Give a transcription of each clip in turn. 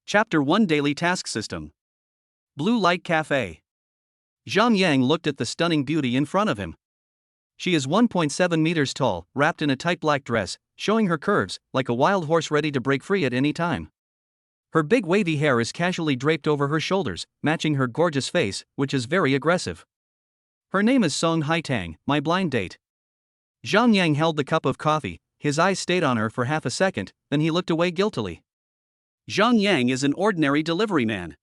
Chapter 1 Daily Task System. Blue Light Cafe. Zhang Yang looked at the stunning beauty in front of him. She is 1.7 meters tall, wrapped in a tight black dress, showing her curves, like a wild horse ready to break free at any time. Her big wavy hair is casually draped over her shoulders, matching her gorgeous face, which is very aggressive. Her name is Song Haitang, my blind date. Zhang Yang held the cup of coffee, his eyes stayed on her for half a second, then he looked away guiltily. Zhang Yang is an ordinary delivery man.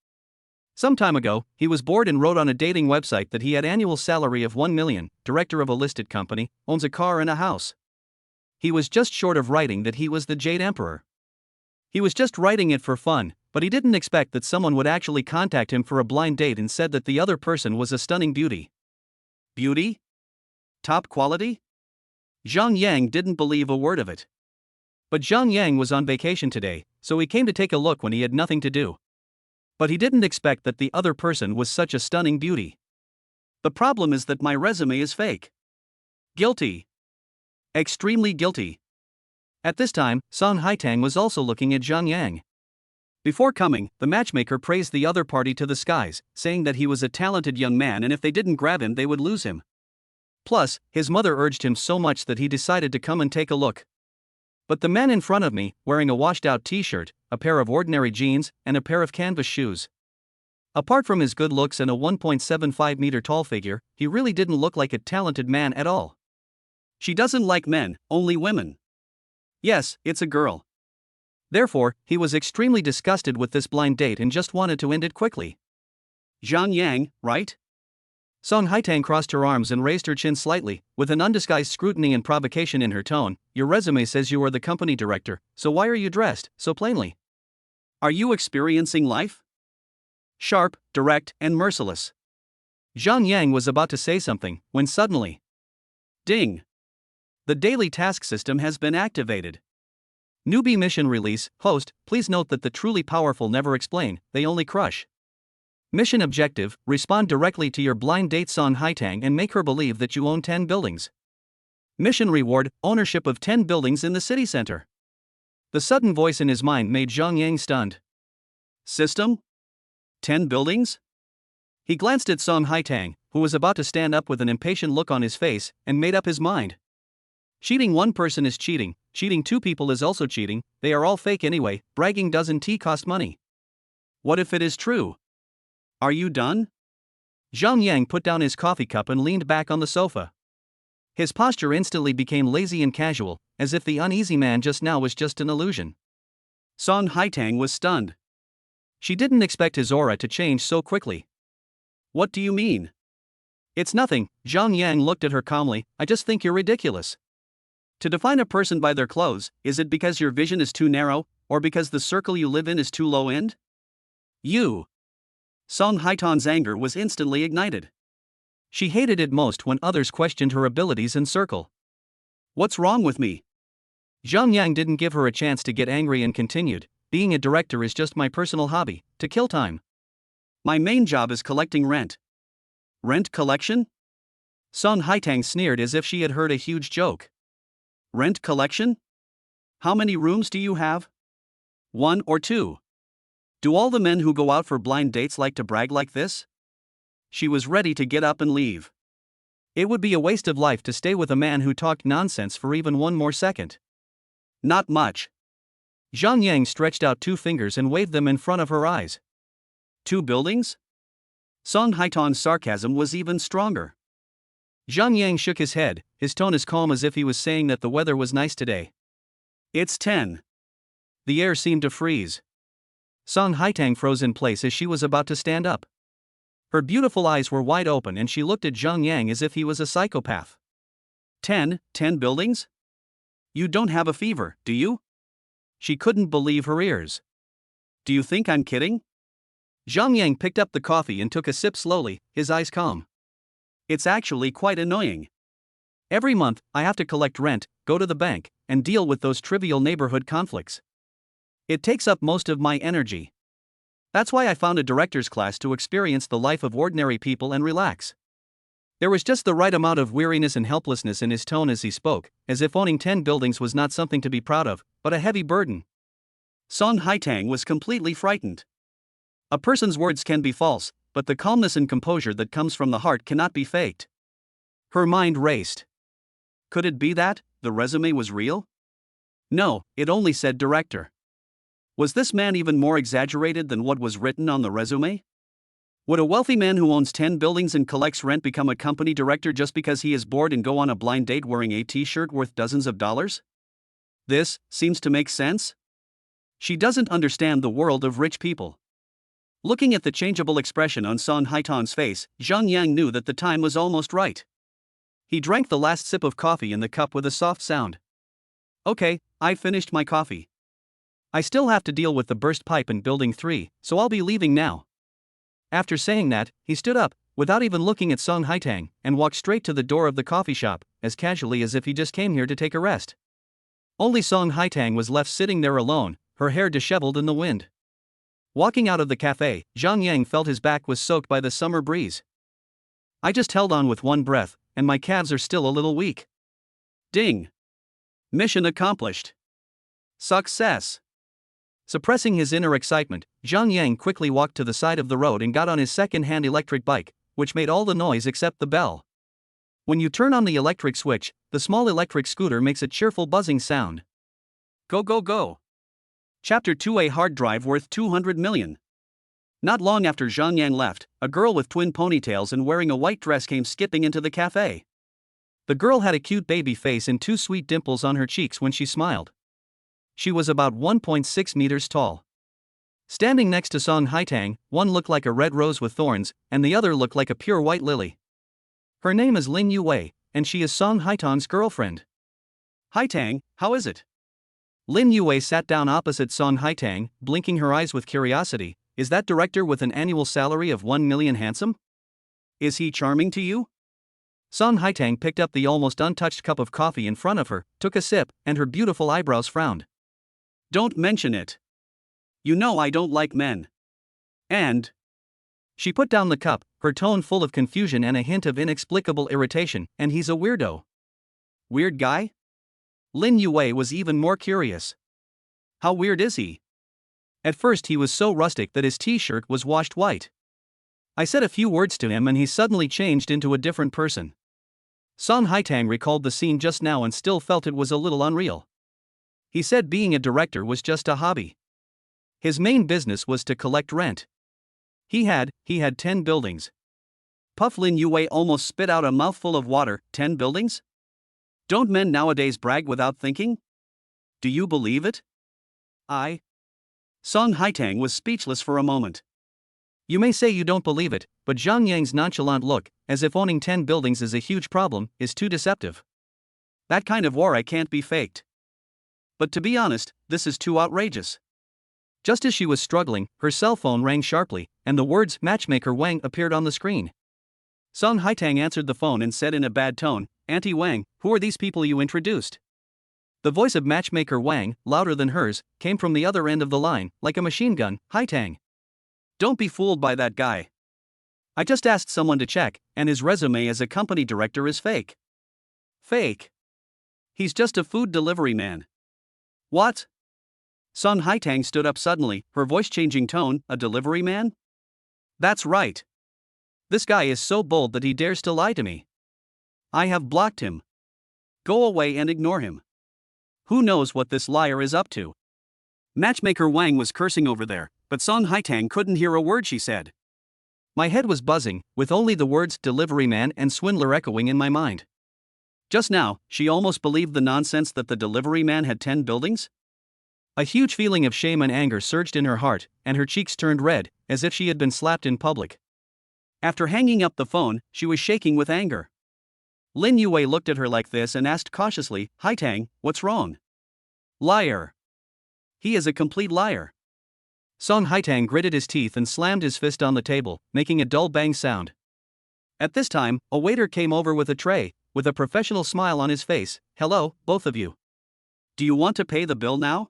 Some time ago, he was bored and wrote on a dating website that he had annual salary of 1 million, director of a listed company, owns a car and a house. He was just short of writing that he was the Jade Emperor. He was just writing it for fun, but he didn't expect that someone would actually contact him for a blind date and said that the other person was a stunning beauty. Beauty? Top quality? Zhang Yang didn't believe a word of it. But Zhang Yang was on vacation today, so he came to take a look when he had nothing to do. But he didn't expect that the other person was such a stunning beauty. The problem is that my resume is fake. Guilty. Extremely guilty. At this time, Song Haitang was also looking at Zhang Yang. Before coming, the matchmaker praised the other party to the skies, saying that he was a talented young man and if they didn't grab him they would lose him. Plus, his mother urged him so much that he decided to come and take a look. But the man in front of me, wearing a washed-out t-shirt, a pair of ordinary jeans, and a pair of canvas shoes. Apart from his good looks and a 1.75-meter tall figure, he really didn't look like a talented man at all. She doesn't like men, only women. Yes, it's a girl. Therefore, he was extremely disgusted with this blind date and just wanted to end it quickly. Zhang Yang, right? Song Haitang crossed her arms and raised her chin slightly, with an undisguised scrutiny and provocation in her tone. Your resume says you are the company director, so why are you dressed so plainly? Are you experiencing life? Sharp, direct, and merciless. Zhang Yang was about to say something, when suddenly, ding! The daily task system has been activated. Newbie mission release. Host, please note that the truly powerful never explain, they only crush. Mission objective, respond directly to your blind date Song Haitang and make her believe that you own 10 buildings. Mission reward, ownership of 10 buildings in the city center. The sudden voice in his mind made Zhang Yang stunned. System? 10 buildings? He glanced at Song Haitang, who was about to stand up with an impatient look on his face, and made up his mind. Cheating one person is cheating, cheating two people is also cheating, they are all fake anyway, bragging doesn't cost money. What if it is true? Are you done? Zhang Yang put down his coffee cup and leaned back on the sofa. His posture instantly became lazy and casual, as if the uneasy man just now was just an illusion. Song Haitang was stunned. She didn't expect his aura to change so quickly. What do you mean? It's nothing, Zhang Yang looked at her calmly, I just think you're ridiculous. To define a person by their clothes, is it because your vision is too narrow, or because the circle you live in is too low end? You. Song Haitang's anger was instantly ignited. She hated it most when others questioned her abilities and circle. What's wrong with me? Zhang Yang didn't give her a chance to get angry and continued, being a director is just my personal hobby, to kill time. My main job is collecting rent. Rent collection? Song Haitang sneered as if she had heard a huge joke. Rent collection? How many rooms do you have? 1 or 2? Do all the men who go out for blind dates like to brag like this? She was ready to get up and leave. It would be a waste of life to stay with a man who talked nonsense for even one more second. Not much. Zhang Yang stretched out 2 fingers and waved them in front of her eyes. 2 buildings? Song Haitang's sarcasm was even stronger. Zhang Yang shook his head, his tone as calm as if he was saying that the weather was nice today. It's 10. The air seemed to freeze. Song Haitang froze in place as she was about to stand up. Her beautiful eyes were wide open and she looked at Zhang Yang as if he was a psychopath. 10 buildings? You don't have a fever, do you? She couldn't believe her ears. Do you think I'm kidding? Zhang Yang picked up the coffee and took a sip slowly, his eyes calm. It's actually quite annoying. Every month, I have to collect rent, go to the bank, and deal with those trivial neighborhood conflicts. It takes up most of my energy. That's why I found a director's class to experience the life of ordinary people and relax. There was just the right amount of weariness and helplessness in his tone as he spoke, as if owning 10 buildings was not something to be proud of, but a heavy burden. Song Haitang was completely frightened. A person's words can be false, but the calmness and composure that comes from the heart cannot be faked. Her mind raced. Could it be that the resume was real? No, it only said director. Was this man even more exaggerated than what was written on the resume? Would a wealthy man who owns 10 buildings and collects rent become a company director just because he is bored and go on a blind date wearing a t-shirt worth dozens of dollars? This seems to make sense. She doesn't understand the world of rich people. Looking at the changeable expression on Song Haitang's face, Zhang Yang knew that the time was almost right. He drank the last sip of coffee in the cup with a soft sound. Okay, I've finished my coffee. I still have to deal with the burst pipe in Building 3, so I'll be leaving now. After saying that, he stood up, without even looking at Song Haitang, and walked straight to the door of the coffee shop, as casually as if he just came here to take a rest. Only Song Haitang was left sitting there alone, her hair disheveled in the wind. Walking out of the cafe, Zhang Yang felt his back was soaked by the summer breeze. I just held on with one breath, and my calves are still a little weak. Ding! Mission accomplished. Success! Suppressing his inner excitement, Zhang Yang quickly walked to the side of the road and got on his second-hand electric bike, which made all the noise except the bell. When you turn on the electric switch, the small electric scooter makes a cheerful buzzing sound. Go go go! Chapter 2: A hard drive worth 200 million. Not long after Zhang Yang left, a girl with twin ponytails and wearing a white dress came skipping into the cafe. The girl had a cute baby face and two sweet dimples on her cheeks when she smiled. She was about 1.6 meters tall. Standing next to Song Haitang, one looked like a red rose with thorns, and the other looked like a pure white lily. Her name is Lin Yue, and she is Song Haitang's girlfriend. Haitang, how is it? Lin Yue sat down opposite Song Haitang, blinking her eyes with curiosity. Is that director with an annual salary of 1 million handsome? Is he charming to you? Song Haitang picked up the almost untouched cup of coffee in front of her, took a sip, and her beautiful eyebrows frowned. Don't mention it. You know I don't like men. And... She put down the cup, her tone full of confusion and a hint of inexplicable irritation. And he's a weirdo. Weird guy? Lin Yue was even more curious. How weird is he? At first he was so rustic that his t-shirt was washed white. I said a few words to him and he suddenly changed into a different person. Song Haitang recalled the scene just now and still felt it was a little unreal. He said being a director was just a hobby. His main business was to collect rent. He had 10 buildings. Puff Lin Yue almost spit out a mouthful of water. 10 buildings? Don't men nowadays brag without thinking? Do you believe it? Song Haitang was speechless for a moment. You may say you don't believe it, but Zhang Yang's nonchalant look, as if owning 10 buildings is a huge problem, is too deceptive. That kind of war can't be faked. But to be honest, this is too outrageous. Just as she was struggling, her cell phone rang sharply, and the words "Matchmaker Wang" appeared on the screen. Song Haitang answered the phone and said in a bad tone, "Auntie Wang, who are these people you introduced?" The voice of Matchmaker Wang, louder than hers, came from the other end of the line, like a machine gun. Haitang. Don't be fooled by that guy. I just asked someone to check, and his resume as a company director is fake. Fake? He's just a food delivery man. What? Song Haitang stood up suddenly, her voice changing tone. A delivery man? That's right. This guy is so bold that he dares to lie to me. I have blocked him. Go away and ignore him. Who knows what this liar is up to? Matchmaker Wang was cursing over there, but Song Haitang couldn't hear a word she said. My head was buzzing, with only the words "delivery man" and "swindler" echoing in my mind. Just now, she almost believed the nonsense that the delivery man had 10 buildings. A huge feeling of shame and anger surged in her heart, and her cheeks turned red, as if she had been slapped in public. After hanging up the phone, she was shaking with anger. Lin Yue looked at her like this and asked cautiously, "Haitang, what's wrong?" Liar. He is a complete liar. Song Haitang gritted his teeth and slammed his fist on the table, making a dull bang sound. At this time, a waiter came over with a tray, with a professional smile on his face. "Hello, both of you. Do you want to pay the bill now?"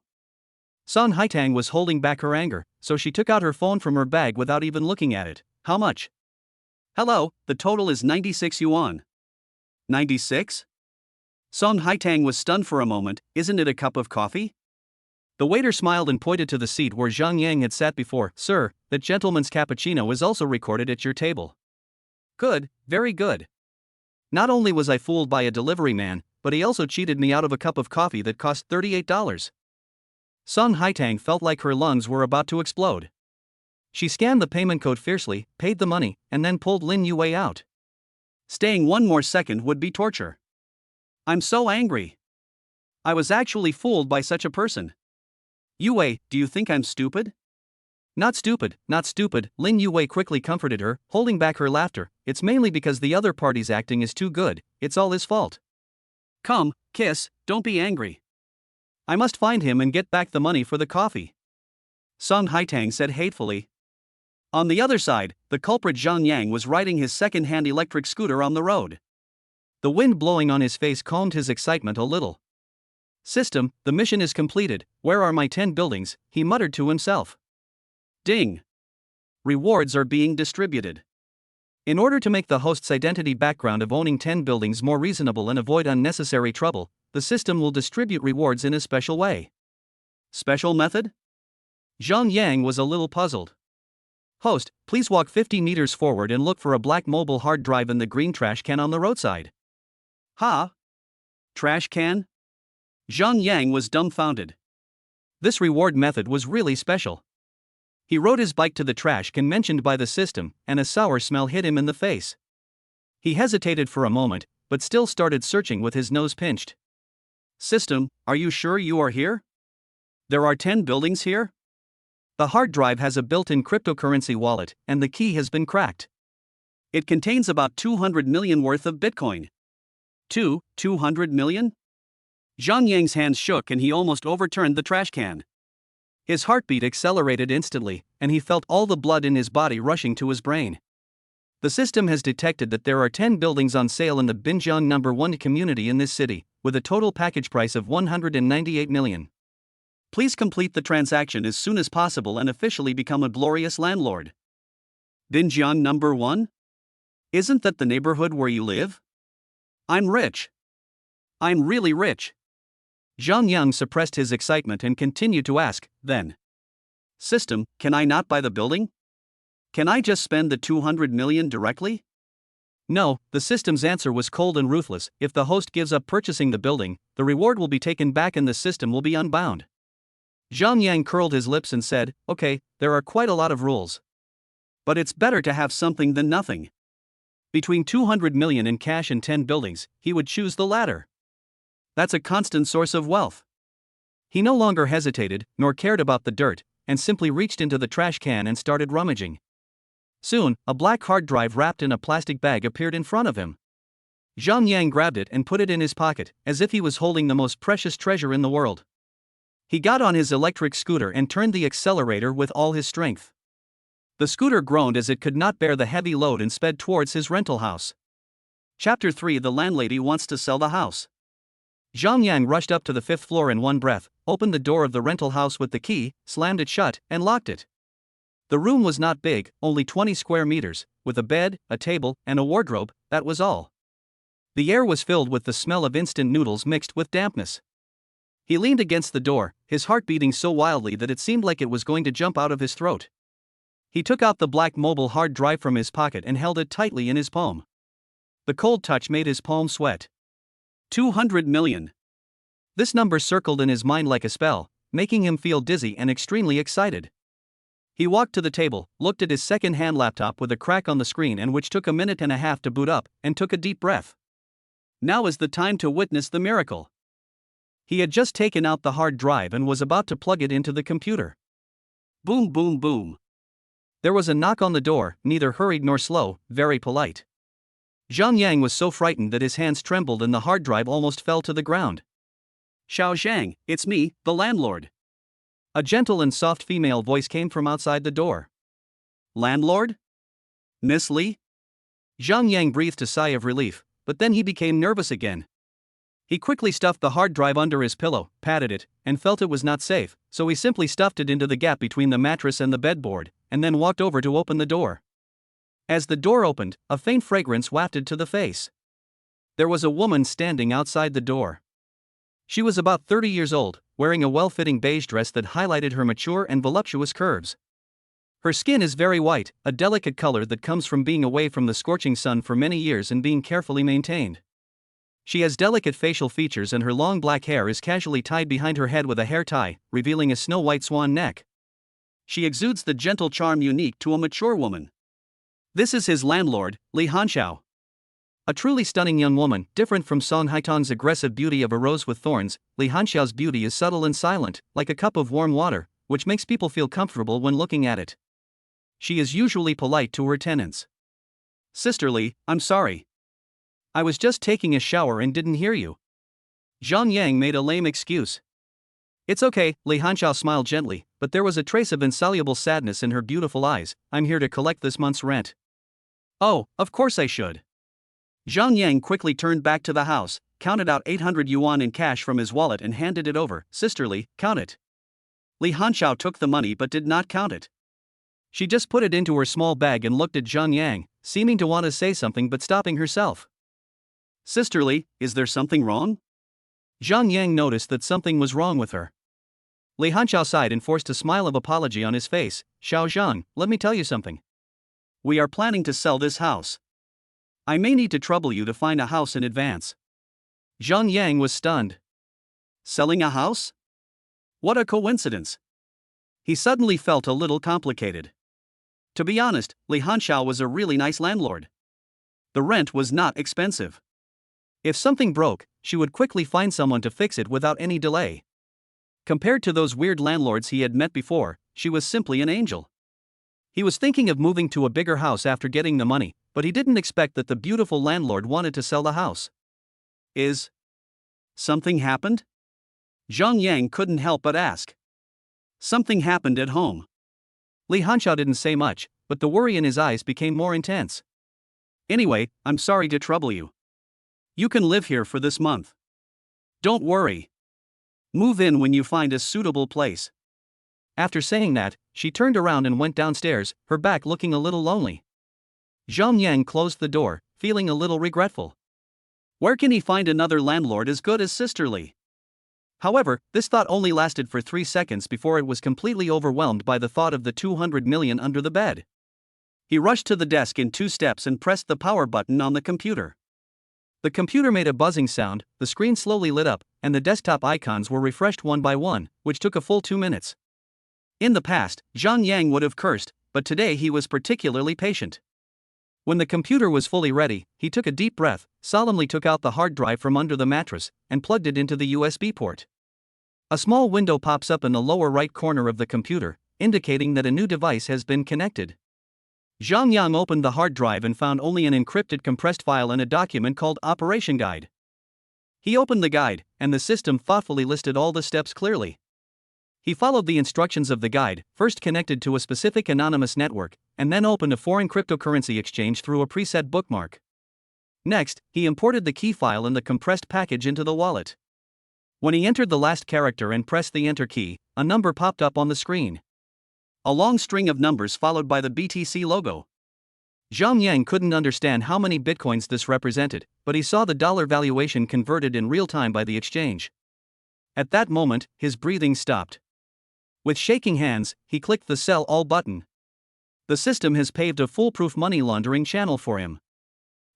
Song Haitang was holding back her anger, so she took out her phone from her bag without even looking at it. "How much?" "Hello, the total is 96 yuan. 96? Song Haitang was stunned for a moment. Isn't it a cup of coffee? The waiter smiled and pointed to the seat where Zhang Yang had sat before. Sir, that gentleman's cappuccino is also recorded at your table. Good, very good. Not only was I fooled by a delivery man, but he also cheated me out of a cup of coffee that cost $38. Song Haitang felt like her lungs were about to explode. She scanned the payment code fiercely, paid the money, and then pulled Lin Yue out. Staying one more second would be torture. I'm so angry. I was actually fooled by such a person. Yue, do you think I'm stupid? Not stupid, not stupid, Lin Yue quickly comforted her, holding back her laughter. It's mainly because the other party's acting is too good, it's all his fault. Come, kiss, don't be angry. I must find him and get back the money for the coffee. Song Haitang said hatefully. On the other side, the culprit Zhang Yang was riding his second-hand electric scooter on the road. The wind blowing on his face calmed his excitement a little. System, the mission is completed, where are my 10 buildings, he muttered to himself. Ding! Rewards are being distributed. In order to make the host's identity background of owning 10 buildings more reasonable and avoid unnecessary trouble, the system will distribute rewards in a special way. Special method? Zhang Yang was a little puzzled. Host, please walk 50 meters forward and look for a black mobile hard drive in the green trash can on the roadside. Ha? Trash can? Zhang Yang was dumbfounded. This reward method was really special. He rode his bike to the trash can mentioned by the system, and a sour smell hit him in the face. He hesitated for a moment, but still started searching with his nose pinched. System, are you sure you are here? There are 10 buildings here? The hard drive has a built-in cryptocurrency wallet, and the key has been cracked. It contains about 200 million worth of Bitcoin. 200 million? Zhang Yang's hands shook and he almost overturned the trash can. His heartbeat accelerated instantly, and he felt all the blood in his body rushing to his brain. The system has detected that there are 10 buildings on sale in the Binjiang No. 1 community in this city, with a total package price of 198 million. Please complete the transaction as soon as possible and officially become a glorious landlord. Binjiang No. 1? Isn't that the neighborhood where you live? I'm rich. I'm really rich. Zhang Yang suppressed his excitement and continued to ask, then. System, can I not buy the building? Can I just spend the 200 million directly? No, the system's answer was cold and ruthless. If the host gives up purchasing the building, the reward will be taken back and the system will be unbound. Zhang Yang curled his lips and said, okay, there are quite a lot of rules. But it's better to have something than nothing. Between 200 million in cash and 10 buildings, he would choose the latter. That's a constant source of wealth. He no longer hesitated, nor cared about the dirt, and simply reached into the trash can and started rummaging. Soon, a black hard drive wrapped in a plastic bag appeared in front of him. Zhang Yang grabbed it and put it in his pocket, as if he was holding the most precious treasure in the world. He got on his electric scooter and turned the accelerator with all his strength. The scooter groaned as it could not bear the heavy load and sped towards his rental house. Chapter 3: The landlady wants to sell the house. Zhang Yang rushed up to the 5th floor in one breath, opened the door of the rental house with the key, slammed it shut, and locked it. The room was not big, only 20 square meters, with a bed, a table, and a wardrobe, that was all. The air was filled with the smell of instant noodles mixed with dampness. He leaned against the door, his heart beating so wildly that it seemed like it was going to jump out of his throat. He took out the black mobile hard drive from his pocket and held it tightly in his palm. The cold touch made his palm sweat. 200 million. This number circled in his mind like a spell, making him feel dizzy and extremely excited. He walked to the table, looked at his second-hand laptop with a crack on the screen and which took a minute and a half to boot up, and took a deep breath. Now is the time to witness the miracle. He had just taken out the hard drive and was about to plug it into the computer. Boom, boom, boom. There was a knock on the door, neither hurried nor slow, very polite. Zhang Yang was so frightened that his hands trembled and the hard drive almost fell to the ground. Xiao Zhang, it's me, the landlord. A gentle and soft female voice came from outside the door. Landlord? Miss Li? Zhang Yang breathed a sigh of relief, but then he became nervous again. He quickly stuffed the hard drive under his pillow, patted it, and felt it was not safe, so he simply stuffed it into the gap between the mattress and the bedboard, and then walked over to open the door. As the door opened, a faint fragrance wafted to the face. There was a woman standing outside the door. She was about 30 years old, wearing a well-fitting beige dress that highlighted her mature and voluptuous curves. Her skin is very white, a delicate color that comes from being away from the scorching sun for many years and being carefully maintained. She has delicate facial features and her long black hair is casually tied behind her head with a hair tie, revealing a snow-white swan neck. She exudes the gentle charm unique to a mature woman. This is his landlord, Li Hanxiao. A truly stunning young woman, different from Song Haitong's aggressive beauty of a rose with thorns. Li Hanxiao's beauty is subtle and silent, like a cup of warm water, which makes people feel comfortable when looking at it. She is usually polite to her tenants. "Sister Li, I'm sorry. I was just taking a shower and didn't hear you." Zhang Yang made a lame excuse. "It's okay," Li Hanxiao smiled gently, but there was a trace of insoluble sadness in her beautiful eyes. "I'm here to collect this month's rent." "Oh, of course I should." Zhang Yang quickly turned back to the house, counted out 800 yuan in cash from his wallet and handed it over. "Sister Li, count it." Li Hanxiao took the money but did not count it. She just put it into her small bag and looked at Zhang Yang, seeming to want to say something but stopping herself. "Sister Li, is there something wrong?" Zhang Yang noticed that something was wrong with her. Li Hanxiao sighed and forced a smile of apology on his face. "Xiao Zhang, let me tell you something. We are planning to sell this house. I may need to trouble you to find a house in advance." Zhang Yang was stunned. Selling a house? What a coincidence. He suddenly felt a little complicated. To be honest, Li Hanxiao was a really nice landlord. The rent was not expensive. If something broke, she would quickly find someone to fix it without any delay. Compared to those weird landlords he had met before, she was simply an angel. He was thinking of moving to a bigger house after getting the money, but he didn't expect that the beautiful landlord wanted to sell the house. Is something happened? Zhang Yang couldn't help but ask. Something happened at home. Li Hanxiao didn't say much, but the worry in his eyes became more intense. "Anyway, I'm sorry to trouble you. You can live here for this month. Don't worry. Move in when you find a suitable place." After saying that, she turned around and went downstairs, her back looking a little lonely. Zhang Yang closed the door, feeling a little regretful. Where can he find another landlord as good as Sister Li? However, this thought only lasted for 3 seconds before it was completely overwhelmed by the thought of the 200 million under the bed. He rushed to the desk in 2 steps and pressed the power button on the computer. The computer made a buzzing sound, the screen slowly lit up, and the desktop icons were refreshed one by one, which took a full 2 minutes. In the past, Zhang Yang would have cursed, but today he was particularly patient. When the computer was fully ready, he took a deep breath, solemnly took out the hard drive from under the mattress, and plugged it into the USB port. A small window pops up in the lower right corner of the computer, indicating that a new device has been connected. Zhang Yang opened the hard drive and found only an encrypted compressed file and a document called Operation Guide. He opened the guide, and the system thoughtfully listed all the steps clearly. He followed the instructions of the guide, first connected to a specific anonymous network, and then opened a foreign cryptocurrency exchange through a preset bookmark. Next, he imported the key file and the compressed package into the wallet. When he entered the last character and pressed the enter key, a number popped up on the screen. A long string of numbers followed by the BTC logo. Zhang Yang couldn't understand how many bitcoins this represented, but he saw the dollar valuation converted in real time by the exchange. At that moment, his breathing stopped. With shaking hands, he clicked the Sell All button. The system has paved a foolproof money laundering channel for him.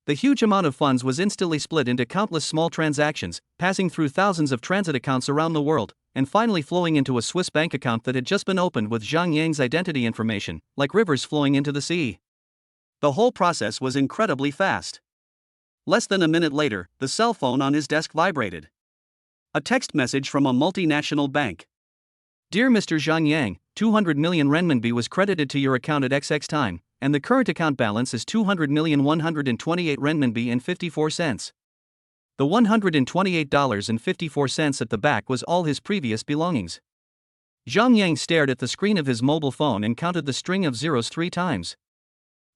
The huge amount of funds was instantly split into countless small transactions, passing through thousands of transit accounts around the world, and finally flowing into a Swiss bank account that had just been opened with Zhang Yang's identity information, like rivers flowing into the sea. The whole process was incredibly fast. Less than a minute later, the cell phone on his desk vibrated. A text message from a multinational bank. Dear Mr. Zhang Yang, 200 million renminbi was credited to your account at XX time, and the current account balance is 200,128 renminbi and 54 cents. The $128.54 at the back was all his previous belongings. Zhang Yang stared at the screen of his mobile phone and counted the string of zeros 3 times.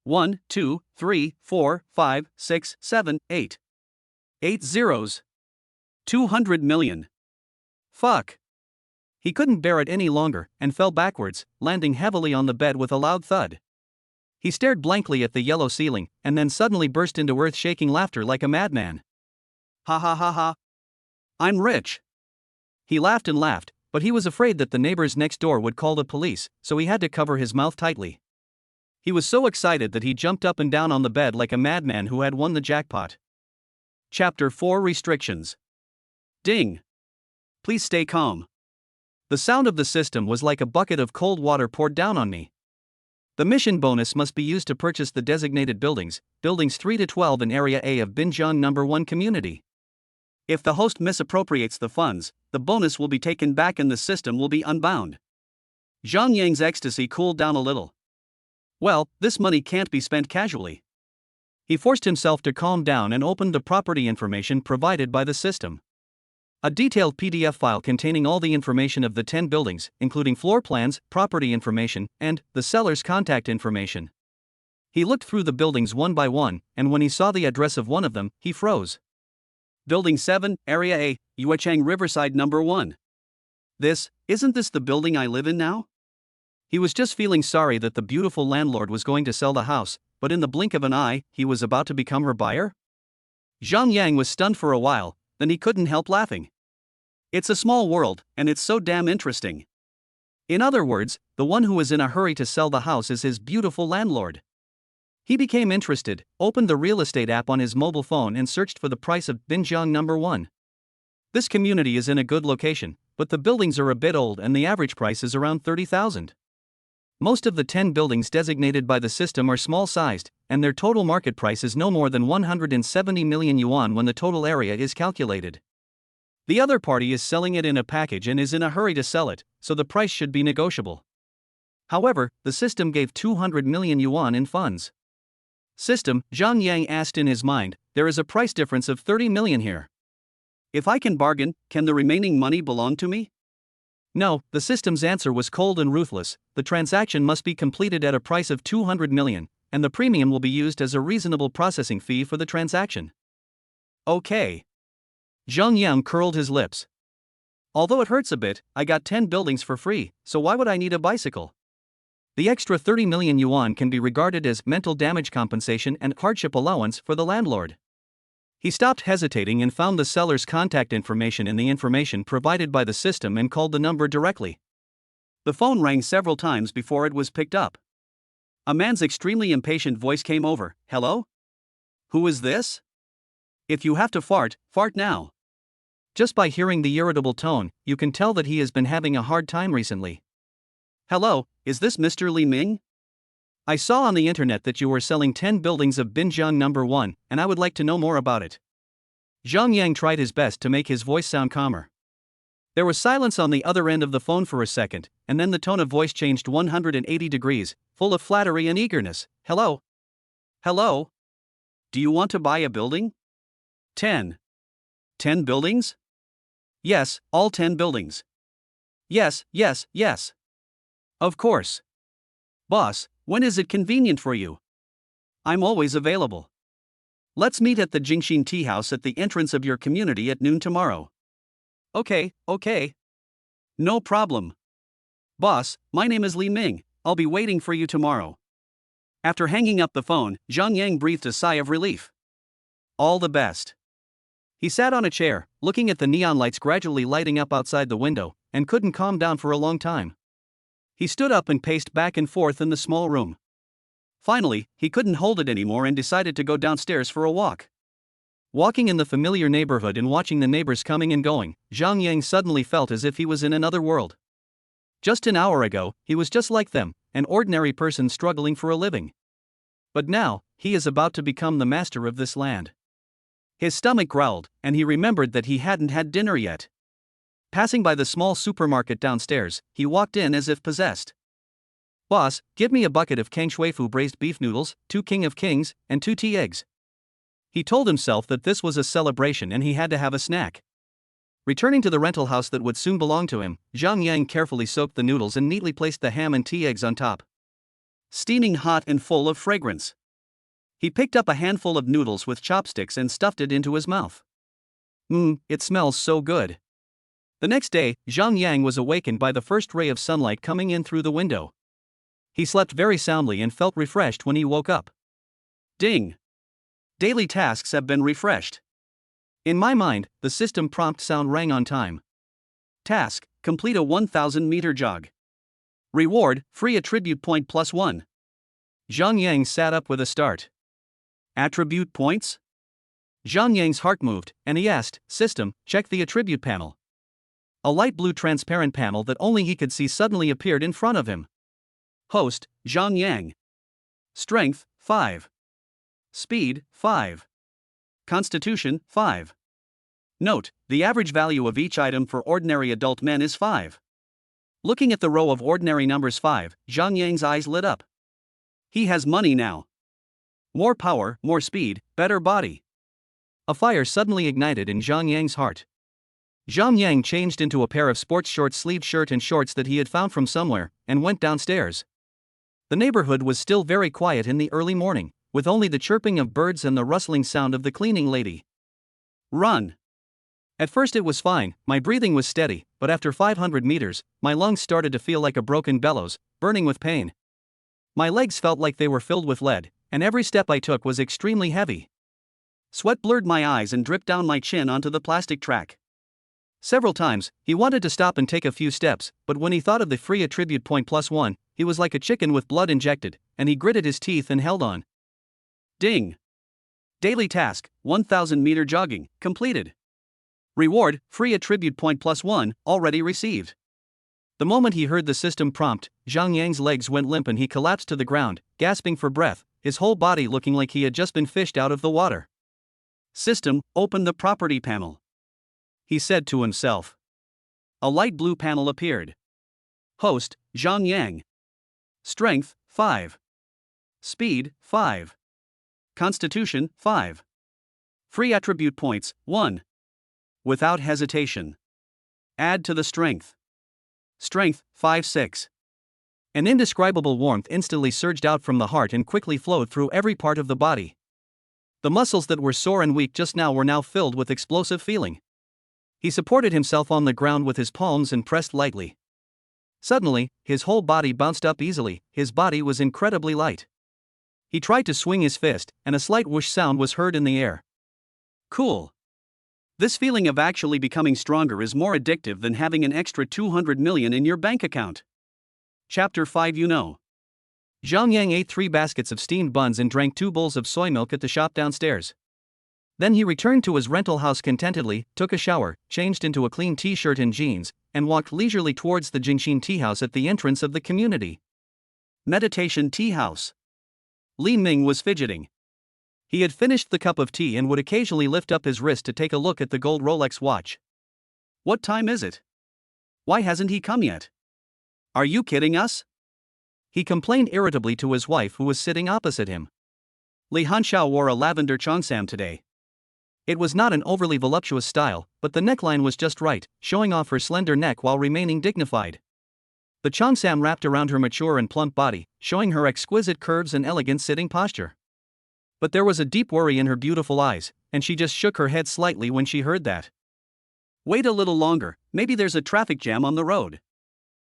1, 2, 3, 4, 5, 6, 7, 8. 8 zeros. 200 million. Fuck. He couldn't bear it any longer, and fell backwards, landing heavily on the bed with a loud thud. He stared blankly at the yellow ceiling, and then suddenly burst into earth-shaking laughter like a madman. Ha ha ha ha. I'm rich. He laughed and laughed, But he was afraid that the neighbors next door would call the police, so he had to cover his mouth tightly. He was so excited that he jumped up and down on the bed like a madman who had won the jackpot. Chapter 4 Restrictions. Ding! Please stay calm. The sound of the system was like a bucket of cold water poured down on me. The mission bonus must be used to purchase the designated buildings 3 to 12 in Area A of Binjiang No. 1 community. If the host misappropriates the funds, the bonus will be taken back and the system will be unbound. Zhang Yang's ecstasy cooled down a little. Well, this money can't be spent casually. He forced himself to calm down and opened the property information provided by the system. A detailed PDF file containing all the information of the 10 buildings, including floor plans, property information, and the seller's contact information. He looked through the buildings one by one, and when he saw the address of one of them, he froze. Building 7, Area A, Yuechang Riverside No. 1. Isn't this the building I live in now? He was just feeling sorry that the beautiful landlord was going to sell the house, but in the blink of an eye, he was about to become her buyer? Zhang Yang was stunned for a while, then he couldn't help laughing. It's a small world, and it's so damn interesting. In other words, the one who is in a hurry to sell the house is his beautiful landlord. He became interested, opened the real estate app on his mobile phone and searched for the price of Binjiang No. 1. This community is in a good location, but the buildings are a bit old and the average price is around 30,000. Most of the 10 buildings designated by the system are small-sized, and their total market price is no more than 170 million yuan when the total area is calculated. The other party is selling it in a package and is in a hurry to sell it, so the price should be negotiable. However, the system gave 200 million yuan in funds. System, Zhang Yang asked in his mind, there is a price difference of 30 million here. If I can bargain, can the remaining money belong to me? No, the system's answer was cold and ruthless. The transaction must be completed at a price of 200 million, and the premium will be used as a reasonable processing fee for the transaction. Okay. Zhang Yang curled his lips. Although it hurts a bit, I got 10 buildings for free, so why would I need a bicycle? The extra 30 million yuan can be regarded as mental damage compensation and hardship allowance for the landlord. He stopped hesitating and found the seller's contact information in the information provided by the system and called the number directly. The phone rang several times before it was picked up. A man's extremely impatient voice came over. Hello? Who is this? If you have to fart, fart now. Just by hearing the irritable tone, you can tell that he has been having a hard time recently. Hello, is this Mr. Li Ming? I saw on the internet that you were selling 10 buildings of Binjiang No. 1, and I would like to know more about it. Zhang Yang tried his best to make his voice sound calmer. There was silence on the other end of the phone for a second, and then the tone of voice changed 180 degrees, full of flattery and eagerness. Hello? Hello? Do you want to buy a building? 10. 10 buildings? Yes, all 10 buildings. Yes. Of course. Boss, when is it convenient for you? I'm always available. Let's meet at the Jingxin Tea House at the entrance of your community at noon tomorrow. Okay. No problem. Boss, my name is Li Ming, I'll be waiting for you tomorrow. After hanging up the phone, Zhang Yang breathed a sigh of relief. All the best. He sat on a chair, looking at the neon lights gradually lighting up outside the window, and couldn't calm down for a long time. He stood up and paced back and forth in the small room. Finally, he couldn't hold it anymore and decided to go downstairs for a walk. Walking in the familiar neighborhood and watching the neighbors coming and going, Zhang Yang suddenly felt as if he was in another world. Just an hour ago, he was just like them, an ordinary person struggling for a living. But now, he is about to become the master of this land. His stomach growled, and he remembered that he hadn't had dinner yet. Passing by the small supermarket downstairs, he walked in as if possessed. Boss, give me a bucket of Kang Shuifu braised beef noodles, 2 King of Kings, and 2 tea eggs. He told himself that this was a celebration and he had to have a snack. Returning to the rental house that would soon belong to him, Zhang Yang carefully soaked the noodles and neatly placed the ham and tea eggs on top. Steaming hot and full of fragrance. He picked up a handful of noodles with chopsticks and stuffed it into his mouth. It smells so good. The next day, Zhang Yang was awakened by the first ray of sunlight coming in through the window. He slept very soundly and felt refreshed when he woke up. Ding! Daily tasks have been refreshed. In my mind, the system prompt sound rang on time. Task: complete a 1,000-meter jog. Reward, free attribute point +1. Zhang Yang sat up with a start. Attribute points? Zhang Yang's heart moved, and he asked, System, check the attribute panel. A light blue transparent panel that only he could see suddenly appeared in front of him. Host, Zhang Yang. Strength, 5. Speed, 5. Constitution, 5. Note, the average value of each item for ordinary adult men is 5. Looking at the row of ordinary numbers 5, Zhang Yang's eyes lit up. He has money now. More power, more speed, better body. A fire suddenly ignited in Zhang Yang's heart. Zhang Yang changed into a pair of sports short-sleeved shirt and shorts that he had found from somewhere, and went downstairs. The neighborhood was still very quiet in the early morning, with only the chirping of birds and the rustling sound of the cleaning lady. Run. At first it was fine, my breathing was steady, but after 500 meters, my lungs started to feel like a broken bellows, burning with pain. My legs felt like they were filled with lead, and every step I took was extremely heavy. Sweat blurred my eyes and dripped down my chin onto the plastic track. Several times, he wanted to stop and take a few steps, but when he thought of the free attribute point +1, he was like a chicken with blood injected, and he gritted his teeth and held on. Ding! Daily task, 1,000-meter jogging, completed. Reward, free attribute point +1, already received. The moment he heard the system prompt, Zhang Yang's legs went limp and he collapsed to the ground, gasping for breath, his whole body looking like he had just been fished out of the water. System, open the property panel. He said to himself. A light blue panel appeared. Host, Zhang Yang. Strength, 5. Speed, 5. Constitution, 5. Free attribute points, 1. Without hesitation. Add to the strength. Strength, 5-6. An indescribable warmth instantly surged out from the heart and quickly flowed through every part of the body. The muscles that were sore and weak just now were now filled with explosive feeling. He supported himself on the ground with his palms and pressed lightly. Suddenly, his whole body bounced up easily, his body was incredibly light. He tried to swing his fist, and a slight whoosh sound was heard in the air. Cool. This feeling of actually becoming stronger is more addictive than having an extra 200 million in your bank account. Chapter 5. You know. Zhang Yang ate 3 baskets of steamed buns and drank 2 bowls of soy milk at the shop downstairs. Then he returned to his rental house contentedly, took a shower, changed into a clean t-shirt and jeans, and walked leisurely towards the Jinshin Tea House at the entrance of the community. Meditation Tea House. Li Ming was fidgeting. He had finished the cup of tea and would occasionally lift up his wrist to take a look at the gold Rolex watch. What time is it? Why hasn't he come yet? Are you kidding us? He complained irritably to his wife who was sitting opposite him. Li Hanxiao wore a lavender cheongsam today. It was not an overly voluptuous style, but the neckline was just right, showing off her slender neck while remaining dignified. The cheongsam wrapped around her mature and plump body, showing her exquisite curves and elegant sitting posture. But there was a deep worry in her beautiful eyes, and she just shook her head slightly when she heard that. Wait a little longer, maybe there's a traffic jam on the road.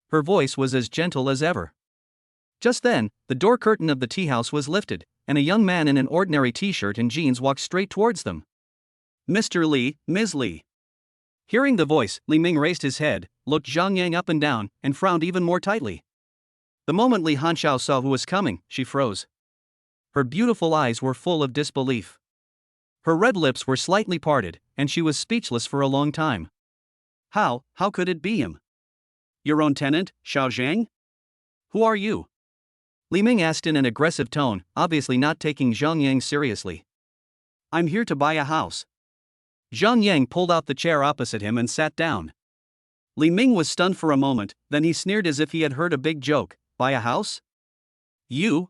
Her voice was as gentle as ever. Just then, the door curtain of the tea house was lifted, and a young man in an ordinary t-shirt and jeans walked straight towards them. Mr. Li, Ms. Li. Hearing the voice, Li Ming raised his head, looked Zhang Yang up and down, and frowned even more tightly. The moment Li Hanxiao saw who was coming, she froze. Her beautiful eyes were full of disbelief. Her red lips were slightly parted, and she was speechless for a long time. How could it be him? Your own tenant, Xiao Zhang? Who are you? Li Ming asked in an aggressive tone, obviously not taking Zhang Yang seriously. I'm here to buy a house. Zhang Yang pulled out the chair opposite him and sat down. Li Ming was stunned for a moment, then he sneered as if he had heard a big joke. Buy a house? You?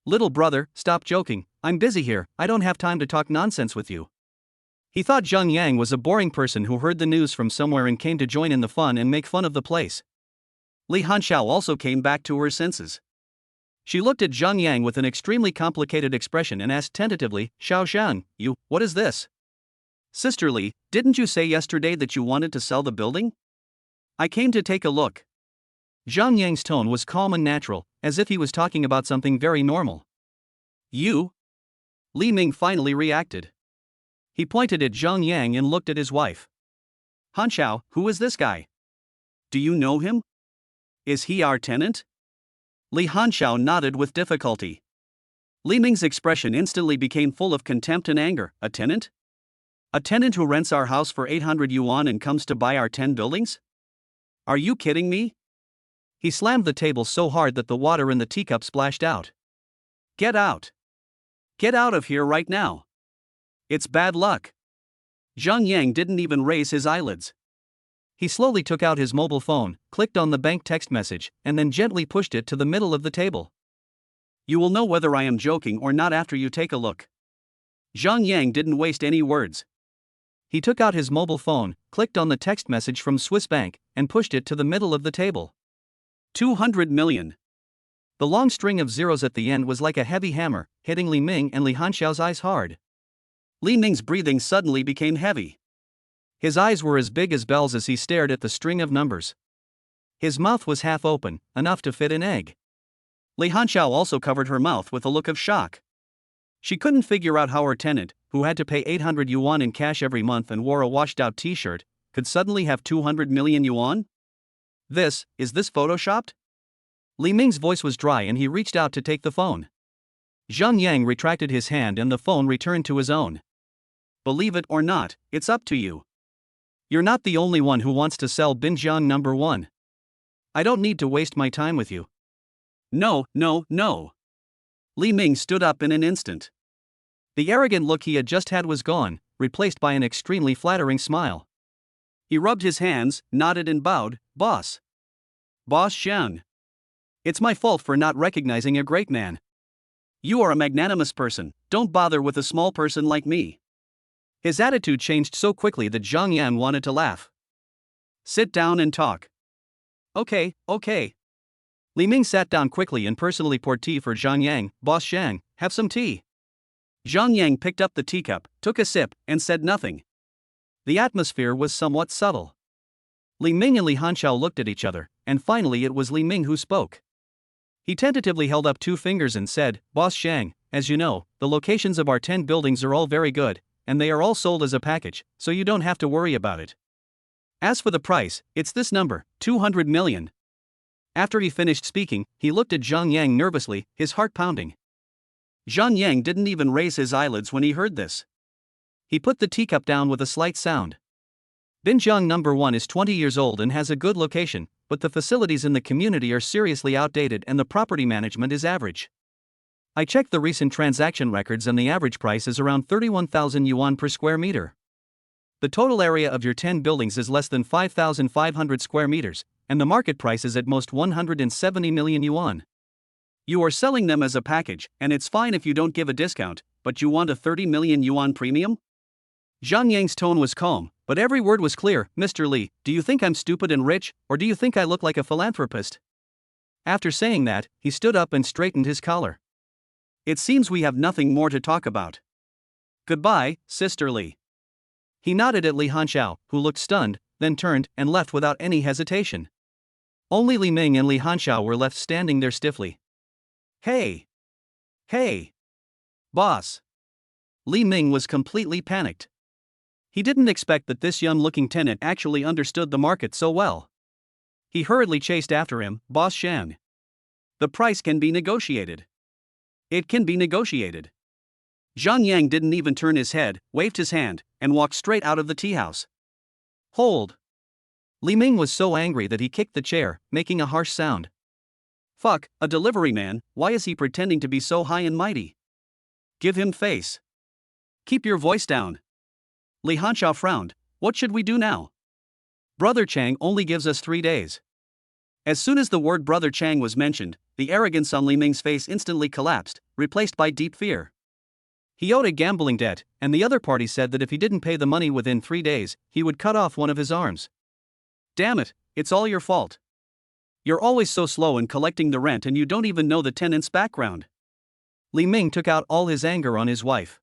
Little brother, stop joking, I'm busy here, I don't have time to talk nonsense with you. He thought Zhang Yang was a boring person who heard the news from somewhere and came to join in the fun and make fun of the place. Li Hanxiao also came back to her senses. She looked at Zhang Yang with an extremely complicated expression and asked tentatively, Xiao Shan, what is this? Sister Li, didn't you say yesterday that you wanted to sell the building? I came to take a look. Zhang Yang's tone was calm and natural, as if he was talking about something very normal. You? Li Ming finally reacted. He pointed at Zhang Yang and looked at his wife. Hanxiao, who is this guy? Do you know him? Is he our tenant? Li Hanxiao nodded with difficulty. Li Ming's expression instantly became full of contempt and anger. A tenant? A tenant who rents our house for 800 yuan and comes to buy our 10 buildings? Are you kidding me? He slammed the table so hard that the water in the teacup splashed out. Get out! Get out of here right now! It's bad luck. Zhang Yang didn't even raise his eyelids. He slowly took out his mobile phone, clicked on the bank text message, and then gently pushed it to the middle of the table. You will know whether I am joking or not after you take a look. Zhang Yang didn't waste any words. He took out his mobile phone, clicked on the text message from Swiss Bank, and pushed it to the middle of the table. 200 million. The long string of zeros at the end was like a heavy hammer, hitting Li Ming and Li Hanxiao's eyes hard. Li Ming's breathing suddenly became heavy. His eyes were as big as bells as he stared at the string of numbers. His mouth was half open, enough to fit an egg. Li Hanxiao also covered her mouth with a look of shock. She couldn't figure out how her tenant, who had to pay 800 yuan in cash every month and wore a washed-out t-shirt, could suddenly have 200 million yuan? Is this photoshopped? Li Ming's voice was dry and he reached out to take the phone. Zhang Yang retracted his hand and the phone returned to his own. Believe it or not, it's up to you. You're not the only one who wants to sell Binjiang number 1. I don't need to waste my time with you. No. Li Ming stood up in an instant. The arrogant look he had just had was gone, replaced by an extremely flattering smile. He rubbed his hands, nodded and bowed. Boss. Boss Xiang. It's my fault for not recognizing a great man. You are a magnanimous person, don't bother with a small person like me. His attitude changed so quickly that Zhang Yan wanted to laugh. Sit down and talk. Okay. Li Ming sat down quickly and personally poured tea for Zhang Yang. Boss Xiang, have some tea. Zhang Yang picked up the teacup, took a sip, and said nothing. The atmosphere was somewhat subtle. Li Ming and Li Hanxiao looked at each other, and finally it was Li Ming who spoke. He tentatively held up 2 fingers and said, Boss Xiang, as you know, the locations of our 10 buildings are all very good, and they are all sold as a package, so you don't have to worry about it. As for the price, it's this number, 200 million. After he finished speaking, he looked at Zhang Yang nervously, his heart pounding. Zhang Yang didn't even raise his eyelids when he heard this. He put the teacup down with a slight sound. Binjiang number 1 is 20 years old and has a good location, but the facilities in the community are seriously outdated and the property management is average. I checked the recent transaction records and the average price is around 31,000 yuan per square meter. The total area of your 10 buildings is less than 5,500 square meters, and the market price is at most 170 million yuan. You are selling them as a package, and it's fine if you don't give a discount, but you want a 30 million yuan premium? Zhang Yang's tone was calm, but every word was clear. Mr. Li, do you think I'm stupid and rich, or do you think I look like a philanthropist? After saying that, he stood up and straightened his collar. It seems we have nothing more to talk about. Goodbye, Sister Li. He nodded at Li Hanxiao, who looked stunned, then turned and left without any hesitation. Only Li Ming and Li Hanxiao were left standing there stiffly. Hey! Boss! Li Ming was completely panicked. He didn't expect that this young-looking tenant actually understood the market so well. He hurriedly chased after him. Boss Xiang. The price can be negotiated. It can be negotiated. Zhang Yang didn't even turn his head, waved his hand, and walked straight out of the tea house. Hold! Li Ming was so angry that he kicked the chair, making a harsh sound. Fuck, a delivery man, why is he pretending to be so high and mighty? Give him face. Keep your voice down. Li Hanxiao frowned. What should we do now? Brother Chang only gives us 3 days. As soon as the word Brother Chang was mentioned, the arrogance on Li Ming's face instantly collapsed, replaced by deep fear. He owed a gambling debt, and the other party said that if he didn't pay the money within 3 days, he would cut off one of his arms. Damn it, it's all your fault. You're always so slow in collecting the rent and you don't even know the tenant's background. Li Ming took out all his anger on his wife.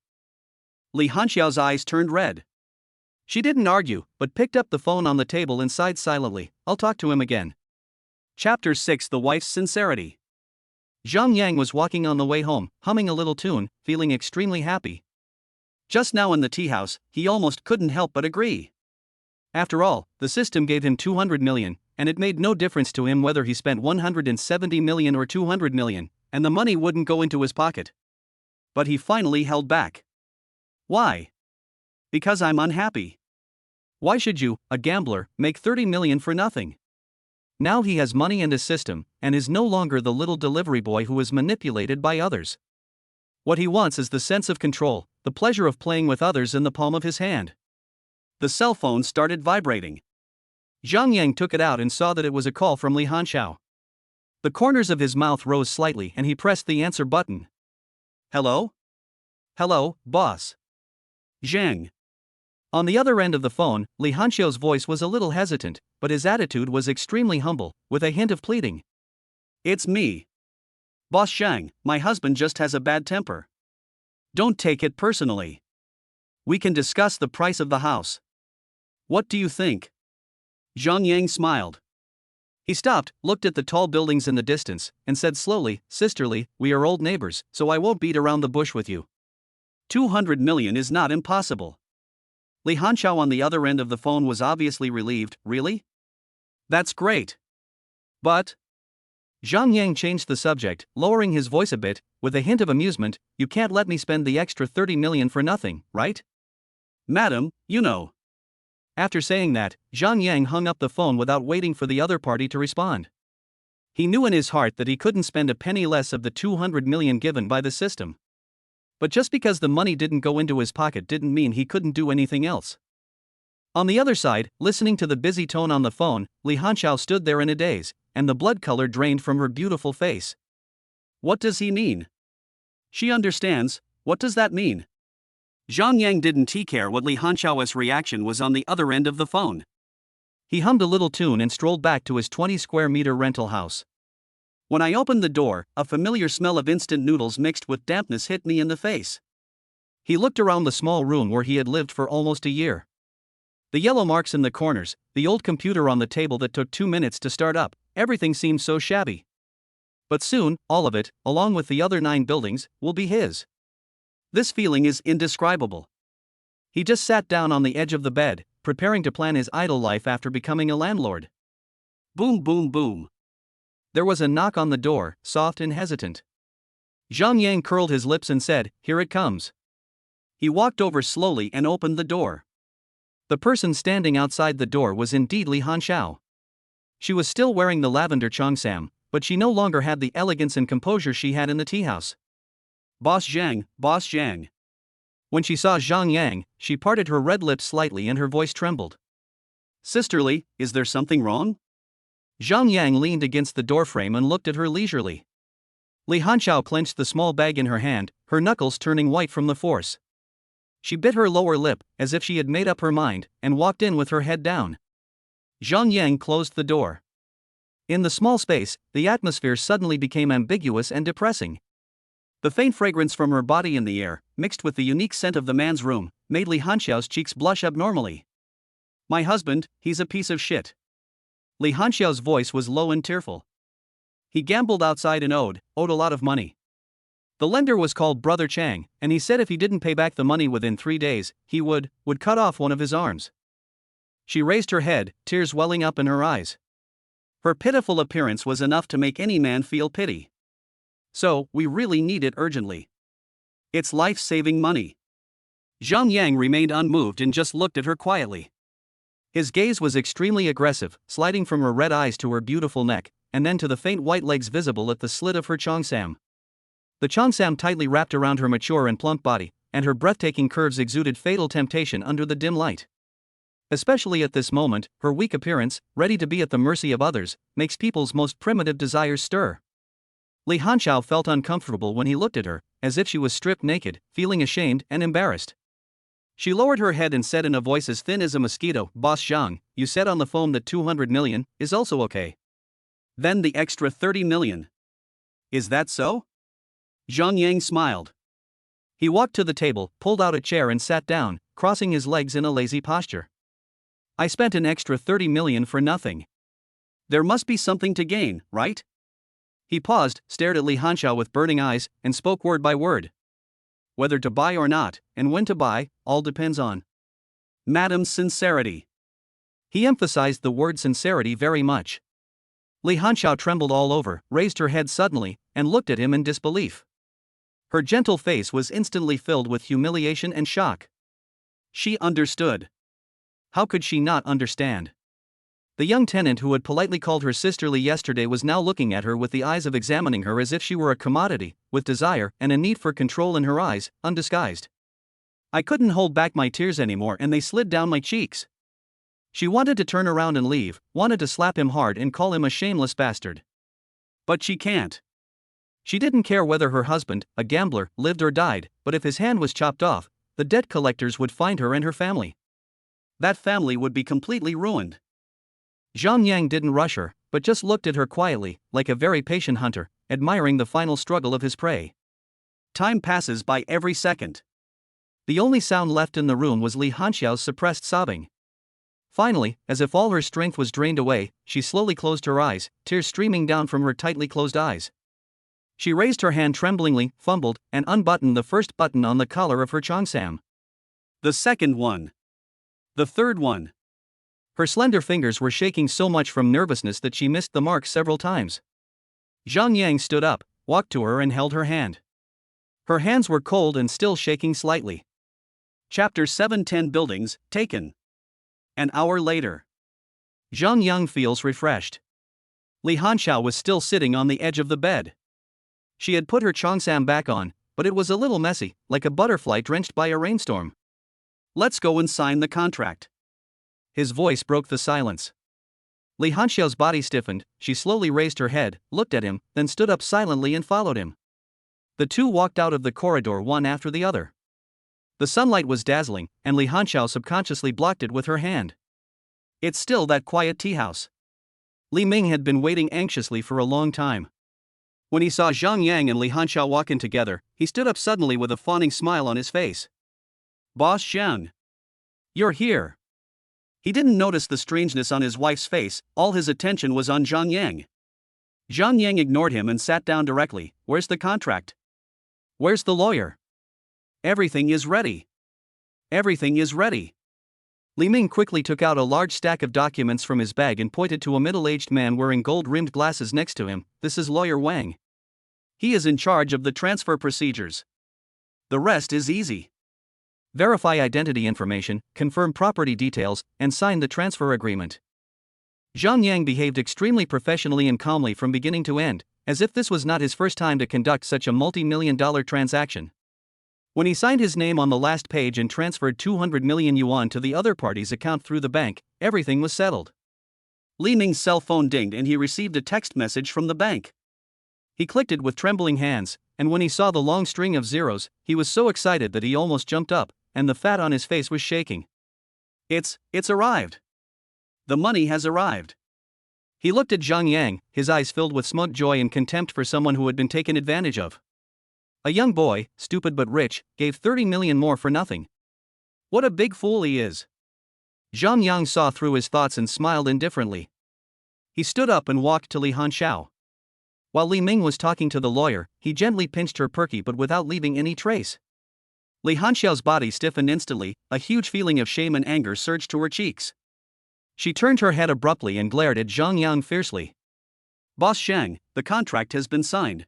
Li Hanxiao's eyes turned red. She didn't argue, but picked up the phone on the table and sighed silently. I'll talk to him again. Chapter 6: The Wife's Sincerity. Zhang Yang was walking on the way home, humming a little tune, feeling extremely happy. Just now in the tea house, he almost couldn't help but agree. After all, the system gave him 200 million, and it made no difference to him whether he spent 170 million or 200 million, and the money wouldn't go into his pocket. But he finally held back. Why? Because I'm unhappy. Why should you, a gambler, make 30 million for nothing? Now he has money and a system, and is no longer the little delivery boy who is manipulated by others. What he wants is the sense of control, the pleasure of playing with others in the palm of his hand. The cell phone started vibrating. Zhang Yang took it out and saw that it was a call from Li Hanxiao. The corners of his mouth rose slightly and he pressed the answer button. Hello? Hello, boss. Zhang. On the other end of the phone, Li Hanxiao's voice was a little hesitant, but his attitude was extremely humble, with a hint of pleading. It's me. Boss Zhang, my husband just has a bad temper. Don't take it personally. We can discuss the price of the house. What do you think? Zhang Yang smiled. He stopped, looked at the tall buildings in the distance, and said slowly, sisterly, we are old neighbors, so I won't beat around the bush with you. 200 million is not impossible. Li Hanxiao on the other end of the phone was obviously relieved. Really? That's great. But... Zhang Yang changed the subject, lowering his voice a bit, with a hint of amusement, you can't let me spend the extra 30 million for nothing, right? Madam, you know. After saying that, Zhang Yang hung up the phone without waiting for the other party to respond. He knew in his heart that he couldn't spend a penny less of the 200 million given by the system. But just because the money didn't go into his pocket didn't mean he couldn't do anything else. On the other side, listening to the busy tone on the phone, Li Hanxiao stood there in a daze, and the blood color drained from her beautiful face. What does he mean? She understands. What does that mean? Zhang Yang didn't care what Li Hanxiao's reaction was on the other end of the phone. He hummed a little tune and strolled back to his 20-square-meter rental house. When I opened the door, a familiar smell of instant noodles mixed with dampness hit me in the face. He looked around the small room where he had lived for almost a year. The yellow marks in the corners, the old computer on the table that took 2 minutes to start up, everything seemed so shabby. But soon, all of it, along with the other 9 buildings, will be his. This feeling is indescribable. He just sat down on the edge of the bed, preparing to plan his idle life after becoming a landlord. Boom, boom, boom. There was a knock on the door, soft and hesitant. Zhang Yang curled his lips and said, "Here it comes." He walked over slowly and opened the door. The person standing outside the door was indeed Li Hanxiao. She was still wearing the lavender cheongsam, but she no longer had the elegance and composure she had in the tea house. Boss Zhang, Boss Zhang. When she saw Zhang Yang, she parted her red lips slightly and her voice trembled. Sisterly, is there something wrong? Zhang Yang leaned against the doorframe and looked at her leisurely. Li Hanxiao clenched the small bag in her hand, her knuckles turning white from the force. She bit her lower lip, as if she had made up her mind, and walked in with her head down. Zhang Yang closed the door. In the small space, the atmosphere suddenly became ambiguous and depressing. The faint fragrance from her body in the air, mixed with the unique scent of the man's room, made Li Hanxiao's cheeks blush abnormally. My husband, he's a piece of shit. Li Hanxiao's voice was low and tearful. He gambled outside and owed a lot of money. The lender was called Brother Chang, and he said if he didn't pay back the money within 3 days, he would cut off one of his arms. She raised her head, tears welling up in her eyes. Her pitiful appearance was enough to make any man feel pity. So, we really need it urgently. It's life-saving money. Zhang Yang remained unmoved and just looked at her quietly. His gaze was extremely aggressive, sliding from her red eyes to her beautiful neck, and then to the faint white legs visible at the slit of her cheongsam. The cheongsam tightly wrapped around her mature and plump body, and her breathtaking curves exuded fatal temptation under the dim light. Especially at this moment, her weak appearance, ready to be at the mercy of others, makes people's most primitive desires stir. Li Hanxiao felt uncomfortable when he looked at her, as if she was stripped naked, feeling ashamed and embarrassed. She lowered her head and said in a voice as thin as a mosquito, Boss Zhang, you said on the phone that 200 million is also okay. Then the extra 30 million. Is that so? Zhang Yang smiled. He walked to the table, pulled out a chair and sat down, crossing his legs in a lazy posture. I spent an extra 30 million for nothing. There must be something to gain, right? He paused, stared at Li Hanxiao with burning eyes, and spoke word by word. Whether to buy or not, and when to buy, all depends on Madam's sincerity. He emphasized the word sincerity very much. Li Hanxiao trembled all over, raised her head suddenly, and looked at him in disbelief. Her gentle face was instantly filled with humiliation and shock. She understood. How could she not understand? The young tenant who had politely called her sisterly yesterday was now looking at her with the eyes of examining her as if she were a commodity, with desire and a need for control in her eyes, undisguised. I couldn't hold back my tears anymore and they slid down my cheeks. She wanted to turn around and leave, wanted to slap him hard and call him a shameless bastard. But she can't. She didn't care whether her husband, a gambler, lived or died, but if his hand was chopped off, the debt collectors would find her and her family. That family would be completely ruined. Zhang Yang didn't rush her, but just looked at her quietly, like a very patient hunter, admiring the final struggle of his prey. Time passes by every second. The only sound left in the room was Li Hanxiao's suppressed sobbing. Finally, as if all her strength was drained away, she slowly closed her eyes, tears streaming down from her tightly closed eyes. She raised her hand tremblingly, fumbled, and unbuttoned the first button on the collar of her cheongsam. The second one. The third one. Her slender fingers were shaking so much from nervousness that she missed the mark several times. Zhang Yang stood up, walked to her and held her hand. Her hands were cold and still shaking slightly. Chapter 7:10 Buildings, taken. An hour later. Zhang Yang feels refreshed. Li Hanxiao was still sitting on the edge of the bed. She had put her cheongsam back on, but it was a little messy, like a butterfly drenched by a rainstorm. Let's go and sign the contract. His voice broke the silence. Li Hanxiao's body stiffened, she slowly raised her head, looked at him, then stood up silently and followed him. The two walked out of the corridor one after the other. The sunlight was dazzling, and Li Hanxiao subconsciously blocked it with her hand. It's still that quiet tea house. Li Ming had been waiting anxiously for a long time. When he saw Zhang Yang and Li Hanxiao walk in together, he stood up suddenly with a fawning smile on his face. Boss Zhang. You're here. He didn't notice the strangeness on his wife's face, all his attention was on Zhang Yang. Zhang Yang ignored him and sat down directly. Where's the contract? Where's the lawyer? Everything is ready. Everything is ready. Li Ming quickly took out a large stack of documents from his bag and pointed to a middle-aged man wearing gold-rimmed glasses next to him. This is Lawyer Wang. He is in charge of the transfer procedures. The rest is easy. Verify identity information, confirm property details, and sign the transfer agreement. Zhang Yang behaved extremely professionally and calmly from beginning to end, as if this was not his first time to conduct such a multi-million-dollar transaction. When he signed his name on the last page and transferred 200 million yuan to the other party's account through the bank, everything was settled. Li Ming's cell phone dinged and he received a text message from the bank. He clicked it with trembling hands, and when he saw the long string of zeros, he was so excited that he almost jumped up, and the fat on his face was shaking. It's arrived. The money has arrived. He looked at Zhang Yang, his eyes filled with smug joy and contempt for someone who had been taken advantage of. A young boy, stupid but rich, gave 30 million more for nothing. What a big fool he is. Zhang Yang saw through his thoughts and smiled indifferently. He stood up and walked to Li Hanxiao. While Li Ming was talking to the lawyer, he gently pinched her perky but without leaving any trace. Li Hanxiao's body stiffened instantly, a huge feeling of shame and anger surged to her cheeks. She turned her head abruptly and glared at Zhang Yang fiercely. Boss Zhang, the contract has been signed.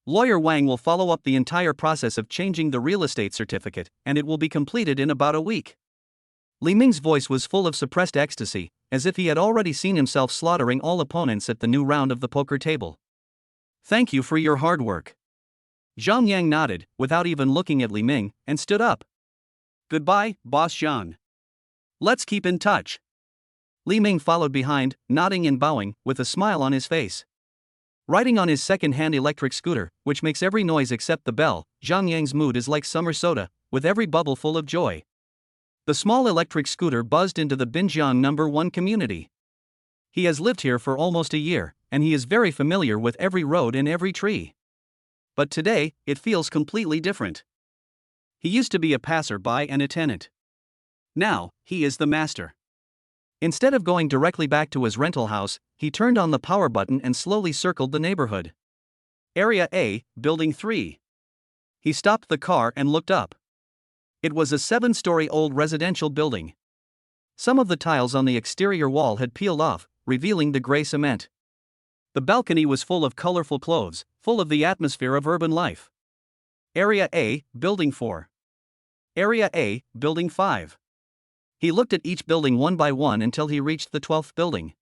Lawyer Wang will follow up the entire process of changing the real estate certificate, and it will be completed in about a week. Li Ming's voice was full of suppressed ecstasy, as if he had already seen himself slaughtering all opponents at the new round of the poker table. Thank you for your hard work. Zhang Yang nodded, without even looking at Li Ming, and stood up. Goodbye, Boss Zhang. Let's keep in touch. Li Ming followed behind, nodding and bowing, with a smile on his face. Riding on his second-hand electric scooter, which makes every noise except the bell, Zhang Yang's mood is like summer soda, with every bubble full of joy. The small electric scooter buzzed into the Binjiang No. 1 community. He has lived here for almost a year, and he is very familiar with every road and every tree. But today, it feels completely different. He used to be a passer-by and a tenant. Now, he is the master. Instead of going directly back to his rental house, he turned on the power button and slowly circled the neighborhood. Area A, Building 3. He stopped the car and looked up. It was a 7-story old residential building. Some of the tiles on the exterior wall had peeled off, revealing the gray cement. The balcony was full of colorful clothes, full of the atmosphere of urban life. Area A, Building 4. Area A, Building 5. He looked at each building one by one until he reached the 12th building.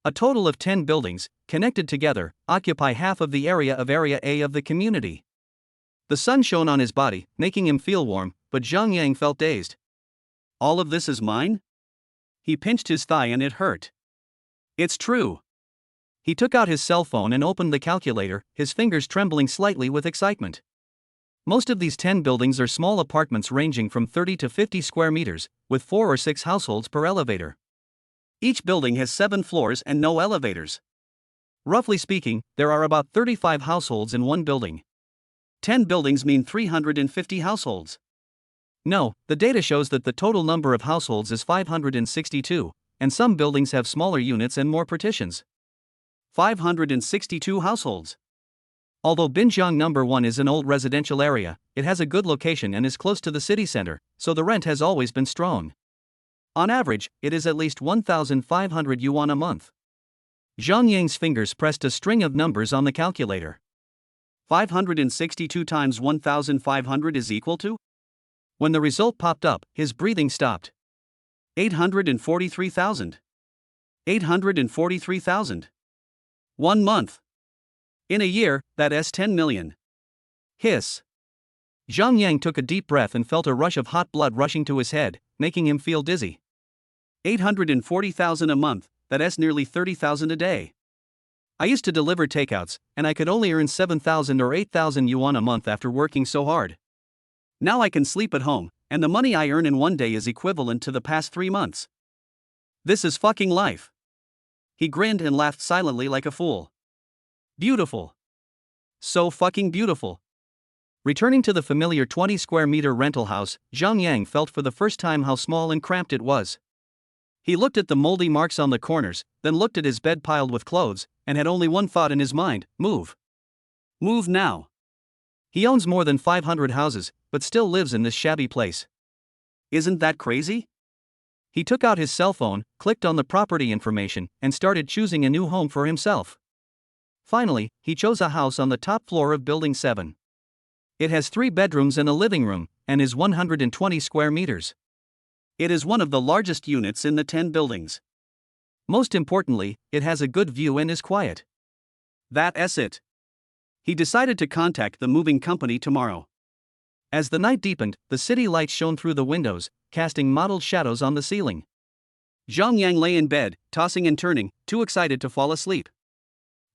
A total of 10 buildings, connected together, occupy half of the area of Area A of the community. The sun shone on his body, making him feel warm, but Zhang Yang felt dazed. All of this is mine? He pinched his thigh and it hurt. It's true. He took out his cell phone and opened the calculator, his fingers trembling slightly with excitement. Most of these 10 buildings are small apartments ranging from 30 to 50 square meters, with 4 or 6 households per elevator. Each building has 7 floors and no elevators. Roughly speaking, there are about 35 households in one building. 10 buildings mean 350 households. No, the data shows that the total number of households is 562, and some buildings have smaller units and more partitions. 562 households. Although Binjiang No. 1 is an old residential area, it has a good location and is close to the city center, so the rent has always been strong. On average, it is at least 1,500 yuan a month. Zhang Yang's fingers pressed a string of numbers on the calculator. 562 times 1,500 is equal to? When the result popped up, his breathing stopped. 843,000. 843,000. 1 month. In a year, that's 10 million. Hiss. Zhang Yang took a deep breath and felt a rush of hot blood rushing to his head, making him feel dizzy. 840,000 a month, that's nearly 30,000 a day. I used to deliver takeouts, and I could only earn 7,000 or 8,000 yuan a month after working so hard. Now I can sleep at home, and the money I earn in one day is equivalent to the past 3 months. This is fucking life. He grinned and laughed silently like a fool. Beautiful. So fucking beautiful. Returning to the familiar 20 square meter rental house, Zhang Yang felt for the first time how small and cramped it was. He looked at the moldy marks on the corners, then looked at his bed piled with clothes, and had only one thought in his mind: move. Move now. He owns more than 500 houses, but still lives in this shabby place. Isn't that crazy? He took out his cell phone, clicked on the property information, and started choosing a new home for himself. Finally, he chose a house on the top floor of Building 7. It has 3 bedrooms and a living room, and is 120 square meters. It is one of the largest units in the 10 buildings. Most importantly, it has a good view and is quiet. That's it. He decided to contact the moving company tomorrow. As the night deepened, the city lights shone through the windows, casting mottled shadows on the ceiling. Zhang Yang lay in bed, tossing and turning, too excited to fall asleep.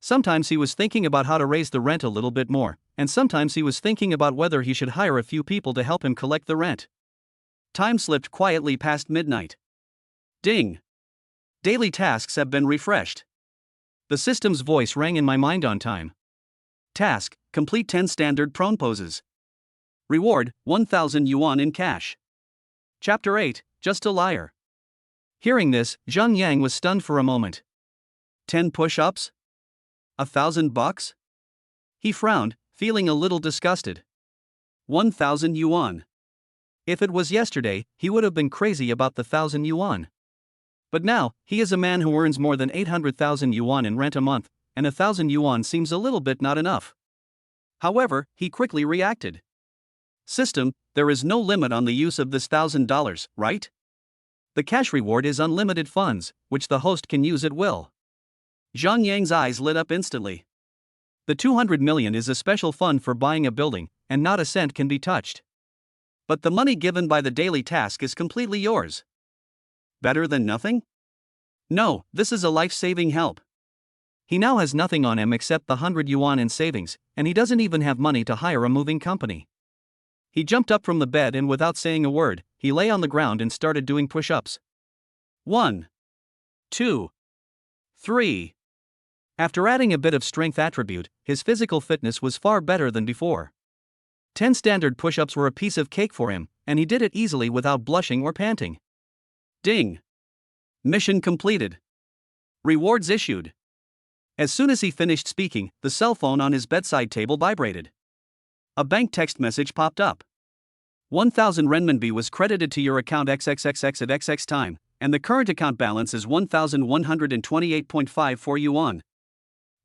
Sometimes he was thinking about how to raise the rent a little bit more, and sometimes he was thinking about whether he should hire a few people to help him collect the rent. Time slipped quietly past midnight. Ding! Daily tasks have been refreshed. The system's voice rang in my mind on time. Task: complete 10 standard prone poses. Reward: 1,000 yuan in cash. Chapter 8, Just a Liar. Hearing this, Zhang Yang was stunned for a moment. 10 push-ups? $1,000? He frowned, feeling a little disgusted. 1,000 yuan. If it was yesterday, he would have been crazy about the 1,000 yuan. But now, he is a man who earns more than 800,000 yuan in rent a month, and 1,000 yuan seems a little bit not enough. However, he quickly reacted. System, there is no limit on the use of this $1,000, right? The cash reward is unlimited funds, which the host can use at will. Zhang Yang's eyes lit up instantly. The 200 million is a special fund for buying a building, and not a cent can be touched. But the money given by the daily task is completely yours. Better than nothing? No, this is a life-saving help. He now has nothing on him except the 100 yuan in savings, and he doesn't even have money to hire a moving company. He jumped up from the bed and without saying a word, he lay on the ground and started doing push-ups. 1, 2, 3. After adding a bit of strength attribute, his physical fitness was far better than before. 10 standard push-ups were a piece of cake for him, and he did it easily without blushing or panting. Ding! Mission completed. Rewards issued. As soon as he finished speaking, the cell phone on his bedside table vibrated. A bank text message popped up. 1,000 renminbi was credited to your account XXXX at XX time. and the current account balance is 1,128.54 yuan.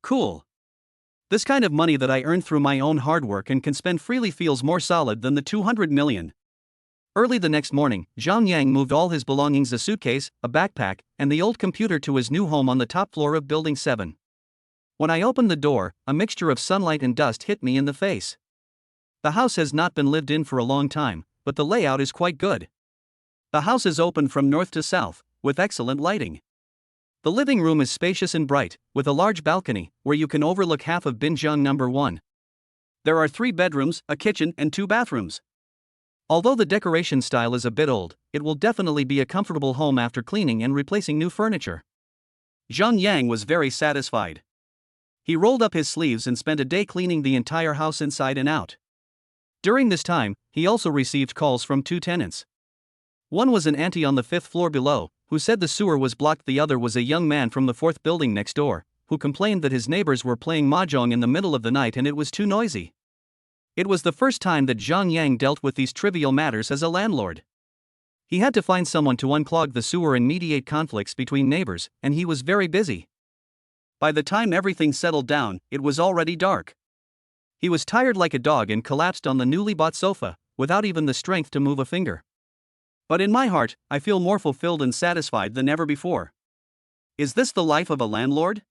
Cool. This kind of money that I earned through my own hard work and can spend freely feels more solid than the 200 million. Early the next morning, Zhang Yang moved all his belongings, a suitcase, a backpack, and the old computer to his new home on the top floor of Building 7. When I opened the door, a mixture of sunlight and dust hit me in the face. The house has not been lived in for a long time, but the layout is quite good. The house is open from north to south, with excellent lighting. The living room is spacious and bright, with a large balcony, where you can overlook half of Binjiang number 1. There are 3 bedrooms, a kitchen, and 2 bathrooms. Although the decoration style is a bit old, it will definitely be a comfortable home after cleaning and replacing new furniture. Zhang Yang was very satisfied. He rolled up his sleeves and spent a day cleaning the entire house inside and out. During this time, he also received calls from 2 tenants. One was an auntie on the 5th floor below, who said the sewer was blocked. The other was a young man from the 4th building next door, who complained that his neighbors were playing mahjong in the middle of the night and it was too noisy. It was the first time that Zhang Yang dealt with these trivial matters as a landlord. He had to find someone to unclog the sewer and mediate conflicts between neighbors, and he was very busy. By the time everything settled down, it was already dark. He was tired like a dog and collapsed on the newly bought sofa, without even the strength to move a finger. But in my heart, I feel more fulfilled and satisfied than ever before. Is this the life of a landlord?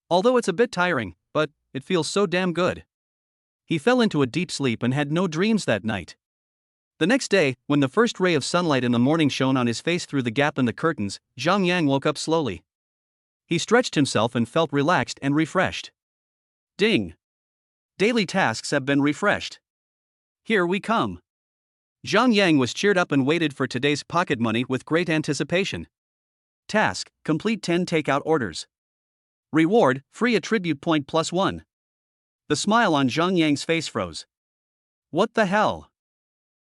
Although it's a bit tiring, but it feels so damn good. He fell into a deep sleep and had no dreams that night. The next day, when the first ray of sunlight in the morning shone on his face through the gap in the curtains, Zhang Yang woke up slowly. He stretched himself and felt relaxed and refreshed. Ding! Daily tasks have been refreshed. Here we come. Zhang Yang was cheered up and waited for today's pocket money with great anticipation. Task: complete 10 takeout orders. Reward: free attribute point +1. The smile on Zhang Yang's face froze. What the hell?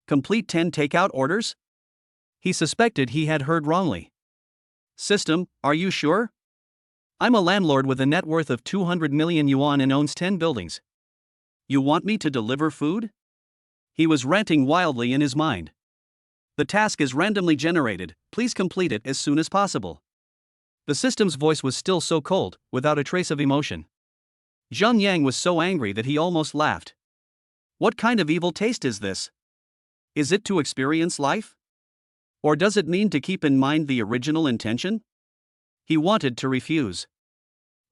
Complete 10 takeout orders? He suspected he had heard wrongly. System, are you sure? I'm a landlord with a net worth of 200 million yuan and owns 10 buildings. You want me to deliver food? He was ranting wildly in his mind. The task is randomly generated, please complete it as soon as possible. The system's voice was still so cold, without a trace of emotion. Zhang Yang was so angry that he almost laughed. What kind of evil taste is this? Is it to experience life? Or does it mean to keep in mind the original intention? He wanted to refuse.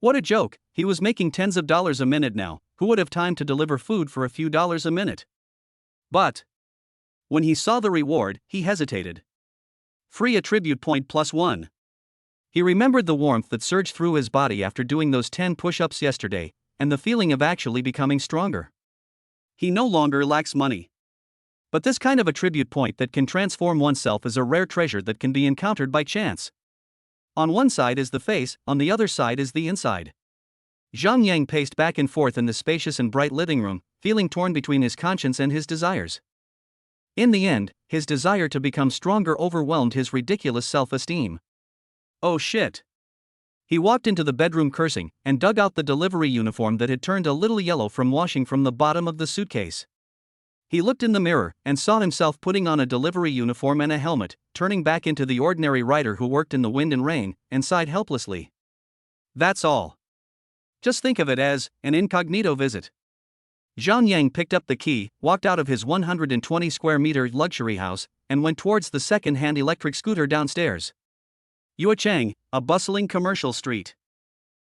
What a joke, he was making tens of dollars a minute now, who would have time to deliver food for a few dollars a minute? But when he saw the reward, he hesitated. Free attribute point +1. He remembered the warmth that surged through his body after doing those 10 push-ups yesterday, and the feeling of actually becoming stronger. He no longer lacks money. But this kind of attribute point that can transform oneself is a rare treasure that can be encountered by chance. On one side is the face, on the other side is the inside. Zhang Yang paced back and forth in the spacious and bright living room, feeling torn between his conscience and his desires. In the end, his desire to become stronger overwhelmed his ridiculous self-esteem. Oh shit! He walked into the bedroom cursing, and dug out the delivery uniform that had turned a little yellow from washing from the bottom of the suitcase. He looked in the mirror, and saw himself putting on a delivery uniform and a helmet, turning back into the ordinary writer who worked in the wind and rain, and sighed helplessly. That's all. Just think of it as an incognito visit. Zhang Yang picked up the key, walked out of his 120 square meter luxury house, and went towards the second-hand electric scooter downstairs. Yuechang, a bustling commercial street.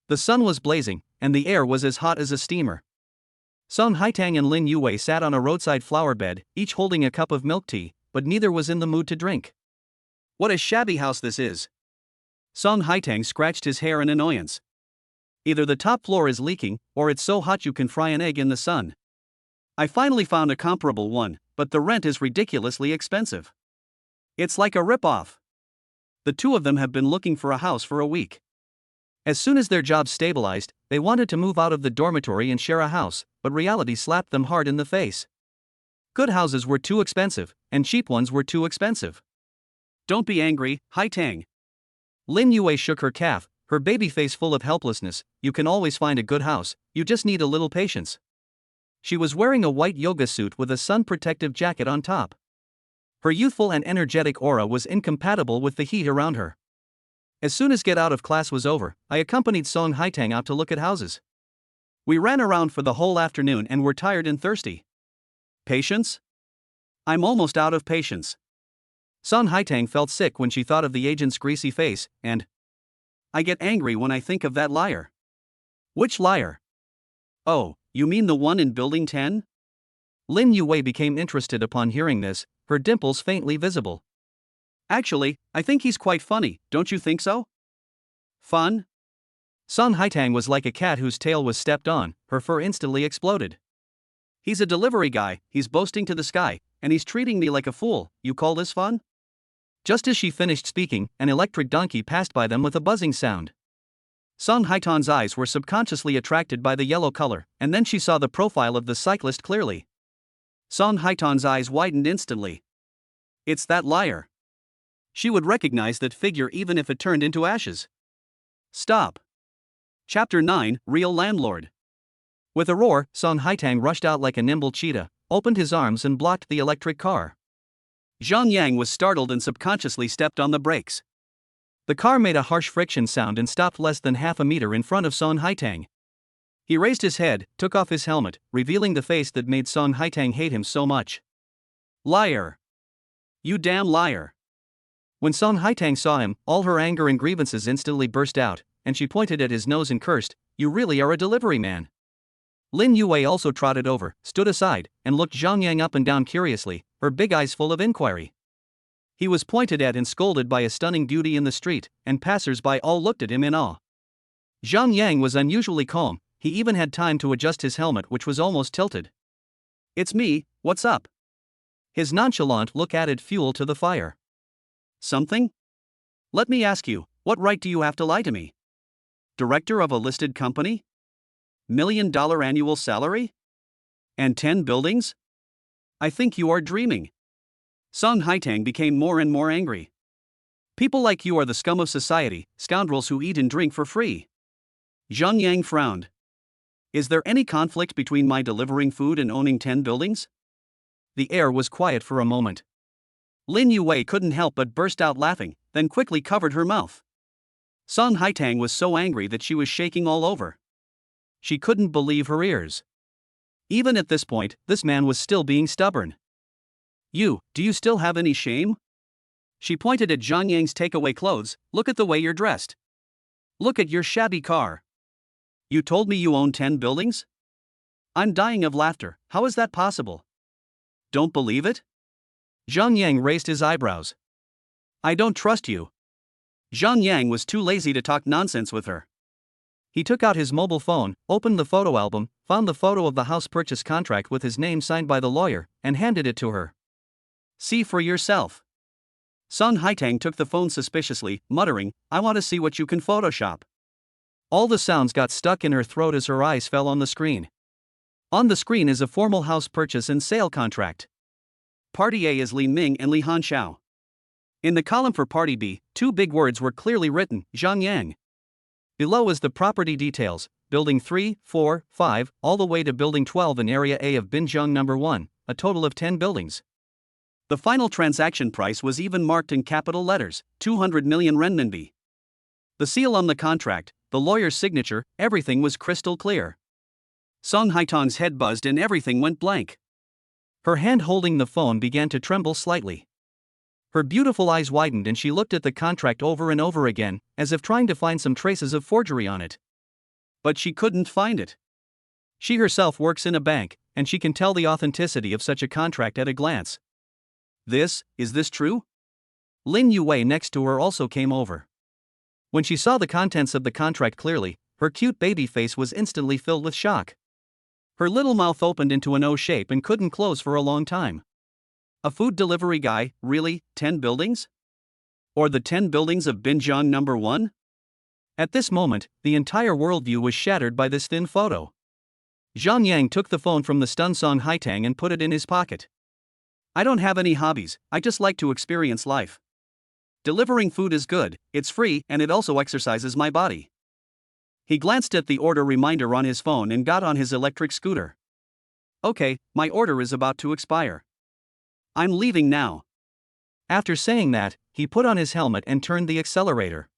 The sun was blazing, and the air was as hot as a steamer. Song Haitang and Lin Yue sat on a roadside flower bed, each holding a cup of milk tea, but neither was in the mood to drink. What a shabby house this is. Song Haitang scratched his hair in annoyance. Either the top floor is leaking, or it's so hot you can fry an egg in the sun. I finally found a comparable one, but the rent is ridiculously expensive. It's like a rip-off. The two of them have been looking for a house for a week. As soon as their jobs stabilized, they wanted to move out of the dormitory and share a house, but reality slapped them hard in the face. Good houses were too expensive, and cheap ones were too expensive. Don't be angry, Haitang. Lin Yue shook her calf, her baby face full of helplessness. You can always find a good house, you just need a little patience. She was wearing a white yoga suit with a sun protective jacket on top. Her youthful and energetic aura was incompatible with the heat around her. As soon as get out of class was over, I accompanied Song Haitang out to look at houses. We ran around for the whole afternoon and were tired and thirsty. Patience? I'm almost out of patience. Song Haitang felt sick when she thought of the agent's greasy face, and I get angry when I think of that liar. Which liar? Oh, you mean the one in Building 10? Lin Yue became interested upon hearing this, her dimples faintly visible. Actually, I think he's quite funny, don't you think so? Fun? Song Haitang was like a cat whose tail was stepped on, her fur instantly exploded. He's a delivery guy, he's boasting to the sky, and he's treating me like a fool, you call this fun? Just as she finished speaking, an electric donkey passed by them with a buzzing sound. Song Haitang's eyes were subconsciously attracted by the yellow color, and then she saw the profile of the cyclist clearly. Song Haitang's eyes widened instantly. It's that liar. She would recognize that figure even if it turned into ashes. Stop. Chapter 9, Real Landlord. With a roar, Song Haitang rushed out like a nimble cheetah, opened his arms and blocked the electric car. Zhang Yang was startled and subconsciously stepped on the brakes. The car made a harsh friction sound and stopped less than half a meter in front of Song Haitang. He raised his head, took off his helmet, revealing the face that made Song Haitang hate him so much. Liar! You damn liar! When Song Haitang saw him, all her anger and grievances instantly burst out, and she pointed at his nose and cursed, "You really are a delivery man." Lin Yue also trotted over, stood aside, and looked Zhang Yang up and down curiously, her big eyes full of inquiry. He was pointed at and scolded by a stunning beauty in the street, and passers-by all looked at him in awe. Zhang Yang was unusually calm, he even had time to adjust his helmet which was almost tilted. "It's me, what's up?" His nonchalant look added fuel to the fire. "Something? Let me ask you, what right do you have to lie to me? Director of a listed company? $1 million annual salary? And 10 buildings? I think you are dreaming." Song Haitang became more and more angry. "People like you are the scum of society, scoundrels who eat and drink for free." Zhang Yang frowned. "Is there any conflict between my delivering food and owning 10 buildings?" The air was quiet for a moment. Lin Yue couldn't help but burst out laughing, then quickly covered her mouth. Song Haitang was so angry that she was shaking all over. She couldn't believe her ears. Even at this point, this man was still being stubborn. Do you still have any shame?" She pointed at Zhang Yang's takeaway clothes. "Look at the way you're dressed. Look at your shabby car. You told me you own 10 buildings?" I'm dying of laughter, how is that possible? Don't believe it? Zhang Yang raised his eyebrows. I don't trust you. Zhang Yang was too lazy to talk nonsense with her. He took out his mobile phone, opened the photo album, found the photo of the house purchase contract with his name signed by the lawyer, and handed it to her. See for yourself. Song Haitang took the phone suspiciously, muttering, I want to see what you can Photoshop. All the sounds got stuck in her throat as her eyes fell on the screen. On the screen is a formal house purchase and sale contract. Party A is Li Ming and Li Hanxiao. In the column for Party B, two big words were clearly written, Zhang Yang. Below is the property details, Building 3, 4, 5, all the way to Building 12 in Area A of Binjiang No. 1, a total of 10 buildings. The final transaction price was even marked in capital letters, 200 million renminbi. The seal on the contract, the lawyer's signature, everything was crystal clear. Song Haitang's head buzzed and everything went blank. Her hand holding the phone began to tremble slightly. Her beautiful eyes widened and she looked at the contract over and over again, as if trying to find some traces of forgery on it. But she couldn't find it. She herself works in a bank, and she can tell the authenticity of such a contract at a glance. Is this true? Lin Yue next to her also came over. When she saw the contents of the contract clearly, her cute baby face was instantly filled with shock. Her little mouth opened into an O shape and couldn't close for a long time. A food delivery guy, really, 10 buildings? Or the 10 buildings of Binjiang No. 1? At this moment, the entire worldview was shattered by this thin photo. Zhang Yang took the phone from the stunned Song Haitang and put it in his pocket. I don't have any hobbies, I just like to experience life. Delivering food is good, it's free, and it also exercises my body. He glanced at the order reminder on his phone and got on his electric scooter. Okay, my order is about to expire. I'm leaving now. After saying that, he put on his helmet and turned the accelerator.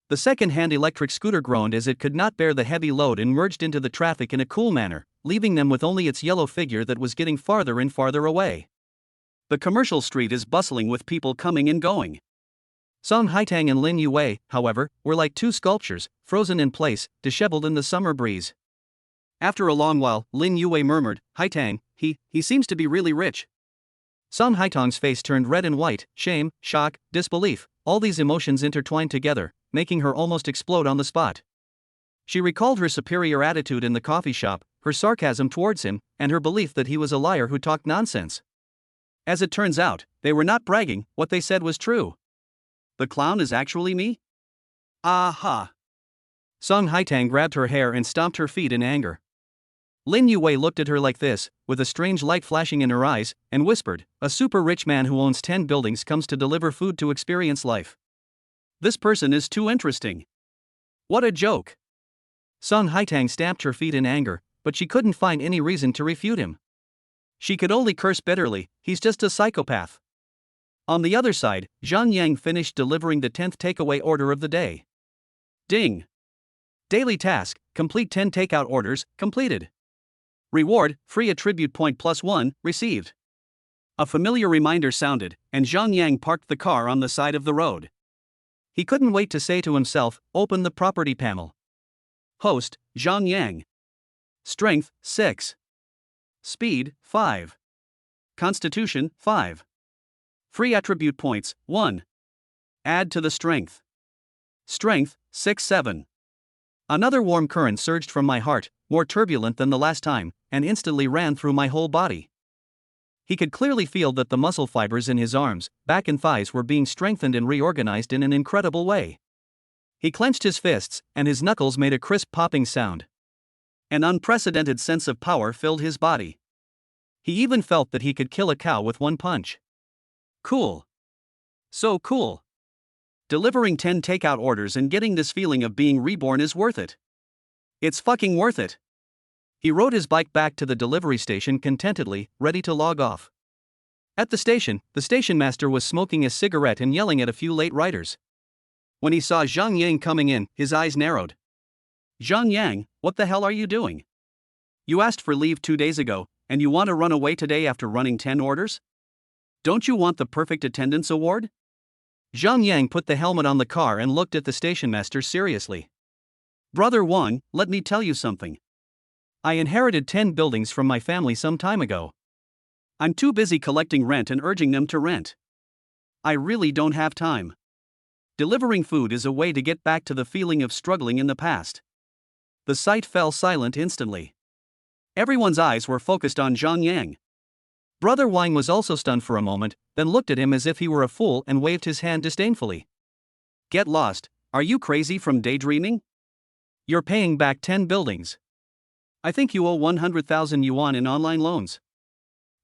The second-hand electric scooter groaned as it could not bear the heavy load and merged into the traffic in a cool manner, leaving them with only its yellow figure that was getting farther and farther away. The commercial street is bustling with people coming and going. Song Haitang and Lin Yue, however, were like two sculptures, frozen in place, disheveled in the summer breeze. After a long while, Lin Yue murmured, "Haitang, he seems to be really rich." Song Haitang's face turned red and white, shame, shock, disbelief, all these emotions intertwined together, making her almost explode on the spot. She recalled her superior attitude in the coffee shop, her sarcasm towards him, and her belief that he was a liar who talked nonsense. As it turns out, they were not bragging, what they said was true. The clown is actually me? Aha! Song Haitang grabbed her hair and stomped her feet in anger. Lin Yue looked at her like this, with a strange light flashing in her eyes, and whispered, "A super rich man who owns 10 buildings comes to deliver food to experience life. This person is too interesting. What a joke." Song Haitang stamped her feet in anger, but she couldn't find any reason to refute him. She could only curse bitterly, "He's just a psychopath." On the other side, Zhang Yang finished delivering the 10th takeaway order of the day. Ding! Daily task, complete 10 takeout orders, completed. Reward, free attribute point +1, received. A familiar reminder sounded, and Zhang Yang parked the car on the side of the road. He couldn't wait to say to himself, "Open the property panel." Host, Zhang Yang. Strength, 6. Speed, 5. Constitution, 5. Free attribute points, 1. Add to the strength. Strength, 6-7. Another warm current surged from my heart, more turbulent than the last time, and instantly ran through my whole body. He could clearly feel that the muscle fibers in his arms, back and thighs were being strengthened and reorganized in an incredible way. He clenched his fists, and his knuckles made a crisp popping sound. An unprecedented sense of power filled his body. He even felt that he could kill a cow with one punch. Cool. So cool. Delivering 10 takeout orders and getting this feeling of being reborn is worth it. It's fucking worth it. He rode his bike back to the delivery station contentedly, ready to log off. At the station master was smoking a cigarette and yelling at a few late riders. When he saw Zhang Yang coming in, his eyes narrowed. "Zhang Yang, what the hell are you doing? You asked for leave 2 days ago, and you want to run away today after running 10 orders? Don't you want the perfect attendance award?" Zhang Yang put the helmet on the car and looked at the station master seriously. "Brother Wang, let me tell you something. I inherited 10 buildings from my family some time ago. I'm too busy collecting rent and urging them to rent. I really don't have time. Delivering food is a way to get back to the feeling of struggling in the past." The site fell silent instantly. Everyone's eyes were focused on Zhang Yang. Brother Wang was also stunned for a moment, then looked at him as if he were a fool and waved his hand disdainfully. "Get lost, are you crazy from daydreaming? You're paying back 10 buildings. I think you owe 100,000 yuan in online loans.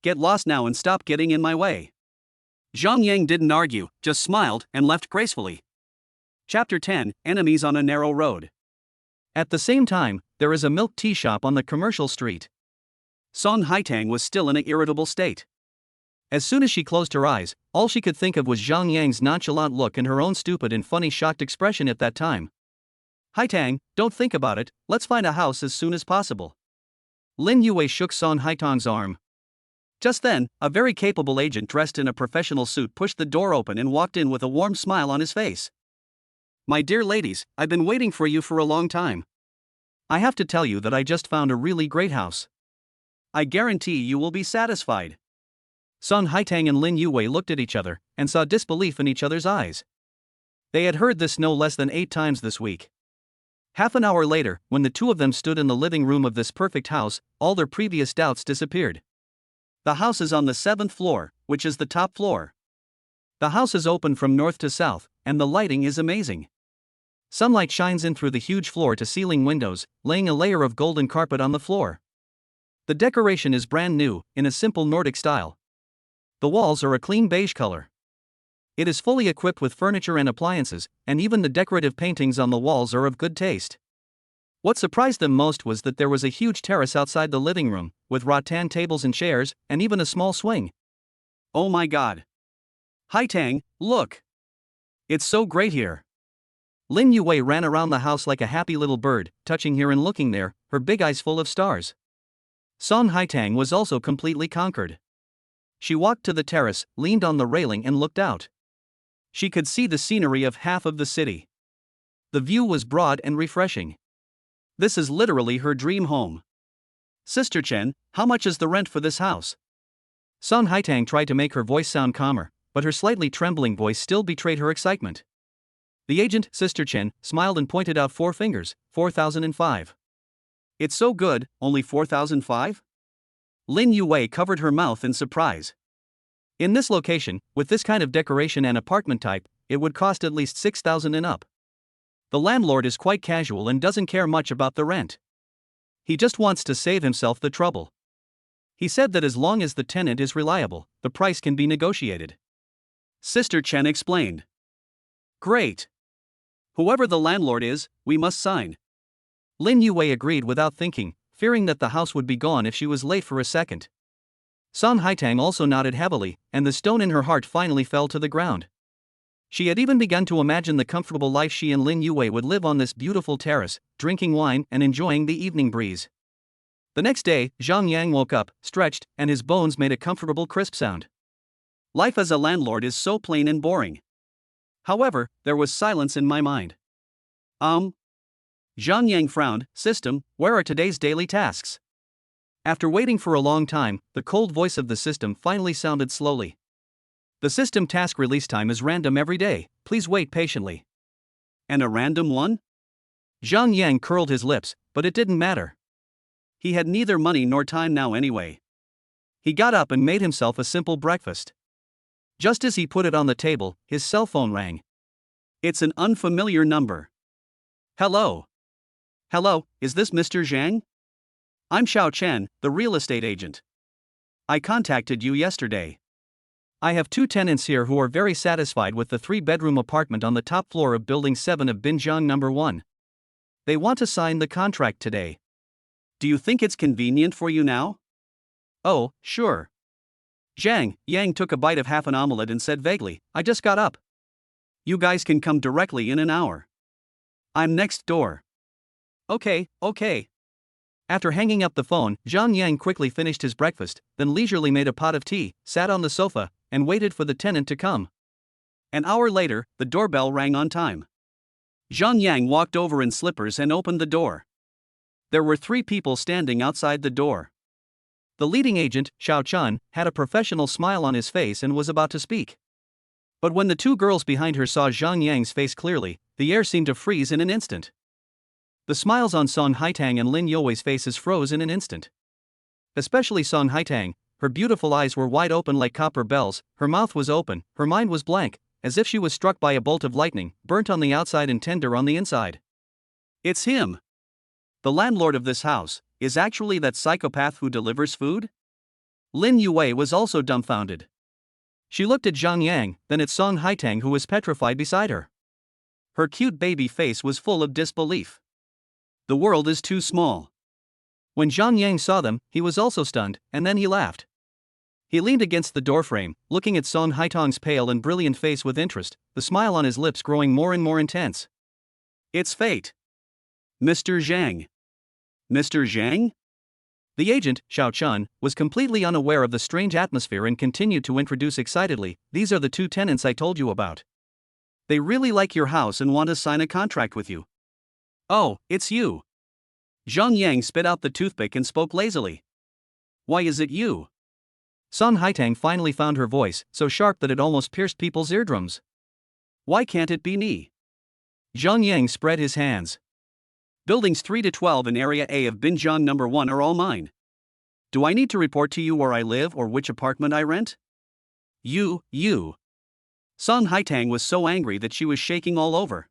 Get lost now and stop getting in my way." Zhang Yang didn't argue, just smiled and left gracefully. Chapter 10, Enemies on a Narrow Road. At the same time, there is a milk tea shop on the commercial street. Song Haitang was still in an irritable state. As soon as she closed her eyes, all she could think of was Zhang Yang's nonchalant look and her own stupid and funny shocked expression at that time. "Haitang, don't think about it, let's find a house as soon as possible." Lin Yue shook Song Haitang's arm. Just then, a very capable agent dressed in a professional suit pushed the door open and walked in with a warm smile on his face. "My dear ladies, I've been waiting for you for a long time. I have to tell you that I just found a really great house. I guarantee you will be satisfied." Song Haitang and Lin Yue looked at each other, and saw disbelief in each other's eyes. They had heard this no less than 8 times this week. Half an hour later, when the two of them stood in the living room of this perfect house, all their previous doubts disappeared. The house is on the 7th floor, which is the top floor. The house is open from north to south, and the lighting is amazing. Sunlight shines in through the huge floor-to-ceiling windows, laying a layer of golden carpet on the floor. The decoration is brand new, in a simple Nordic style. The walls are a clean beige color. It is fully equipped with furniture and appliances, and even the decorative paintings on the walls are of good taste. What surprised them most was that there was a huge terrace outside the living room, with rattan tables and chairs, and even a small swing. "Oh my god. Haitang, look! It's so great here. Lin Yue ran around the house like a happy little bird, touching here and looking there, her big eyes full of stars. Song Haitang was also completely conquered. She walked to the terrace, leaned on the railing and looked out. She could see the scenery of half of the city. The view was broad and refreshing. This is literally her dream home. Sister Chen, how much is the rent for this house? Song Haitang tried to make her voice sound calmer, but her slightly trembling voice still betrayed her excitement. The agent, Sister Chen, smiled and pointed out 4 fingers, 4,005. It's so good, only 4,005? Lin Yue covered her mouth in surprise. In this location, with this kind of decoration and apartment type, it would cost at least 6,000 and up. The landlord is quite casual and doesn't care much about the rent. He just wants to save himself the trouble. He said that as long as the tenant is reliable, the price can be negotiated. Sister Chen explained. Great. Whoever the landlord is, we must sign. Lin Yue agreed without thinking, fearing that the house would be gone if she was late for a second. Song Haitang also nodded heavily, and the stone in her heart finally fell to the ground. She had even begun to imagine the comfortable life she and Lin Yue would live on this beautiful terrace, drinking wine and enjoying the evening breeze. The next day, Zhang Yang woke up, stretched, and his bones made a comfortable crisp sound. Life as a landlord is so plain and boring. However, there was silence in my mind. Zhang Yang frowned. System, where are today's daily tasks? After waiting for a long time, the cold voice of the system finally sounded slowly. The system task release time is random every day, please wait patiently. And a random one? Zhang Yang curled his lips, but it didn't matter. He had neither money nor time now anyway. He got up and made himself a simple breakfast. Just as he put it on the table, his cell phone rang. It's an unfamiliar number. Hello. Hello, is this Mr. Zhang? I'm Xiao Chen, the real estate agent. I contacted you yesterday. I have 2 tenants here who are very satisfied with the 3-bedroom apartment on the top floor of Building 7 of Binjiang No. 1. They want to sign the contract today. Do you think it's convenient for you now? Oh, sure. Zhang Yang took a bite of half an omelette and said vaguely, I just got up. You guys can come directly in an hour. I'm next door. Okay. After hanging up the phone, Zhang Yang quickly finished his breakfast, then leisurely made a pot of tea, sat on the sofa, and waited for the tenant to come. An hour later, the doorbell rang on time. Zhang Yang walked over in slippers and opened the door. There were 3 people standing outside the door. The leading agent, Xiao Chun, had a professional smile on his face and was about to speak. But when the 2 girls behind her saw Zhang Yang's face clearly, the air seemed to freeze in an instant. The smiles on Song Haitang and Lin Yue's faces froze in an instant. Especially Song Haitang, her beautiful eyes were wide open like copper bells, her mouth was open, her mind was blank, as if she was struck by a bolt of lightning, burnt on the outside and tender on the inside. It's him. The landlord of this house is actually that psychopath who delivers food? Lin Yue was also dumbfounded. She looked at Zhang Yang, then at Song Haitang who was petrified beside her. Her cute baby face was full of disbelief. The world is too small. When Zhang Yang saw them, he was also stunned, and then he laughed. He leaned against the doorframe, looking at Song Haitang's pale and brilliant face with interest, the smile on his lips growing more and more intense. It's fate. Mr. Zhang. Mr. Zhang? The agent, Xiao Chun, was completely unaware of the strange atmosphere and continued to introduce excitedly, these are the 2 tenants I told you about. They really like your house and want to sign a contract with you. Oh, it's you. Zhang Yang spit out the toothpick and spoke lazily. Why is it you? Song Haitang finally found her voice, so sharp that it almost pierced people's eardrums. Why can't it be me? Zhang Yang spread his hands. Buildings 3 to 12 in Area A of Binjiang No. 1 are all mine. Do I need to report to you where I live or which apartment I rent? You. Song Haitang was so angry that she was shaking all over.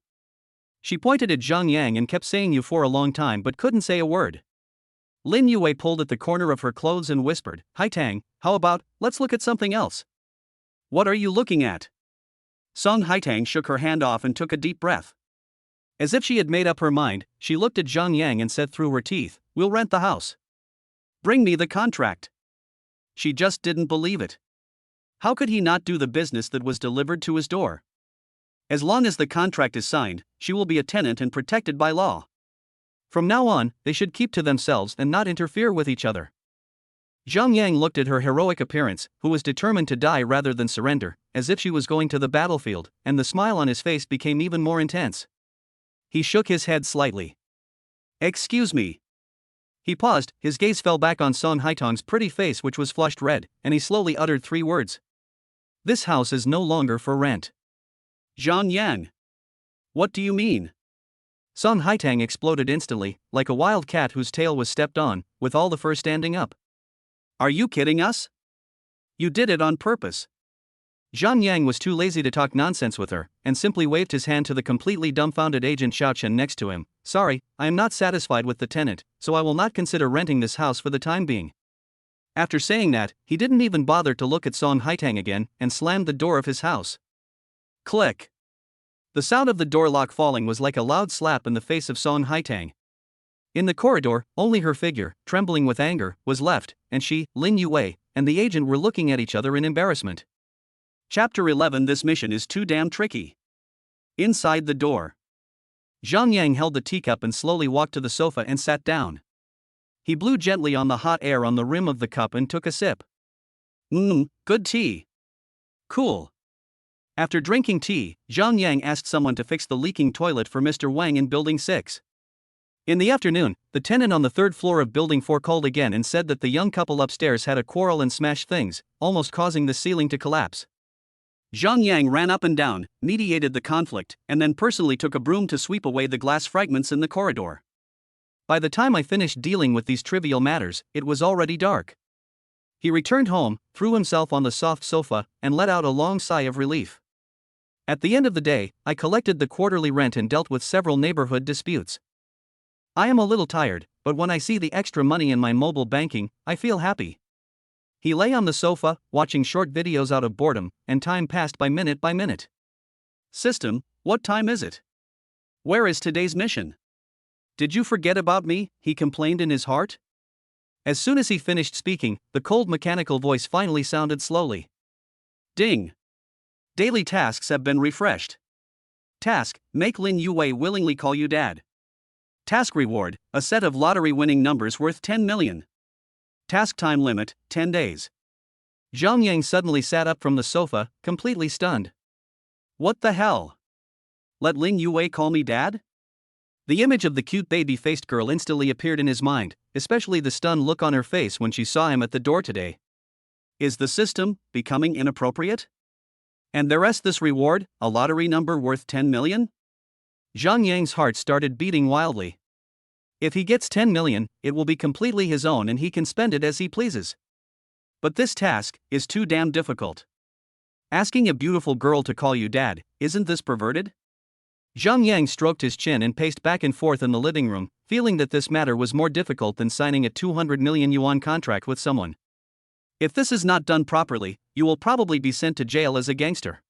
She pointed at Zhang Yang and kept saying you for a long time but couldn't say a word. Lin Yue pulled at the corner of her clothes and whispered, Haitang, how about, let's look at something else. What are you looking at? Song Haitang shook her hand off and took a deep breath. As if she had made up her mind, she looked at Zhang Yang and said through her teeth, we'll rent the house. Bring me the contract. She just didn't believe it. How could he not do the business that was delivered to his door? As long as the contract is signed, she will be a tenant and protected by law. From now on, they should keep to themselves and not interfere with each other. Zhang Yang looked at her heroic appearance, who was determined to die rather than surrender, as if she was going to the battlefield, and the smile on his face became even more intense. He shook his head slightly. "Excuse me." He paused, his gaze fell back on Song Haitong's pretty face, which was flushed red, and he slowly uttered 3 words. "This house is no longer for rent." "Zhang Yang. What do you mean?" Song Haitang exploded instantly, like a wild cat whose tail was stepped on, with all the fur standing up. "Are you kidding us? You did it on purpose." Zhang Yang was too lazy to talk nonsense with her, and simply waved his hand to the completely dumbfounded agent Xiaochen next to him. "Sorry, I am not satisfied with the tenant, so I will not consider renting this house for the time being." After saying that, he didn't even bother to look at Song Haitang again, and slammed the door of his house. Click. The sound of the door lock falling was like a loud slap in the face of Song Haitang. In the corridor, only her figure, trembling with anger, was left, and she, Lin Yue, and the agent were looking at each other in embarrassment. Chapter 11. This mission is too damn tricky. Inside the door, Zhang Yang held the teacup and slowly walked to the sofa and sat down. He blew gently on the hot air on the rim of the cup and took a sip. Good tea. Cool. After drinking tea, Zhang Yang asked someone to fix the leaking toilet for Mr. Wang in Building 6. In the afternoon, the tenant on the 3rd floor of Building 4 called again and said that the young couple upstairs had a quarrel and smashed things, almost causing the ceiling to collapse. Zhang Yang ran up and down, mediated the conflict, and then personally took a broom to sweep away the glass fragments in the corridor. By the time I finished dealing with these trivial matters, it was already dark. He returned home, threw himself on the soft sofa, and let out a long sigh of relief. At the end of the day, I collected the quarterly rent and dealt with several neighborhood disputes. I am a little tired, but when I see the extra money in my mobile banking, I feel happy. He lay on the sofa, watching short videos out of boredom, and time passed by minute by minute. "System, what time is it? Where is today's mission? Did you forget about me?" he complained in his heart. As soon as he finished speaking, the cold mechanical voice finally sounded slowly. Ding. Daily tasks have been refreshed. Task, make Lin Yue willingly call you dad. Task reward, a set of lottery-winning numbers worth 10 million. Task time limit, 10 days. Zhang Yang suddenly sat up from the sofa, completely stunned. What the hell? Let Lin Yue call me dad? The image of the cute baby-faced girl instantly appeared in his mind, especially the stunned look on her face when she saw him at the door today. Is the system becoming inappropriate? And the rest this reward, a lottery number worth 10 million? Zhang Yang's heart started beating wildly. If he gets 10 million, it will be completely his own and he can spend it as he pleases. But this task is too damn difficult. Asking a beautiful girl to call you dad, isn't this perverted? Zhang Yang stroked his chin and paced back and forth in the living room, feeling that this matter was more difficult than signing a 200 million yuan contract with someone. If this is not done properly, you will probably be sent to jail as a gangster.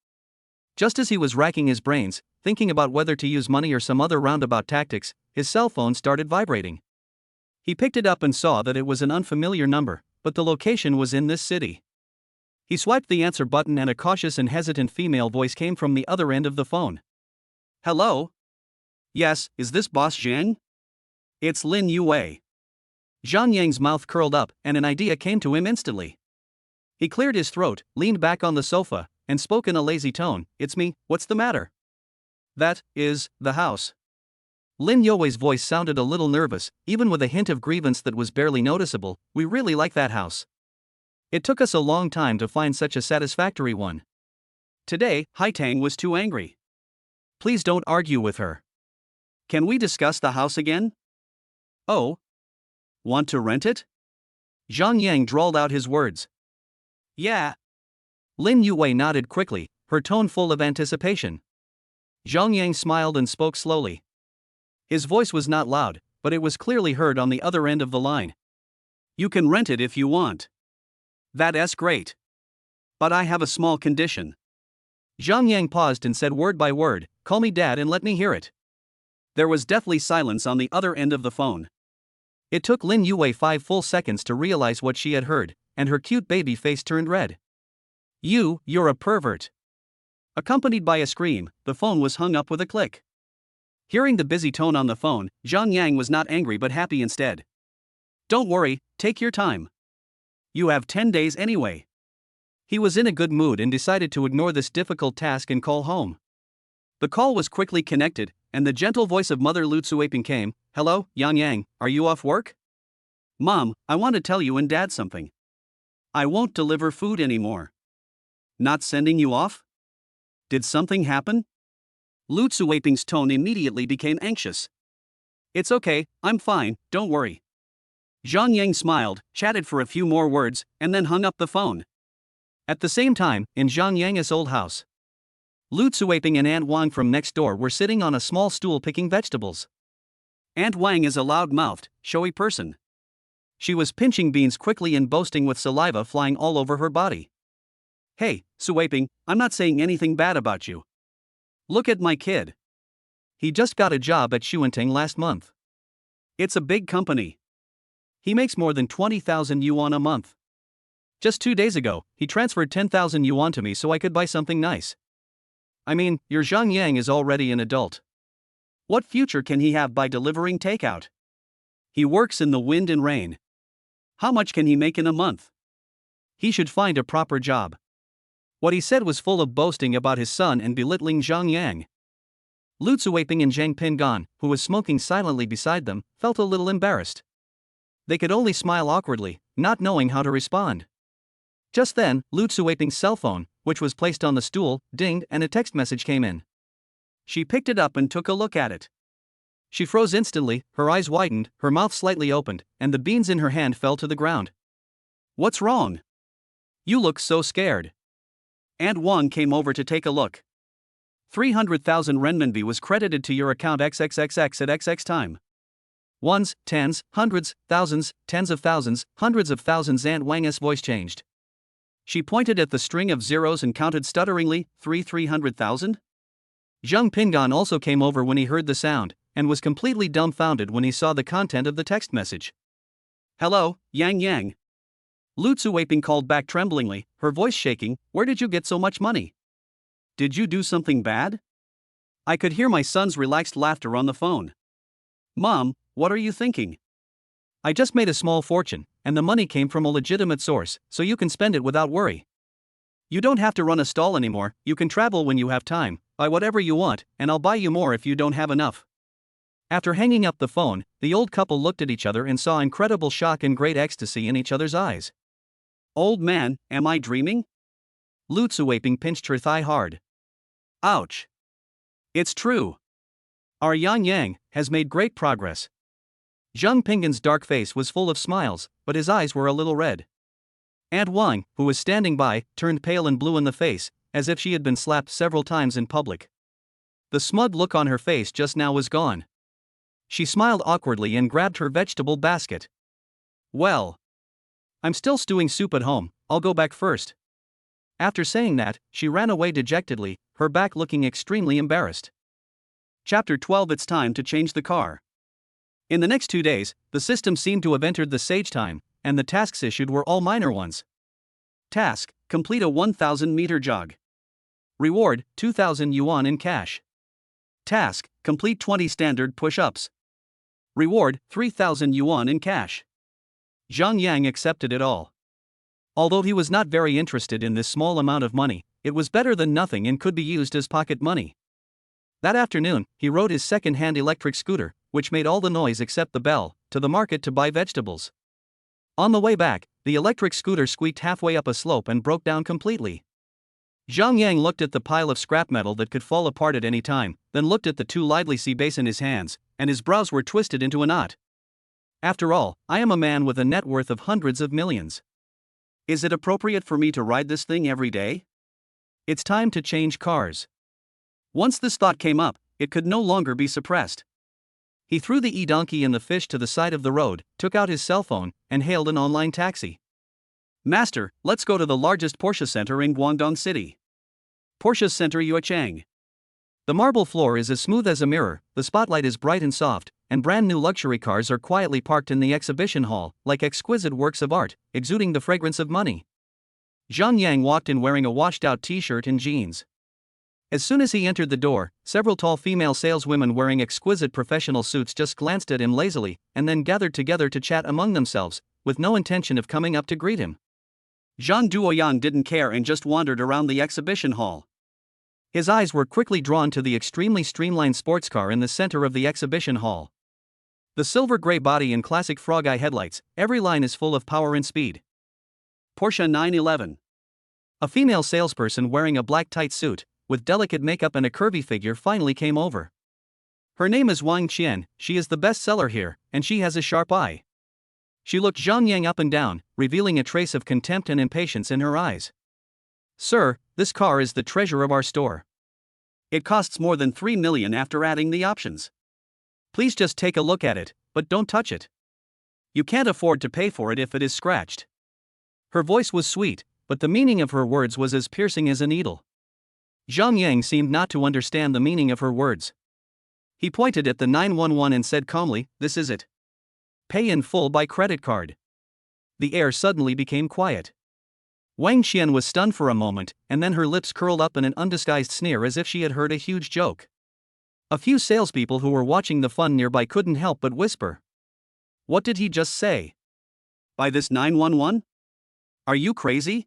Just as he was racking his brains, thinking about whether to use money or some other roundabout tactics, his cell phone started vibrating. He picked it up and saw that it was an unfamiliar number, but the location was in this city. He swiped the answer button and a cautious and hesitant female voice came from the other end of the phone. Hello? Yes, is this Boss Zhang? It's Lin Yue. Zhang Yang's mouth curled up, and an idea came to him instantly. He cleared his throat, leaned back on the sofa, and spoke in a lazy tone. It's me, what's the matter? That is the house. Lin Yue's voice sounded a little nervous, even with a hint of grievance that was barely noticeable. We really like that house. It took us a long time to find such a satisfactory one. Today, Haitang was too angry. Please don't argue with her. Can we discuss the house again? Oh. Want to rent it? Zhang Yang drawled out his words. Yeah. Lin Yue nodded quickly, her tone full of anticipation. Zhang Yang smiled and spoke slowly. His voice was not loud, but it was clearly heard on the other end of the line. You can rent it if you want. That's great. But I have a small condition. Zhang Yang paused and said word by word, call me dad and let me hear it. There was deathly silence on the other end of the phone. It took Lin Yue 5 full seconds to realize what she had heard, and her cute baby face turned red. You're a pervert." Accompanied by a scream, the phone was hung up with a click. Hearing the busy tone on the phone, Zhang Yang was not angry but happy instead. "Don't worry, take your time. You have 10 days anyway." He was in a good mood and decided to ignore this difficult task and call home. The call was quickly connected, and the gentle voice of Mother Lu Tsuaping came. "Hello, Yang, are you off work?" "Mom, I want to tell you and Dad something. I won't deliver food anymore." "Not sending you off? Did something happen?" Lu Tsuaping's tone immediately became anxious. "It's okay, I'm fine, don't worry." Zhang Yang smiled, chatted for a few more words, and then hung up the phone. At the same time, in Zhang Yang's old house, Lu Tsuaping and Aunt Wang from next door were sitting on a small stool picking vegetables. Aunt Wang is a loud-mouthed, showy person. She was pinching beans quickly and boasting with saliva flying all over her body. "Hey, Tsuaping, I'm not saying anything bad about you. Look at my kid. He just got a job at Xuanteng last month. It's a big company. He makes more than 20,000 yuan a month. Just 2 days ago, he transferred 10,000 yuan to me so I could buy something nice. I mean, your Zhang Yang is already an adult. What future can he have by delivering takeout? He works in the wind and rain. How much can he make in a month? He should find a proper job." What he said was full of boasting about his son and belittling Zhang Yang. Lu Tsuaping and Zhang Pingan, who was smoking silently beside them, felt a little embarrassed. They could only smile awkwardly, not knowing how to respond. Just then, Lu Tsuaping's cell phone, which was placed on the stool, dinged and a text message came in. She picked it up and took a look at it. She froze instantly, her eyes widened, her mouth slightly opened, and the beans in her hand fell to the ground. "What's wrong? You look so scared." Aunt Wang came over to take a look. 300,000 renminbi was credited to your account XXXX at XX time. Ones, tens, hundreds, thousands, tens of thousands, hundreds of thousands. Aunt Wang's voice changed. She pointed at the string of zeros and counted stutteringly, 300,000? Zhang Pingan also came over when he heard the sound, and was completely dumbfounded when he saw the content of the text message. "Hello, Yang. Lu Tsuaping called back tremblingly, her voice shaking. "Where did you get so much money? Did you do something bad?" I could hear my son's relaxed laughter on the phone. "Mom, what are you thinking? I just made a small fortune, and the money came from a legitimate source, so you can spend it without worry. You don't have to run a stall anymore, you can travel when you have time, buy whatever you want, and I'll buy you more if you don't have enough." After hanging up the phone, the old couple looked at each other and saw incredible shock and great ecstasy in each other's eyes. "Old man, am I dreaming?" Lu Tsuaping pinched her thigh hard. "Ouch. It's true. Our Yang has made great progress." Zhang Pingan's dark face was full of smiles, but his eyes were a little red. Aunt Wang, who was standing by, turned pale and blue in the face, as if she had been slapped several times in public. The smug look on her face just now was gone. She smiled awkwardly and grabbed her vegetable basket. "Well, I'm still stewing soup at home, I'll go back first." After saying that, she ran away dejectedly, her back looking extremely embarrassed. Chapter 12. It's time to change the car. In the next 2 days, the system seemed to have entered the sage time, and the tasks issued were all minor ones. Task: complete a 1,000-meter jog. Reward: 2,000 yuan in cash. Task: complete 20 standard push-ups. Reward: 3,000 yuan in cash. Zhang Yang accepted it all. Although he was not very interested in this small amount of money, it was better than nothing and could be used as pocket money. That afternoon, he rode his second-hand electric scooter, which made all the noise except the bell, to the market to buy vegetables. On the way back, the electric scooter squeaked halfway up a slope and broke down completely. Zhang Yang looked at the pile of scrap metal that could fall apart at any time, then looked at the 2 lively sea bass in his hands, and his brows were twisted into a knot. After all, I am a man with a net worth of hundreds of millions. Is it appropriate for me to ride this thing every day? It's time to change cars. Once this thought came up, it could no longer be suppressed. He threw the e-donkey and the fish to the side of the road, took out his cell phone, and hailed an online taxi. "Master, let's go to the largest Porsche center in Guangdong City. Porsche Center Yuechang. The marble floor is as smooth as a mirror, the spotlight is bright and soft, and brand new luxury cars are quietly parked in the exhibition hall, like exquisite works of art, exuding the fragrance of money. Zhang Yang walked in wearing a washed-out t-shirt and jeans. As soon as he entered the door, several tall female saleswomen wearing exquisite professional suits just glanced at him lazily, and then gathered together to chat among themselves, with no intention of coming up to greet him. Zhang Duoyang didn't care and just wandered around the exhibition hall. His eyes were quickly drawn to the extremely streamlined sports car in the center of the exhibition hall. The silver-gray body and classic frog-eye headlights, every line is full of power and speed. Porsche 911. A female salesperson wearing a black tight suit, with delicate makeup and a curvy figure finally came over. Her name is Wang Qian, she is the best seller here, and she has a sharp eye. She looked Zhang Yang up and down, revealing a trace of contempt and impatience in her eyes. Sir, this car is the treasure of our store. It costs more than 3 million after adding the options. Please just take a look at it, but don't touch it. You can't afford to pay for it if it is scratched. Her voice was sweet, but the meaning of her words was as piercing as a needle. Zhang Yang seemed not to understand the meaning of her words. He pointed at the 911 and said calmly, "This is it. Pay in full by credit card." The air suddenly became quiet. Wang Qian was stunned for a moment, and then her lips curled up in an undisguised sneer as if she had heard a huge joke. A few salespeople who were watching the fun nearby couldn't help but whisper. What did he just say? By this 911? Are you crazy?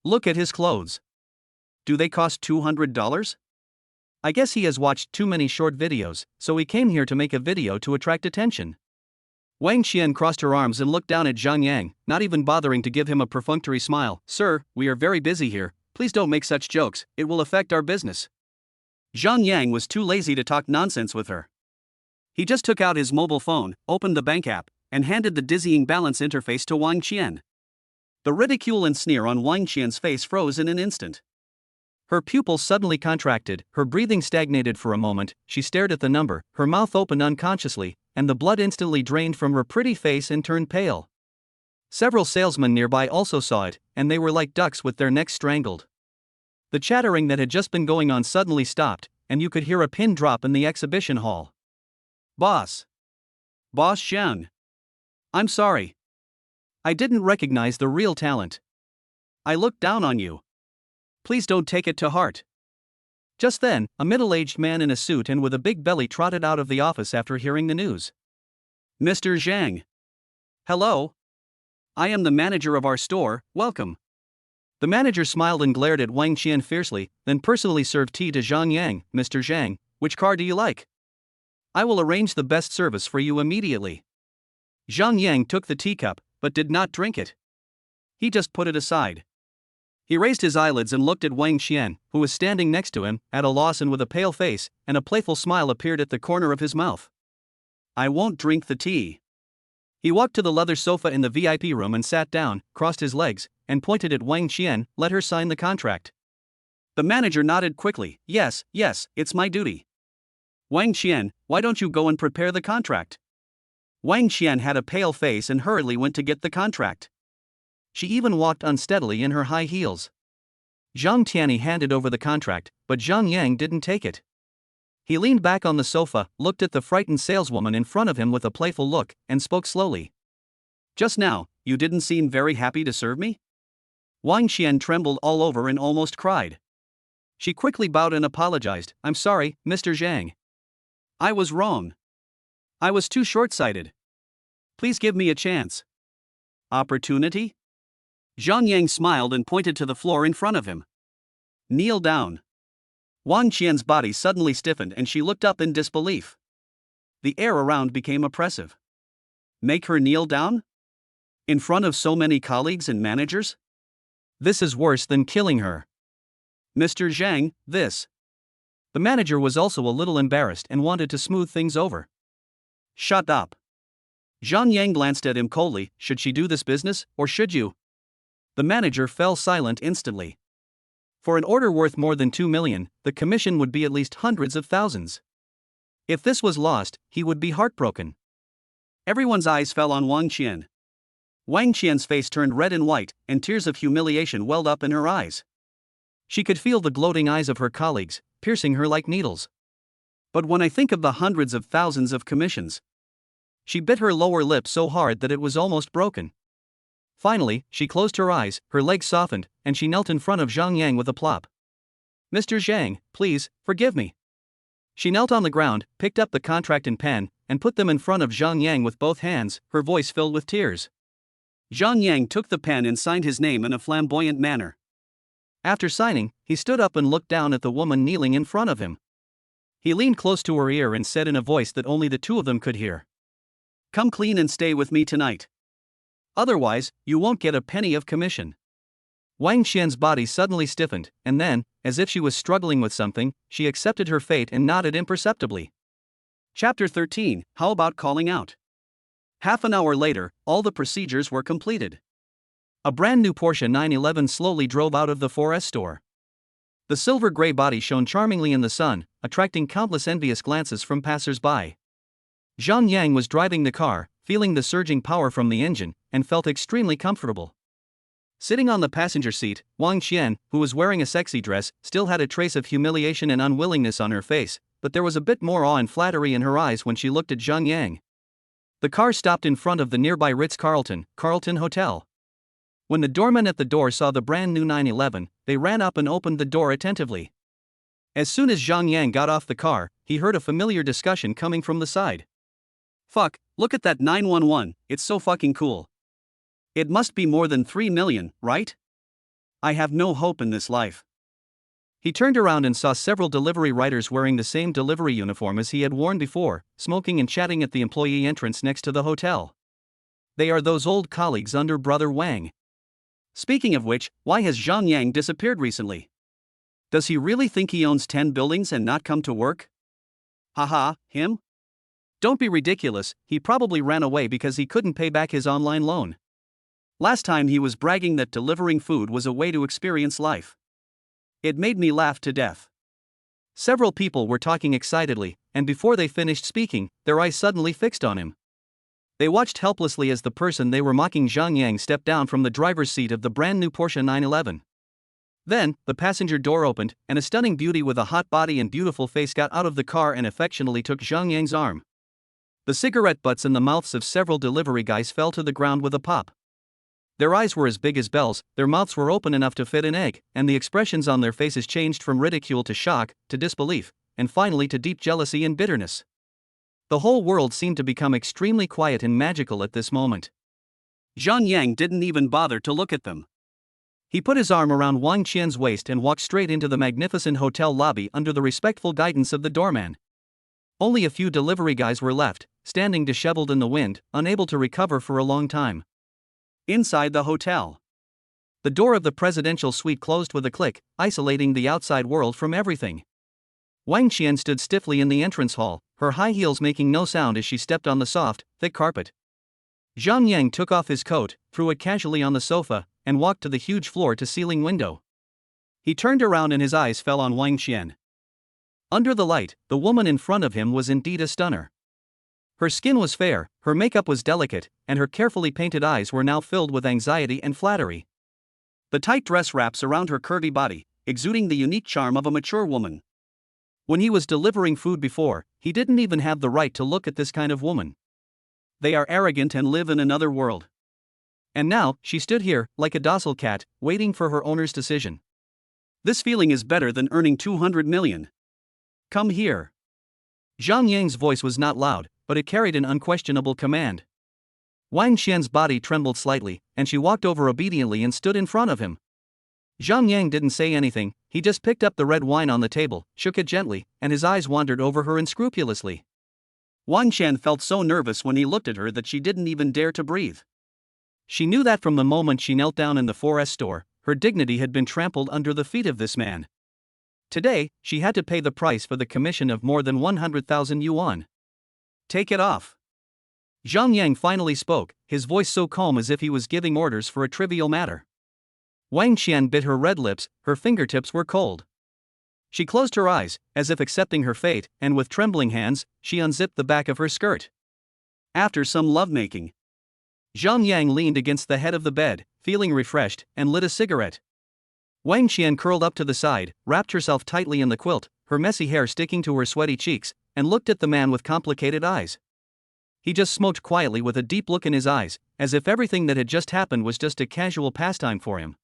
Look at his clothes. Do they cost $200? I guess he has watched too many short videos, so he came here to make a video to attract attention. Wang Qian crossed her arms and looked down at Zhang Yang, not even bothering to give him a perfunctory smile. Sir, we are very busy here, please don't make such jokes, it will affect our business. Zhang Yang was too lazy to talk nonsense with her. He just took out his mobile phone, opened the bank app, and handed the dizzying balance interface to Wang Qian. The ridicule and sneer on Wang Qian's face froze in an instant. Her pupils suddenly contracted, her breathing stagnated for a moment, she stared at the number, her mouth opened unconsciously, and the blood instantly drained from her pretty face and turned pale. Several salesmen nearby also saw it, and they were like ducks with their necks strangled. The chattering that had just been going on suddenly stopped, and you could hear a pin drop in the exhibition hall. Boss Zhang. I'm sorry. I didn't recognize the real talent. I looked down on you. Please don't take it to heart. Just then, a middle-aged man in a suit and with a big belly trotted out of the office after hearing the news. Mr. Zhang. Hello. I am the manager of our store, welcome. The manager smiled and glared at Wang Qian fiercely, then personally served tea to Zhang Yang. Mr. Zhang, which car do you like? I will arrange the best service for you immediately. Zhang Yang took the teacup, but did not drink it. He just put it aside. He raised his eyelids and looked at Wang Qian, who was standing next to him, at a loss and with a pale face, and a playful smile appeared at the corner of his mouth. I won't drink the tea. He walked to the leather sofa in the VIP room and sat down, crossed his legs, and pointed at Wang Qian. Let her sign the contract. The manager nodded quickly. Yes, it's my duty. Wang Qian, why don't you go and prepare the contract? Wang Qian had a pale face and hurriedly went to get the contract. She even walked unsteadily in her high heels. Zhang Tianyi handed over the contract, but Zhang Yang didn't take it. He leaned back on the sofa, looked at the frightened saleswoman in front of him with a playful look, and spoke slowly. Just now, you didn't seem very happy to serve me? Wang Qian trembled all over and almost cried. She quickly bowed and apologized. I'm sorry, Mr. Zhang. I was wrong. I was too short-sighted. Please give me a chance. Opportunity? Zhang Yang smiled and pointed to the floor in front of him. Kneel down. Wang Qian's body suddenly stiffened and she looked up in disbelief. The air around became oppressive. Make her kneel down? In front of so many colleagues and managers? This is worse than killing her. Mr. Zhang, this. The manager was also a little embarrassed and wanted to smooth things over. Shut up. Zhang Yang glanced at him coldly. Should she do this business, or should you? The manager fell silent instantly. For an order worth more than 2 million, the commission would be at least hundreds of thousands. If this was lost, he would be heartbroken. Everyone's eyes fell on Wang Qian. Wang Qian's face turned red and white, and tears of humiliation welled up in her eyes. She could feel the gloating eyes of her colleagues, piercing her like needles. But when I think of the hundreds of thousands of commissions... She bit her lower lip so hard that it was almost broken. Finally, she closed her eyes, her legs softened, and she knelt in front of Zhang Yang with a plop. "Mr. Zhang, please, forgive me." She knelt on the ground, picked up the contract and pen, and put them in front of Zhang Yang with both hands, her voice filled with tears. Zhang Yang took the pen and signed his name in a flamboyant manner. After signing, he stood up and looked down at the woman kneeling in front of him. He leaned close to her ear and said in a voice that only the two of them could hear, "Come clean and stay with me tonight. Otherwise, you won't get a penny of commission." Wang Qian's body suddenly stiffened, and then, as if she was struggling with something, she accepted her fate and nodded imperceptibly. Chapter 13, How About Calling Out? Half an hour later, all the procedures were completed. A brand new Porsche 911 slowly drove out of the 4S store. The silver-gray body shone charmingly in the sun, attracting countless envious glances from passers-by. Zhang Yang was driving the car, feeling the surging power from the engine, and felt extremely comfortable. Sitting on the passenger seat, Wang Qian, who was wearing a sexy dress, still had a trace of humiliation and unwillingness on her face, but there was a bit more awe and flattery in her eyes when she looked at Zhang Yang. The car stopped in front of the nearby Ritz-Carlton Hotel. When the doorman at the door saw the brand new 911, they ran up and opened the door attentively. As soon as Zhang Yang got off the car, he heard a familiar discussion coming from the side. "Fuck, look at that 911, it's so fucking cool. It must be more than 3 million, right? I have no hope in this life." He turned around and saw several delivery riders wearing the same delivery uniform as he had worn before, smoking and chatting at the employee entrance next to the hotel. They are those old colleagues under Brother Wang. Speaking of which, why has Zhang Yang disappeared recently? Does he really think he owns 10 buildings and not come to work? Haha, him? Don't be ridiculous, he probably ran away because he couldn't pay back his online loan. Last time he was bragging that delivering food was a way to experience life. It made me laugh to death. Several people were talking excitedly, and before they finished speaking, their eyes suddenly fixed on him. They watched helplessly as the person they were mocking, Zhang Yang, stepped down from the driver's seat of the brand new Porsche 911. Then, the passenger door opened, and a stunning beauty with a hot body and beautiful face got out of the car and affectionately took Zhang Yang's arm. The cigarette butts in the mouths of several delivery guys fell to the ground with a pop. Their eyes were as big as bells, their mouths were open enough to fit an egg, and the expressions on their faces changed from ridicule to shock, to disbelief, and finally to deep jealousy and bitterness. The whole world seemed to become extremely quiet and magical at this moment. Zhang Yang didn't even bother to look at them. He put his arm around Wang Qian's waist and walked straight into the magnificent hotel lobby under the respectful guidance of the doorman. Only a few delivery guys were left, standing disheveled in the wind, unable to recover for a long time. Inside the hotel, the door of the presidential suite closed with a click, isolating the outside world from everything. Wang Qian stood stiffly in the entrance hall, her high heels making no sound as she stepped on the soft, thick carpet. Zhang Yang took off his coat, threw it casually on the sofa, and walked to the huge floor-to-ceiling window. He turned around and his eyes fell on Wang Qian. Under the light, the woman in front of him was indeed a stunner. Her skin was fair, her makeup was delicate, and her carefully painted eyes were now filled with anxiety and flattery. The tight dress wraps around her curvy body, exuding the unique charm of a mature woman. When he was delivering food before, he didn't even have the right to look at this kind of woman. They are arrogant and live in another world. And now, she stood here, like a docile cat, waiting for her owner's decision. This feeling is better than earning 200 million. Come here. Zhang Yang's voice was not loud, but it carried an unquestionable command. Wang Qian's body trembled slightly, and she walked over obediently and stood in front of him. Zhang Yang didn't say anything, he just picked up the red wine on the table, shook it gently, and his eyes wandered over her unscrupulously. Wang Qian felt so nervous when he looked at her that she didn't even dare to breathe. She knew that from the moment she knelt down in the 4S store, her dignity had been trampled under the feet of this man. Today, she had to pay the price for the commission of more than 100,000 yuan. Take it off. Zhang Yang finally spoke, his voice so calm as if he was giving orders for a trivial matter. Wang Qian bit her red lips, her fingertips were cold. She closed her eyes, as if accepting her fate, and with trembling hands, she unzipped the back of her skirt. After some lovemaking, Zhang Yang leaned against the head of the bed, feeling refreshed, and lit a cigarette. Wang Qian curled up to the side, wrapped herself tightly in the quilt, her messy hair sticking to her sweaty cheeks, and looked at the man with complicated eyes. He just smoked quietly with a deep look in his eyes, as if everything that had just happened was just a casual pastime for him.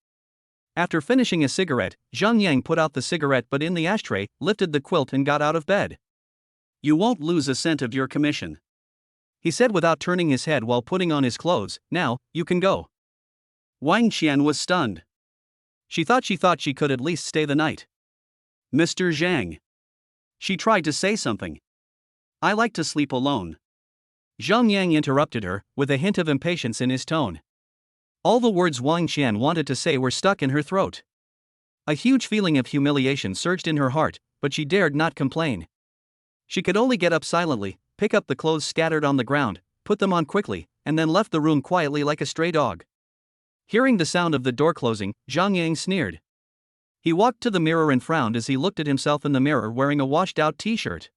After finishing a cigarette, Zhang Yang put out the cigarette but in the ashtray, lifted the quilt and got out of bed. "You won't lose a cent of your commission," he said without turning his head while putting on his clothes. "Now, you can go." Wang Qian was stunned. She thought she could at least stay the night. "Mr. Zhang." She tried to say something. "I like to sleep alone." Zhang Yang interrupted her, with a hint of impatience in his tone. All the words Wang Qian wanted to say were stuck in her throat. A huge feeling of humiliation surged in her heart, but she dared not complain. She could only get up silently, pick up the clothes scattered on the ground, put them on quickly, and then left the room quietly like a stray dog. Hearing the sound of the door closing, Zhang Yang sneered. He walked to the mirror and frowned as he looked at himself in the mirror wearing a washed-out t-shirt.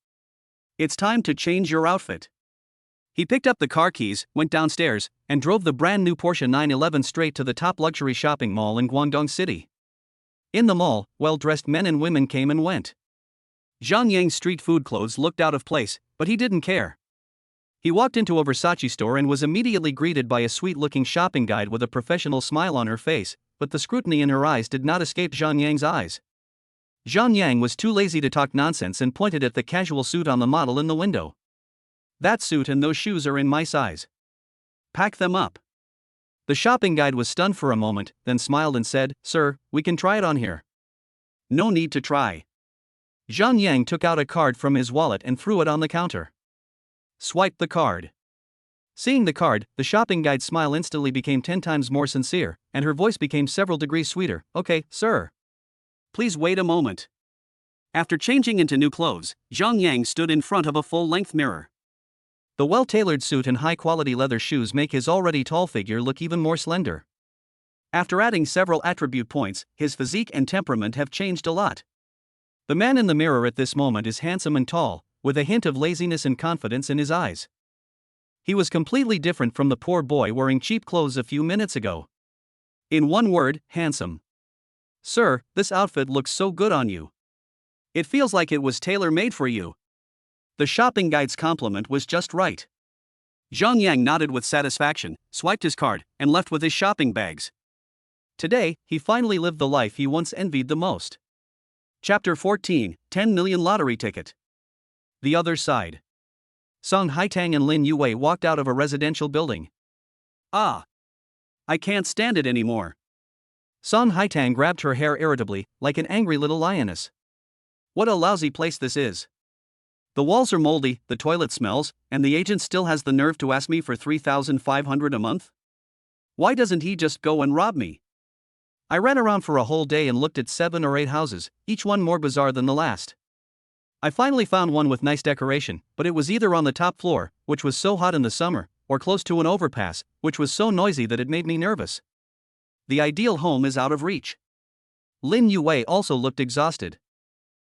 "It's time to change your outfit." He picked up the car keys, went downstairs, and drove the brand-new Porsche 911 straight to the top luxury shopping mall in Guangdong City. In the mall, well-dressed men and women came and went. Zhang Yang's street food clothes looked out of place, but he didn't care. He walked into a Versace store and was immediately greeted by a sweet-looking shopping guide with a professional smile on her face, but the scrutiny in her eyes did not escape Zhang Yang's eyes. Zhang Yang was too lazy to talk nonsense and pointed at the casual suit on the model in the window. "That suit and those shoes are in my size. Pack them up." The shopping guide was stunned for a moment, then smiled and said, "Sir, we can try it on here." "No need to try." Zhang Yang took out a card from his wallet and threw it on the counter. "Swipe the card." Seeing the card, the shopping guide's smile instantly became 10 times more sincere, and her voice became several degrees sweeter. "Okay, sir. Please wait a moment." After changing into new clothes, Zhang Yang stood in front of a full-length mirror. The well-tailored suit and high-quality leather shoes make his already tall figure look even more slender. After adding several attribute points, his physique and temperament have changed a lot. The man in the mirror at this moment is handsome and tall, with a hint of laziness and confidence in his eyes. He was completely different from the poor boy wearing cheap clothes a few minutes ago. In one word, handsome. "Sir, this outfit looks so good on you. It feels like it was tailor-made for you." The shopping guide's compliment was just right. Zhang Yang nodded with satisfaction, swiped his card, and left with his shopping bags. Today, he finally lived the life he once envied the most. Chapter 14, 10 million lottery ticket. The other side. Song Haitang and Lin Yue walked out of a residential building. "Ah! I can't stand it anymore." Song Haitang grabbed her hair irritably, like an angry little lioness. "What a lousy place this is. The walls are moldy, the toilet smells, and the agent still has the nerve to ask me for 3,500 a month? Why doesn't he just go and rob me?" I ran around for a whole day and looked at 7 or 8 houses, each one more bizarre than the last. I finally found one with nice decoration, but it was either on the top floor, which was so hot in the summer, or close to an overpass, which was so noisy that it made me nervous. The ideal home is out of reach. Lin Yue also looked exhausted.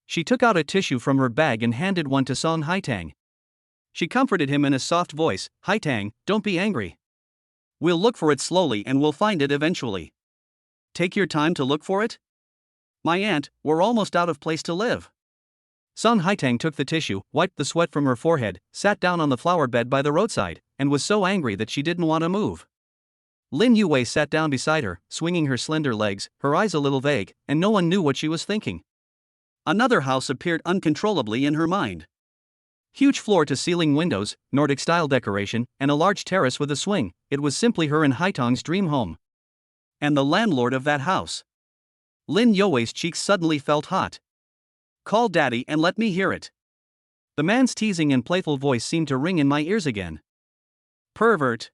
She took out a tissue from her bag and handed one to Song Haitang. She comforted him in a soft voice. "Haitang, don't be angry. We'll look for it slowly and we'll find it eventually. Take your time to look for it? My aunt, we're almost out of place to live." Song Haitang took the tissue, wiped the sweat from her forehead, sat down on the flower bed by the roadside, and was so angry that she didn't want to move. Lin Yue sat down beside her, swinging her slender legs, her eyes a little vague, and no one knew what she was thinking. Another house appeared uncontrollably in her mind. Huge floor-to-ceiling windows, Nordic-style decoration, and a large terrace with a swing. It was simply her and Haitang's dream home. And the landlord of that house. Lin Yue's cheeks suddenly felt hot. "Call daddy and let me hear it." The man's teasing and playful voice seemed to ring in my ears again. "Pervert.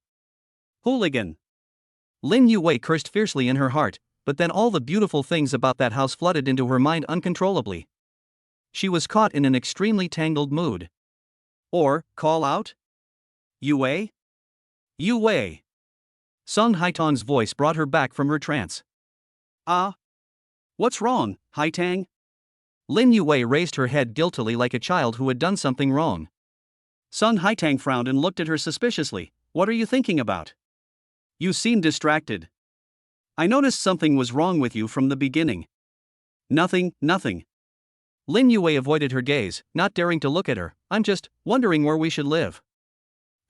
Hooligan." Lin Yue cursed fiercely in her heart, but then all the beautiful things about that house flooded into her mind uncontrollably. She was caught in an extremely tangled mood. Or, call out? "Yue? Yue!" Song Haitang's voice brought her back from her trance. "Ah? What's wrong, Haitang?" Lin Yue raised her head guiltily like a child who had done something wrong. Song Haitang frowned and looked at her suspiciously. "What are you thinking about? You seem distracted. I noticed something was wrong with you from the beginning." Nothing. Lin Yue avoided her gaze, not daring to look at her. "I'm just wondering where we should live."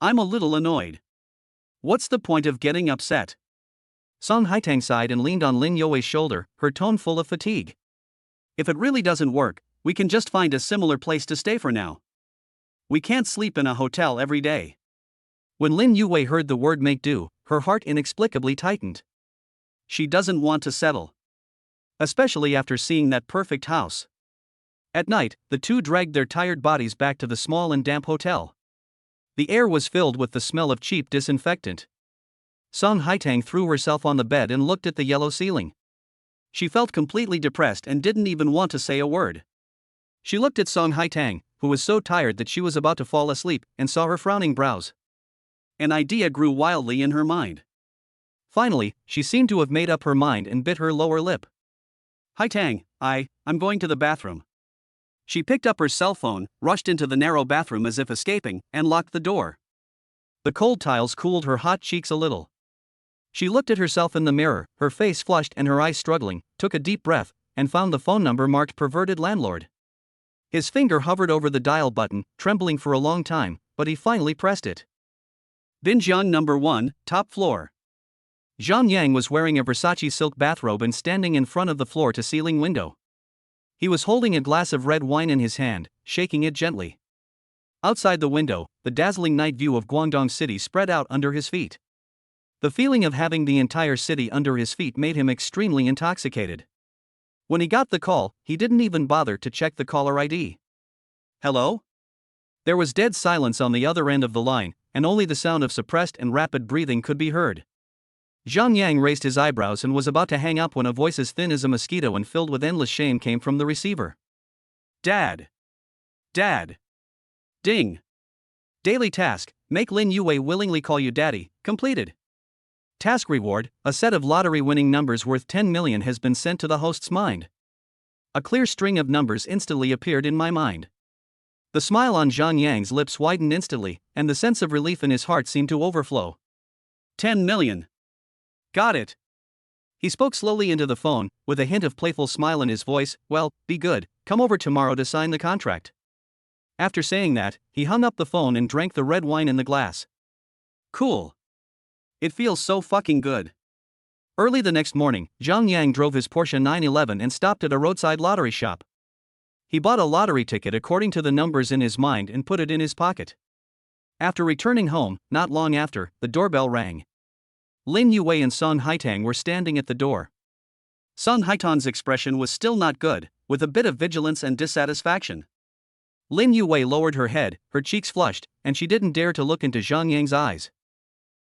I'm a little annoyed. What's the point of getting upset? Song Haitang sighed and leaned on Lin Youwei's shoulder, her tone full of fatigue. If it really doesn't work, we can just find a similar place to stay for now. We can't sleep in a hotel every day. When Lin Youwei heard the word make do, her heart inexplicably tightened. She doesn't want to settle. Especially after seeing that perfect house. At night, the two dragged their tired bodies back to the small and damp hotel. The air was filled with the smell of cheap disinfectant. Song Haitang threw herself on the bed and looked at the yellow ceiling. She felt completely depressed and didn't even want to say a word. She looked at Song Haitang, who was so tired that she was about to fall asleep, and saw her frowning brows. An idea grew wildly in her mind. Finally, she seemed to have made up her mind and bit her lower lip. Haitang, I'm going to the bathroom. She picked up her cell phone, rushed into the narrow bathroom as if escaping, and locked the door. The cold tiles cooled her hot cheeks a little. She looked at herself in the mirror, her face flushed and her eyes struggling, took a deep breath, and found the phone number marked perverted landlord. His finger hovered over the dial button, trembling for a long time, but he finally pressed it. Binjiang number 1, top floor. Zhang Yang was wearing a Versace silk bathrobe and standing in front of the floor-to-ceiling window. He was holding a glass of red wine in his hand, shaking it gently. Outside the window, the dazzling night view of Guangdong City spread out under his feet. The feeling of having the entire city under his feet made him extremely intoxicated. When he got the call, he didn't even bother to check the caller ID. Hello? There was dead silence on the other end of the line, and only the sound of suppressed and rapid breathing could be heard. Zhang Yang raised his eyebrows and was about to hang up when a voice as thin as a mosquito and filled with endless shame came from the receiver. Dad. Dad. Ding. Daily task, make Lin Youwei willingly call you daddy, completed. Task reward, a set of lottery-winning numbers worth 10 million has been sent to the host's mind. A clear string of numbers instantly appeared in my mind. The smile on Zhang Yang's lips widened instantly, and the sense of relief in his heart seemed to overflow. 10 million. Got it. He spoke slowly into the phone, with a hint of playful smile in his voice. Well, be good, come over tomorrow to sign the contract. After saying that, he hung up the phone and drank the red wine in the glass. Cool. It feels so fucking good. Early the next morning, Zhang Yang drove his Porsche 911 and stopped at a roadside lottery shop. He bought a lottery ticket according to the numbers in his mind and put it in his pocket. After returning home, not long after, the doorbell rang. Lin Youwei and Song Haitang were standing at the door. Song Haitang's expression was still not good, with a bit of vigilance and dissatisfaction. Lin Youwei lowered her head, her cheeks flushed, and she didn't dare to look into Zhang Yang's eyes.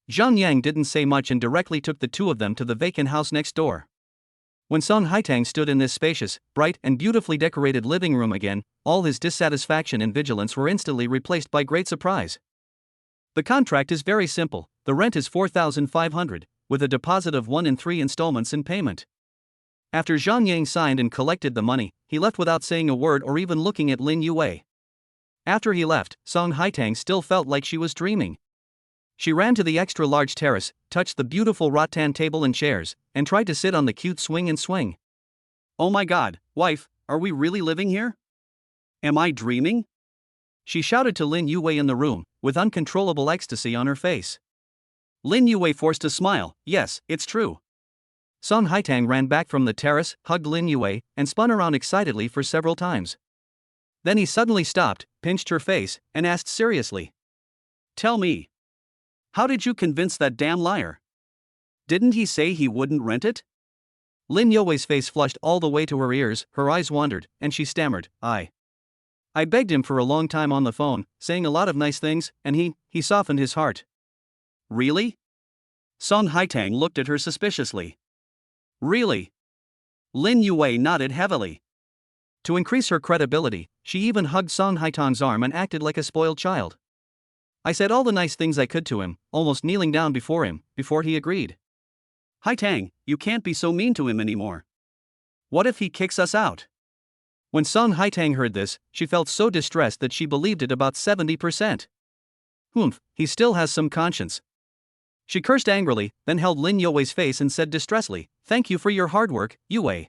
Zhang Yang didn't say much and directly took the two of them to the vacant house next door. When Song Haitang stood in this spacious, bright and beautifully decorated living room again, all his dissatisfaction and vigilance were instantly replaced by great surprise. The contract is very simple. The rent is 4,500, with a deposit of 1 in 3 installments in payment. After Zhang Yang signed and collected the money, he left without saying a word or even looking at Lin Youwei. After he left, Song Haitang still felt like she was dreaming. She ran to the extra-large terrace, touched the beautiful rattan table and chairs, and tried to sit on the cute swing and swing. Oh my god, wife, are we really living here? Am I dreaming? She shouted to Lin Youwei in the room, with uncontrollable ecstasy on her face. Lin Youwei forced a smile. Yes, it's true. Song Haitang ran back from the terrace, hugged Lin Youwei, and spun around excitedly for several times. Then he suddenly stopped, pinched her face, and asked seriously. Tell me. How did you convince that damn liar? Didn't he say he wouldn't rent it? Lin Youwei's face flushed all the way to her ears, her eyes wandered, and she stammered, I begged him for a long time on the phone, saying a lot of nice things, and he softened his heart. Really? Song Haitang looked at her suspiciously. Really? Lin Youwei nodded heavily. To increase her credibility, she even hugged Song Haitang's arm and acted like a spoiled child. I said all the nice things I could to him, almost kneeling down before him, before he agreed. Haitang, you can't be so mean to him anymore. What if he kicks us out? When Song Haitang heard this, she felt so distressed that she believed it about 70%. Humph, he still has some conscience. She cursed angrily, then held Lin Youwei's face and said distressfully, Thank you for your hard work, Youwei.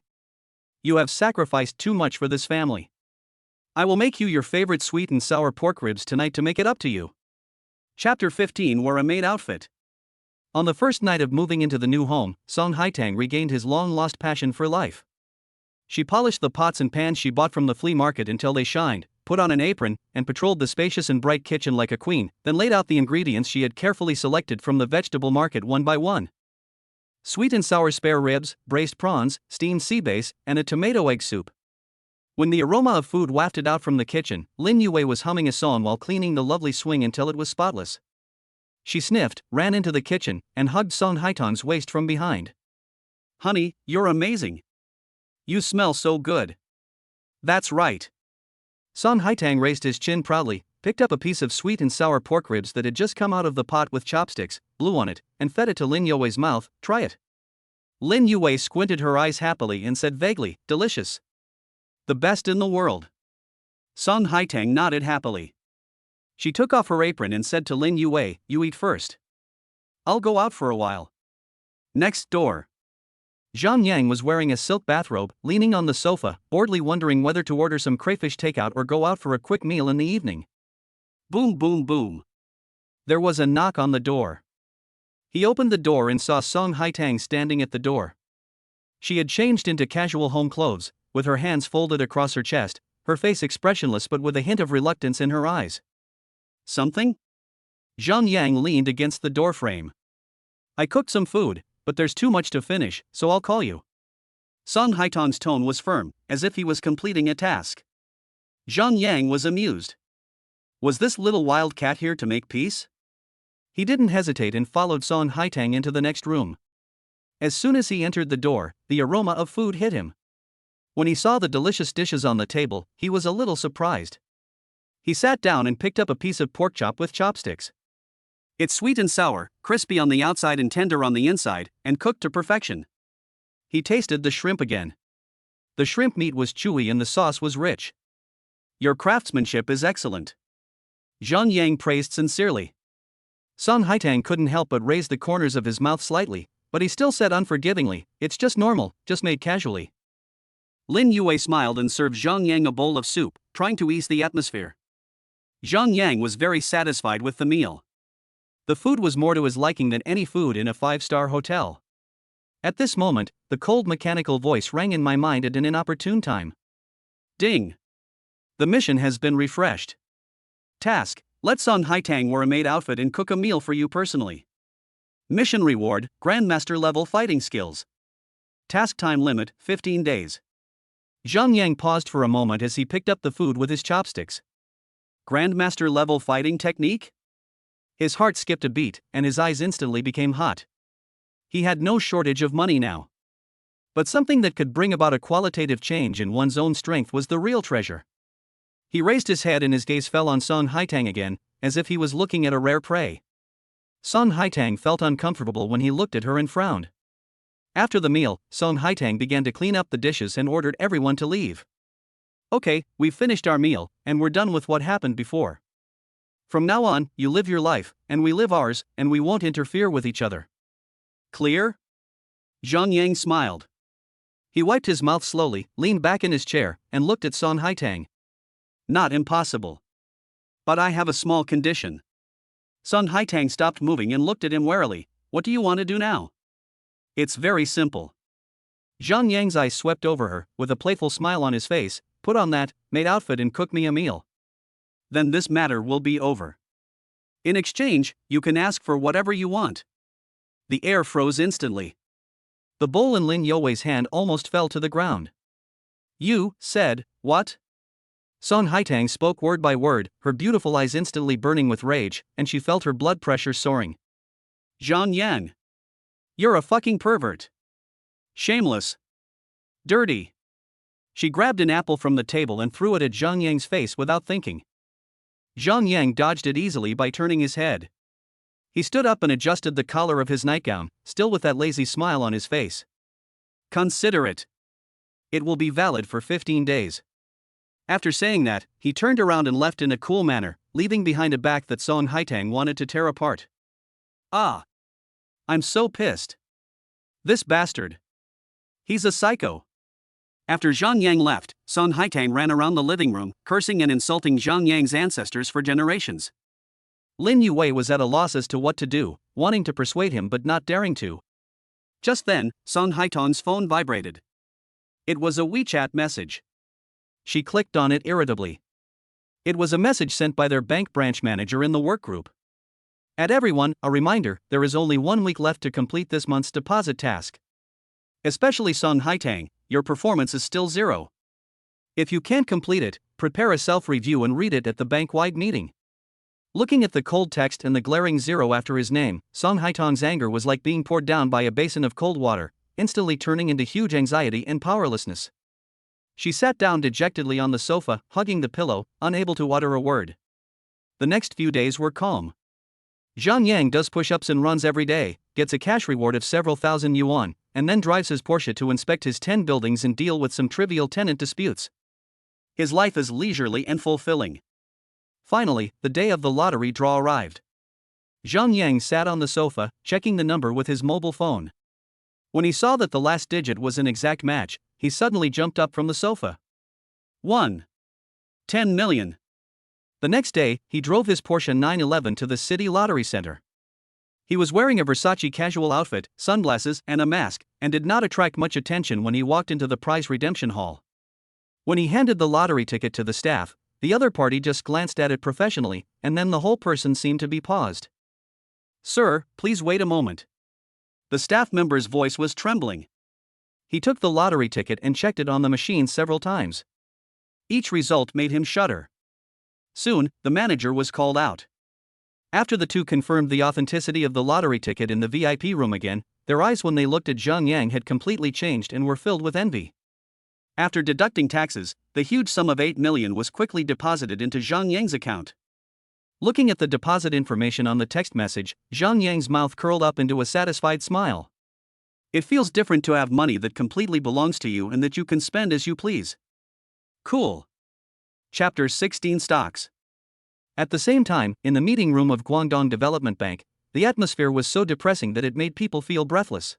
You have sacrificed too much for this family. I will make you your favorite sweet and sour pork ribs tonight to make it up to you. Chapter 15 Wore a maid outfit. On the first night of moving into the new home, Song Haitang regained his long-lost passion for life. She polished the pots and pans she bought from the flea market until they shined, put on an apron, and patrolled the spacious and bright kitchen like a queen, then laid out the ingredients she had carefully selected from the vegetable market one by one. Sweet and sour spare ribs, braised prawns, steamed sea bass, and a tomato egg soup. When the aroma of food wafted out from the kitchen, Lin Yue was humming a song while cleaning the lovely swing until it was spotless. She sniffed, ran into the kitchen, and hugged Song Haitang's waist from behind. "Honey, you're amazing. You smell so good." "That's right." Song Haitang raised his chin proudly, picked up a piece of sweet and sour pork ribs that had just come out of the pot with chopsticks, blew on it, and fed it to Lin Yue's mouth. "Try it." Lin Yue squinted her eyes happily and said vaguely, "Delicious. The best in the world." Song Haitang nodded happily. She took off her apron and said to Lin Yue, "You eat first. I'll go out for a while." Next door. Zhang Yang was wearing a silk bathrobe, leaning on the sofa, boredly wondering whether to order some crayfish takeout or go out for a quick meal in the evening. Boom, boom, boom. There was a knock on the door. He opened the door and saw Song Haitang standing at the door. She had changed into casual home clothes, with her hands folded across her chest, her face expressionless but with a hint of reluctance in her eyes. "Something?" Zhang Yang leaned against the doorframe. "I cooked some food, but there's too much to finish, so I'll call you." Song Haitang's tone was firm, as if he was completing a task. Zhang Yang was amused. Was this little wild cat here to make peace? He didn't hesitate and followed Song Haitang into the next room. As soon as he entered the door, the aroma of food hit him. When he saw the delicious dishes on the table, he was a little surprised. He sat down and picked up a piece of pork chop with chopsticks. It's sweet and sour, crispy on the outside and tender on the inside, and cooked to perfection. He tasted the shrimp again. The shrimp meat was chewy and the sauce was rich. "Your craftsmanship is excellent." Zhang Yang praised sincerely. Song Haitang couldn't help but raise the corners of his mouth slightly, but he still said unforgivingly, "It's just normal, just made casually." Lin Yue smiled and served Zhang Yang a bowl of soup, trying to ease the atmosphere. Zhang Yang was very satisfied with the meal. The food was more to his liking than any food in a five-star hotel. At this moment, the cold mechanical voice rang in my mind at an inopportune time. Ding! The mission has been refreshed. Task: let Song Haitang wear a maid outfit and cook a meal for you personally. Mission reward: Grandmaster level fighting skills. Task time limit: 15 days. Zhang Yang paused for a moment as he picked up the food with his chopsticks. Grandmaster level fighting technique? His heart skipped a beat, and his eyes instantly became hot. He had no shortage of money now. But something that could bring about a qualitative change in one's own strength was the real treasure. He raised his head and his gaze fell on Song Haitang again, as if he was looking at a rare prey. Song Haitang felt uncomfortable when he looked at her and frowned. After the meal, Song Haitang began to clean up the dishes and ordered everyone to leave. "Okay, we've finished our meal, and we're done with what happened before. From now on, you live your life, and we live ours, and we won't interfere with each other. Clear?" Zhang Yang smiled. He wiped his mouth slowly, leaned back in his chair, and looked at Song Haitang. "Not impossible. But I have a small condition." Song Haitang stopped moving and looked at him warily. "What do you want to do now?" "It's very simple." Zhang Yang's eyes swept over her, with a playful smile on his face. "Put on that maid outfit and cook me a meal. Then this matter will be over. In exchange, you can ask for whatever you want." The air froze instantly. The bowl in Lin Youwei's hand almost fell to the ground. "You said, what?" Song Haitang spoke word by word, her beautiful eyes instantly burning with rage, and she felt her blood pressure soaring. "Zhang Yang. You're a fucking pervert. Shameless. Dirty." She grabbed an apple from the table and threw it at Zhang Yang's face without thinking. Zhang Yang dodged it easily by turning his head. He stood up and adjusted the collar of his nightgown, still with that lazy smile on his face. "Consider it. It will be valid for 15 days. After saying that, he turned around and left in a cool manner, leaving behind a back that Song Haitang wanted to tear apart. "Ah. I'm so pissed. This bastard. He's a psycho." After Zhang Yang left, Song Haitang ran around the living room, cursing and insulting Zhang Yang's ancestors for generations. Lin Yue was at a loss as to what to do, wanting to persuade him but not daring to. Just then, Song Haitong's phone vibrated. It was a WeChat message. She clicked on it irritably. It was a message sent by their bank branch manager in the workgroup. At everyone, a reminder, there is only 1 week left to complete this month's deposit task. Especially Song Haitang, your performance is still 0. If you can't complete it, prepare a self-review and read it at the bank-wide meeting. Looking at the cold text and the glaring 0 after his name, Song Haitong's anger was like being poured down by a basin of cold water, instantly turning into huge anxiety and powerlessness. She sat down dejectedly on the sofa, hugging the pillow, unable to utter a word. The next few days were calm. Zhang Yang does push-ups and runs every day, gets a cash reward of several thousand yuan, and then drives his Porsche to inspect his 10 buildings and deal with some trivial tenant disputes. His life is leisurely and fulfilling. Finally, the day of the lottery draw arrived. Zhang Yang sat on the sofa, checking the number with his mobile phone. When he saw that the last digit was an exact match, he suddenly jumped up from the sofa. 1. 10 million. The next day, he drove his Porsche 911 to the city lottery center. He was wearing a Versace casual outfit, sunglasses, and a mask, and did not attract much attention when he walked into the prize redemption hall. When he handed the lottery ticket to the staff, the other party just glanced at it professionally, and then the whole person seemed to be paused. "Sir, please wait a moment." The staff member's voice was trembling. He took the lottery ticket and checked it on the machine several times. Each result made him shudder. Soon, the manager was called out. After the two confirmed the authenticity of the lottery ticket in the VIP room again, their eyes when they looked at Zhang Yang had completely changed and were filled with envy. After deducting taxes, the huge sum of 8 million was quickly deposited into Zhang Yang's account. Looking at the deposit information on the text message, Zhang Yang's mouth curled up into a satisfied smile. It feels different to have money that completely belongs to you and that you can spend as you please. Cool. Chapter 16 Stocks. At the same time, in the meeting room of Guangdong Development Bank, the atmosphere was so depressing that it made people feel breathless.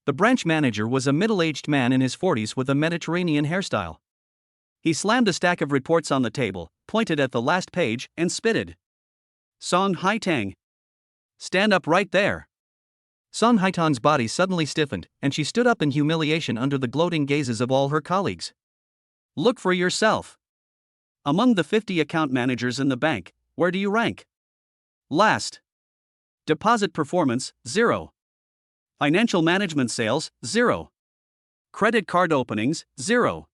The branch manager was a middle-aged man in his 40s with a Mediterranean hairstyle. He slammed a stack of reports on the table, pointed at the last page, and spitted. "Song Haitang. Stand up right there." Song Haitang's body suddenly stiffened, and she stood up in humiliation under the gloating gazes of all her colleagues. "Look for yourself. Among the 50 account managers in the bank, where do you rank? Last. Deposit performance, 0. Financial management sales, 0. Credit card openings, 0.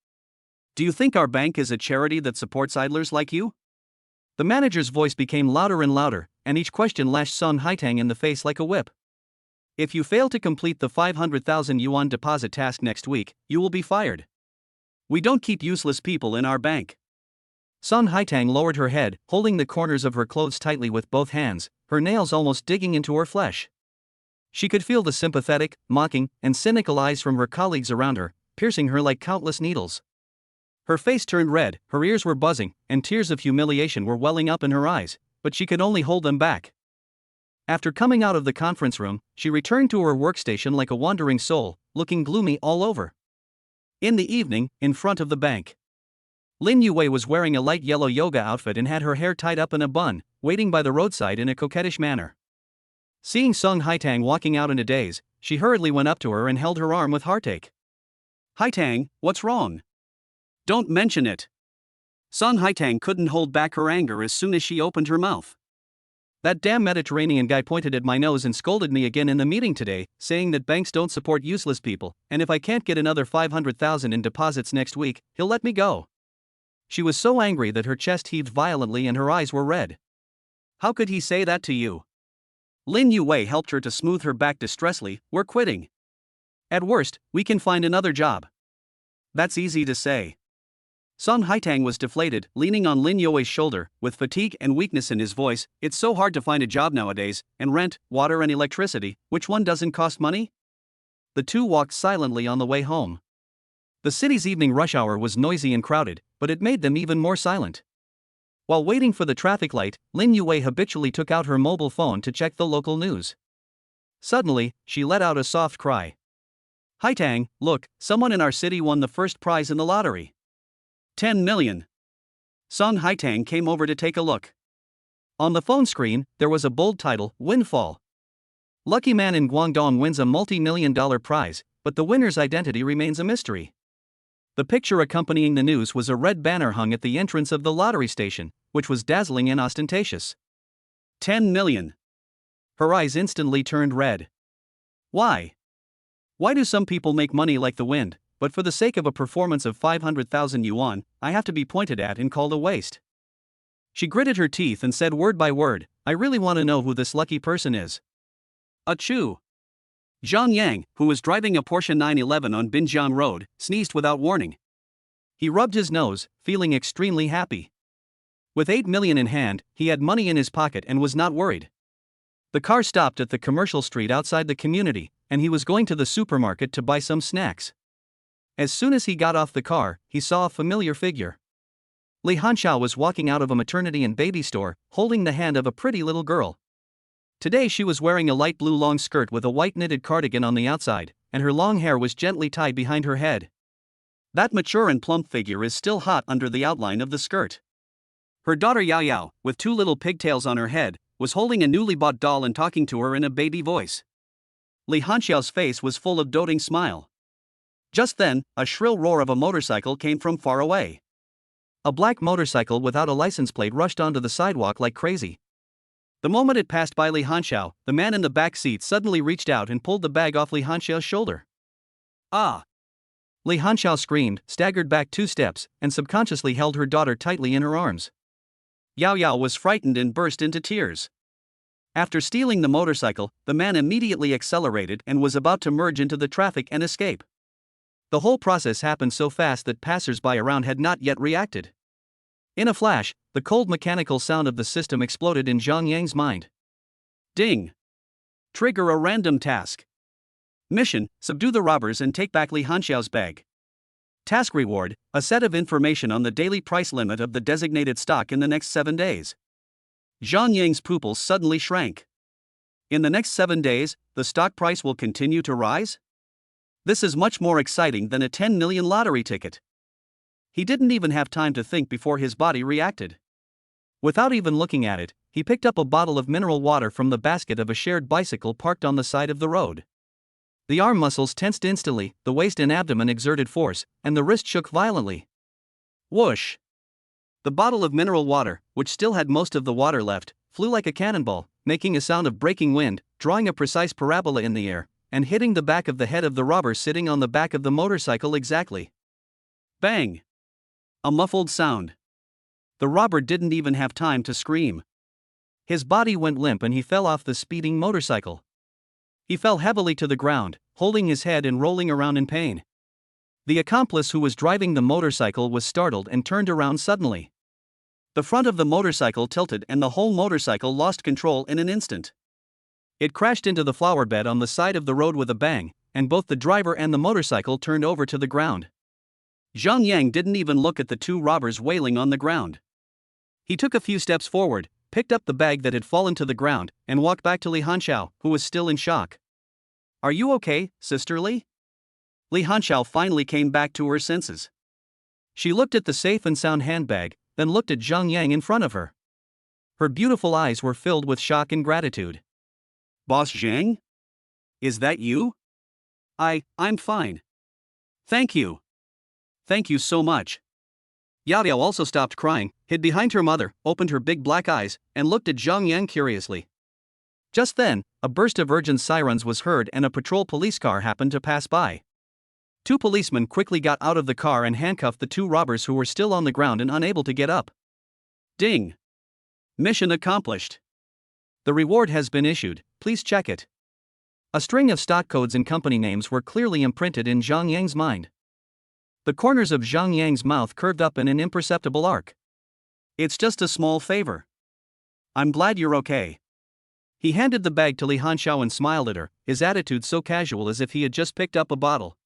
Do you think our bank is a charity that supports idlers like you?" The manager's voice became louder and louder, and each question lashed Song Haitang in the face like a whip. "If you fail to complete the 500,000 yuan deposit task next week, you will be fired. We don't keep useless people in our bank." Song Haitang lowered her head, holding the corners of her clothes tightly with both hands, her nails almost digging into her flesh. She could feel the sympathetic, mocking, and cynical eyes from her colleagues around her, piercing her like countless needles. Her face turned red, her ears were buzzing, and tears of humiliation were welling up in her eyes, but she could only hold them back. After coming out of the conference room, she returned to her workstation like a wandering soul, looking gloomy all over. In the evening, in front of the bank, Lin Yue was wearing a light yellow yoga outfit and had her hair tied up in a bun, waiting by the roadside in a coquettish manner. Seeing Song Haitang walking out in a daze, she hurriedly went up to her and held her arm with heartache. "Haitang, what's wrong? Don't mention it." Song Haitang couldn't hold back her anger as soon as she opened her mouth. "That damn Mediterranean guy pointed at my nose and scolded me again in the meeting today, saying that banks don't support useless people, and if I can't get another 500,000 in deposits next week, he'll let me go." She was so angry that her chest heaved violently and her eyes were red. "How could he say that to you?" Lin Yue helped her to smooth her back distressfully. "We're quitting. At worst, we can find another job." "That's easy to say." Song Haitang was deflated, leaning on Lin Yue's shoulder, with fatigue and weakness in his voice. "It's so hard to find a job nowadays, and rent, water and electricity, which one doesn't cost money?" The two walked silently on the way home. The city's evening rush hour was noisy and crowded, but it made them even more silent. While waiting for the traffic light, Lin Yue habitually took out her mobile phone to check the local news. Suddenly, she let out a soft cry. "Haitang, look, someone in our city won the first prize in the lottery. 10 million. Song Haitang came over to take a look. On the phone screen, there was a bold title, Windfall. Lucky man in Guangdong wins a multi-million-dollar prize, but the winner's identity remains a mystery. The picture accompanying the news was a red banner hung at the entrance of the lottery station, which was dazzling and ostentatious. 10 million. Her eyes instantly turned red. Why? Why do some people make money like the wind, but for the sake of a performance of 500,000 yuan, I have to be pointed at and called a waste? She gritted her teeth and said word by word, I really want to know who this lucky person is. Achoo! Zhang Yang, who was driving a Porsche 911 on Binjiang Road, sneezed without warning. He rubbed his nose, feeling extremely happy. With 8 million in hand, he had money in his pocket and was not worried. The car stopped at the commercial street outside the community, and he was going to the supermarket to buy some snacks. As soon as he got off the car, he saw a familiar figure. Li Hanxiao was walking out of a maternity and baby store, holding the hand of a pretty little girl. Today she was wearing a light blue long skirt with a white knitted cardigan on the outside, and her long hair was gently tied behind her head. That mature and plump figure is still hot under the outline of the skirt. Her daughter Yao Yao, with 2 little pigtails on her head, was holding a newly bought doll and talking to her in a baby voice. Li Hanxiao's face was full of doting smile. Just then, a shrill roar of a motorcycle came from far away. A black motorcycle without a license plate rushed onto the sidewalk like crazy. The moment it passed by Li Hanxiao, the man in the back seat suddenly reached out and pulled the bag off Li Hanxiao's shoulder. Ah! Li Hanxiao screamed, staggered back 2 steps, and subconsciously held her daughter tightly in her arms. Yao Yao was frightened and burst into tears. After stealing the motorcycle, the man immediately accelerated and was about to merge into the traffic and escape. The whole process happened so fast that passers-by around had not yet reacted. In a flash, the cold mechanical sound of the system exploded in Zhang Yang's mind. Ding! Trigger a random task. Mission: subdue the robbers and take back Li Hanxiao's bag. Task reward: a set of information on the daily price limit of the designated stock in the next 7 days. Zhang Yang's pupils suddenly shrank. In the next 7 days, the stock price will continue to rise? This is much more exciting than a 10 million lottery ticket. He didn't even have time to think before his body reacted. Without even looking at it, he picked up a bottle of mineral water from the basket of a shared bicycle parked on the side of the road. The arm muscles tensed instantly, the waist and abdomen exerted force, and the wrist shook violently. Whoosh! The bottle of mineral water, which still had most of the water left, flew like a cannonball, making a sound of breaking wind, drawing a precise parabola in the air, and hitting the back of the head of the robber sitting on the back of the motorcycle exactly. Bang! A muffled sound. The robber didn't even have time to scream. His body went limp and he fell off the speeding motorcycle. He fell heavily to the ground, holding his head and rolling around in pain. The accomplice who was driving the motorcycle was startled and turned around suddenly. The front of the motorcycle tilted and the whole motorcycle lost control in an instant. It crashed into the flower bed on the side of the road with a bang, and both the driver and the motorcycle turned over to the ground. Zhang Yang didn't even look at the 2 robbers wailing on the ground. He took a few steps forward, picked up the bag that had fallen to the ground, and walked back to Li Hanxiao, who was still in shock. Are you okay, Sister Li? Li Hanxiao finally came back to her senses. She looked at the safe and sound handbag, then looked at Zhang Yang in front of her. Her beautiful eyes were filled with shock and gratitude. Boss Zhang? Is that you? I'm fine. Thank you. Thank you so much. Yao Yao also stopped crying, hid behind her mother, opened her big black eyes, and looked at Zhang Yang curiously. Just then, a burst of urgent sirens was heard and a patrol police car happened to pass by. 2 policemen quickly got out of the car and handcuffed the 2 robbers who were still on the ground and unable to get up. Ding! Mission accomplished. The reward has been issued, please check it. A string of stock codes and company names were clearly imprinted in Zhang Yang's mind. The corners of Zhang Yang's mouth curved up in an imperceptible arc. It's just a small favor. I'm glad you're okay. He handed the bag to Li Hanxiao and smiled at her, his attitude so casual as if he had just picked up a bottle.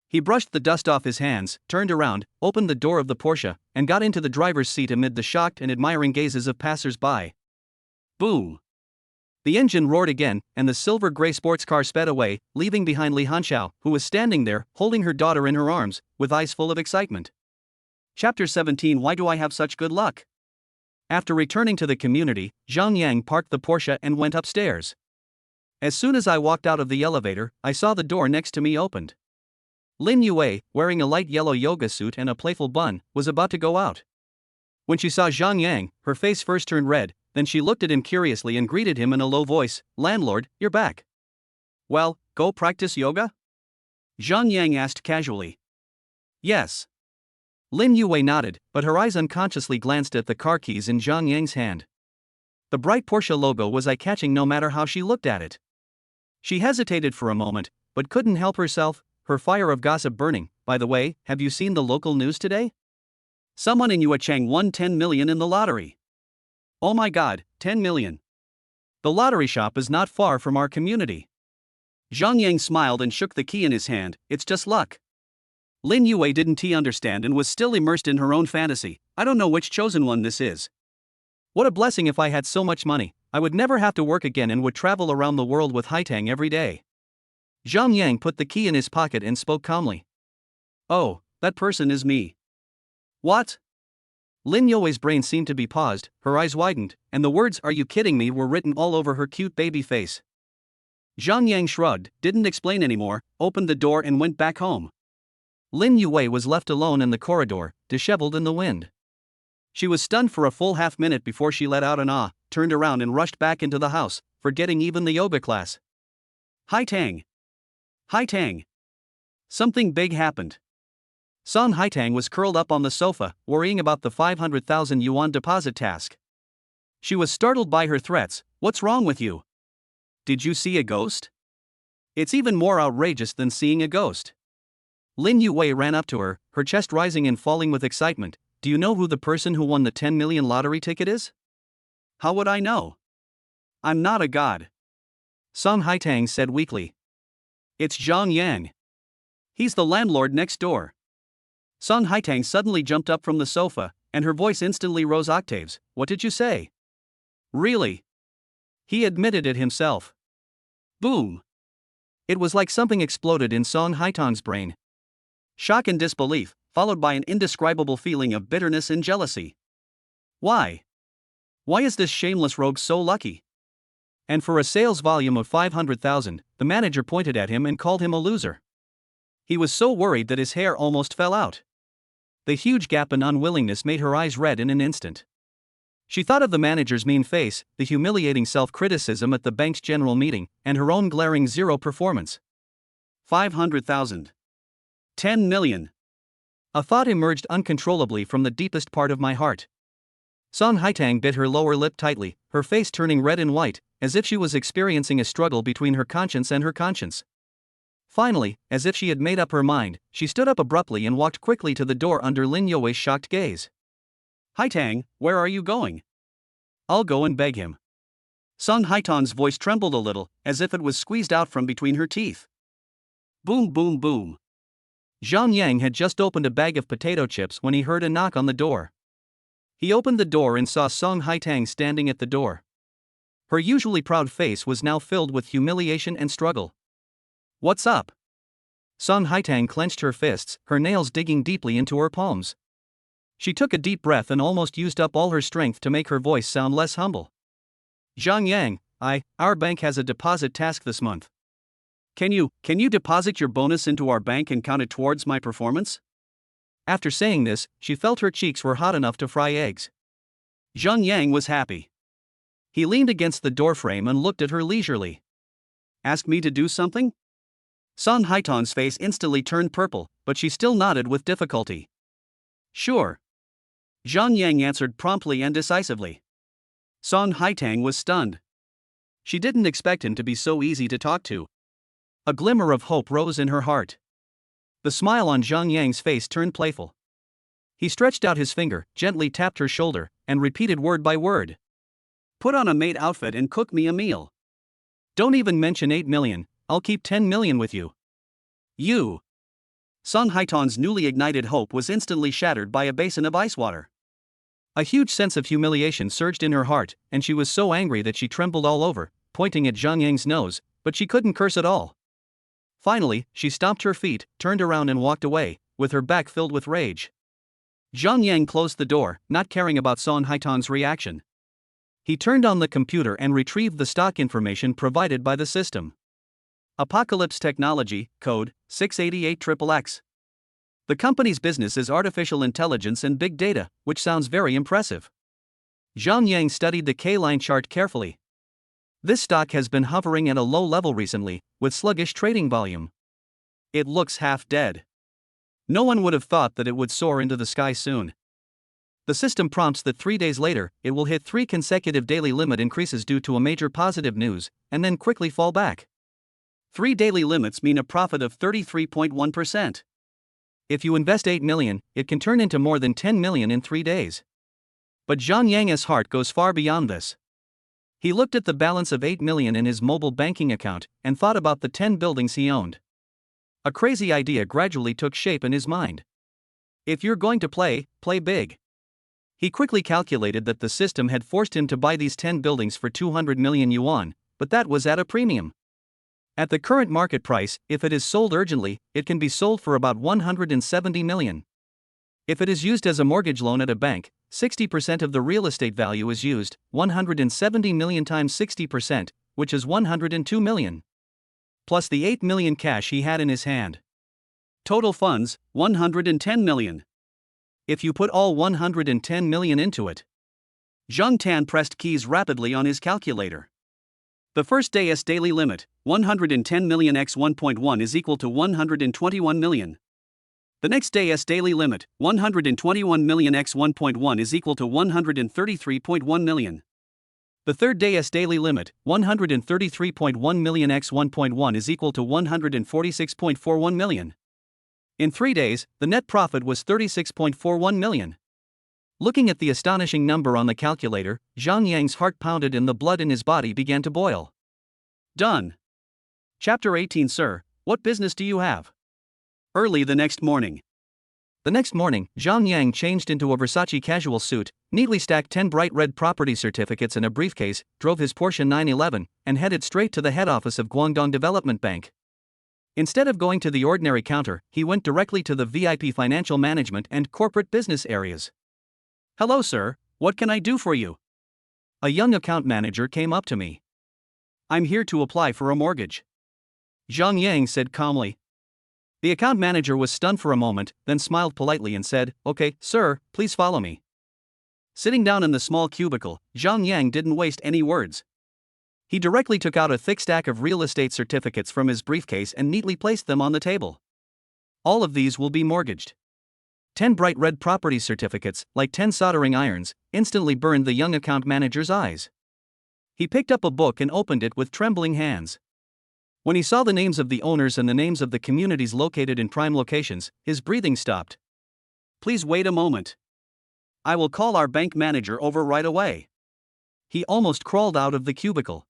He brushed the dust off his hands, turned around, opened the door of the Porsche, and got into the driver's seat amid the shocked and admiring gazes of passers-by. Boom! The engine roared again, and the silver-gray sports car sped away, leaving behind Li Hanxiao, who was standing there, holding her daughter in her arms, with eyes full of excitement. Chapter 17. Why do I have such good luck? After returning to the community, Zhang Yang parked the Porsche and went upstairs. As soon as I walked out of the elevator, I saw the door next to me opened. Lin Yue, wearing a light yellow yoga suit and a playful bun, was about to go out. When she saw Zhang Yang, her face first turned red, then she looked at him curiously and greeted him in a low voice, "Landlord, you're back. Well, go practice yoga?" Zhang Yang asked casually. "Yes." Lin Yue nodded, but her eyes unconsciously glanced at the car keys in Zhang Yang's hand. The bright Porsche logo was eye-catching no matter how she looked at it. She hesitated for a moment, but couldn't help herself, her fire of gossip burning. "By the way, have you seen the local news today? Someone in Yuechang won 10 million in the lottery. Oh my god, 10 million. The lottery shop is not far from our community." Zhang Yang smiled and shook the key in his hand. "It's just luck." Lin Yue didn't understand and was still immersed in her own fantasy. "I don't know which chosen one this is. What a blessing. If I had so much money, I would never have to work again and would travel around the world with Haitang every day." Zhang Yang put the key in his pocket and spoke calmly. "Oh, that person is me." "What?" Lin Yue's brain seemed to be paused, her eyes widened, and the words "Are you kidding me?" were written all over her cute baby face. Zhang Yang shrugged, didn't explain anymore, opened the door and went back home. Lin Yue was left alone in the corridor, disheveled in the wind. She was stunned for a full half-minute before she let out an ah, turned around and rushed back into the house, forgetting even the yoga class. Haitang! Haitang! Something big happened. Son Haitang was curled up on the sofa, worrying about the 500,000 yuan deposit task. She was startled by her threats. "What's wrong with you? Did you see a ghost?" "It's even more outrageous than seeing a ghost." Lin Yue ran up to her, her chest rising and falling with excitement. "Do you know who the person who won the 10 million lottery ticket is?" "How would I know? I'm not a god." Song Haitang said weakly. "It's Zhang Yang. He's the landlord next door." Song Haitang suddenly jumped up from the sofa, and her voice instantly rose octaves. "What did you say?" "Really?" He admitted it himself. Boom! It was like something exploded in Song Haitang's brain. Shock and disbelief, followed by an indescribable feeling of bitterness and jealousy. Why? Why is this shameless rogue so lucky? And for a sales volume of 500,000, the manager pointed at him and called him a loser. He was so worried that his hair almost fell out. The huge gap and unwillingness made her eyes red in an instant. She thought of the manager's mean face, the humiliating self-criticism at the bank's general meeting, and her own glaring zero performance. 500,000. 10 million. A thought emerged uncontrollably from the deepest part of my heart. Song Haitang bit her lower lip tightly, her face turning red and white, as if she was experiencing a struggle between her conscience and her conscience. Finally, as if she had made up her mind, she stood up abruptly and walked quickly to the door under Lin Yue's shocked gaze. "Haitang, where are you going?" "I'll go and beg him." Song Haitang's voice trembled a little, as if it was squeezed out from between her teeth. Boom boom boom. Zhang Yang had just opened a bag of potato chips when he heard a knock on the door. He opened the door and saw Song Haitang standing at the door. Her usually proud face was now filled with humiliation and struggle. "What's up?" Song Haitang clenched her fists, her nails digging deeply into her palms. She took a deep breath and almost used up all her strength to make her voice sound less humble. "Zhang Yang, our bank has a deposit task this month. Can you deposit your bonus into our bank and count it towards my performance?" After saying this, she felt her cheeks were hot enough to fry eggs. Zhang Yang was happy. He leaned against the doorframe and looked at her leisurely. "Ask me to do something?" Song Haitang's face instantly turned purple, but she still nodded with difficulty. "Sure." Zhang Yang answered promptly and decisively. Song Haitang was stunned. She didn't expect him to be so easy to talk to. A glimmer of hope rose in her heart. The smile on Zhang Yang's face turned playful. He stretched out his finger, gently tapped her shoulder, and repeated word by word. "Put on a maid outfit and cook me a meal. Don't even mention 8 million, I'll keep 10 million with you." "You." Song Haitang's newly ignited hope was instantly shattered by a basin of ice water. A huge sense of humiliation surged in her heart, and she was so angry that she trembled all over, pointing at Zhang Yang's nose, but she couldn't curse at all. Finally, she stomped her feet, turned around and walked away, with her back filled with rage. Zhang Yang closed the door, not caring about Son Haitan's reaction. He turned on the computer and retrieved the stock information provided by the system. Apocalypse Technology, code 688XXX. The company's business is artificial intelligence and big data, which sounds very impressive. Zhang Yang studied the K-line chart carefully. This stock has been hovering at a low level recently, with sluggish trading volume. It looks half dead. No one would have thought that it would soar into the sky soon. The system prompts that 3 days later, it will hit 3 consecutive daily limit increases due to a major positive news, and then quickly fall back. 3 daily limits mean a profit of 33.1%. If you invest 8 million, it can turn into more than 10 million in 3 days. But Zhang Yang's heart goes far beyond this. He looked at the balance of 8 million in his mobile banking account, and thought about the 10 buildings he owned. A crazy idea gradually took shape in his mind. If you're going to play big. He quickly calculated that the system had forced him to buy these 10 buildings for 200 million yuan, but that was at a premium. At the current market price, if it is sold urgently, it can be sold for about 170 million. If it is used as a mortgage loan at a bank, 60% of the real estate value is used, 170 million times 60%, which is 102 million. Plus the 8 million cash he had in his hand. Total funds, 110 million. If you put all 110 million into it. Zhang Tan pressed keys rapidly on his calculator. The first day's daily limit, 110 million x 1.1 is equal to 121 million. The next day's daily limit, 121 million x 1.1 is equal to 133.1 million. The third day's daily limit, 133.1 million x 1.1 is equal to 146.41 million. In 3 days, the net profit was 36.41 million. Looking at the astonishing number on the calculator, Zhang Yang's heart pounded and the blood in his body began to boil. Done. Chapter 18. Sir, what business do you have? Early the next morning. The next morning, Zhang Yang changed into a Versace casual suit, neatly stacked 10 bright red property certificates in a briefcase, drove his Porsche 911, and headed straight to the head office of Guangdong Development Bank. Instead of going to the ordinary counter, he went directly to the VIP financial management and corporate business areas. Hello, sir, what can I do for you? A young account manager came up to me. I'm here to apply for a mortgage. Zhang Yang said calmly. The account manager was stunned for a moment, then smiled politely and said, Okay, sir, please follow me. Sitting down in the small cubicle, Zhang Yang didn't waste any words. He directly took out a thick stack of real estate certificates from his briefcase and neatly placed them on the table. All of these will be mortgaged. 10 bright red property certificates, like 10 soldering irons, instantly burned the young account manager's eyes. He picked up a book and opened it with trembling hands. When he saw the names of the owners and the names of the communities located in prime locations, his breathing stopped. Please wait a moment. I will call our bank manager over right away. He almost crawled out of the cubicle.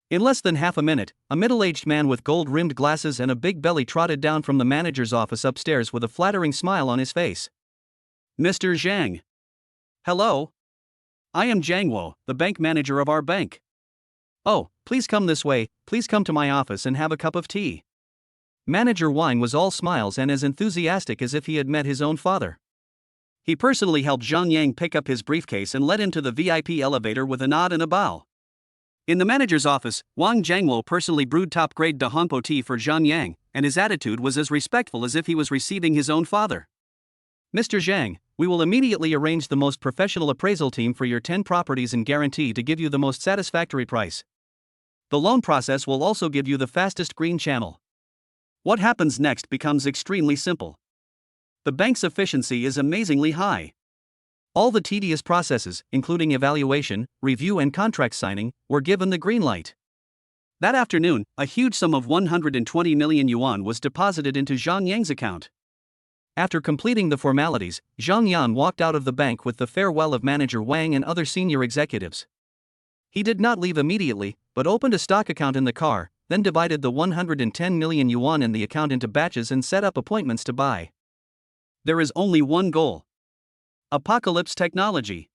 In less than half a minute, a middle-aged man with gold-rimmed glasses and a big belly trotted down from the manager's office upstairs with a flattering smile on his face. Mr. Zhang. Hello. I am Zhang Wo, the bank manager of our bank. Oh, please come this way, please come to my office and have a cup of tea. Manager Wine was all smiles and as enthusiastic as if he had met his own father. He personally helped Zhang Yang pick up his briefcase and led him to the VIP elevator with a nod and a bow. In the manager's office, Wang Jiangwo personally brewed top-grade Dahongpo tea for Zhang Yang, and his attitude was as respectful as if he was receiving his own father. Mr. Zhang, we will immediately arrange the most professional appraisal team for your 10 properties and guarantee to give you the most satisfactory price. The loan process will also give you the fastest green channel. What happens next becomes extremely simple. The bank's efficiency is amazingly high. All the tedious processes, including evaluation, review and contract signing, were given the green light. That afternoon, a huge sum of 120 million yuan was deposited into Zhang Yang's account. After completing the formalities, Zhang Yan walked out of the bank with the farewell of manager Wang and other senior executives. He did not leave immediately, but opened a stock account in the car, then divided the 110 million yuan in the account into batches and set up appointments to buy. There is only one goal. Apocalypse Technology.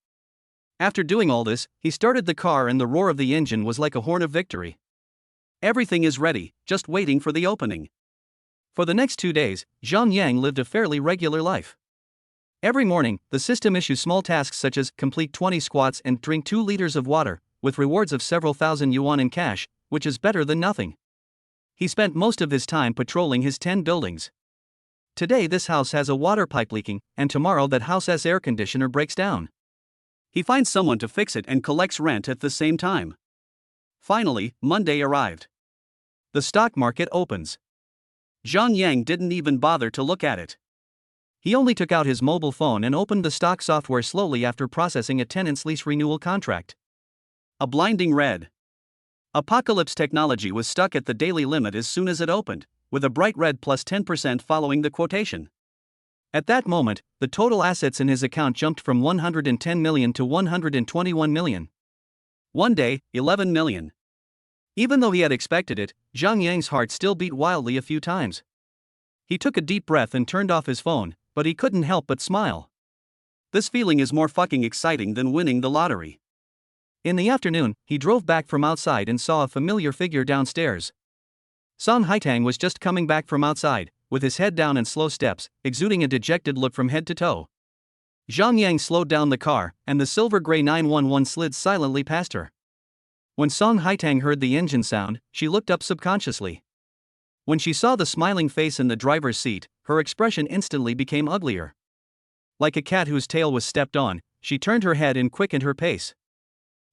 After doing all this, he started the car and the roar of the engine was like a horn of victory. Everything is ready, just waiting for the opening. For the next 2 days, Zhang Yang lived a fairly regular life. Every morning, the system issues small tasks such as complete 20 squats and drink 2 liters of water, with rewards of several thousand yuan in cash, which is better than nothing. He spent most of his time patrolling his 10 buildings. Today this house has a water pipe leaking, and tomorrow that house's air conditioner breaks down. He finds someone to fix it and collects rent at the same time. Finally, Monday arrived. The stock market opens. Zhang Yang didn't even bother to look at it. He only took out his mobile phone and opened the stock software slowly after processing a tenant's lease renewal contract. A blinding red. Apocalypse Technology was stuck at the daily limit as soon as it opened, with a bright red plus 10% following the quotation. At that moment, the total assets in his account jumped from 110 million to 121 million. One day, 11 million. Even though he had expected it, Zhang Yang's heart still beat wildly a few times. He took a deep breath and turned off his phone, but he couldn't help but smile. This feeling is more fucking exciting than winning the lottery. In the afternoon, he drove back from outside and saw a familiar figure downstairs. Song Haitang was just coming back from outside, with his head down and slow steps, exuding a dejected look from head to toe. Zhang Yang slowed down the car, and the silver-gray 911 slid silently past her. When Song Haitang heard the engine sound, she looked up subconsciously. When she saw the smiling face in the driver's seat, her expression instantly became uglier. Like a cat whose tail was stepped on, she turned her head and quickened her pace.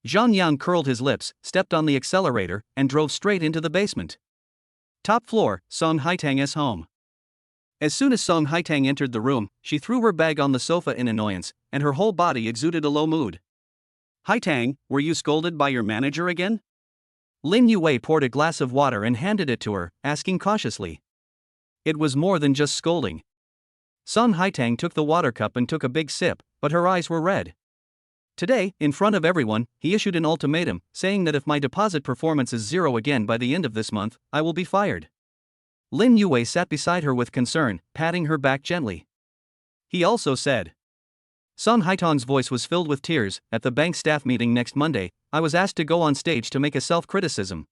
Zhang Yang curled his lips, stepped on the accelerator, and drove straight into the basement. Top floor, Song Haitang's home. As soon as Song Haitang entered the room, she threw her bag on the sofa in annoyance, and her whole body exuded a low mood. "Haitang, were you scolded by your manager again?" Lin Yue poured a glass of water and handed it to her, asking cautiously. It was more than just scolding. Song Haitang took the water cup and took a big sip, but her eyes were red. Today, in front of everyone, he issued an ultimatum, saying that if my deposit performance is 0 again by the end of this month, I will be fired. Lin Yue sat beside her with concern, patting her back gently. He also said. Song Haitang's voice was filled with tears. At the bank staff meeting next Monday, I was asked to go on stage to make a self-criticism.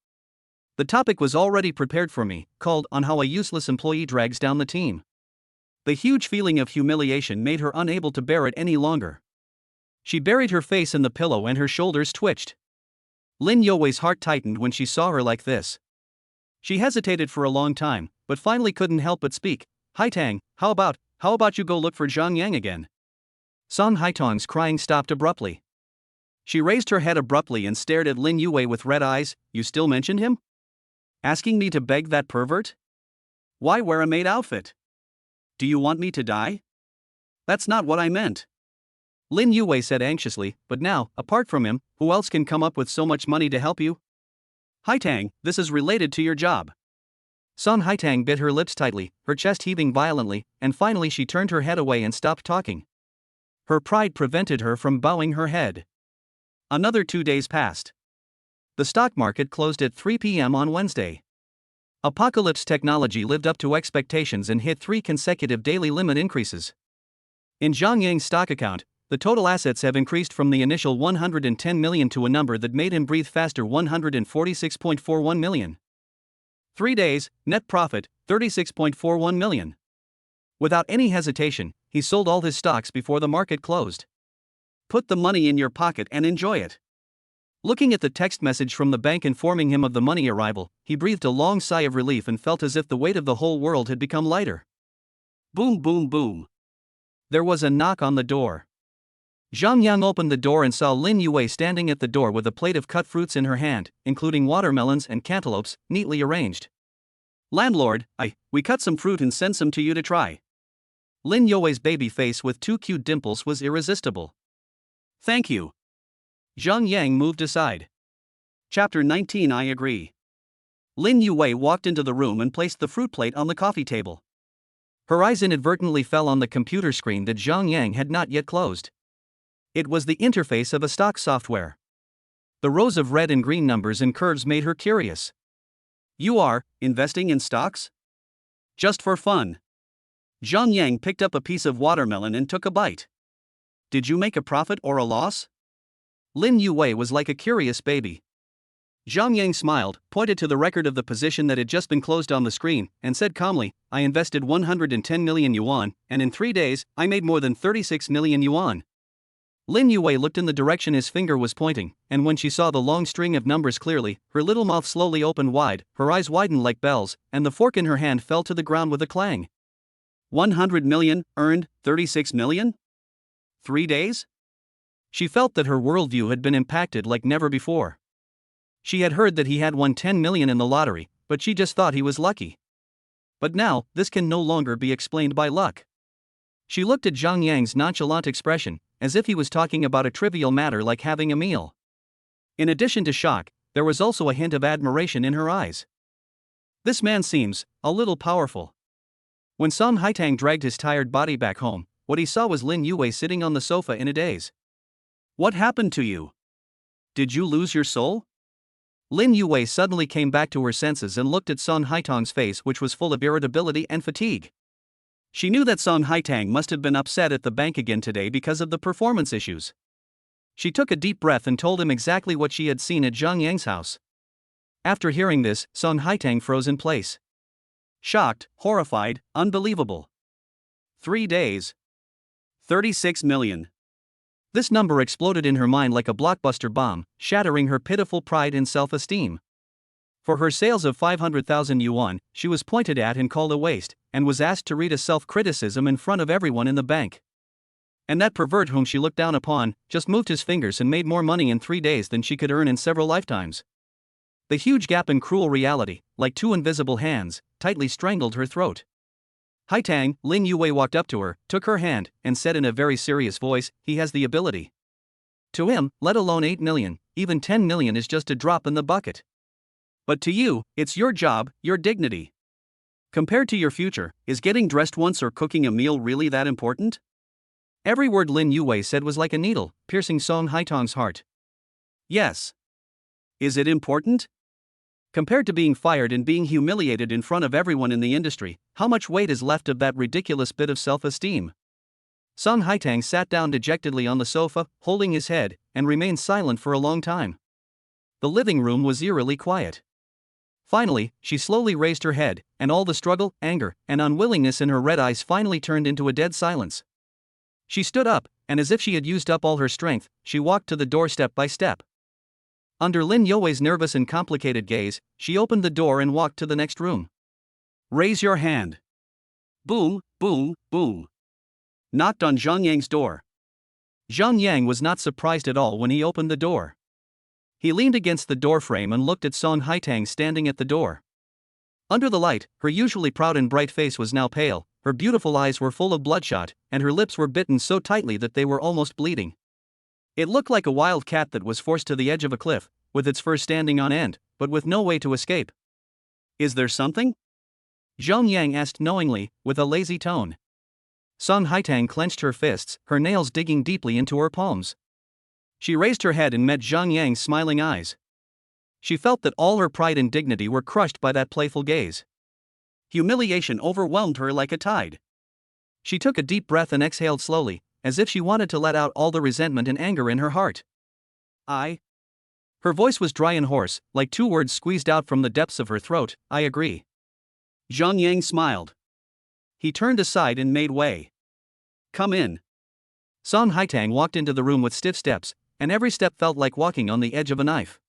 The topic was already prepared for me, called "On How a Useless Employee Drags Down the Team." The huge feeling of humiliation made her unable to bear it any longer. She buried her face in the pillow and her shoulders twitched. Lin Yue's heart tightened when she saw her like this. She hesitated for a long time, but finally couldn't help but speak. "Haitang, how about you go look for Zhang Yang again?" Song Haitang's crying stopped abruptly. She raised her head abruptly and stared at Lin Yue with red eyes. "You still mentioned him? Asking me to beg that pervert? Why wear a maid outfit? Do you want me to die?" "That's not what I meant," Lin Yue said anxiously, "but now, apart from him, who else can come up with so much money to help you?" "Haitang, this is related to your job." Song Haitang bit her lips tightly, her chest heaving violently, and finally she turned her head away and stopped talking. Her pride prevented her from bowing her head. Another 2 days passed. The stock market closed at 3 p.m. on Wednesday. Apocalypse Technology lived up to expectations and hit 3 consecutive daily limit increases. In Zhang Yang's stock account, the total assets have increased from the initial 110 million to a number that made him breathe faster, 146.41 million. 3 days, net profit, 36.41 million. Without any hesitation, he sold all his stocks before the market closed. Put the money in your pocket and enjoy it. Looking at the text message from the bank informing him of the money arrival, he breathed a long sigh of relief and felt as if the weight of the whole world had become lighter. Boom, boom, boom. There was a knock on the door. Zhang Yang opened the door and saw Lin Yue standing at the door with a plate of cut fruits in her hand, including watermelons and cantaloupes, neatly arranged. "Landlord, we cut some fruit and sent some to you to try." Lin Yue's baby face with 2 cute dimples was irresistible. "Thank you." Zhang Yang moved aside. Chapter 19. I agree. Lin Yue walked into the room and placed the fruit plate on the coffee table. Her eyes inadvertently fell on the computer screen that Zhang Yang had not yet closed. It was the interface of a stock software. The rows of red and green numbers and curves made her curious. "You are investing in stocks?" "Just for fun." Zhang Yang picked up a piece of watermelon and took a bite. "Did you make a profit or a loss?" Lin Yue was like a curious baby. Zhang Yang smiled, pointed to the record of the position that had just been closed on the screen, and said calmly, I invested 110 million yuan, and in 3 days, I made more than 36 million yuan. Lin Yue looked in the direction his finger was pointing, and when she saw the long string of numbers clearly, her little mouth slowly opened wide, her eyes widened like bells, and the fork in her hand fell to the ground with a clang. 100 million, earned, 36 million? 3 days? She felt that her worldview had been impacted like never before. She had heard that he had won 10 million in the lottery, but she just thought he was lucky. But now, this can no longer be explained by luck. She looked at Zhang Yang's nonchalant expression, as if he was talking about a trivial matter like having a meal. In addition to shock, there was also a hint of admiration in her eyes. This man seems a little powerful. When Song Haitang dragged his tired body back home, what he saw was Lin Yue sitting on the sofa in a daze. What happened to you? Did you lose your soul? Lin Yue suddenly came back to her senses and looked at Song Haitang's face, which was full of irritability and fatigue. She knew that Song Haitang must have been upset at the bank again today because of the performance issues. She took a deep breath and told him exactly what she had seen at Zhang Yang's house. After hearing this, Song Haitang froze in place. Shocked, horrified, unbelievable. 3 days. 36 million. This number exploded in her mind like a blockbuster bomb, shattering her pitiful pride and self-esteem. For her sales of 500,000 yuan, she was pointed at and called a waste, and was asked to read a self-criticism in front of everyone in the bank. And that pervert whom she looked down upon, just moved his fingers and made more money in 3 days than she could earn in several lifetimes. The huge gap in cruel reality, like two invisible hands, tightly strangled her throat. Haitang, Lin Yue walked up to her, took her hand, and said in a very serious voice, he has the ability. To him, let alone 8 million, even 10 million is just a drop in the bucket. But to you, it's your job, your dignity. Compared to your future, is getting dressed once or cooking a meal really that important? Every word Lin Yue said was like a needle, piercing Song Haitang's heart. Yes. Is it important? Compared to being fired and being humiliated in front of everyone in the industry, how much weight is left of that ridiculous bit of self-esteem? Song Haitang sat down dejectedly on the sofa, holding his head, and remained silent for a long time. The living room was eerily quiet. Finally, she slowly raised her head, and all the struggle, anger, and unwillingness in her red eyes finally turned into a dead silence. She stood up, and as if she had used up all her strength, she walked to the door step by step. Under Lin Yue's nervous and complicated gaze, she opened the door and walked to the next room. Raise your hand. Boom, boom, boom. Knocked on Zhang Yang's door. Zhang Yang was not surprised at all when he opened the door. He leaned against the doorframe and looked at Song Haitang standing at the door. Under the light, her usually proud and bright face was now pale, her beautiful eyes were full of bloodshot, and her lips were bitten so tightly that they were almost bleeding. It looked like a wild cat that was forced to the edge of a cliff, with its fur standing on end, but with no way to escape. Is there something? Zhang Yang asked knowingly, with a lazy tone. Song Haitang clenched her fists, her nails digging deeply into her palms. She raised her head and met Zhang Yang's smiling eyes. She felt that all her pride and dignity were crushed by that playful gaze. Humiliation overwhelmed her like a tide. She took a deep breath and exhaled slowly, as if she wanted to let out all the resentment and anger in her heart. Her voice was dry and hoarse, like 2 words squeezed out from the depths of her throat, I agree. Zhang Yang smiled. He turned aside and made way. Come in. Song Haitang walked into the room with stiff steps, and every step felt like walking on the edge of a knife.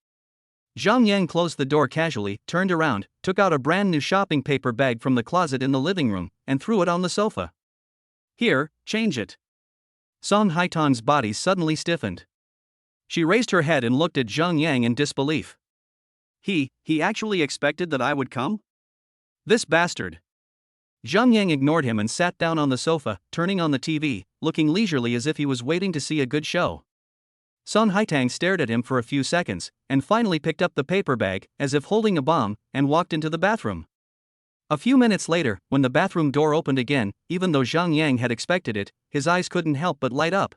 Zhang Yang closed the door casually, turned around, took out a brand new shopping paper bag from the closet in the living room, and threw it on the sofa. Here, change it. Song Haitang's body suddenly stiffened. She raised her head and looked at Zhang Yang in disbelief. He actually expected that I would come? This bastard. Zhang Yang ignored him and sat down on the sofa, turning on the TV, looking leisurely as if he was waiting to see a good show. Song Haitang stared at him for a few seconds, and finally picked up the paper bag, as if holding a bomb, and walked into the bathroom. A few minutes later, when the bathroom door opened again, even though Zhang Yang had expected it, his eyes couldn't help but light up.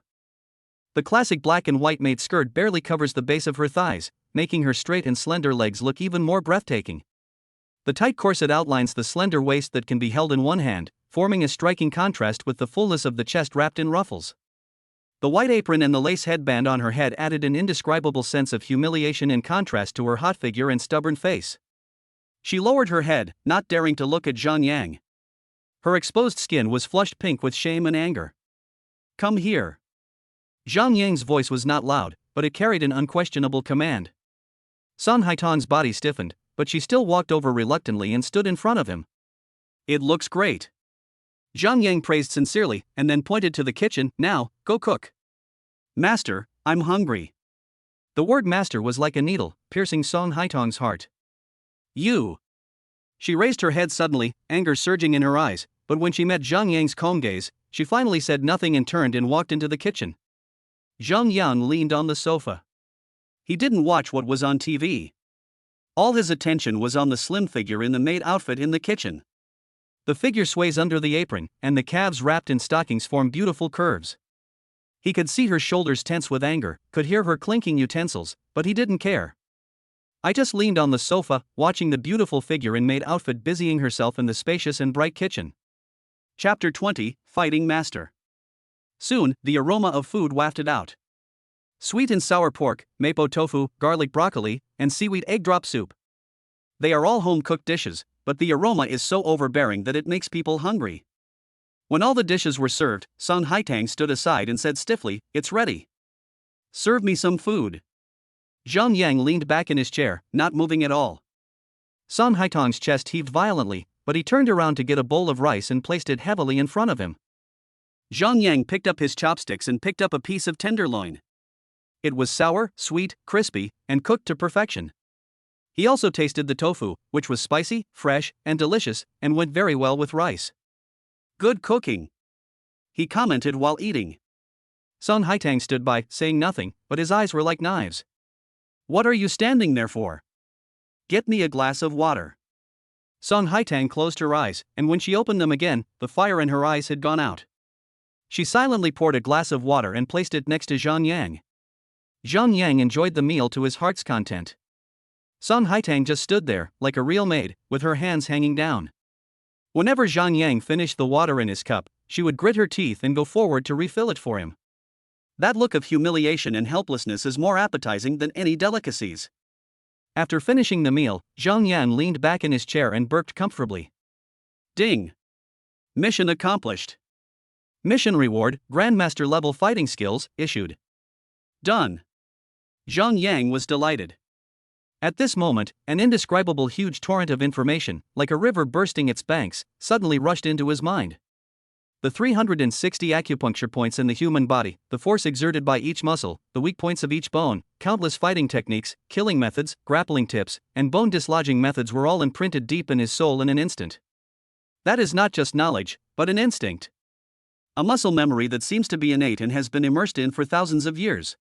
The classic black and white maid skirt barely covers the base of her thighs, making her straight and slender legs look even more breathtaking. The tight corset outlines the slender waist that can be held in one hand, forming a striking contrast with the fullness of the chest wrapped in ruffles. The white apron and the lace headband on her head added an indescribable sense of humiliation in contrast to her hot figure and stubborn face. She lowered her head, not daring to look at Zhang Yang. Her exposed skin was flushed pink with shame and anger. "Come here." Zhang Yang's voice was not loud, but it carried an unquestionable command. Sun Haitang's body stiffened, but she still walked over reluctantly and stood in front of him. "It looks great." Zhang Yang praised sincerely, and then pointed to the kitchen. "Now, go cook." "Master, I'm hungry." The word master was like a needle, piercing Sun Haitang's heart. "You." She raised her head suddenly, anger surging in her eyes, but when she met Zhang Yang's calm gaze, she finally said nothing and turned and walked into the kitchen. Zhang Yang leaned on the sofa. He didn't watch what was on TV. All his attention was on the slim figure in the maid outfit in the kitchen. The figure sways under the apron, and the calves wrapped in stockings form beautiful curves. He could see her shoulders tense with anger, could hear her clinking utensils, but he didn't care. I just leaned on the sofa, watching the beautiful figure in maid outfit busying herself in the spacious and bright kitchen. Chapter 20, Fighting Master. Soon, the aroma of food wafted out. Sweet and sour pork, mapo tofu, garlic broccoli, and seaweed egg drop soup. They are all home-cooked dishes, but the aroma is so overbearing that it makes people hungry. When all the dishes were served, Sun Haitang stood aside and said stiffly, "It's ready. Serve me some food." Zhang Yang leaned back in his chair, not moving at all. Sun Haitang's chest heaved violently, but he turned around to get a bowl of rice and placed it heavily in front of him. Zhang Yang picked up his chopsticks and picked up a piece of tenderloin. It was sour, sweet, crispy, and cooked to perfection. He also tasted the tofu, which was spicy, fresh, and delicious, and went very well with rice. "Good cooking," he commented while eating. Sun Haitang stood by, saying nothing, but his eyes were like knives. "What are you standing there for? Get me a glass of water." Sun Haitang closed her eyes, and when she opened them again, the fire in her eyes had gone out. She silently poured a glass of water and placed it next to Zhang Yang. Zhang Yang enjoyed the meal to his heart's content. Sun Haitang just stood there, like a real maid, with her hands hanging down. Whenever Zhang Yang finished the water in his cup, she would grit her teeth and go forward to refill it for him. That look of humiliation and helplessness is more appetizing than any delicacies. After finishing the meal, Zhang Yang leaned back in his chair and burped comfortably. Ding! Mission accomplished. Mission reward, Grandmaster level fighting skills, issued. Done. Zhang Yang was delighted. At this moment, an indescribable huge torrent of information, like a river bursting its banks, suddenly rushed into his mind. The 360 acupuncture points in the human body, the force exerted by each muscle, the weak points of each bone, countless fighting techniques, killing methods, grappling tips, and bone dislodging methods were all imprinted deep in his soul in an instant. That is not just knowledge, but an instinct. A muscle memory that seems to be innate and has been immersed in for thousands of years.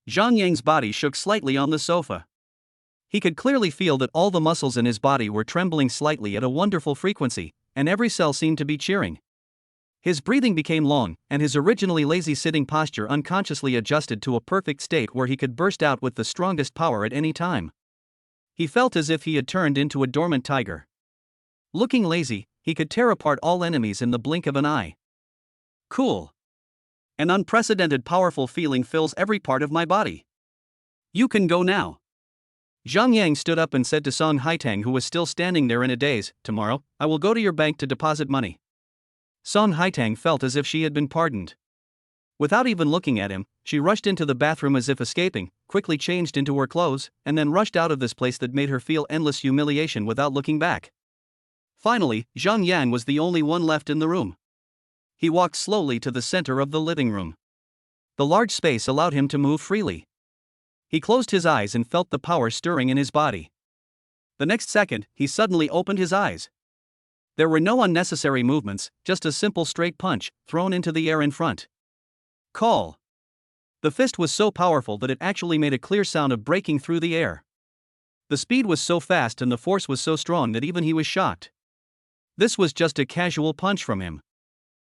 Zhang Yang's body shook slightly on the sofa. He could clearly feel that all the muscles in his body were trembling slightly at a wonderful frequency, and every cell seemed to be cheering. His breathing became long, and his originally lazy sitting posture unconsciously adjusted to a perfect state where he could burst out with the strongest power at any time. He felt as if he had turned into a dormant tiger. Looking lazy, he could tear apart all enemies in the blink of an eye. Cool. An unprecedented powerful feeling fills every part of my body. You can go now. Zhang Yang stood up and said to Sun Haitang, who was still standing there in a daze, "Tomorrow, I will go to your bank to deposit money." Sun Haitang felt as if she had been pardoned. Without even looking at him, she rushed into the bathroom as if escaping, quickly changed into her clothes, and then rushed out of this place that made her feel endless humiliation without looking back. Finally, Zhang Yang was the only one left in the room. He walked slowly to the center of the living room. The large space allowed him to move freely. He closed his eyes and felt the power stirring in his body. The next second, he suddenly opened his eyes. There were no unnecessary movements, just a simple straight punch, thrown into the air in front. Call. The fist was so powerful that it actually made a clear sound of breaking through the air. The speed was so fast and the force was so strong that even he was shocked. This was just a casual punch from him.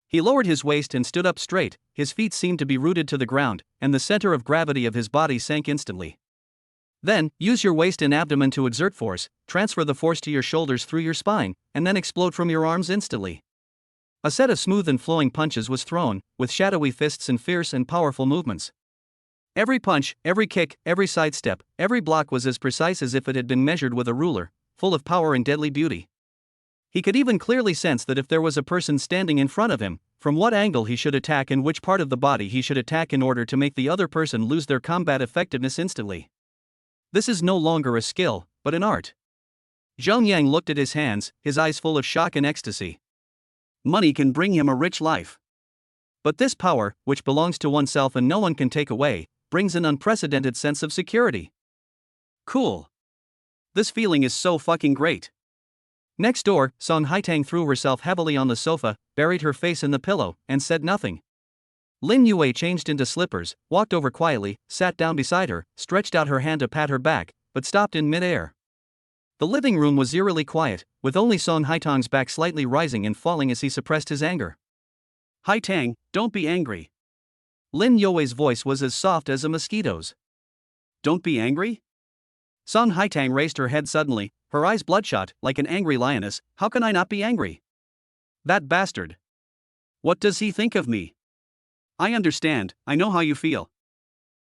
He lowered his waist and stood up straight, his feet seemed to be rooted to the ground, and the center of gravity of his body sank instantly. Then, use your waist and abdomen to exert force, transfer the force to your shoulders through your spine, and then explode from your arms instantly. A set of smooth and flowing punches was thrown, with shadowy fists and fierce and powerful movements. Every punch, every kick, every sidestep, every block was as precise as if it had been measured with a ruler, full of power and deadly beauty. He could even clearly sense that if there was a person standing in front of him, from what angle he should attack and which part of the body he should attack in order to make the other person lose their combat effectiveness instantly. This is no longer a skill, but an art. Zhang Yang looked at his hands, his eyes full of shock and ecstasy. Money can bring him a rich life. But this power, which belongs to oneself and no one can take away, brings an unprecedented sense of security. Cool. This feeling is so fucking great. Next door, Song Haitang threw herself heavily on the sofa, buried her face in the pillow, and said nothing. Lin Yue changed into slippers, walked over quietly, sat down beside her, stretched out her hand to pat her back, but stopped in mid-air. The living room was eerily quiet, with only Song Haitang's back slightly rising and falling as he suppressed his anger. Haitang, don't be angry. Lin Yue's voice was as soft as a mosquito's. Don't be angry? Song Haitang raised her head suddenly, her eyes bloodshot, like an angry lioness. How can I not be angry? That bastard. What does he think of me? I understand, I know how you feel.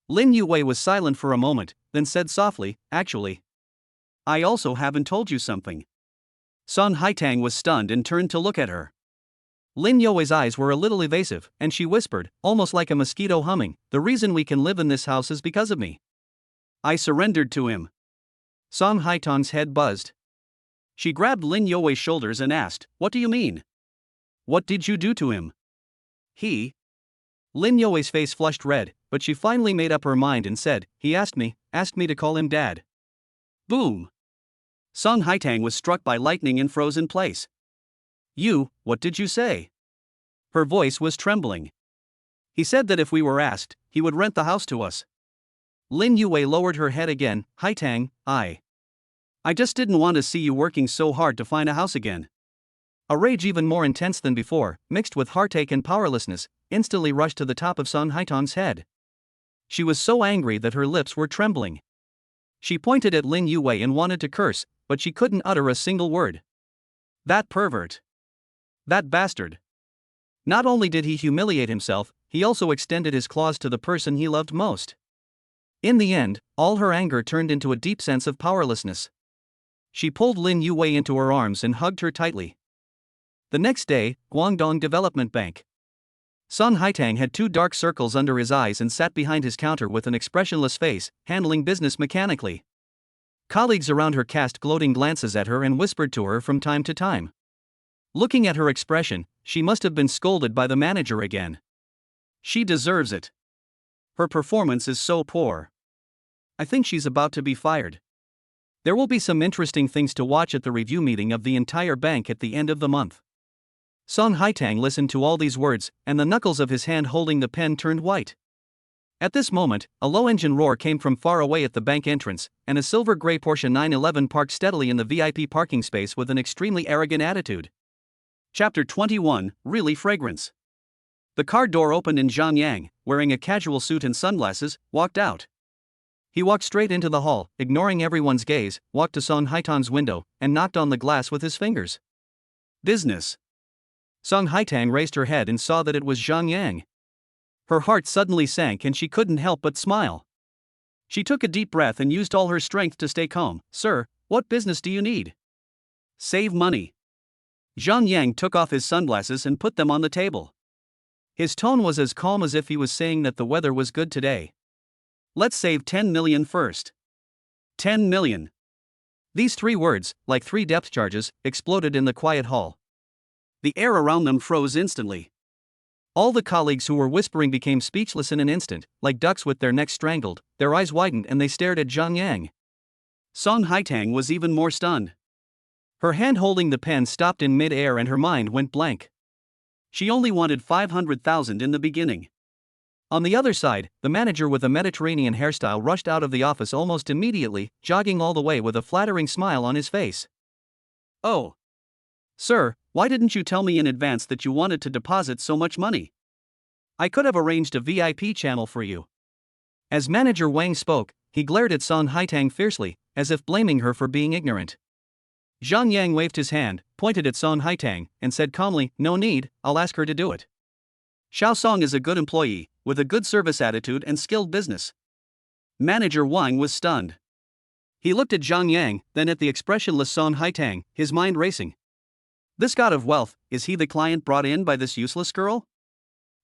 Lin Yue was silent for a moment, then said softly, actually, I also haven't told you something. Song Haitang was stunned and turned to look at her. Lin Yue's eyes were a little evasive, and she whispered, almost like a mosquito humming, the reason we can live in this house is because of me. I surrendered to him. Song Haitang's head buzzed. She grabbed Lin Yue's shoulders and asked, what do you mean? What did you do to him? He? Lin Yue's face flushed red, but she finally made up her mind and said, he asked me to call him dad. Boom! Song Haitang was struck by lightning and froze in place. What did you say? Her voice was trembling. He said that if we were asked, he would rent the house to us. Lin Yue lowered her head again. Haitang, I just didn't want to see you working so hard to find a house again. A rage even more intense than before, mixed with heartache and powerlessness, instantly rushed to the top of Song Haitang's head. She was so angry that her lips were trembling. She pointed at Lin Yue and wanted to curse, but she couldn't utter a single word. That pervert. That bastard. Not only did he humiliate himself, he also extended his claws to the person he loved most. In the end, all her anger turned into a deep sense of powerlessness. She pulled Lin Yue into her arms and hugged her tightly. The next day, Guangdong Development Bank. Song Haitang had 2 dark circles under his eyes and sat behind his counter with an expressionless face, handling business mechanically. Colleagues around her cast gloating glances at her and whispered to her from time to time. Looking at her expression, she must have been scolded by the manager again. She deserves it. Her performance is so poor. I think she's about to be fired. There will be some interesting things to watch at the review meeting of the entire bank at the end of the month. Song Haitang listened to all these words, and the knuckles of his hand holding the pen turned white. At this moment, a low engine roar came from far away at the bank entrance, and a silver-gray Porsche 911 parked steadily in the VIP parking space with an extremely arrogant attitude. Chapter 21, Really Fragrance. The car door opened and Zhang Yang, wearing a casual suit and sunglasses, walked out. He walked straight into the hall, ignoring everyone's gaze, walked to Song Haitang's window, and knocked on the glass with his fingers. Business. Song Haitang raised her head and saw that it was Zhang Yang. Her heart suddenly sank and she couldn't help but smile. She took a deep breath and used all her strength to stay calm. Sir, what business do you need? Save money. Zhang Yang took off his sunglasses and put them on the table. His tone was as calm as if he was saying that the weather was good today. Let's save 10 million first. 10 million. These 3 words, like 3 depth charges, exploded in the quiet hall. The air around them froze instantly. All the colleagues who were whispering became speechless in an instant, like ducks with their necks strangled. Their eyes widened and they stared at Zhang Yang. Song Haitang was even more stunned. Her hand holding the pen stopped in mid-air and her mind went blank. She only wanted 500,000 in the beginning. On the other side, the manager with a Mediterranean hairstyle rushed out of the office almost immediately, jogging all the way with a flattering smile on his face. Oh. Sir, why didn't you tell me in advance that you wanted to deposit so much money? I could have arranged a VIP channel for you. As manager Wang spoke, he glared at Song Haitang fiercely, as if blaming her for being ignorant. Zhang Yang waved his hand, pointed at Song Haitang, and said calmly, "No need, I'll ask her to do it." Xiao Song is a good employee, with a good service attitude and skilled business. Manager Wang was stunned. He looked at Zhang Yang, then at the expressionless Song Haitang, his mind racing. This god of wealth, is he the client brought in by this useless girl?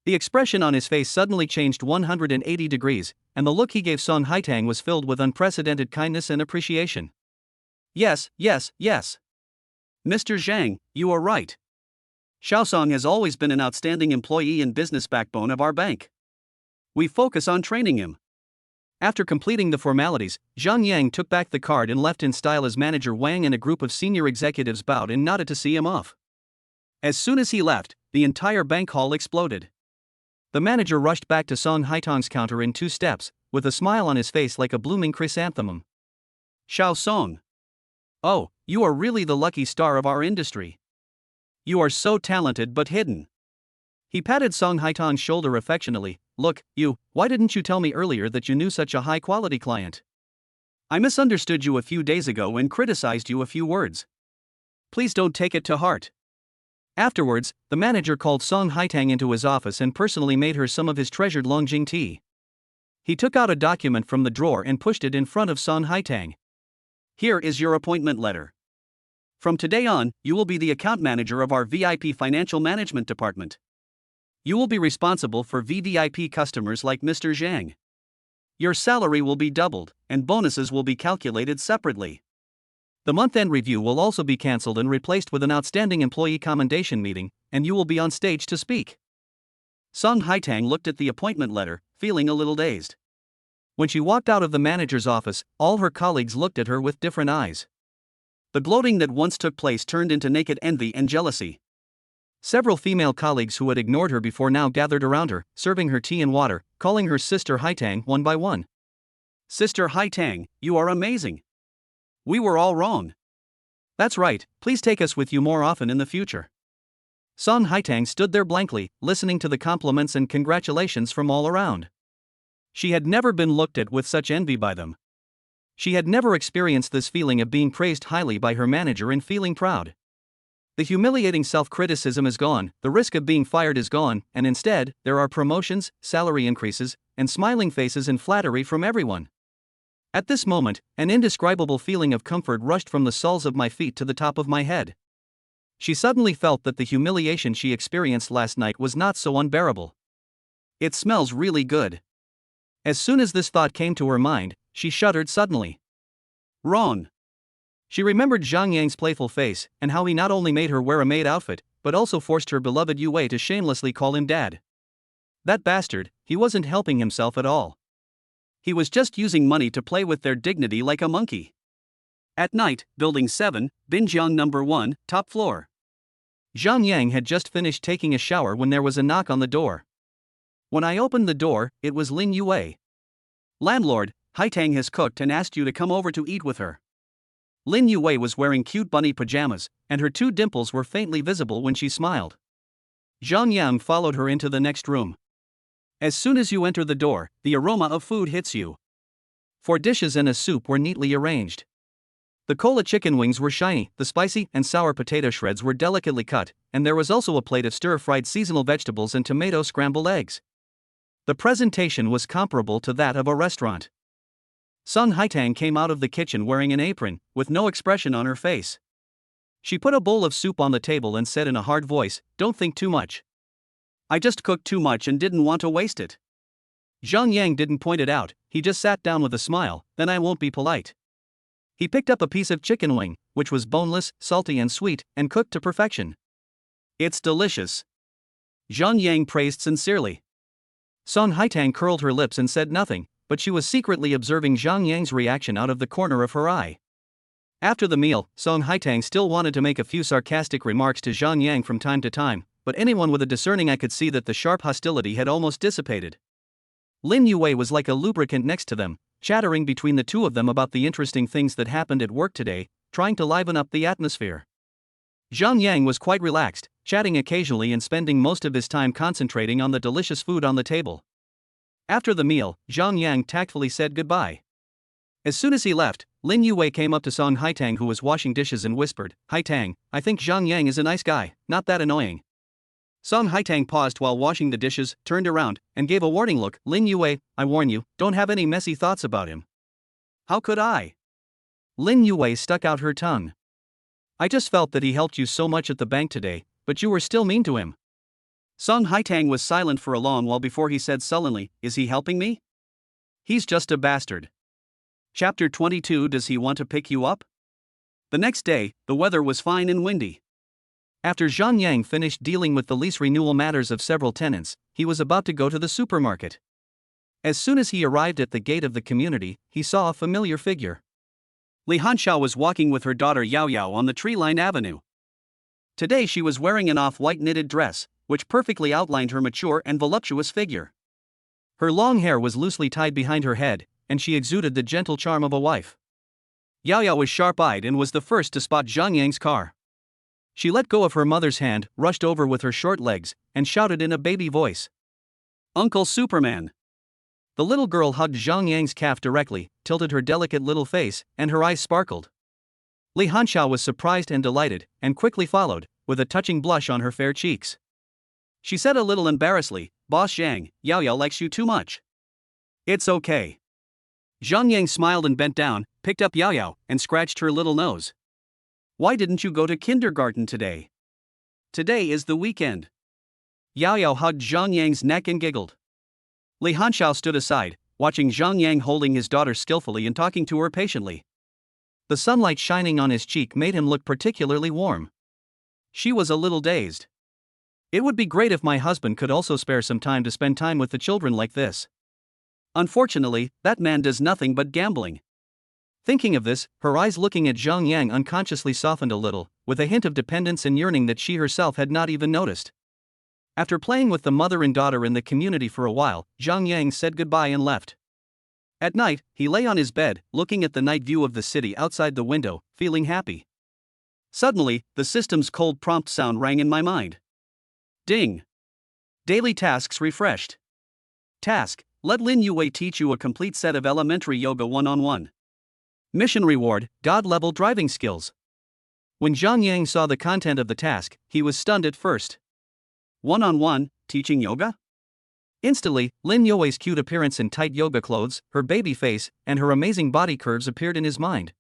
The expression on his face suddenly changed 180 degrees, and the look he gave Song Haitang was filled with unprecedented kindness and appreciation. Yes. Mr. Zhang, you are right. Xiaosong has always been an outstanding employee and business backbone of our bank. We focus on training him. After completing the formalities, Zhang Yang took back the card and left in style as manager Wang and a group of senior executives bowed and nodded to see him off. As soon as he left, the entire bank hall exploded. The manager rushed back to Song Haitang's counter in 2 steps, with a smile on his face like a blooming chrysanthemum. "Xiao Song. Oh, you are really the lucky star of our industry. You are so talented but hidden." He patted Song Haitang's shoulder affectionately. "Look, why didn't you tell me earlier that you knew such a high-quality client? I misunderstood you a few days ago and criticized you a few words. Please don't take it to heart." Afterwards, the manager called Song Haitang into his office and personally made her some of his treasured Longjing tea. He took out a document from the drawer and pushed it in front of Song Haitang. "Here is your appointment letter. From today on, you will be the account manager of our VIP financial management department. You will be responsible for VVIP customers like Mr. Zhang. Your salary will be doubled, and bonuses will be calculated separately. The month-end review will also be cancelled and replaced with an outstanding employee commendation meeting, and you will be on stage to speak." Song Haitang looked at the appointment letter, feeling a little dazed. When she walked out of the manager's office, all her colleagues looked at her with different eyes. The gloating that once took place turned into naked envy and jealousy. Several female colleagues who had ignored her before now gathered around her, serving her tea and water, calling her Sister Haitang one by one. "Sister Haitang, you are amazing. We were all wrong. That's right, please take us with you more often in the future." Song Haitang stood there blankly, listening to the compliments and congratulations from all around. She had never been looked at with such envy by them. She had never experienced this feeling of being praised highly by her manager and feeling proud. The humiliating self-criticism is gone, the risk of being fired is gone, and instead, there are promotions, salary increases, and smiling faces and flattery from everyone. At this moment, an indescribable feeling of comfort rushed from the soles of my feet to the top of my head. She suddenly felt that the humiliation she experienced last night was not so unbearable. "It smells really good." As soon as this thought came to her mind, she shuddered suddenly. Wrong. She remembered Zhang Yang's playful face, and how he not only made her wear a maid outfit, but also forced her beloved Yue to shamelessly call him dad. That bastard, he wasn't helping himself at all. He was just using money to play with their dignity like a monkey. At night, Building 7, Binjiang No. 1, top floor. Zhang Yang had just finished taking a shower when there was a knock on the door. When I opened the door, it was Lin Yue. "Landlord, Haitang has cooked and asked you to come over to eat with her." Lin Yue was wearing cute bunny pajamas, and her 2 dimples were faintly visible when she smiled. Zhang Yang followed her into the next room. As soon as you enter the door, the aroma of food hits you. 4 dishes and a soup were neatly arranged. The cola chicken wings were shiny, the spicy and sour potato shreds were delicately cut, and there was also a plate of stir-fried seasonal vegetables and tomato scrambled eggs. The presentation was comparable to that of a restaurant. Song Haitang came out of the kitchen wearing an apron, with no expression on her face. She put a bowl of soup on the table and said in a hard voice, "Don't think too much. I just cooked too much and didn't want to waste it." Zhang Yang didn't point it out, he just sat down with a smile. "Then I won't be polite." He picked up a piece of chicken wing, which was boneless, salty and sweet, and cooked to perfection. "It's delicious." Zhang Yang praised sincerely. Song Haitang curled her lips and said nothing, but she was secretly observing Zhang Yang's reaction out of the corner of her eye. After the meal, Song Haitang still wanted to make a few sarcastic remarks to Zhang Yang from time to time, but anyone with a discerning eye could see that the sharp hostility had almost dissipated. Lin Yue was like a lubricant next to them, chattering between the two of them about the interesting things that happened at work today, trying to liven up the atmosphere. Zhang Yang was quite relaxed, chatting occasionally and spending most of his time concentrating on the delicious food on the table. After the meal, Zhang Yang tactfully said goodbye. As soon as he left, Lin Yue came up to Song Haitang, who was washing dishes, and whispered, "Haitang, I think Zhang Yang is a nice guy, not that annoying." Song Haitang paused while washing the dishes, turned around, and gave a warning look. "Lin Yue, I warn you, don't have any messy thoughts about him." "How could I?" Lin Yue stuck out her tongue. "I just felt that he helped you so much at the bank today, but you were still mean to him." Song Haitang was silent for a long while before he said sullenly, "Is he helping me? He's just a bastard." Chapter 22. Does he want to pick you up? The next day, the weather was fine and windy. After Zhang Yang finished dealing with the lease renewal matters of several tenants, he was about to go to the supermarket. As soon as he arrived at the gate of the community, he saw a familiar figure. Li Hanxiao was walking with her daughter Yao Yao on the tree-lined avenue. Today she was wearing an off-white knitted dress, which perfectly outlined her mature and voluptuous figure. Her long hair was loosely tied behind her head, and she exuded the gentle charm of a wife. Yao Yao was sharp-eyed and was the first to spot Zhang Yang's car. She let go of her mother's hand, rushed over with her short legs, and shouted in a baby voice, "Uncle Superman!" The little girl hugged Zhang Yang's calf directly, tilted her delicate little face, and her eyes sparkled. Li Hanxiao was surprised and delighted, and quickly followed, with a touching blush on her fair cheeks. She said a little embarrassedly, "Boss Zhang, Yao Yao likes you too much." "It's okay." Zhang Yang smiled and bent down, picked up Yao Yao, and scratched her little nose. "Why didn't you go to kindergarten today? Today is the weekend." Yao Yao hugged Zhang Yang's neck and giggled. Li Hanxiao stood aside, watching Zhang Yang holding his daughter skillfully and talking to her patiently. The sunlight shining on his cheek made him look particularly warm. She was a little dazed. "It would be great if my husband could also spare some time to spend time with the children like this. Unfortunately, that man does nothing but gambling." Thinking of this, her eyes looking at Zhang Yang unconsciously softened a little, with a hint of dependence and yearning that she herself had not even noticed. After playing with the mother and daughter in the community for a while, Zhang Yang said goodbye and left. At night, he lay on his bed, looking at the night view of the city outside the window, feeling happy. Suddenly, the system's cold prompt sound rang in my mind. Ding! Daily tasks refreshed. Task: let Lin Yue teach you a complete set of elementary yoga 1-on-1. Mission reward: God-level driving skills. When Zhang Yang saw the content of the task, he was stunned at first. 1-on-1, teaching yoga? Instantly, Lin Yue's cute appearance in tight yoga clothes, her baby face, and her amazing body curves appeared in his mind.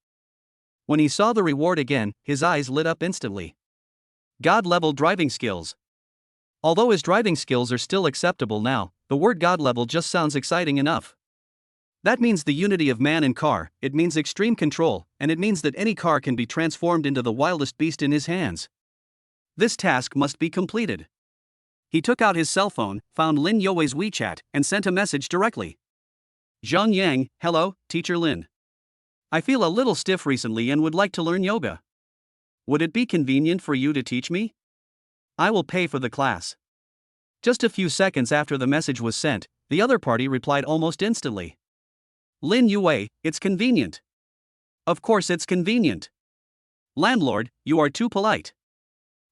When he saw the reward again, his eyes lit up instantly. God-level driving skills. Although his driving skills are still acceptable now, the word God-level just sounds exciting enough. That means the unity of man and car, it means extreme control, and it means that any car can be transformed into the wildest beast in his hands. This task must be completed. He took out his cell phone, found Lin Yue's WeChat, and sent a message directly. Zhang Yang, hello, Teacher Lin. I feel a little stiff recently and would like to learn yoga. Would it be convenient for you to teach me? I will pay for the class. Just a few seconds after the message was sent, the other party replied almost instantly. Lin Yue, it's convenient. Of course it's convenient. Landlord, you are too polite.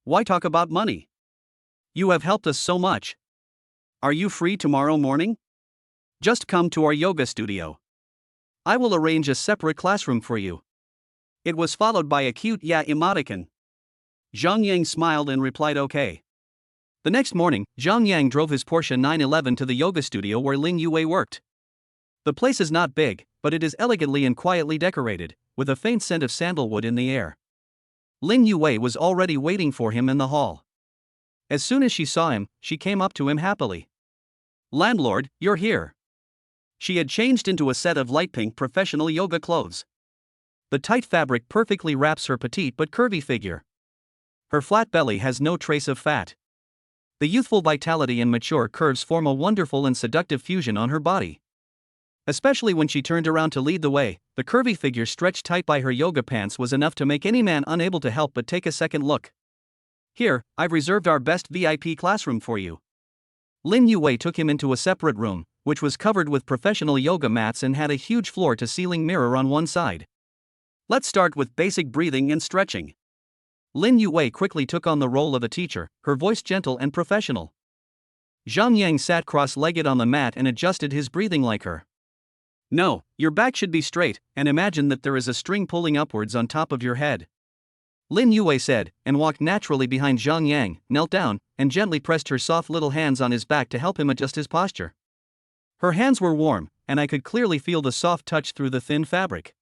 Why talk about money? You have helped us so much. Are you free tomorrow morning? Just come to our yoga studio. I will arrange a separate classroom for you. It was followed by a cute yeah emoticon. Zhang Yang smiled and replied okay. The next morning, Zhang Yang drove his Porsche 911 to the yoga studio where Lin Yue worked. The place is not big, but it is elegantly and quietly decorated, with a faint scent of sandalwood in the air. Lin Yue was already waiting for him in the hall. As soon as she saw him, she came up to him happily. Landlord, you're here. She had changed into a set of light pink professional yoga clothes. The tight fabric perfectly wraps her petite but curvy figure. Her flat belly has no trace of fat. The youthful vitality and mature curves form a wonderful and seductive fusion on her body. Especially when she turned around to lead the way, the curvy figure stretched tight by her yoga pants was enough to make any man unable to help but take a second look. Here, I've reserved our best VIP classroom for you. Lin Yue took him into a separate room, which was covered with professional yoga mats and had a huge floor-to-ceiling mirror on one side. Let's start with basic breathing and stretching. Lin Yue quickly took on the role of a teacher, her voice gentle and professional. Zhang Yang sat cross-legged on the mat and adjusted his breathing like her. No, your back should be straight, and imagine that there is a string pulling upwards on top of your head. Lin Yue said, and walked naturally behind Zhang Yang, knelt down, and gently pressed her soft little hands on his back to help him adjust his posture. Her hands were warm, and I could clearly feel the soft touch through the thin fabric.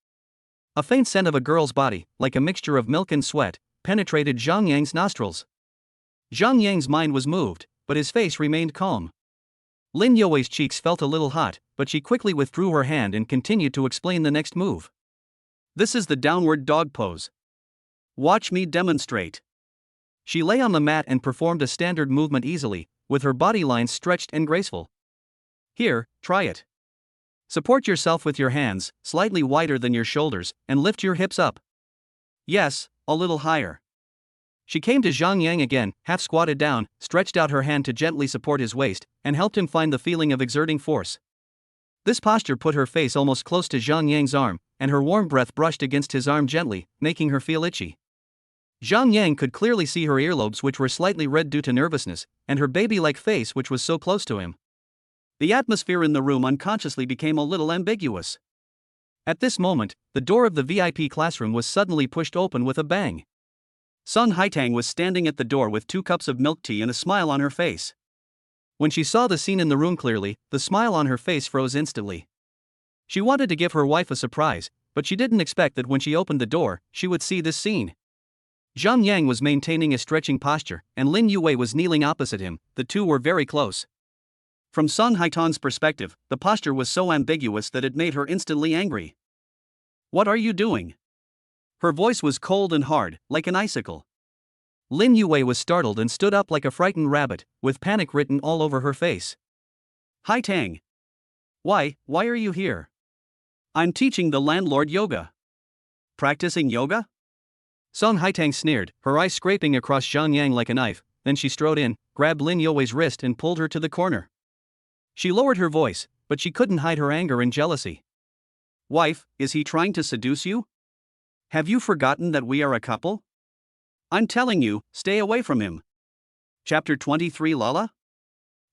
A faint scent of a girl's body, like a mixture of milk and sweat, penetrated Zhang Yang's nostrils. Zhang Yang's mind was moved, but his face remained calm. Lin Yue's cheeks felt a little hot, but she quickly withdrew her hand and continued to explain the next move. This is the downward dog pose. Watch me demonstrate. She lay on the mat and performed a standard movement easily, with her body lines stretched and graceful. Here, try it. Support yourself with your hands, slightly wider than your shoulders, and lift your hips up. Yes, a little higher. She came to Zhang Yang again, half squatted down, stretched out her hand to gently support his waist, and helped him find the feeling of exerting force. This posture put her face almost close to Zhang Yang's arm, and her warm breath brushed against his arm gently, making her feel itchy. Zhang Yang could clearly see her earlobes, which were slightly red due to nervousness, and her baby-like face, which was so close to him. The atmosphere in the room unconsciously became a little ambiguous. At this moment, the door of the VIP classroom was suddenly pushed open with a bang. Sun Haitang was standing at the door with 2 cups of milk tea and a smile on her face. When she saw the scene in the room clearly, the smile on her face froze instantly. She wanted to give her wife a surprise, but she didn't expect that when she opened the door, she would see this scene. Zhang Yang was maintaining a stretching posture, and Lin Yue was kneeling opposite him. The two were very close. From Sun Haitang's perspective, the posture was so ambiguous that it made her instantly angry. What are you doing? Her voice was cold and hard, like an icicle. Lin Yue was startled and stood up like a frightened rabbit, with panic written all over her face. Haitang. Why are you here? I'm teaching the landlord yoga. Practicing yoga? Sun Haitang sneered, her eyes scraping across Zhang Yang like a knife. Then she strode in, grabbed Lin Yue's wrist and pulled her to the corner. She lowered her voice, but she couldn't hide her anger and jealousy. Wife, is he trying to seduce you? Have you forgotten that we are a couple? I'm telling you, stay away from him. Chapter 23 Lala?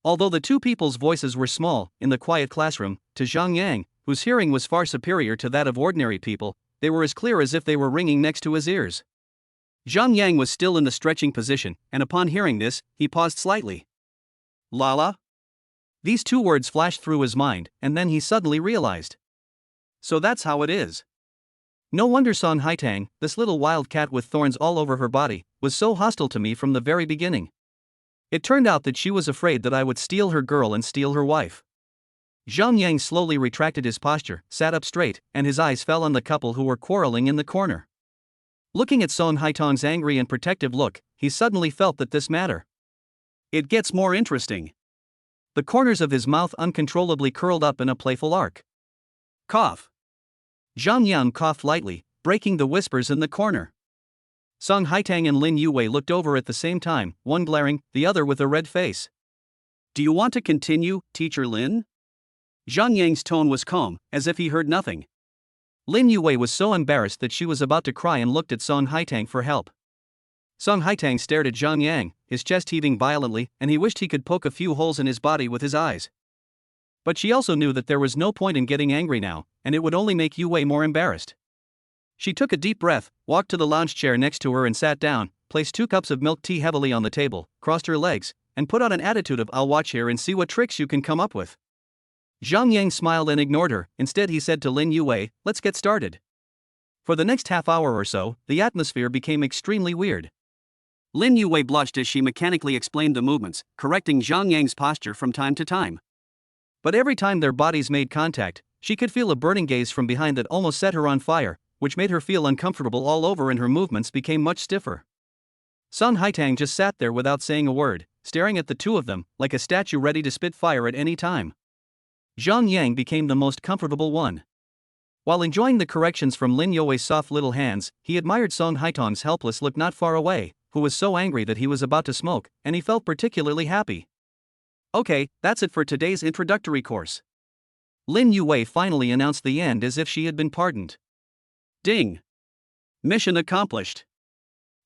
Although the two people's voices were small, in the quiet classroom, to Zhang Yang, whose hearing was far superior to that of ordinary people, they were as clear as if they were ringing next to his ears. Zhang Yang was still in the stretching position, and upon hearing this, he paused slightly. Lala? These 2 words flashed through his mind, and then he suddenly realized. So that's how it is. No wonder Sun Haitang, this little wild cat with thorns all over her body, was so hostile to me from the very beginning. It turned out that she was afraid that I would steal her girl and steal her wife. Zhang Yang slowly retracted his posture, sat up straight, and his eyes fell on the couple who were quarreling in the corner. Looking at Sun Haitang's angry and protective look, he suddenly felt that this matter. It gets more interesting. The corners of his mouth uncontrollably curled up in a playful arc. Cough. Zhang Yang coughed lightly, breaking the whispers in the corner. Sun Haitang and Lin Yue looked over at the same time, one glaring, the other with a red face. Do you want to continue, Teacher Lin? Zhang Yang's tone was calm, as if he heard nothing. Lin Yue was so embarrassed that she was about to cry and looked at Sun Haitang for help. Sun Haitang stared at Zhang Yang, his chest heaving violently, and he wished he could poke a few holes in his body with his eyes. But she also knew that there was no point in getting angry now, and it would only make Yue more embarrassed. She took a deep breath, walked to the lounge chair next to her and sat down, placed 2 cups of milk tea heavily on the table, crossed her legs, and put on an attitude of I'll watch here and see what tricks you can come up with. Zhang Yang smiled and ignored her. Instead he said to Lin Yue, let's get started. For the next half hour or so, the atmosphere became extremely weird. Lin Yue blushed as she mechanically explained the movements, correcting Zhang Yang's posture from time to time. But every time their bodies made contact, she could feel a burning gaze from behind that almost set her on fire, which made her feel uncomfortable all over, and her movements became much stiffer. Sun Haitang just sat there without saying a word, staring at the two of them, like a statue ready to spit fire at any time. Zhang Yang became the most comfortable one. While enjoying the corrections from Lin Yue's soft little hands, he admired Sun Haitang's helpless look not far away, who was so angry that he was about to smoke, and he felt particularly happy. Okay, that's it for today's introductory course. Lin Yue finally announced the end as if she had been pardoned. Ding! Mission accomplished.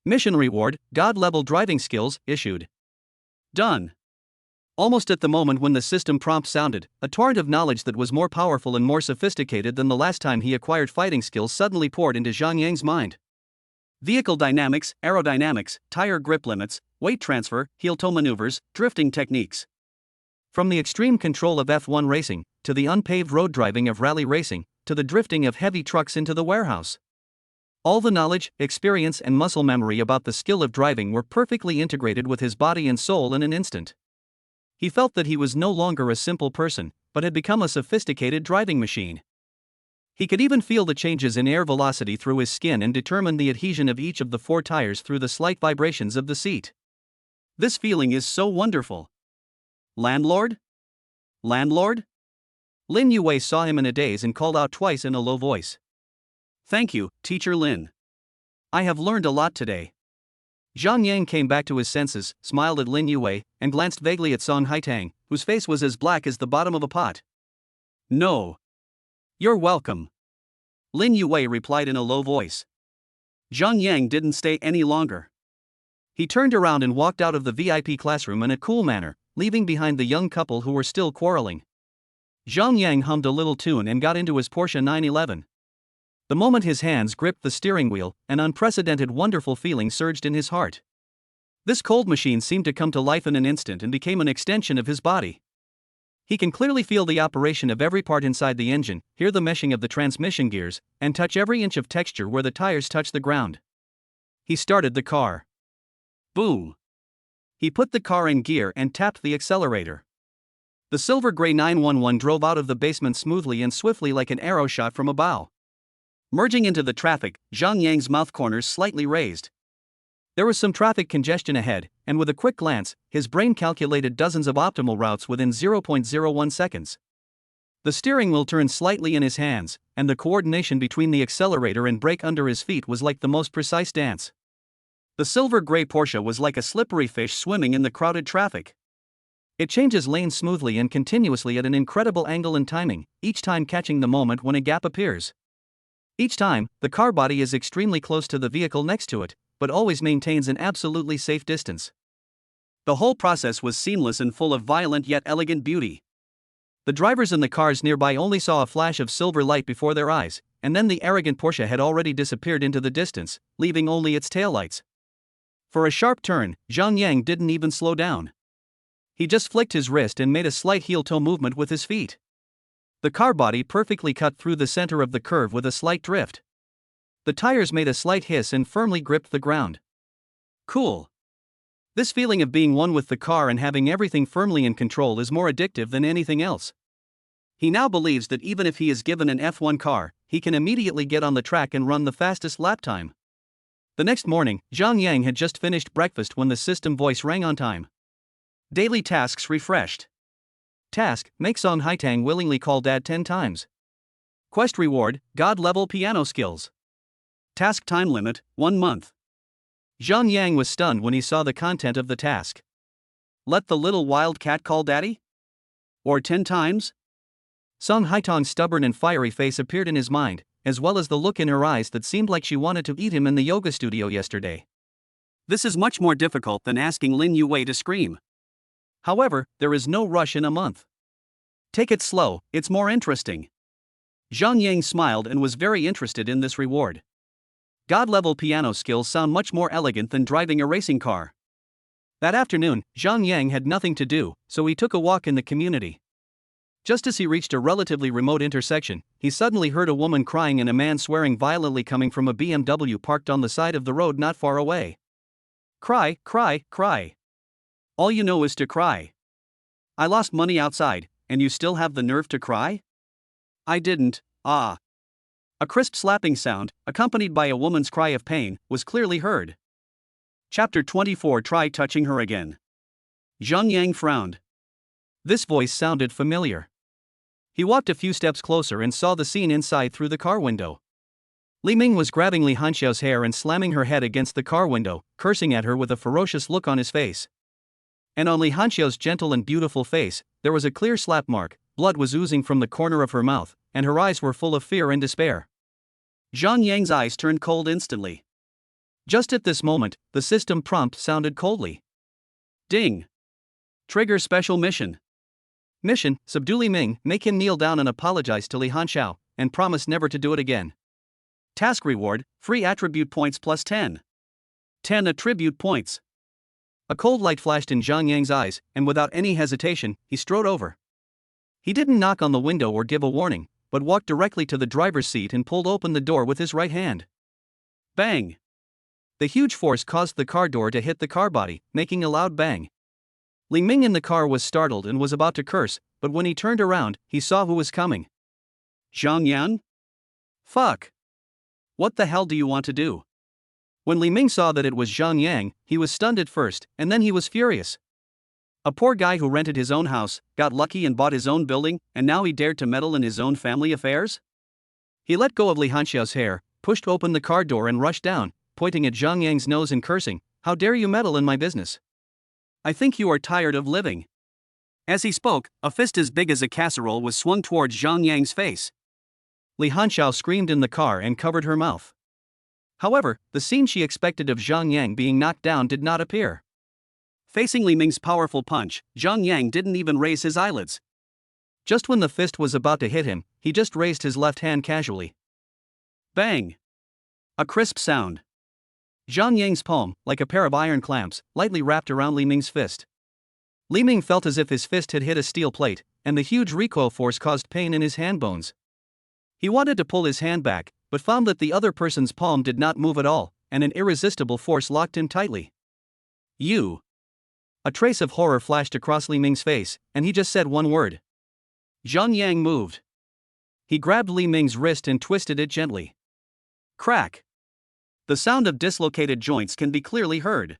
Mission reward, God-level driving skills, issued. Done. Almost at the moment when the system prompt sounded, a torrent of knowledge that was more powerful and more sophisticated than the last time he acquired fighting skills suddenly poured into Zhang Yang's mind. Vehicle dynamics, aerodynamics, tire grip limits, weight transfer, heel-toe maneuvers, drifting techniques. From the extreme control of F1 racing, to the unpaved road driving of rally racing, to the drifting of heavy trucks into the warehouse. All the knowledge, experience and muscle memory about the skill of driving were perfectly integrated with his body and soul in an instant. He felt that he was no longer a simple person, but had become a sophisticated driving machine. He could even feel the changes in air velocity through his skin and determine the adhesion of each of the 4 tires through the slight vibrations of the seat. This feeling is so wonderful. Landlord? Landlord? Lin Yue saw him in a daze and called out twice in a low voice. Thank you, Teacher Lin. I have learned a lot today. Zhang Yang came back to his senses, smiled at Lin Yue, and glanced vaguely at Song Haitang, whose face was as black as the bottom of a pot. No. You're welcome. Lin Yue replied in a low voice. Zhang Yang didn't stay any longer. He turned around and walked out of the VIP classroom in a cool manner, leaving behind the young couple who were still quarreling. Zhang Yang hummed a little tune and got into his Porsche 911. The moment his hands gripped the steering wheel, an unprecedented wonderful feeling surged in his heart. This cold machine seemed to come to life in an instant and became an extension of his body. He can clearly feel the operation of every part inside the engine, hear the meshing of the transmission gears, and touch every inch of texture where the tires touch the ground. He started the car. Boom! He put the car in gear and tapped the accelerator. The silver gray 911 drove out of the basement smoothly and swiftly like an arrow shot from a bow. Merging into the traffic, Zhang Yang's mouth corners slightly raised. There was some traffic congestion ahead, and with a quick glance, his brain calculated dozens of optimal routes within 0.01 seconds. The steering wheel turned slightly in his hands, and the coordination between the accelerator and brake under his feet was like the most precise dance. The silver gray Porsche was like a slippery fish swimming in the crowded traffic. It changes lanes smoothly and continuously at an incredible angle and timing, each time catching the moment when a gap appears. Each time, the car body is extremely close to the vehicle next to it, but always maintains an absolutely safe distance. The whole process was seamless and full of violent yet elegant beauty. The drivers in the cars nearby only saw a flash of silver light before their eyes, and then the arrogant Porsche had already disappeared into the distance, leaving only its taillights. For a sharp turn, Zhang Yang didn't even slow down. He just flicked his wrist and made a slight heel-toe movement with his feet. The car body perfectly cut through the center of the curve with a slight drift. The tires made a slight hiss and firmly gripped the ground. Cool. This feeling of being one with the car and having everything firmly in control is more addictive than anything else. He now believes that even if he is given an F1 car, he can immediately get on the track and run the fastest lap time. The next morning, Zhang Yang had just finished breakfast when the system voice rang on time. Daily tasks refreshed. Task: make Song Haitang willingly call Dad 10 times. Quest reward: God-level piano skills. Task time limit: 1 month. Zhang Yang was stunned when he saw the content of the task. Let the little wild cat call Daddy? Or 10 times? Song Haitang's stubborn and fiery face appeared in his mind, as well as the look in her eyes that seemed like she wanted to eat him in the yoga studio yesterday. This is much more difficult than asking Lin Yue to scream. However, there is no rush in a month. Take it slow, it's more interesting. Zhang Yang smiled and was very interested in this reward. God-level piano skills sound much more elegant than driving a racing car. That afternoon, Zhang Yang had nothing to do, so he took a walk in the community. Just as he reached a relatively remote intersection, he suddenly heard a woman crying and a man swearing violently coming from a BMW parked on the side of the road not far away. Cry, cry, cry. All you know is to cry. I lost money outside, and you still have the nerve to cry? I didn't, ah. A crisp slapping sound, accompanied by a woman's cry of pain, was clearly heard. Chapter 24. Try touching her again. Zhang Yang frowned. This voice sounded familiar. He walked a few steps closer and saw the scene inside through the car window. Li Ming was grabbing Li Hanxiao's hair and slamming her head against the car window, cursing at her with a ferocious look on his face. And on Li Hanxiao's gentle and beautiful face, there was a clear slap mark, blood was oozing from the corner of her mouth, and her eyes were full of fear and despair. Zhang Yang's eyes turned cold instantly. Just at this moment, the system prompt sounded coldly. Ding. Trigger special mission. Mission: subdue Li Ming, make him kneel down and apologize to Li Hanxiao, and promise never to do it again. Task reward: free attribute points plus 10. 10 attribute points. A cold light flashed in Zhang Yang's eyes, and without any hesitation, he strode over. He didn't knock on the window or give a warning, but walked directly to the driver's seat and pulled open the door with his right hand. Bang! The huge force caused the car door to hit the car body, making a loud bang. Li Ming in the car was startled and was about to curse, but when he turned around, he saw who was coming. Zhang Yan? Fuck! What the hell do you want to do? When Li Ming saw that it was Zhang Yang, he was stunned at first, and then he was furious. A poor guy who rented his own house, got lucky and bought his own building, and now he dared to meddle in his own family affairs? He let go of Li Hanxiao's hair, pushed open the car door and rushed down, pointing at Zhang Yang's nose and cursing, "How dare you meddle in my business? I think you are tired of living." As he spoke, a fist as big as a casserole was swung towards Zhang Yang's face. Li Hanxiao screamed in the car and covered her mouth. However, the scene she expected of Zhang Yang being knocked down did not appear. Facing Li Ming's powerful punch, Zhang Yang didn't even raise his eyelids. Just when the fist was about to hit him, he just raised his left hand casually. Bang! A crisp sound. Zhang Yang's palm, like a pair of iron clamps, lightly wrapped around Li Ming's fist. Li Ming felt as if his fist had hit a steel plate, and the huge recoil force caused pain in his hand bones. He wanted to pull his hand back, but found that the other person's palm did not move at all, and an irresistible force locked him tightly. You! A trace of horror flashed across Li Ming's face, and he just said one word. Zhang Yang moved. He grabbed Li Ming's wrist and twisted it gently. Crack! The sound of dislocated joints can be clearly heard.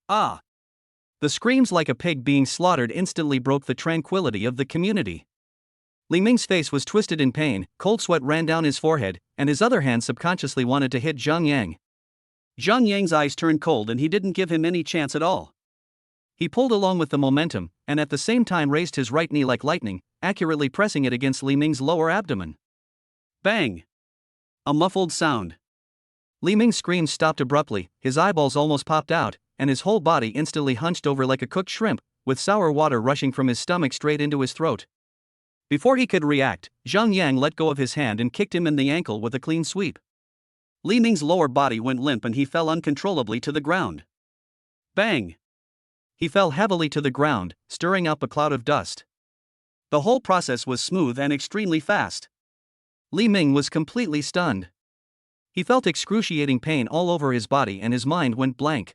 Ah! The screams like a pig being slaughtered instantly broke the tranquility of the community. Li Ming's face was twisted in pain, cold sweat ran down his forehead, and his other hand subconsciously wanted to hit Zhang Yang. Zhang Yang's eyes turned cold and he didn't give him any chance at all. He pulled along with the momentum, and at the same time raised his right knee like lightning, accurately pressing it against Li Ming's lower abdomen. Bang! A muffled sound. Li Ming's scream stopped abruptly, his eyeballs almost popped out, and his whole body instantly hunched over like a cooked shrimp, with sour water rushing from his stomach straight into his throat. Before he could react, Zhang Yang let go of his hand and kicked him in the ankle with a clean sweep. Li Ming's lower body went limp and he fell uncontrollably to the ground. Bang! He fell heavily to the ground, stirring up a cloud of dust. The whole process was smooth and extremely fast. Li Ming was completely stunned. He felt excruciating pain all over his body and his mind went blank.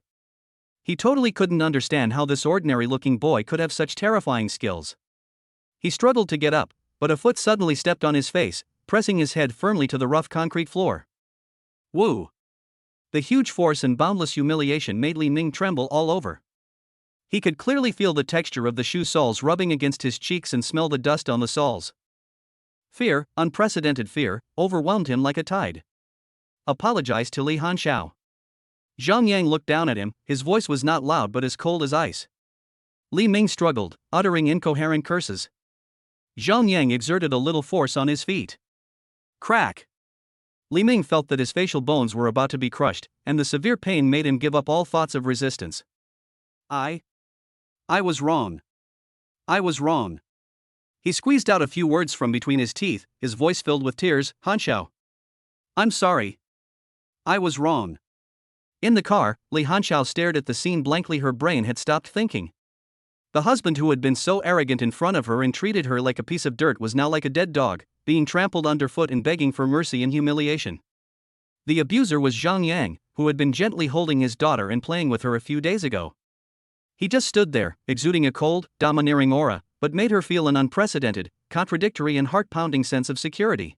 He totally couldn't understand how this ordinary-looking boy could have such terrifying skills. He struggled to get up, but a foot suddenly stepped on his face, pressing his head firmly to the rough concrete floor. Woo! The huge force and boundless humiliation made Li Ming tremble all over. He could clearly feel the texture of the shoe soles rubbing against his cheeks and smell the dust on the soles. Fear, unprecedented fear, overwhelmed him like a tide. Apologize to Li Hanxiao. Zhang Yang looked down at him, his voice was not loud but as cold as ice. Li Ming struggled, uttering incoherent curses. Zhang Yang exerted a little force on his feet. Crack! Li Ming felt that his facial bones were about to be crushed, and the severe pain made him give up all thoughts of resistance. I was wrong. I was wrong. He squeezed out a few words from between his teeth, his voice filled with tears. Hanxiao. I'm sorry. I was wrong. In the car, Li Hanxiao stared at the scene blankly. Her brain had stopped thinking. The husband who had been so arrogant in front of her and treated her like a piece of dirt was now like a dead dog, being trampled underfoot and begging for mercy and humiliation. The abuser was Zhang Yang, who had been gently holding his daughter and playing with her a few days ago. He just stood there, exuding a cold, domineering aura, but made her feel an unprecedented, contradictory and heart-pounding sense of security.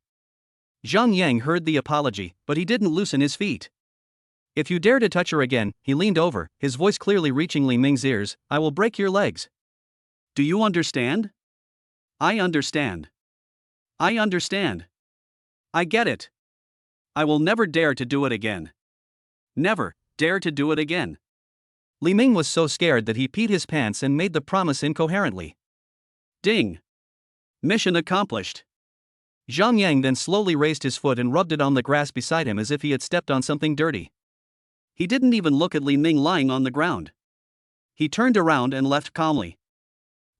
Zhang Yang heard the apology, but he didn't loosen his feet. If you dare to touch her again, he leaned over, his voice clearly reaching Li Ming's ears, I will break your legs. Do you understand? I understand. I understand. I get it. I will never dare to do it again. Never dare to do it again. Li Ming was so scared that he peed his pants and made the promise incoherently. Ding! Mission accomplished. Zhang Yang then slowly raised his foot and rubbed it on the grass beside him as if he had stepped on something dirty. He didn't even look at Li Ming lying on the ground. He turned around and left calmly.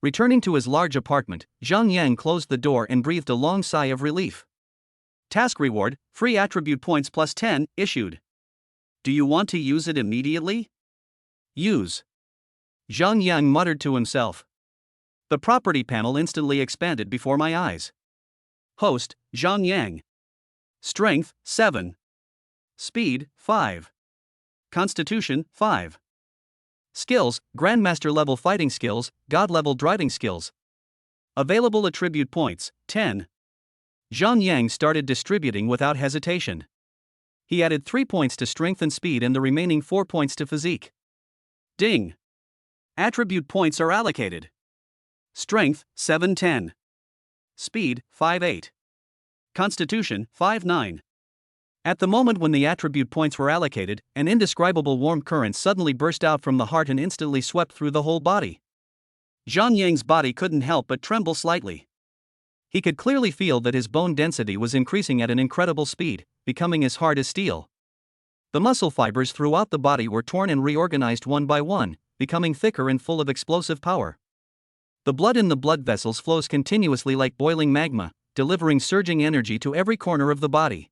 Returning to his large apartment, Zhang Yang closed the door and breathed a long sigh of relief. Task reward, free attribute points plus 10, issued. Do you want to use it immediately? Use. Zhang Yang muttered to himself. The property panel instantly expanded before my eyes. Host, Zhang Yang. Strength, 7. Speed, 5. Constitution, 5. Skills, Grandmaster level fighting skills, God level driving skills. Available attribute points, 10. Zhang Yang started distributing without hesitation. He added 3 points to strength and speed and the remaining 4 points to physique. Ding! Attribute points are allocated. Strength, 710. Speed, 58. Constitution, 59. At the moment when the attribute points were allocated, an indescribable warm current suddenly burst out from the heart and instantly swept through the whole body. Zhang Yang's body couldn't help but tremble slightly. He could clearly feel that his bone density was increasing at an incredible speed, becoming as hard as steel. The muscle fibers throughout the body were torn and reorganized one by one, becoming thicker and full of explosive power. The blood in the blood vessels flows continuously like boiling magma, delivering surging energy to every corner of the body.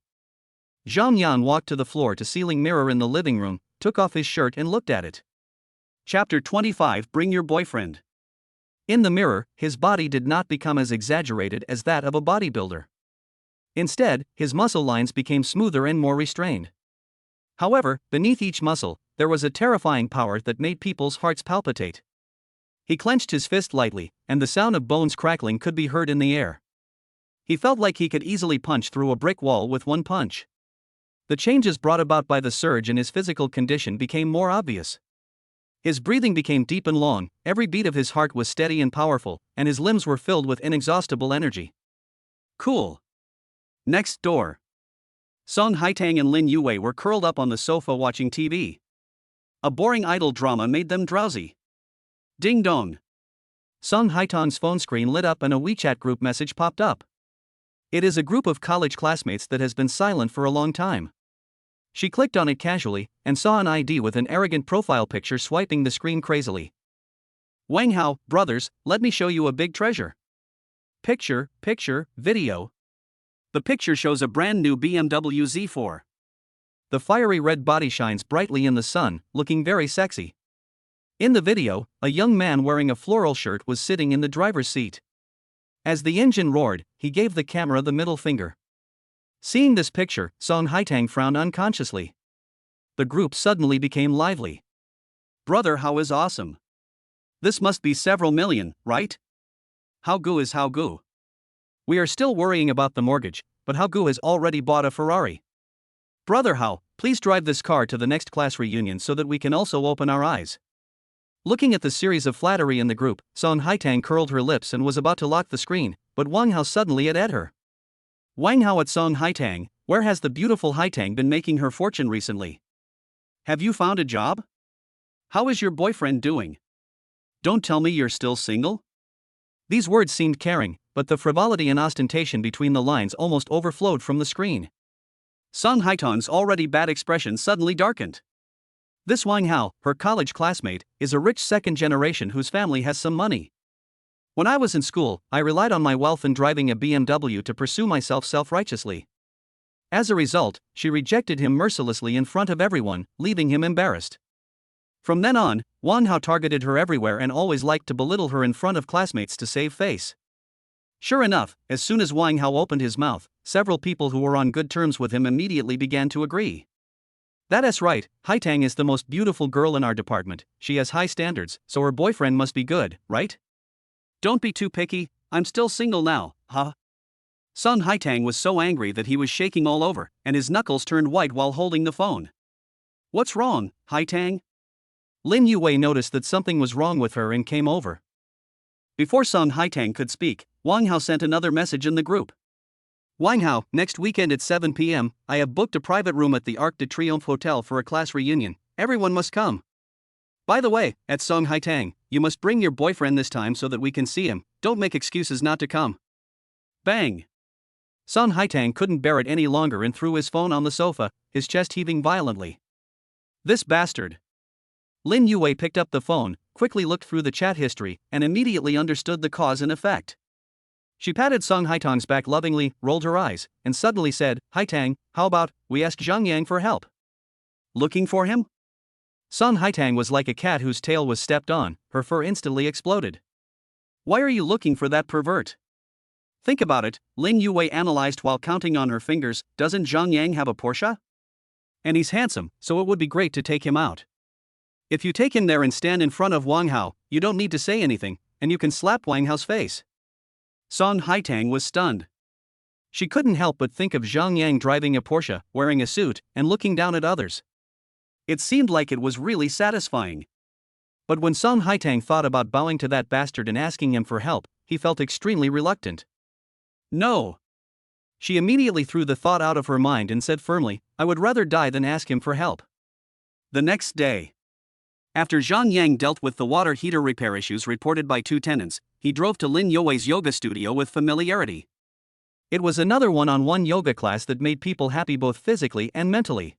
Zhang Yan walked to the floor-to-ceiling mirror in the living room, took off his shirt and looked at it. Chapter 25 Bring Your Boyfriend. In the mirror, his body did not become as exaggerated as that of a bodybuilder. Instead, his muscle lines became smoother and more restrained. However, beneath each muscle, there was a terrifying power that made people's hearts palpitate. He clenched his fist lightly, and the sound of bones crackling could be heard in the air. He felt like he could easily punch through a brick wall with one punch. The changes brought about by the surge in his physical condition became more obvious. His breathing became deep and long, every beat of his heart was steady and powerful, and his limbs were filled with inexhaustible energy. Cool. Next door. Song Haitang and Lin Yue were curled up on the sofa watching TV. A boring idol drama made them drowsy. Ding dong. Song Haitang's phone screen lit up and a WeChat group message popped up. It is a group of college classmates that has been silent for a long time. She clicked on it casually, and saw an ID with an arrogant profile picture swiping the screen crazily. Wang Hao, brothers, let me show you a big treasure. Picture, video. The picture shows a brand new BMW Z4. The fiery red body shines brightly in the sun, looking very sexy. In the video, a young man wearing a floral shirt was sitting in the driver's seat. As the engine roared, he gave the camera the middle finger. Seeing this picture, Song Haitang frowned unconsciously. The group suddenly became lively. Brother Hao is awesome. This must be several million, right? Hao Gu is Hao Gu. We are still worrying about the mortgage, but Hao Gu has already bought a Ferrari. Brother Hao, please drive this car to the next class reunion so that we can also open our eyes. Looking at the series of flattery in the group, Song Haitang curled her lips and was about to lock the screen, but Wang Hao suddenly at her. Wang Hao at Song Haitang, where has the beautiful Haitang been making her fortune recently? Have you found a job? How is your boyfriend doing? Don't tell me you're still single? These words seemed caring, but the frivolity and ostentation between the lines almost overflowed from the screen. Song Haitang's already bad expression suddenly darkened. This Wang Hao, her college classmate, is a rich second generation whose family has some money. When I was in school, I relied on my wealth and driving a BMW to pursue myself self-righteously. As a result, she rejected him mercilessly in front of everyone, leaving him embarrassed. From then on, Wang Hao targeted her everywhere and always liked to belittle her in front of classmates to save face. Sure enough, as soon as Wang Hao opened his mouth, several people who were on good terms with him immediately began to agree. That's right, Haitang is the most beautiful girl in our department, she has high standards, so her boyfriend must be good, right? Don't be too picky, I'm still single now, huh? Song Haitang was so angry that he was shaking all over, and his knuckles turned white while holding the phone. What's wrong, Haitang? Lin Yue noticed that something was wrong with her and came over. Before Song Haitang could speak, Wang Hao sent another message in the group. Wang Hao, next weekend at 7 p.m., I have booked a private room at the Arc de Triomphe Hotel for a class reunion. Everyone must come. By the way, at Song Haitang, you must bring your boyfriend this time so that we can see him. Don't make excuses not to come. Bang! Song Haitang couldn't bear it any longer and threw his phone on the sofa, his chest heaving violently. This bastard! Lin Yue picked up the phone, quickly looked through the chat history, and immediately understood the cause and effect. She patted Song Haitang's back lovingly, rolled her eyes, and suddenly said, "Haitang, how about we ask Zhang Yang for help?" "Looking for him?" Song Haitang was like a cat whose tail was stepped on, her fur instantly exploded. "Why are you looking for that pervert?" "Think about it," Lin Yue analyzed while counting on her fingers. "Doesn't Zhang Yang have a Porsche? And he's handsome, so it would be great to take him out. If you take him there and stand in front of Wang Hao, you don't need to say anything, and you can slap Wang Hao's face." Song Haitang was stunned. She couldn't help but think of Zhang Yang driving a Porsche, wearing a suit, and looking down at others. It seemed like it was really satisfying. But when Song Haitang thought about bowing to that bastard and asking him for help, he felt extremely reluctant. "No." She immediately threw the thought out of her mind and said firmly, "I would rather die than ask him for help." The next day, after Zhang Yang dealt with the water heater repair issues reported by 2 tenants, he drove to Lin Yue's yoga studio with familiarity. It was another one-on-one yoga class that made people happy both physically and mentally.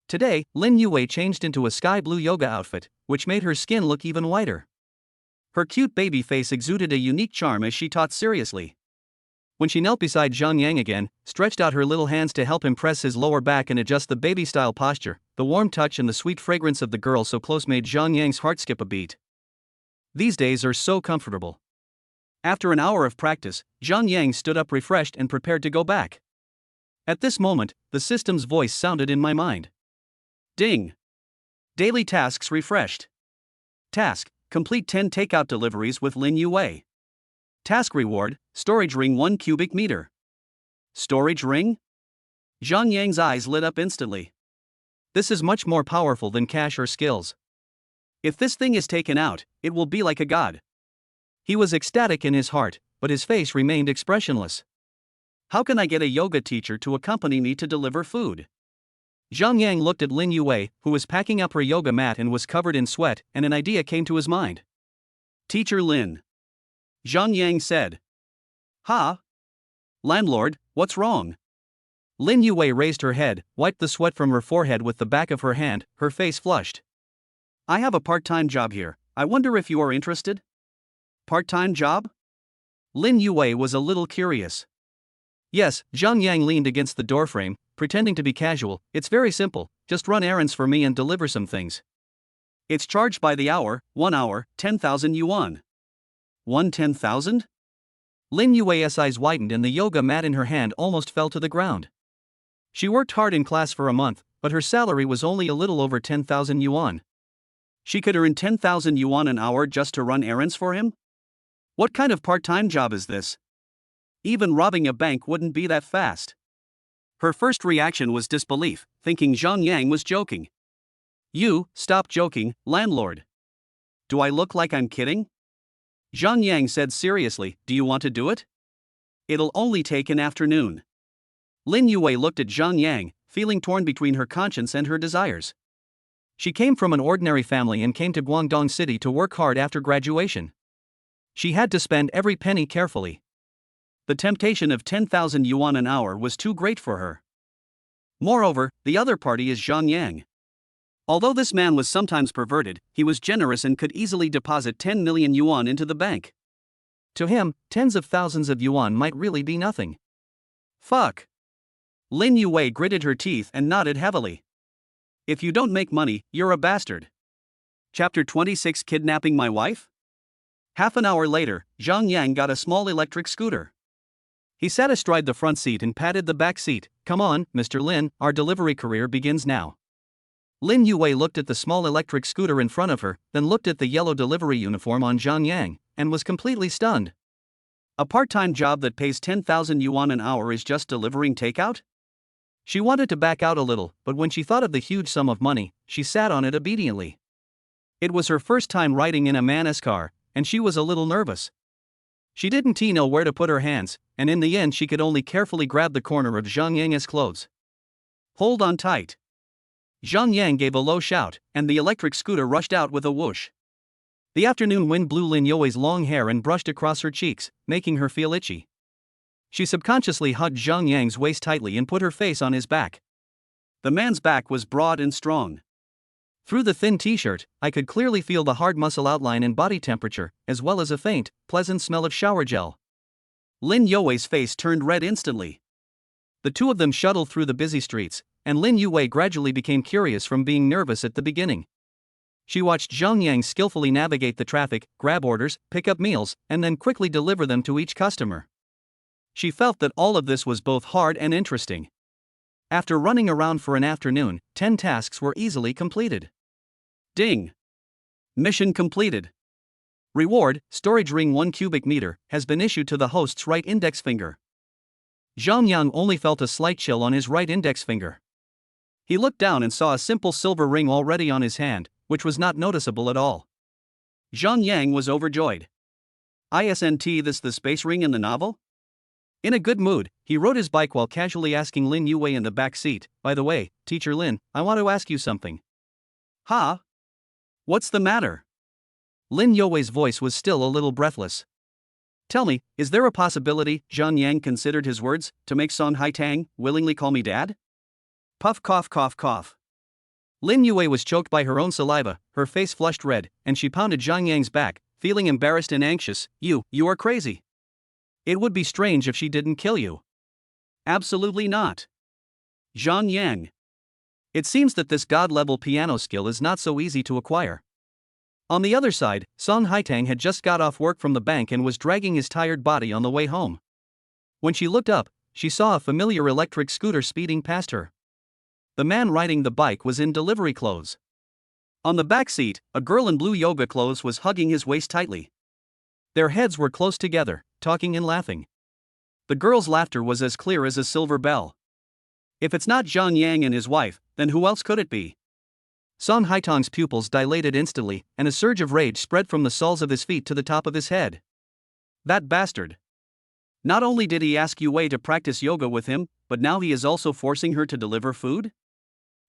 Today, Lin Yue changed into a sky blue yoga outfit, which made her skin look even whiter. Her cute baby face exuded a unique charm as she taught seriously. When she knelt beside Zhang Yang again, stretched out her little hands to help him press his lower back and adjust the baby-style posture, the warm touch and the sweet fragrance of the girl so close made Zhang Yang's heart skip a beat. These days are so comfortable. After an hour of practice, Zhang Yang stood up refreshed and prepared to go back. At this moment, the system's voice sounded in my mind. Ding! Daily tasks refreshed. Task: complete 10 takeout deliveries with Lin Yue. Task reward: storage ring 1 cubic meter. Storage ring? Zhang Yang's eyes lit up instantly. This is much more powerful than cash or skills. If this thing is taken out, it will be like a god. He was ecstatic in his heart, but his face remained expressionless. How can I get a yoga teacher to accompany me to deliver food? Zhang Yang looked at Lin Yue, who was packing up her yoga mat and was covered in sweat, and an idea came to his mind. "Teacher Lin," Zhang Yang said. "Ha? Landlord, what's wrong?" Lin Yue raised her head, wiped the sweat from her forehead with the back of her hand, her face flushed. "I have a part-time job here. I wonder if you are interested?" "Part-time job?" Lin Yue was a little curious. "Yes," Zhang Yang leaned against the doorframe, pretending to be casual. "It's very simple, just run errands for me and deliver some things. It's charged by the hour, 1 hour, 10,000 yuan. 10,000? Lin Yue's eyes widened and the yoga mat in her hand almost fell to the ground. She worked hard in class for a month, but her salary was only a little over 10,000 yuan. She could earn 10,000 yuan an hour just to run errands for him? What kind of part-time job is this? Even robbing a bank wouldn't be that fast. Her first reaction was disbelief, thinking Zhang Yang was joking. "You, stop joking, landlord. Do I look like I'm kidding?" Zhang Yang said seriously, "Do you want to do it? It'll only take an afternoon." Lin Yue looked at Zhang Yang, feeling torn between her conscience and her desires. She came from an ordinary family and came to Guangdong City to work hard after graduation. She had to spend every penny carefully. The temptation of 10,000 yuan an hour was too great for her. Moreover, the other party is Zhang Yang. Although this man was sometimes perverted, he was generous and could easily deposit 10 million yuan into the bank. To him, tens of thousands of yuan might really be nothing. Fuck. Lin Yue gritted her teeth and nodded heavily. If you don't make money, you're a bastard. Chapter 26: Kidnapping My Wife? Half an hour later, Zhang Yang got a small electric scooter. He sat astride the front seat and patted the back seat. "Come on, Mr. Lin, our delivery career begins now." Lin Yue looked at the small electric scooter in front of her, then looked at the yellow delivery uniform on Zhang Yang, and was completely stunned. A part-time job that pays 10,000 yuan an hour is just delivering takeout? She wanted to back out a little, but when she thought of the huge sum of money, she sat on it obediently. It was her first time riding in a man's car, and she was a little nervous. She didn't know where to put her hands, and in the end she could only carefully grab the corner of Zhang Yang's clothes. "Hold on tight." Zhang Yang gave a low shout, and the electric scooter rushed out with a whoosh. The afternoon wind blew Lin Yue's long hair and brushed across her cheeks, making her feel itchy. She subconsciously hugged Zhang Yang's waist tightly and put her face on his back. The man's back was broad and strong. Through the thin t-shirt, I could clearly feel the hard muscle outline and body temperature, as well as a faint, pleasant smell of shower gel. Lin Yue's face turned red instantly. The two of them shuttled through the busy streets, and Lin Yue gradually became curious from being nervous at the beginning. She watched Zhang Yang skillfully navigate the traffic, grab orders, pick up meals, and then quickly deliver them to each customer. She felt that all of this was both hard and interesting. After running around for an afternoon, 10 tasks were easily completed. Ding! Mission completed. Reward, storage ring 1 cubic meter, has been issued to the host's right index finger. Zhang Yang only felt a slight chill on his right index finger. He looked down and saw a simple silver ring already on his hand, which was not noticeable at all. Zhang Yang was overjoyed. Isn't this the space ring in the novel? In a good mood, he rode his bike while casually asking Lin Yue in the back seat, "By the way, Teacher Lin, I want to ask you something." "Huh? What's the matter?" Lin Yue's voice was still a little breathless. "Tell me, is there a possibility," Zhang Yang considered his words, "to make Son Haitang willingly call me dad?" Puff cough cough cough. Lin Yue was choked by her own saliva, her face flushed red, and she pounded Zhang Yang's back, feeling embarrassed and anxious. You are crazy. It would be strange if she didn't kill you." "Absolutely not. Zhang Yang. It seems that this god-level piano skill is not so easy to acquire." On the other side, Song Haitang had just got off work from the bank and was dragging his tired body on the way home. When she looked up, she saw a familiar electric scooter speeding past her. The man riding the bike was in delivery clothes. On the back seat, a girl in blue yoga clothes was hugging his waist tightly. Their heads were close together, talking and laughing. The girl's laughter was as clear as a silver bell. If it's not Zhang Yang and his wife, then who else could it be? Son Haitang's pupils dilated instantly, and a surge of rage spread from the soles of his feet to the top of his head. That bastard. Not only did he ask Yue to practice yoga with him, but now he is also forcing her to deliver food?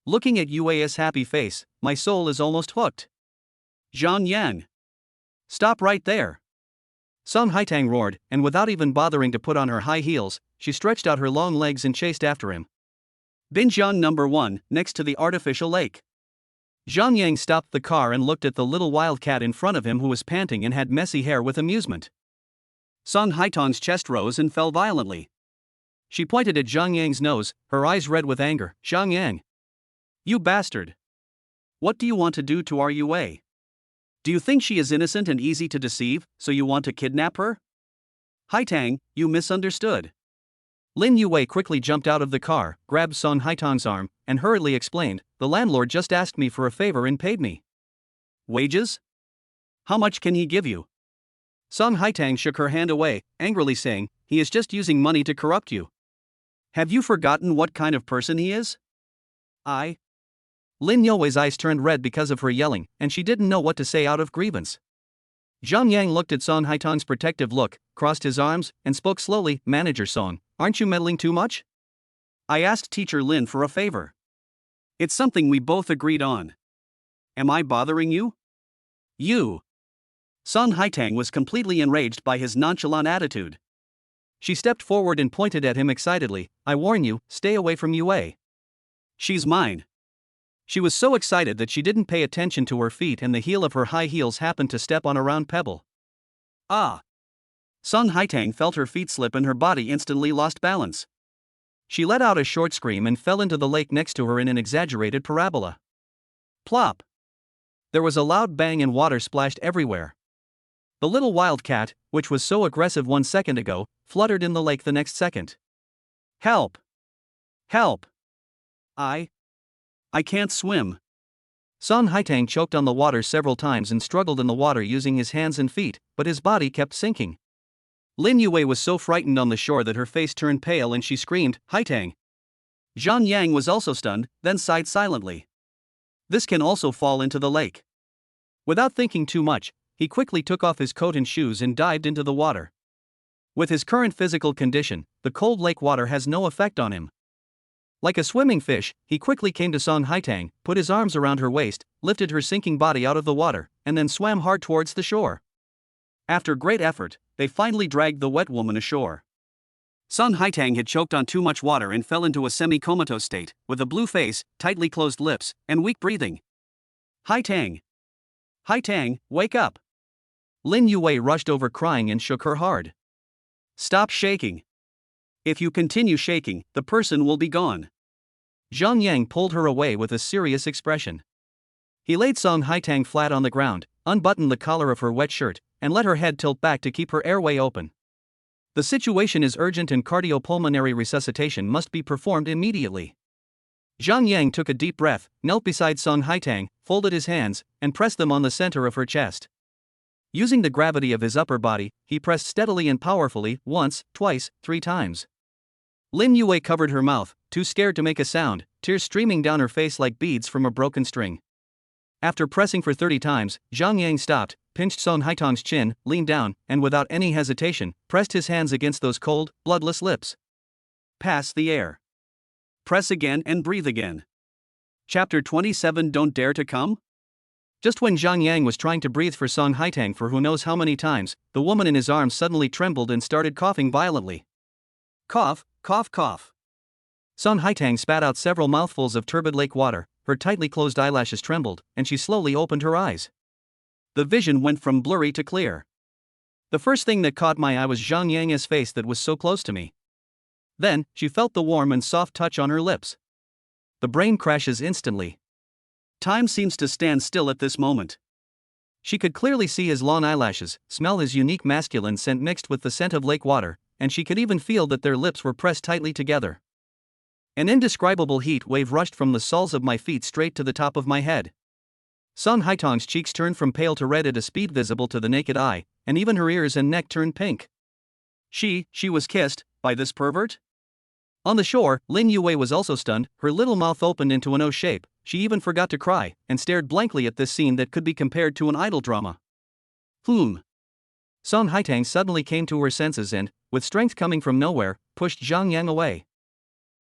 Looking at Yue's happy face, my soul is almost hooked. Zhang Yang. Stop right there. Song Haitang roared, and without even bothering to put on her high heels, she stretched out her long legs and chased after him. Binjiang number 1, next to the artificial lake. Zhang Yang stopped the car and looked at the little wildcat in front of him who was panting and had messy hair with amusement. Song Haitang's chest rose and fell violently. She pointed at Zhang Yang's nose, her eyes red with anger. "Zhang Yang. You bastard. What do you want to do to our Yue? Do you think she is innocent and easy to deceive, so you want to kidnap her? Haitang, you misunderstood." Lin Yue quickly jumped out of the car, grabbed Song Haitang's arm, and hurriedly explained, "The landlord just asked me for a favor and paid me." "Wages? How much can he give you?" Song Haitang shook her hand away, angrily saying, "He is just using money to corrupt you. Have you forgotten what kind of person he is?" Lin Yue's eyes turned red because of her yelling, and she didn't know what to say out of grievance. Zhang Yang looked at Song Haitang's protective look, crossed his arms, and spoke slowly, "Manager Song, aren't you meddling too much? I asked Teacher Lin for a favor. It's something we both agreed on. Am I bothering you?" "You." Song Haitang was completely enraged by his nonchalant attitude. She stepped forward and pointed at him excitedly, "I warn you, stay away from Yue. She's mine." She was so excited that she didn't pay attention to her feet, and the heel of her high heels happened to step on a round pebble. Ah! Song Haitang felt her feet slip and her body instantly lost balance. She let out a short scream and fell into the lake next to her in an exaggerated parabola. Plop! There was a loud bang and water splashed everywhere. The little wildcat, which was so aggressive 1 second ago, fluttered in the lake the next second. "Help! Help! I can't swim." Song Haitang choked on the water several times and struggled in the water using his hands and feet, but his body kept sinking. Lin Yue was so frightened on the shore that her face turned pale and she screamed, "Haitang!" Zhang Yang was also stunned, then sighed silently. "This can also fall into the lake." Without thinking too much, he quickly took off his coat and shoes and dived into the water. With his current physical condition, the cold lake water has no effect on him. Like a swimming fish, he quickly came to Song Haitang, put his arms around her waist, lifted her sinking body out of the water, and then swam hard towards the shore. After great effort, they finally dragged the wet woman ashore. Song Haitang had choked on too much water and fell into a semi-comatose state, with a blue face, tightly closed lips, and weak breathing. Haitang! Haitang, wake up! Lin Yue rushed over crying and shook her hard. Stop shaking. If you continue shaking, the person will be gone. Zhang Yang pulled her away with a serious expression. He laid Song Haitang flat on the ground, unbuttoned the collar of her wet shirt, and let her head tilt back to keep her airway open. The situation is urgent and cardiopulmonary resuscitation must be performed immediately. Zhang Yang took a deep breath, knelt beside Song Haitang, folded his hands, and pressed them on the center of her chest. Using the gravity of his upper body, he pressed steadily and powerfully, once, twice, 3 times. Lin Yue covered her mouth, too scared to make a sound, tears streaming down her face like beads from a broken string. After pressing for 30 times, Zhang Yang stopped, pinched Song Haitang's chin, leaned down, and without any hesitation, pressed his hands against those cold, bloodless lips. Pass the air. Press again and breathe again. Chapter 27. Don't dare to come? Just when Zhang Yang was trying to breathe for Song Haitang for who knows how many times, the woman in his arms suddenly trembled and started coughing violently. Cough, cough, cough. Song Haitang spat out several mouthfuls of turbid lake water, her tightly closed eyelashes trembled, and she slowly opened her eyes. The vision went from blurry to clear. The first thing that caught my eye was Zhang Yang's face that was so close to me. Then, she felt the warm and soft touch on her lips. The brain crashes instantly. Time seems to stand still at this moment. She could clearly see his long eyelashes, smell his unique masculine scent mixed with the scent of lake water, and she could even feel that their lips were pressed tightly together. An indescribable heat wave rushed from the soles of my feet straight to the top of my head. Song Haitang's cheeks turned from pale to red at a speed visible to the naked eye, and even her ears and neck turned pink. She was kissed by this pervert? On the shore, Lin Yue was also stunned, her little mouth opened into an O shape. She even forgot to cry, and stared blankly at this scene that could be compared to an idol drama. Song Haitang suddenly came to her senses and, with strength coming from nowhere, pushed Zhang Yang away.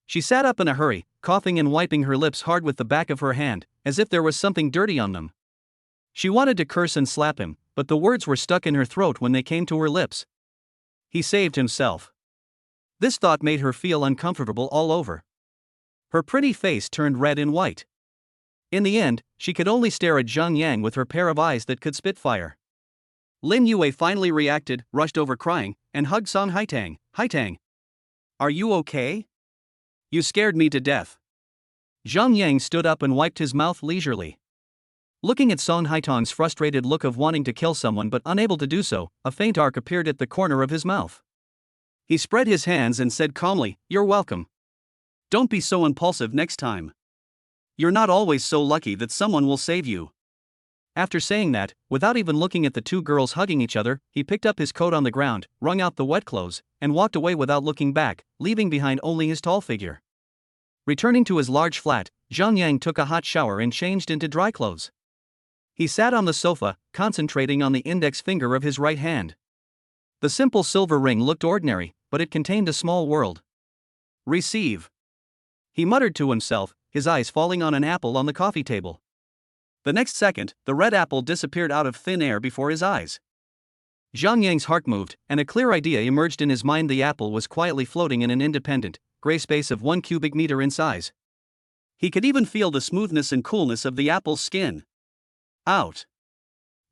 She sat up in a hurry, coughing and wiping her lips hard with the back of her hand, as if there was something dirty on them. She wanted to curse and slap him, but the words were stuck in her throat when they came to her lips. He saved himself. This thought made her feel uncomfortable all over. Her pretty face turned red and white. In the end, she could only stare at Zhang Yang with her pair of eyes that could spit fire. Lin Yue finally reacted, rushed over crying, and hugged Song Haitang. Haitang! Are you okay? You scared me to death. Zhang Yang stood up and wiped his mouth leisurely. Looking at Song Haitang's frustrated look of wanting to kill someone but unable to do so, a faint arc appeared at the corner of his mouth. He spread his hands and said calmly, "You're welcome. Don't be so impulsive next time. You're not always so lucky that someone will save you." After saying that, without even looking at the two girls hugging each other, he picked up his coat on the ground, wrung out the wet clothes, and walked away without looking back, leaving behind only his tall figure. Returning to his large flat, Zhang Yang took a hot shower and changed into dry clothes. He sat on the sofa, concentrating on the index finger of his right hand. The simple silver ring looked ordinary, but it contained a small world. Receive. He muttered to himself, his eyes falling on an apple on the coffee table. The next second, the red apple disappeared out of thin air before his eyes. Zhang Yang's heart moved, and a clear idea emerged in his mind. The apple was quietly floating in an independent, gray space of 1 cubic meter in size. He could even feel the smoothness and coolness of the apple's skin. Out.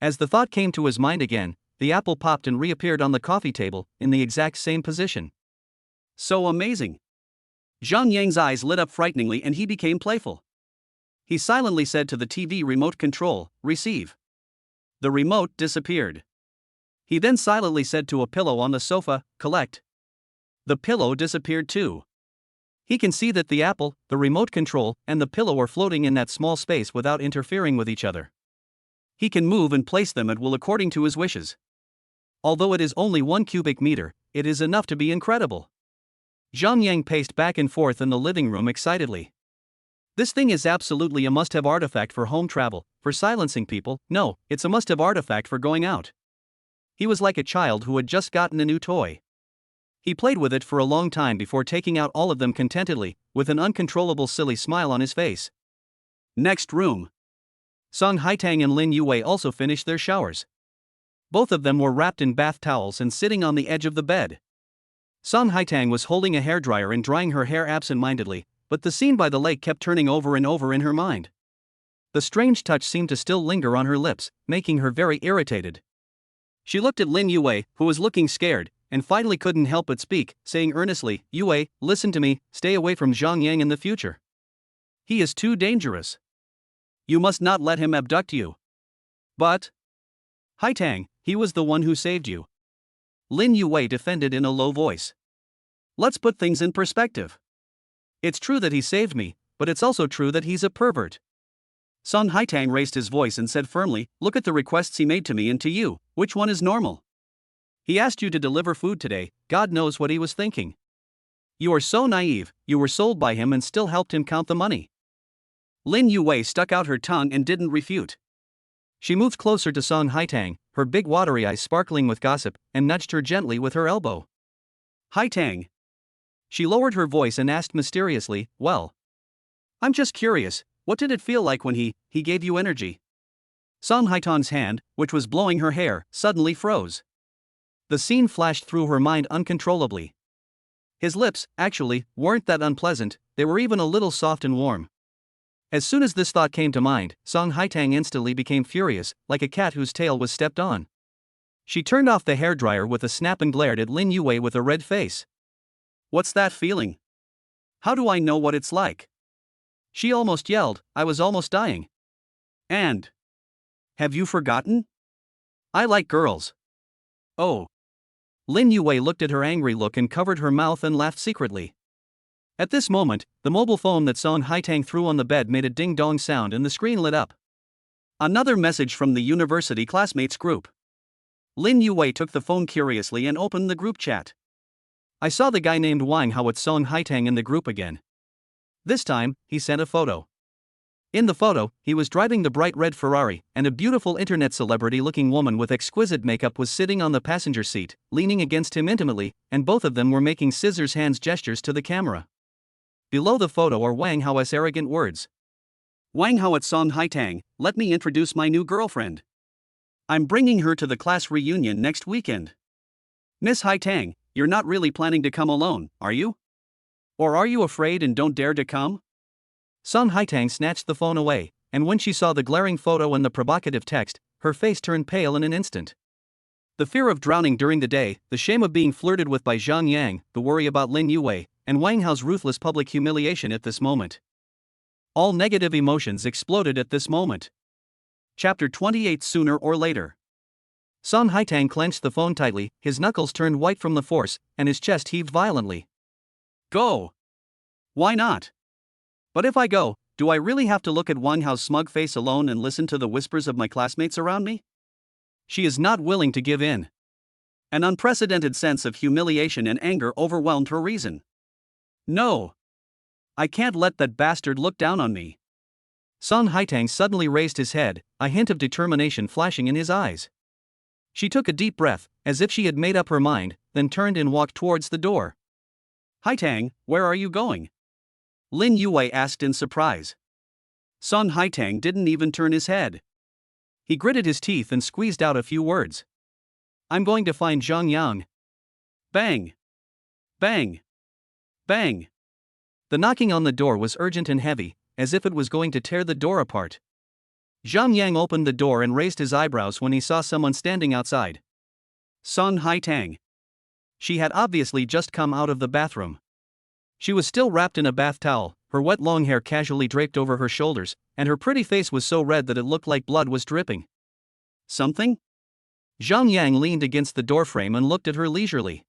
As the thought came to his mind again, the apple popped and reappeared on the coffee table, in the exact same position. So amazing. Zhang Yang's eyes lit up frighteningly and he became playful. He silently said to the TV remote control, "Receive." The remote disappeared. He then silently said to a pillow on the sofa, "Collect." The pillow disappeared too. He can see that the apple, the remote control, and the pillow are floating in that small space without interfering with each other. He can move and place them at will according to his wishes. Although it is only 1 cubic meter, it is enough to be incredible. Zhang Yang paced back and forth in the living room excitedly. This thing is absolutely a must-have artifact for home travel, for silencing people. No, it's a must-have artifact for going out. He was like a child who had just gotten a new toy. He played with it for a long time before taking out all of them contentedly, with an uncontrollable silly smile on his face. Next room. Song Haitang and Lin Yue also finished their showers. Both of them were wrapped in bath towels and sitting on the edge of the bed. Song Haitang was holding a hairdryer and drying her hair absent-mindedly, but the scene by the lake kept turning over and over in her mind. The strange touch seemed to still linger on her lips, making her very irritated. She looked at Lin Yue, who was looking scared, and finally couldn't help but speak, saying earnestly, "Yue, listen to me, stay away from Zhang Yang in the future. He is too dangerous. You must not let him abduct you." "But Haitang, he was the one who saved you," Lin Yue defended in a low voice. "Let's put things in perspective. It's true that he saved me, but it's also true that he's a pervert." Sun Haitang raised his voice and said firmly, "Look at the requests he made to me and to you, which one is normal? He asked you to deliver food today, God knows what he was thinking. You are so naive, you were sold by him and still helped him count the money." Lin Yue stuck out her tongue and didn't refute. She moved closer to Song Haitang, her big watery eyes sparkling with gossip, and nudged her gently with her elbow. "Haitang." She lowered her voice and asked mysteriously, "Well, I'm just curious, what did it feel like when he gave you energy?" Song Haitang's hand, which was blowing her hair, suddenly froze. The scene flashed through her mind uncontrollably. His lips, actually, weren't that unpleasant, they were even a little soft and warm. As soon as this thought came to mind, Song Haitang instantly became furious, like a cat whose tail was stepped on. She turned off the hairdryer with a snap and glared at Lin Yue with a red face. "What's that feeling? How do I know what it's like?" She almost yelled, "I was almost dying. And have you forgotten? I like girls." "Oh." Lin Yue looked at her angry look and covered her mouth and laughed secretly. At this moment, the mobile phone that Song Haitang threw on the bed made a ding-dong sound and the screen lit up. Another message from the university classmates group. Lin Yue took the phone curiously and opened the group chat. "I saw the guy named Wang Hao at Song Haitang in the group again. This time, he sent a photo. In the photo, he was driving the bright red Ferrari, and a beautiful internet celebrity-looking woman with exquisite makeup was sitting on the passenger seat, leaning against him intimately, and both of them were making scissors hands gestures to the camera. Below the photo are Wang Hao's arrogant words. "Wang Hao at Song Haitang, let me introduce my new girlfriend. I'm bringing her to the class reunion next weekend. Miss Haitang, you're not really planning to come alone, are you? Or are you afraid and don't dare to come?" Song Haitang snatched the phone away, and when she saw the glaring photo and the provocative text, her face turned pale in an instant. The fear of drowning during the day, the shame of being flirted with by Zhang Yang, the worry about Lin Yue, and Wang Hao's ruthless public humiliation at this moment. All negative emotions exploded at this moment. Chapter 28. Sooner or later. Song Haitang clenched the phone tightly, his knuckles turned white from the force, and his chest heaved violently. "Go. Why not? But if I go, do I really have to look at Wang Hao's smug face alone and listen to the whispers of my classmates around me?" She is not willing to give in. An unprecedented sense of humiliation and anger overwhelmed her reason. "No. I can't let that bastard look down on me." Song Haitang suddenly raised his head, a hint of determination flashing in his eyes. She took a deep breath, as if she had made up her mind, then turned and walked towards the door. "Haitang, where are you going?" Lin Yue asked in surprise. Song Haitang didn't even turn his head. He gritted his teeth and squeezed out a few words. "I'm going to find Zhang Yang." Bang! Bang! Bang! The knocking on the door was urgent and heavy, as if it was going to tear the door apart. Zhang Yang opened the door and raised his eyebrows when he saw someone standing outside. Song Haitang. She had obviously just come out of the bathroom. She was still wrapped in a bath towel, her wet long hair casually draped over her shoulders, and her pretty face was so red that it looked like blood was dripping. "Something?" Zhang Yang leaned against the doorframe and looked at her leisurely.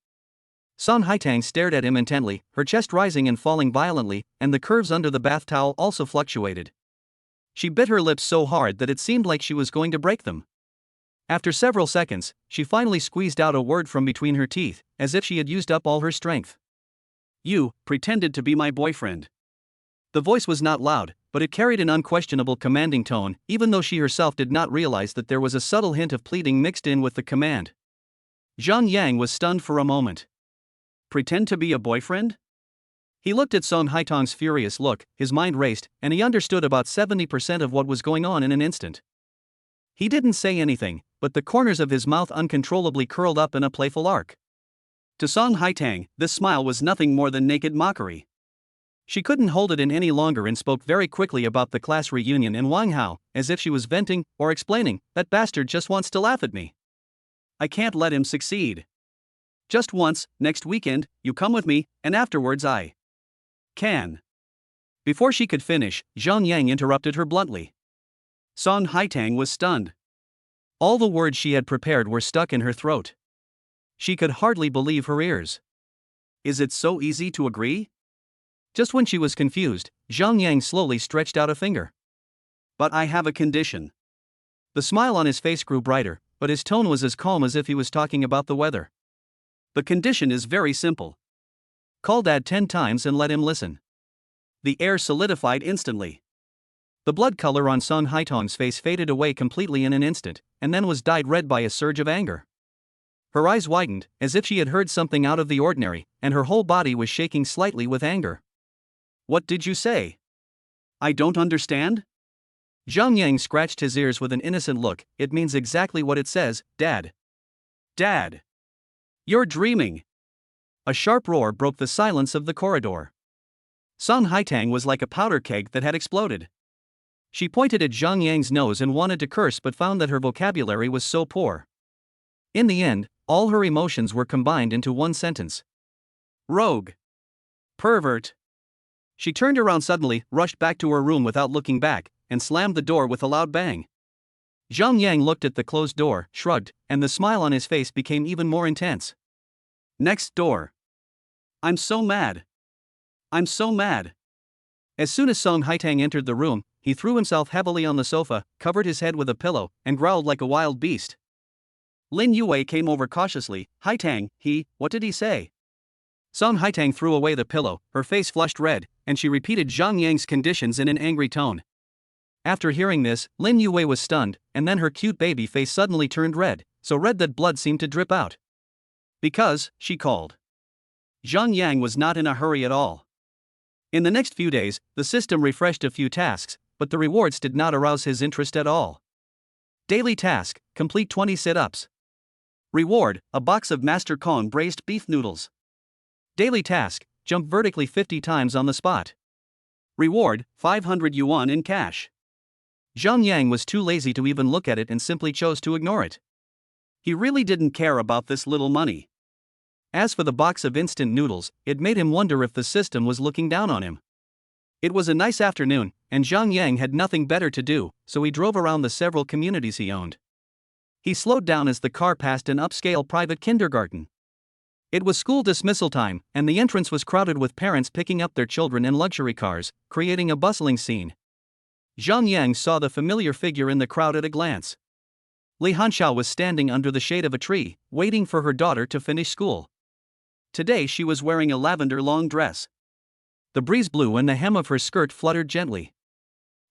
Song Haitang stared at him intently, her chest rising and falling violently, and the curves under the bath towel also fluctuated. She bit her lips so hard that it seemed like she was going to break them. After several seconds, she finally squeezed out a word from between her teeth, as if she had used up all her strength. "You pretended to be my boyfriend." The voice was not loud, but it carried an unquestionable commanding tone, even though she herself did not realize that there was a subtle hint of pleading mixed in with the command. Zhang Yang was stunned for a moment. Pretend to be a boyfriend? He looked at Song Haitang's furious look, his mind raced, and he understood about 70% of what was going on in an instant. He didn't say anything, but the corners of his mouth uncontrollably curled up in a playful arc. To Song Haitang, this smile was nothing more than naked mockery. She couldn't hold it in any longer and spoke very quickly about the class reunion and Wang Hao, as if she was venting or explaining, "That bastard just wants to laugh at me. I can't let him succeed. Just once, next weekend, you come with me, and afterwards I can." Before she could finish, Zhang Yang interrupted her bluntly. Song Haitang was stunned. All the words she had prepared were stuck in her throat. She could hardly believe her ears. Is it so easy to agree? Just when she was confused, Zhang Yang slowly stretched out a finger. "But I have a condition." The smile on his face grew brighter, but his tone was as calm as if he was talking about the weather. "The condition is very simple. Call Dad 10 times and let him listen." The air solidified instantly. The blood color on Song Haitong's face faded away completely in an instant, and then was dyed red by a surge of anger. Her eyes widened, as if she had heard something out of the ordinary, and her whole body was shaking slightly with anger. "What did you say? I don't understand?" Zhang Yang scratched his ears with an innocent look. "It means exactly what it says, Dad." "Dad! You're dreaming!" A sharp roar broke the silence of the corridor. Song Haitang was like a powder keg that had exploded. She pointed at Zhang Yang's nose and wanted to curse but found that her vocabulary was so poor. In the end, all her emotions were combined into one sentence. "Rogue. Pervert." She turned around suddenly, rushed back to her room without looking back, and slammed the door with a loud bang. Zhang Yang looked at the closed door, shrugged, and the smile on his face became even more intense. "Next door. I'm so mad. I'm so mad." As soon as Song Haitang entered the room, he threw himself heavily on the sofa, covered his head with a pillow, and growled like a wild beast. Lin Yue came over cautiously. "Haitang, what did he say?" Song Haitang threw away the pillow, her face flushed red, and she repeated Zhang Yang's conditions in an angry tone. After hearing this, Lin Yue was stunned, and then her cute baby face suddenly turned red, so red that blood seemed to drip out. "Because," she called. Zhang Yang was not in a hurry at all. In the next few days, the system refreshed a few tasks, but the rewards did not arouse his interest at all. Daily task: complete 20 sit-ups. Reward: a box of Master Kong braised beef noodles. Daily task: jump vertically 50 times on the spot. Reward: 500 yuan in cash. Zhang Yang was too lazy to even look at it and simply chose to ignore it. He really didn't care about this little money. As for the box of instant noodles, it made him wonder if the system was looking down on him. It was a nice afternoon, and Zhang Yang had nothing better to do, so he drove around the several communities he owned. He slowed down as the car passed an upscale private kindergarten. It was school dismissal time, and the entrance was crowded with parents picking up their children in luxury cars, creating a bustling scene. Zhang Yang saw the familiar figure in the crowd at a glance. Li Hanxiao was standing under the shade of a tree, waiting for her daughter to finish school. Today she was wearing a lavender long dress. The breeze blew and the hem of her skirt fluttered gently.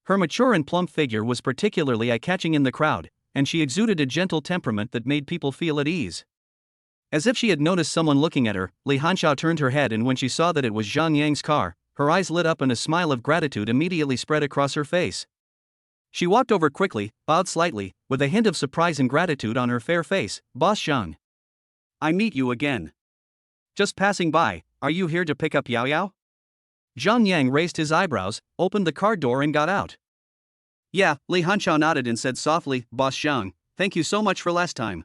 Her mature and plump figure was particularly eye-catching in the crowd, and she exuded a gentle temperament that made people feel at ease. As if she had noticed someone looking at her, Li Hanxiao turned her head, and when she saw that it was Zhang Yang's car, her eyes lit up and a smile of gratitude immediately spread across her face. She walked over quickly, bowed slightly, with a hint of surprise and gratitude on her fair face. "Boss Zhang. I meet you again. Just passing by, are you here to pick up Yao Yao?" Zhang Yang raised his eyebrows, opened the car door and got out. "Yeah," Li Hanxiao nodded and said softly, "Boss Zhang, thank you so much for last time.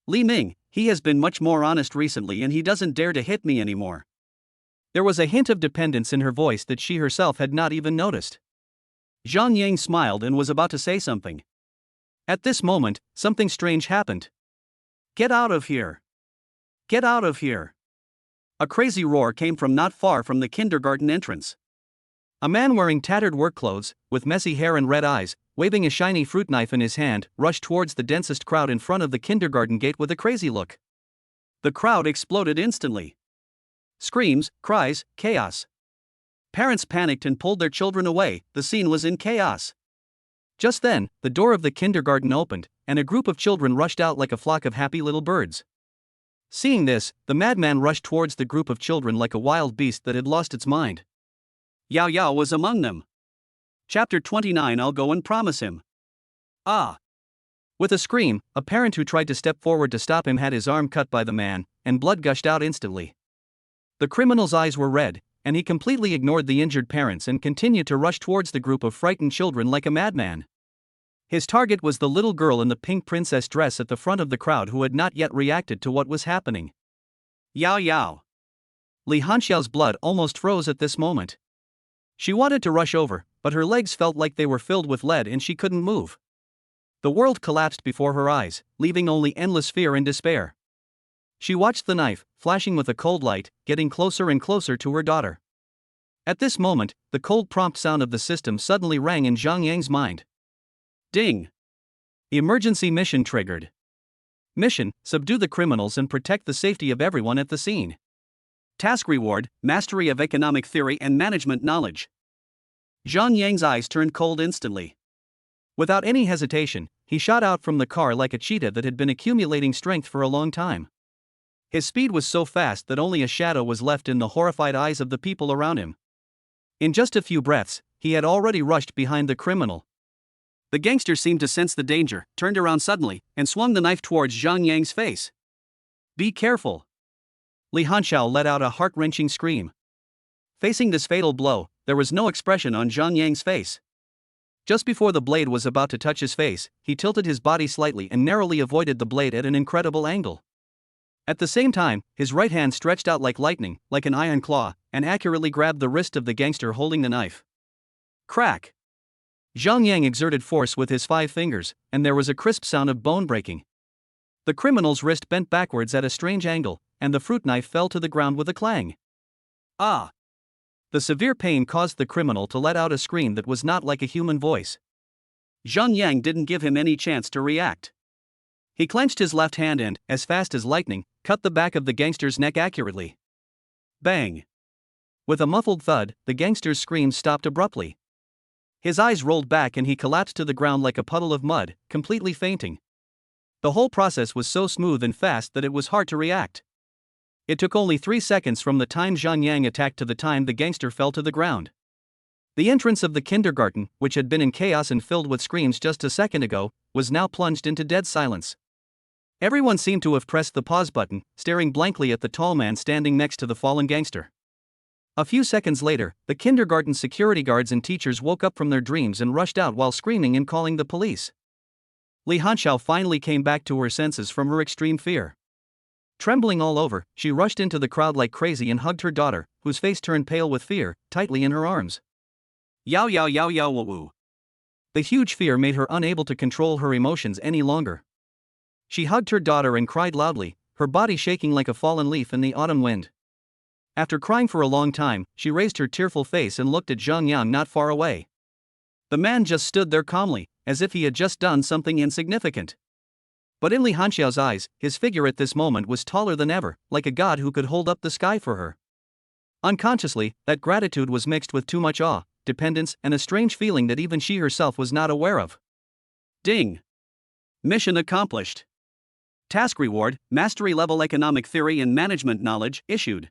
Li Ming, he has been much more honest recently and he doesn't dare to hit me anymore." There was a hint of dependence in her voice that she herself had not even noticed. Zhang Yang smiled and was about to say something. At this moment, something strange happened. "Get out of here! Get out of here!" A crazy roar came from not far from the kindergarten entrance. A man wearing tattered work clothes, with messy hair and red eyes, waving a shiny fruit knife in his hand, rushed towards the densest crowd in front of the kindergarten gate with a crazy look. The crowd exploded instantly. Screams, cries, chaos. Parents panicked and pulled their children away. The scene was in chaos. Just then, the door of the kindergarten opened, and a group of children rushed out like a flock of happy little birds. Seeing this, the madman rushed towards the group of children like a wild beast that had lost its mind. Yao Yao was among them. Chapter 29. I'll go and promise him. Ah! With a scream, a parent who tried to step forward to stop him had his arm cut by the man, and blood gushed out instantly. The criminal's eyes were red, and he completely ignored the injured parents and continued to rush towards the group of frightened children like a madman. His target was the little girl in the pink princess dress at the front of the crowd who had not yet reacted to what was happening. Yao Yao. Li Hanxiao's blood almost froze at this moment. She wanted to rush over, but her legs felt like they were filled with lead and she couldn't move. The world collapsed before her eyes, leaving only endless fear and despair. She watched the knife, flashing with a cold light, getting closer and closer to her daughter. At this moment, the cold prompt sound of the system suddenly rang in Zhang Yang's mind. Ding! Emergency mission triggered. Mission: subdue the criminals and protect the safety of everyone at the scene. Task reward: mastery of economic theory and management knowledge. Zhang Yang's eyes turned cold instantly. Without any hesitation, he shot out from the car like a cheetah that had been accumulating strength for a long time. His speed was so fast that only a shadow was left in the horrified eyes of the people around him. In just a few breaths, he had already rushed behind the criminal. The gangster seemed to sense the danger, turned around suddenly, and swung the knife towards Zhang Yang's face. Be careful! Li Hanxiao let out a heart-wrenching scream. Facing this fatal blow, there was no expression on Zhang Yang's face. Just before the blade was about to touch his face, he tilted his body slightly and narrowly avoided the blade at an incredible angle. At the same time, his right hand stretched out like lightning, like an iron claw, and accurately grabbed the wrist of the gangster holding the knife. Crack! Zhang Yang exerted force with his 5 fingers, and there was a crisp sound of bone breaking. The criminal's wrist bent backwards at a strange angle, and the fruit knife fell to the ground with a clang. Ah! The severe pain caused the criminal to let out a scream that was not like a human voice. Zhang Yang didn't give him any chance to react. He clenched his left hand and, as fast as lightning, cut the back of the gangster's neck accurately. Bang! With a muffled thud, the gangster's screams stopped abruptly. His eyes rolled back and he collapsed to the ground like a puddle of mud, completely fainting. The whole process was so smooth and fast that it was hard to react. It took only 3 seconds from the time Zhang Yang attacked to the time the gangster fell to the ground. The entrance of the kindergarten, which had been in chaos and filled with screams just a second ago, was now plunged into dead silence. Everyone seemed to have pressed the pause button, staring blankly at the tall man standing next to the fallen gangster. A few seconds later, the kindergarten security guards and teachers woke up from their dreams and rushed out while screaming and calling the police. Li Hanxiao finally came back to her senses from her extreme fear. Trembling all over, she rushed into the crowd like crazy and hugged her daughter, whose face turned pale with fear, tightly in her arms. Yao yao yao yao woo. The huge fear made her unable to control her emotions any longer. She hugged her daughter and cried loudly, her body shaking like a fallen leaf in the autumn wind. After crying for a long time, she raised her tearful face and looked at Zhang Yang not far away. The man just stood there calmly, as if he had just done something insignificant. But in Li Hanxiao's eyes, his figure at this moment was taller than ever, like a god who could hold up the sky for her. Unconsciously, that gratitude was mixed with too much awe, dependence, and a strange feeling that even she herself was not aware of. Ding! Mission accomplished. Task reward: mastery level economic theory and management knowledge issued.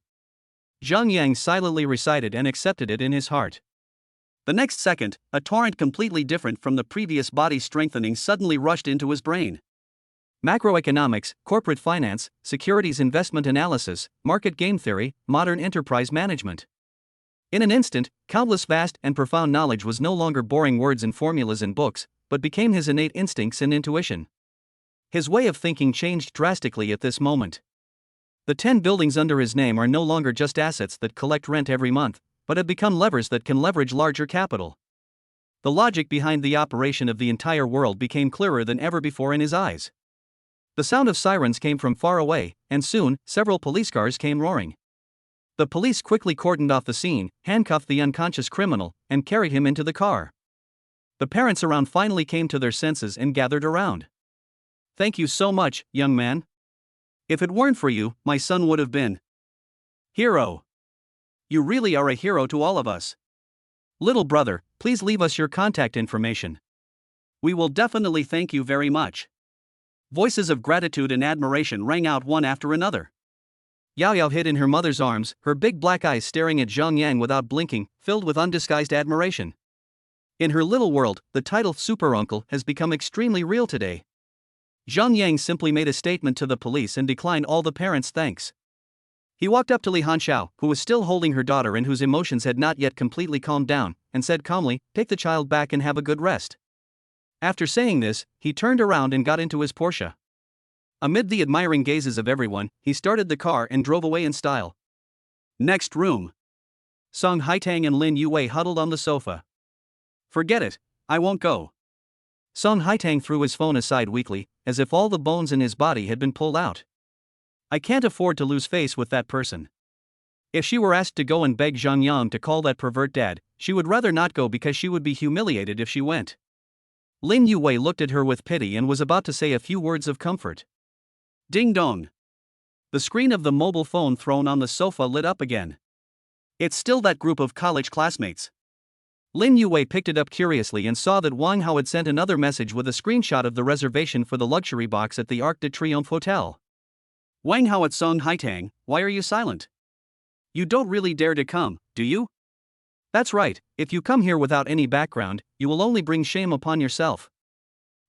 Zhang Yang silently recited and accepted it in his heart. The next second, a torrent completely different from the previous body strengthening suddenly rushed into his brain. Macroeconomics, corporate finance, securities investment analysis, market game theory, modern enterprise management. In an instant, countless vast and profound knowledge was no longer boring words and formulas in books, but became his innate instincts and intuition. His way of thinking changed drastically at this moment. The 10 buildings under his name are no longer just assets that collect rent every month, but have become levers that can leverage larger capital. The logic behind the operation of the entire world became clearer than ever before in his eyes. The sound of sirens came from far away, and soon, several police cars came roaring. The police quickly cordoned off the scene, handcuffed the unconscious criminal, and carried him into the car. The parents around finally came to their senses and gathered around. Thank you so much, young man. If it weren't for you, my son would have been. Hero. You really are a hero to all of us. Little brother, please leave us your contact information. We will definitely thank you very much. Voices of gratitude and admiration rang out one after another. Yao Yao hid in her mother's arms, her big black eyes staring at Zhang Yang without blinking, filled with undisguised admiration. In her little world, the title Super Uncle has become extremely real today. Zhang Yang simply made a statement to the police and declined all the parents' thanks. He walked up to Li Hanxiao, who was still holding her daughter and whose emotions had not yet completely calmed down, and said calmly, "Take the child back and have a good rest." After saying this, he turned around and got into his Porsche. Amid the admiring gazes of everyone, he started the car and drove away in style. Next room. Song Haitang and Lin Yue huddled on the sofa. "Forget it, I won't go." Song Haitang threw his phone aside weakly, as if all the bones in his body had been pulled out. "I can't afford to lose face with that person. If she were asked to go and beg Zhang Yang to call that pervert dad, she would rather not go because she would be humiliated if she went." Lin Yue looked at her with pity and was about to say a few words of comfort. Ding dong. The screen of the mobile phone thrown on the sofa lit up again. It's still that group of college classmates. Lin Yue picked it up curiously and saw that Wang Hao had sent another message with a screenshot of the reservation for the luxury box at the Arc de Triomphe Hotel. "Wang Hao at Song Haitang, why are you silent? You don't really dare to come, do you? That's right, if you come here without any background, you will only bring shame upon yourself.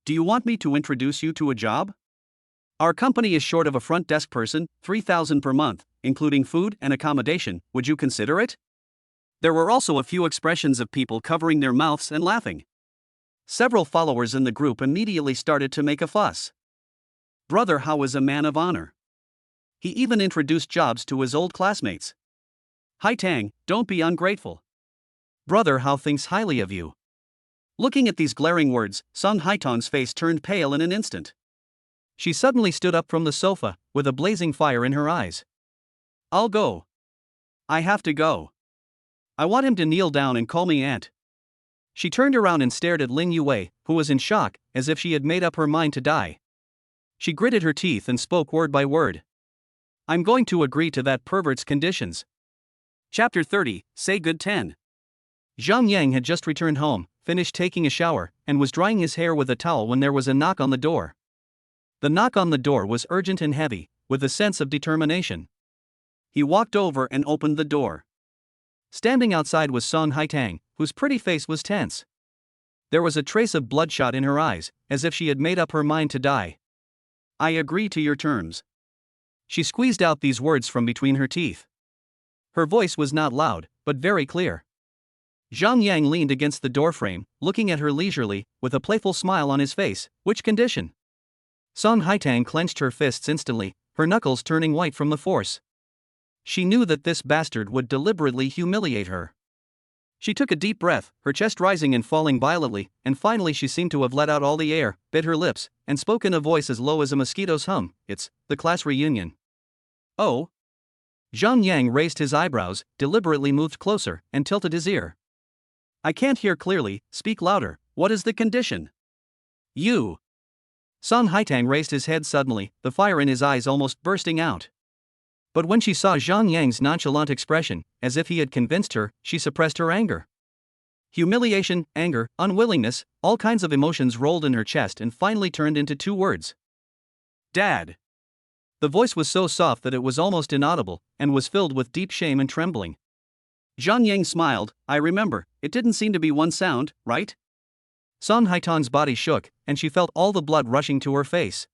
Do you want me to introduce you to a job? Our company is short of a front desk person, 3,000 per month, including food and accommodation, would you consider it?" There were also a few expressions of people covering their mouths and laughing. Several followers in the group immediately started to make a fuss. Brother Hao is a man of honor. He even introduced jobs to his old classmates. "Haitang, don't be ungrateful. Brother Hao thinks highly of you." Looking at these glaring words, Song Haitang's face turned pale in an instant. She suddenly stood up from the sofa, with a blazing fire in her eyes. "I'll go. I have to go. I want him to kneel down and call me aunt." She turned around and stared at Lin Yue, who was in shock, as if she had made up her mind to die. She gritted her teeth and spoke word by word. "I'm going to agree to that pervert's conditions." Chapter 30, Say Good 10. Zhang Yang had just returned home, finished taking a shower, and was drying his hair with a towel when there was a knock on the door. The knock on the door was urgent and heavy, with a sense of determination. He walked over and opened the door. Standing outside was Song Haitang, whose pretty face was tense. There was a trace of bloodshot in her eyes, as if she had made up her mind to die. "I agree to your terms." She squeezed out these words from between her teeth. Her voice was not loud, but very clear. Zhang Yang leaned against the doorframe, looking at her leisurely, with a playful smile on his face. "Which condition?" Song Haitang clenched her fists instantly, her knuckles turning white from the force. She knew that this bastard would deliberately humiliate her. She took a deep breath, her chest rising and falling violently, and finally she seemed to have let out all the air, bit her lips, and spoke in a voice as low as a mosquito's hum. "It's the class reunion." "Oh?" Zhang Yang raised his eyebrows, deliberately moved closer, and tilted his ear. "I can't hear clearly, speak louder. What is the condition?" "You." Song Haitang raised his head suddenly, the fire in his eyes almost bursting out. But when she saw Zhang Yang's nonchalant expression, as if he had convinced her, she suppressed her anger. Humiliation, anger, unwillingness, all kinds of emotions rolled in her chest and finally turned into two words. "Dad." The voice was so soft that it was almost inaudible, and was filled with deep shame and trembling. Zhang Yang smiled. "I remember, it didn't seem to be one sound, right?" Song Haitang's body shook, and she felt all the blood rushing to her face.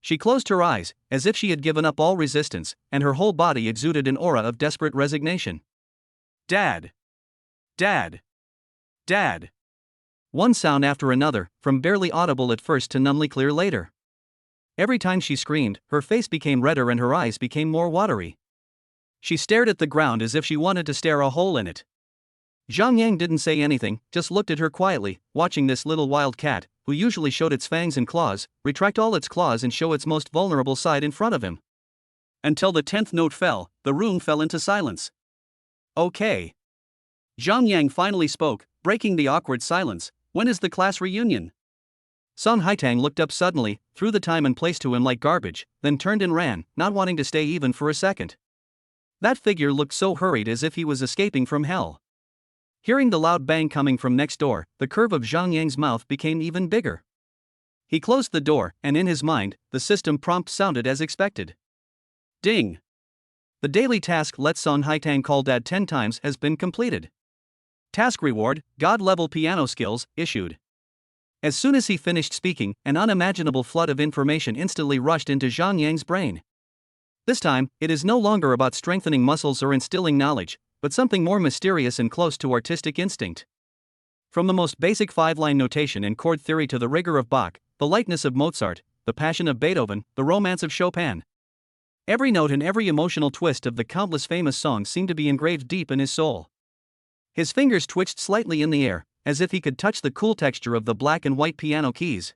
She closed her eyes, as if she had given up all resistance, and her whole body exuded an aura of desperate resignation. "Dad! Dad! Dad!" One sound after another, from barely audible at first to numbly clear later. Every time she screamed, her face became redder and her eyes became more watery. She stared at the ground as if she wanted to stare a hole in it. Zhang Yang didn't say anything, just looked at her quietly, watching this little wild cat, who usually showed its fangs and claws, retract all its claws and show its most vulnerable side in front of him. Until the 10th note fell, the room fell into silence. "Okay." Zhang Yang finally spoke, breaking the awkward silence. "When is the class reunion?" Song Haitang looked up suddenly, threw the time and place to him like garbage, then turned and ran, not wanting to stay even for a second. That figure looked so hurried as if he was escaping from hell. Hearing the loud bang coming from next door, the curve of Zhang Yang's mouth became even bigger. He closed the door, and in his mind, the system prompt sounded as expected. Ding! The daily task "Let Song Haitang call Dad 10 times" has been completed. Task reward, God-level piano skills, issued. As soon as he finished speaking, an unimaginable flood of information instantly rushed into Zhang Yang's brain. This time, it is no longer about strengthening muscles or instilling knowledge, but something more mysterious and close to artistic instinct. From the most basic five-line notation and chord theory to the rigor of Bach, the lightness of Mozart, the passion of Beethoven, the romance of Chopin. Every note and every emotional twist of the countless famous songs seemed to be engraved deep in his soul. His fingers twitched slightly in the air, as if he could touch the cool texture of the black and white piano keys.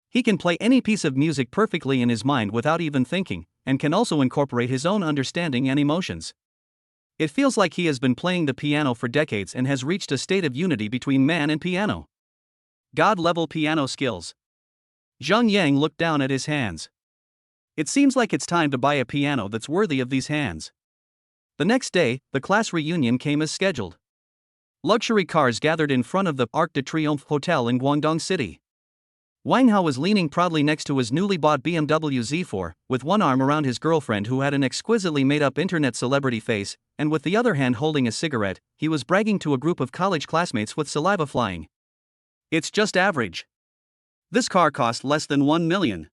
He can play any piece of music perfectly in his mind without even thinking, and can also incorporate his own understanding and emotions. It feels like he has been playing the piano for decades and has reached a state of unity between man and piano. God-level piano skills. Zhang Yang looked down at his hands. It seems like it's time to buy a piano that's worthy of these hands. The next day, the class reunion came as scheduled. Luxury cars gathered in front of the Arc de Triomphe Hotel in Guangdong City. Wang Hao was leaning proudly next to his newly bought BMW Z4, with one arm around his girlfriend who had an exquisitely made-up internet celebrity face, and with the other hand holding a cigarette, he was bragging to a group of college classmates with saliva flying. It's just average. This car cost less than 1 million.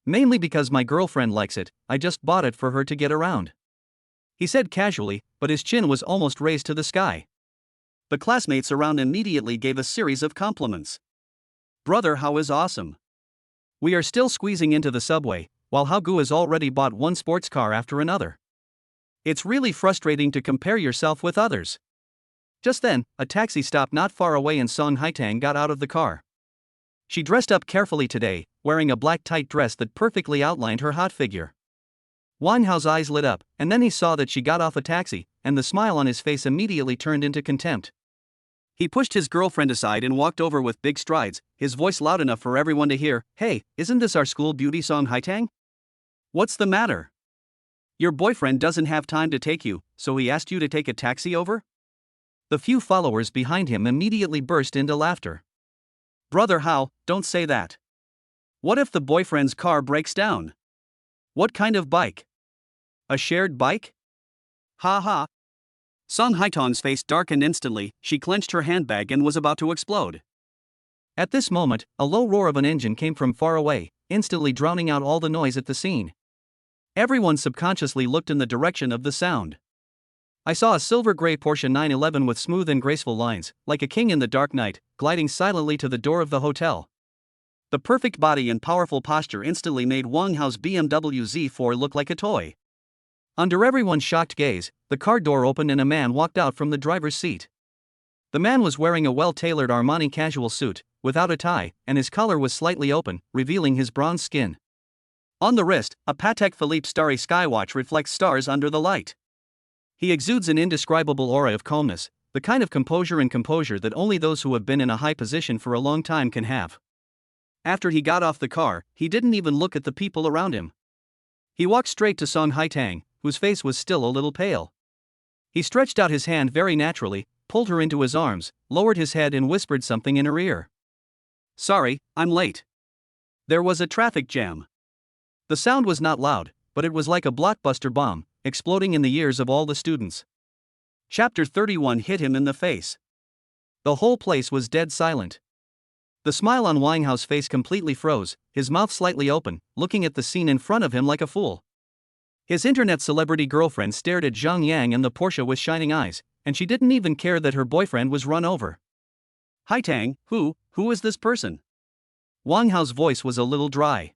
Mainly because my girlfriend likes it, I just bought it for her to get around. He said casually, but his chin was almost raised to the sky. The classmates around immediately gave a series of compliments. Brother Hao is awesome. We are still squeezing into the subway, while Hao Gu has already bought one sports car after another. It's really frustrating to compare yourself with others. Just then, a taxi stopped not far away and Song Haitang got out of the car. She dressed up carefully today, wearing a black tight dress that perfectly outlined her hot figure. Wang Hao's eyes lit up, and then he saw that she got off a taxi, and the smile on his face immediately turned into contempt. He pushed his girlfriend aside and walked over with big strides, his voice loud enough for everyone to hear. Hey, isn't this our school beauty Song Haitang? What's the matter? Your boyfriend doesn't have time to take you, so he asked you to take a taxi over? The few followers behind him immediately burst into laughter. Brother Hao, don't say that. What if the boyfriend's car breaks down? What kind of bike? A shared bike? Ha ha. Song Haitang's face darkened instantly, she clenched her handbag and was about to explode. At this moment, a low roar of an engine came from far away, instantly drowning out all the noise at the scene. Everyone subconsciously looked in the direction of the sound. I saw a silver-gray Porsche 911 with smooth and graceful lines, like a king in the dark night, gliding silently to the door of the hotel. The perfect body and powerful posture instantly made Wang Hao's BMW Z4 look like a toy. Under everyone's shocked gaze, the car door opened and a man walked out from the driver's seat. The man was wearing a well-tailored Armani casual suit, without a tie, and his collar was slightly open, revealing his bronze skin. On the wrist, a Patek Philippe Starry skywatch reflects stars under the light. He exudes an indescribable aura of calmness, the kind of composure that only those who have been in a high position for a long time can have. After he got off the car, he didn't even look at the people around him. He walked straight to Song Haitang, whose face was still a little pale. He stretched out his hand very naturally, pulled her into his arms, lowered his head and whispered something in her ear. Sorry, I'm late. There was a traffic jam. The sound was not loud, but it was like a blockbuster bomb, exploding in the ears of all the students. Chapter 31 hit him in the face. The whole place was dead silent. The smile on Wang Hao's face completely froze, his mouth slightly open, looking at the scene in front of him like a fool. His internet celebrity girlfriend stared at Zhang Yang and the Porsche with shining eyes, and she didn't even care that her boyfriend was run over. Haitang, who is this person? Wang Hao's voice was a little dry.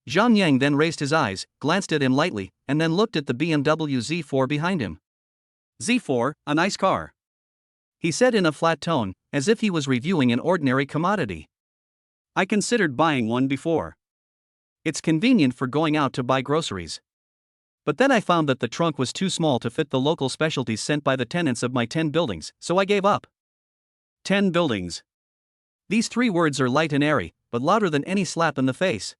Zhang Yang then raised his eyes, glanced at him lightly, and then looked at the BMW Z4 behind him. Z4, a nice car. He said in a flat tone, as if he was reviewing an ordinary commodity. I considered buying one before. It's convenient for going out to buy groceries. But then I found that the trunk was too small to fit the local specialties sent by the tenants of my 10 buildings, so I gave up. 10 buildings. These 3 words are light and airy, but louder than any slap in the face.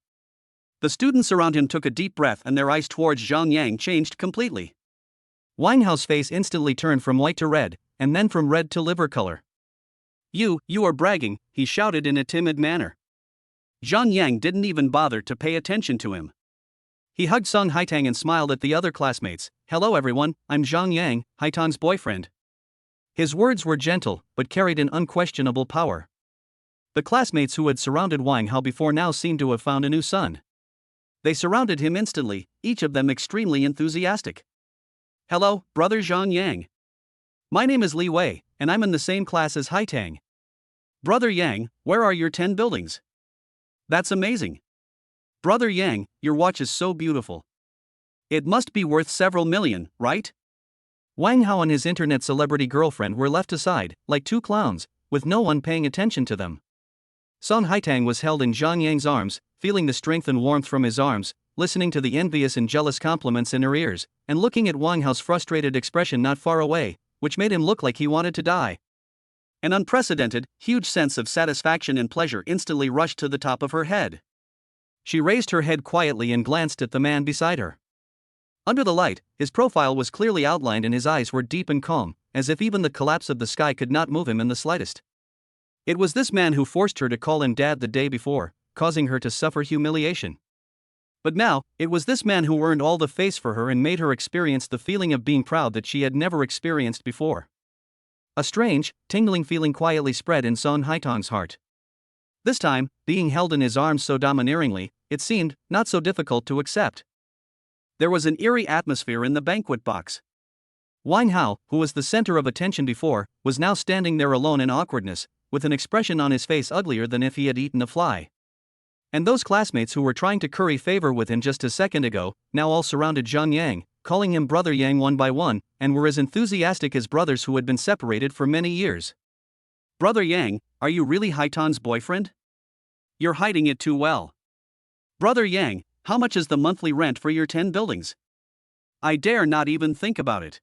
The students around him took a deep breath and their eyes towards Zhang Yang changed completely. Wang Hao's face instantly turned from white to red, and then from red to liver color. You are bragging, he shouted in a timid manner. Zhang Yang didn't even bother to pay attention to him. He hugged Song Haitang and smiled at the other classmates. Hello everyone, I'm Zhang Yang, Haitang's boyfriend. His words were gentle, but carried an unquestionable power. The classmates who had surrounded Wang Hao before now seemed to have found a new son. They surrounded him instantly, each of them extremely enthusiastic. Hello, brother Zhang Yang. My name is Li Wei, and I'm in the same class as Haitang. Brother Yang, where are your 10 buildings? That's amazing. Brother Yang, your watch is so beautiful. It must be worth several million, right? Wang Hao and his internet celebrity girlfriend were left aside, like two clowns, with no one paying attention to them. Song Haitang was held in Zhang Yang's arms, feeling the strength and warmth from his arms, listening to the envious and jealous compliments in her ears, and looking at Wang Hao's frustrated expression not far away, which made him look like he wanted to die. An unprecedented, huge sense of satisfaction and pleasure instantly rushed to the top of her head. She raised her head quietly and glanced at the man beside her. Under the light, his profile was clearly outlined and his eyes were deep and calm, as if even the collapse of the sky could not move him in the slightest. It was this man who forced her to call him dad the day before, causing her to suffer humiliation. But now, it was this man who earned all the face for her and made her experience the feeling of being proud that she had never experienced before. A strange, tingling feeling quietly spread in Song Haitang's heart. This time, being held in his arms so domineeringly, it seemed not so difficult to accept. There was an eerie atmosphere in the banquet box. Wang Hao, who was the center of attention before, was now standing there alone in awkwardness, with an expression on his face uglier than if he had eaten a fly. And those classmates who were trying to curry favor with him just a second ago, now all surrounded Zhang Yang, calling him Brother Yang one by one, and were as enthusiastic as brothers who had been separated for many years. Brother Yang, are you really Haitang's boyfriend? You're hiding it too well. Brother Yang, how much is the monthly rent for your 10 buildings? I dare not even think about it.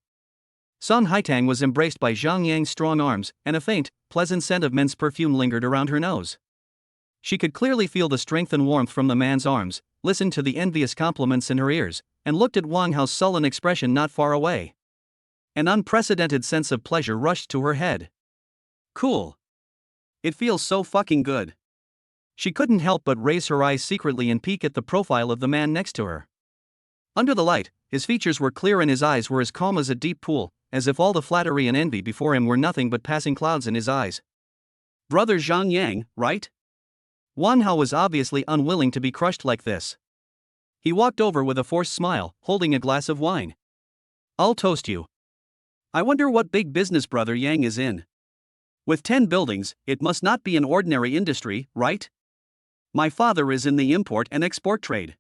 Song Haitang was embraced by Zhang Yang's strong arms, and a faint, pleasant scent of men's perfume lingered around her nose. She could clearly feel the strength and warmth from the man's arms, listened to the envious compliments in her ears, and looked at Wang Hao's sullen expression not far away. An unprecedented sense of pleasure rushed to her head. Cool. It feels so fucking good. She couldn't help but raise her eyes secretly and peek at the profile of the man next to her. Under the light, his features were clear and his eyes were as calm as a deep pool, as if all the flattery and envy before him were nothing but passing clouds in his eyes. Brother Zhang Yang, right? Wang Hao was obviously unwilling to be crushed like this. He walked over with a forced smile, holding a glass of wine. I'll toast you. I wonder what big business Brother Yang is in. With 10 buildings, it must not be an ordinary industry, right? My father is in the import and export trade.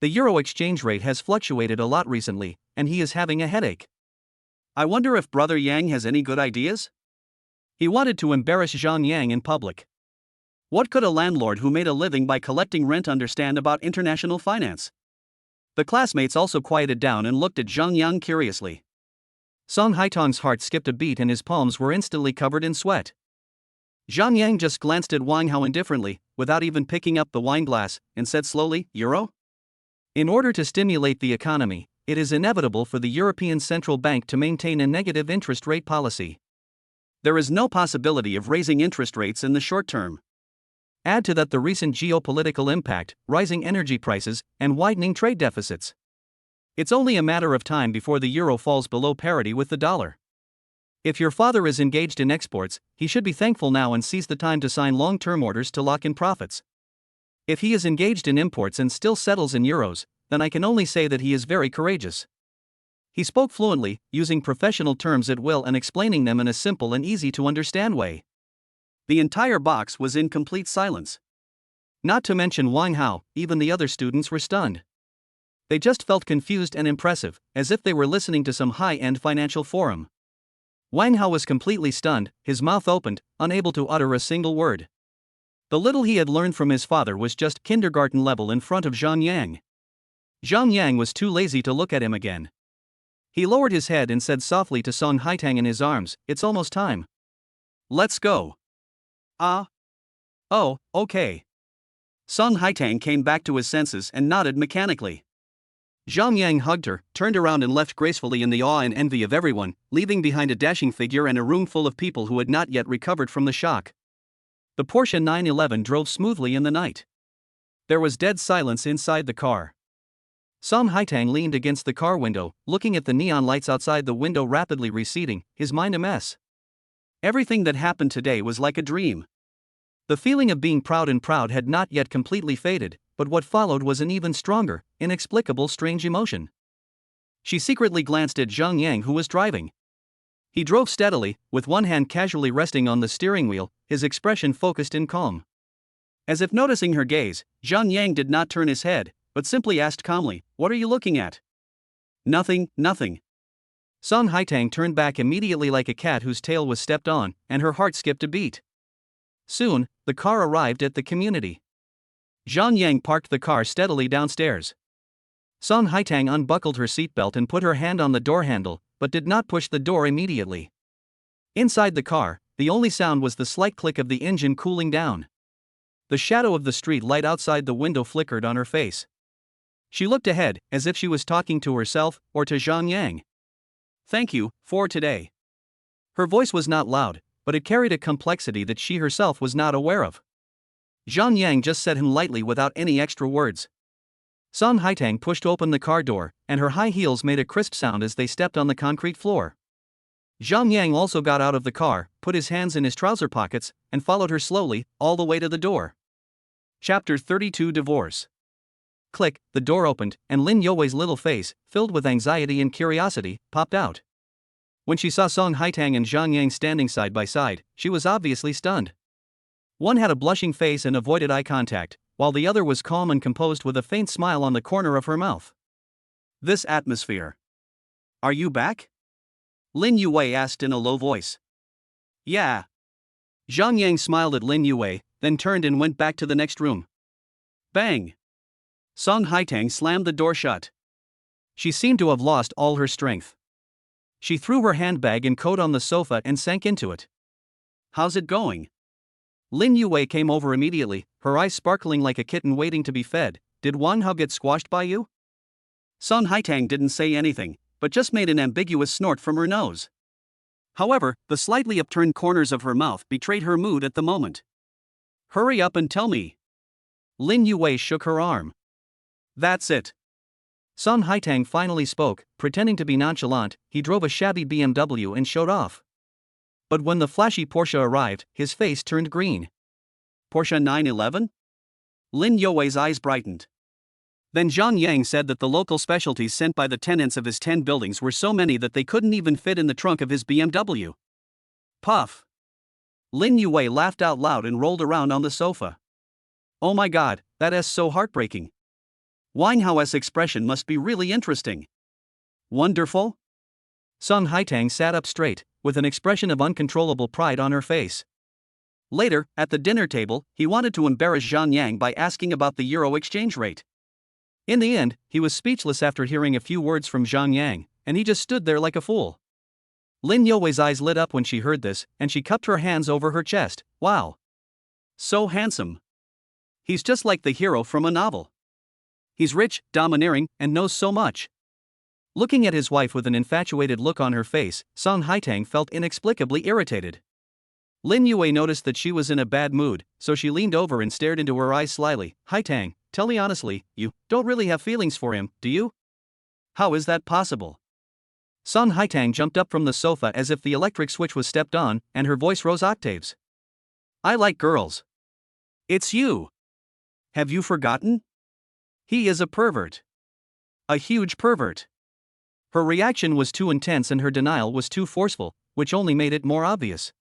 The euro exchange rate has fluctuated a lot recently, and he is having a headache. I wonder if Brother Yang has any good ideas? He wanted to embarrass Zhang Yang in public. What could a landlord who made a living by collecting rent understand about international finance? The classmates also quieted down and looked at Zhang Yang curiously. Song Haitang's heart skipped a beat and his palms were instantly covered in sweat. Zhang Yang just glanced at Wang Hao indifferently, without even picking up the wine glass, and said slowly, Euro? In order to stimulate the economy, it is inevitable for the European Central Bank to maintain a negative interest rate policy. There is no possibility of raising interest rates in the short term. Add to that the recent geopolitical impact, rising energy prices, and widening trade deficits. It's only a matter of time before the euro falls below parity with the dollar. If your father is engaged in exports, he should be thankful now and seize the time to sign long-term orders to lock in profits. If he is engaged in imports and still settles in euros, then I can only say that he is very courageous. He spoke fluently, using professional terms at will and explaining them in a simple and easy-to-understand way. The entire box was in complete silence. Not to mention Wang Hao, even the other students were stunned. They just felt confused and impressive, as if they were listening to some high-end financial forum. Wang Hao was completely stunned, his mouth opened, unable to utter a single word. The little he had learned from his father was just kindergarten level in front of Zhang Yang. Zhang Yang was too lazy to look at him again. He lowered his head and said softly to Song Haitang in his arms, It's almost time. Let's go. Oh, okay. Song Haitang came back to his senses and nodded mechanically. Zhang Yang hugged her, turned around and left gracefully in the awe and envy of everyone, leaving behind a dashing figure and a room full of people who had not yet recovered from the shock. The Porsche 911 drove smoothly in the night. There was dead silence inside the car. Song Haitang leaned against the car window, looking at the neon lights outside the window rapidly receding, his mind a mess. Everything that happened today was like a dream. The feeling of being proud had not yet completely faded, but what followed was an even stronger, inexplicable strange emotion. She secretly glanced at Zhang Yang, who was driving. He drove steadily, with one hand casually resting on the steering wheel, his expression focused and calm. As if noticing her gaze, Zhang Yang did not turn his head, but simply asked calmly, "What are you looking at?" "Nothing, nothing." Song Haitang turned back immediately like a cat whose tail was stepped on, and her heart skipped a beat. Soon, the car arrived at the community. Zhang Yang parked the car steadily downstairs. Song Haitang unbuckled her seatbelt and put her hand on the door handle, but did not push the door immediately. Inside the car, the only sound was the slight click of the engine cooling down. The shadow of the street light outside the window flickered on her face. She looked ahead, as if she was talking to herself or to Zhang Yang. "Thank you for today." Her voice was not loud, but it carried a complexity that she herself was not aware of. Zhang Yang just said him lightly without any extra words. Song Haitang pushed open the car door, and her high heels made a crisp sound as they stepped on the concrete floor. Zhang Yang also got out of the car, put his hands in his trouser pockets, and followed her slowly, all the way to the door. Chapter 32 Divorce. Click, the door opened, and Lin Youwei's little face, filled with anxiety and curiosity, popped out. When she saw Song Haitang and Zhang Yang standing side by side, she was obviously stunned. One had a blushing face and avoided eye contact, while the other was calm and composed with a faint smile on the corner of her mouth. "This atmosphere. Are you back?" Lin Youwei asked in a low voice. "Yeah." Zhang Yang smiled at Lin Youwei, then turned and went back to the next room. Bang! Song Haitang slammed the door shut. She seemed to have lost all her strength. She threw her handbag and coat on the sofa and sank into it. "How's it going?" Lin Youwei came over immediately, her eyes sparkling like a kitten waiting to be fed. "Did Wan Hao get squashed by you?" Song Haitang didn't say anything, but just made an ambiguous snort from her nose. However, the slightly upturned corners of her mouth betrayed her mood at the moment. "Hurry up and tell me." Lin Youwei shook her arm. "That's it." Song Haitang finally spoke, pretending to be nonchalant. He drove a shabby BMW and showed off. But when the flashy Porsche arrived, his face turned green. "Porsche 911? Lin Youwei's eyes brightened. Then Zhang Yang said that the local specialties sent by the tenants of his 10 buildings were so many that they couldn't even fit in the trunk of his BMW. Puff. Lin Youwei laughed out loud and rolled around on the sofa. "Oh my god, that is so heartbreaking. Wang Hao's expression must be really interesting." "Wonderful?" Song Haitang sat up straight, with an expression of uncontrollable pride on her face. Later, at the dinner table, he wanted to embarrass Zhang Yang by asking about the euro exchange rate. In the end, he was speechless after hearing a few words from Zhang Yang, and he just stood there like a fool. Lin Youwei's eyes lit up when she heard this, and she cupped her hands over her chest. "Wow. So handsome. He's just like the hero from a novel. He's rich, domineering, and knows so much." Looking at his wife with an infatuated look on her face, Song Haitang felt inexplicably irritated. Lin Youwei noticed that she was in a bad mood, so she leaned over and stared into her eyes slyly. "Haitang, tell me honestly, you don't really have feelings for him, do you? How is that possible?" Song Haitang jumped up from the sofa as if the electric switch was stepped on, and her voice rose octaves. "I like girls. It's you. Have you forgotten? He is a pervert. A huge pervert." Her reaction was too intense and her denial was too forceful, which only made it more obvious.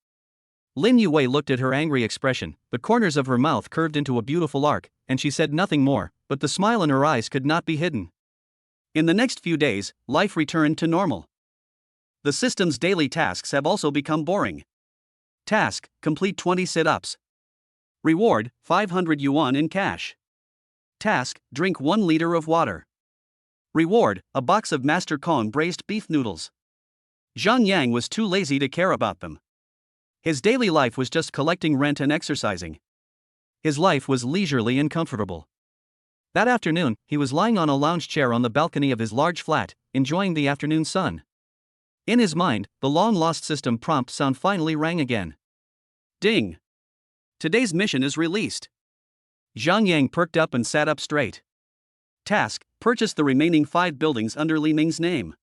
Lin Youwei looked at her angry expression, the corners of her mouth curved into a beautiful arc, and she said nothing more, but the smile in her eyes could not be hidden. In the next few days, life returned to normal. The system's daily tasks have also become boring. Task: complete 20 sit-ups. Reward: 500 yuan in cash. Task: drink 1 liter of water. Reward: a box of Master Kong braised beef noodles. Zhang Yang was too lazy to care about them. His daily life was just collecting rent and exercising. His life was leisurely and comfortable. That afternoon, he was lying on a lounge chair on the balcony of his large flat, enjoying the afternoon sun. In his mind, the long-lost system prompt sound finally rang again. Ding! Today's mission is released. Zhang Yang perked up and sat up straight. Task: purchase the remaining 5 buildings under Li Ming's name.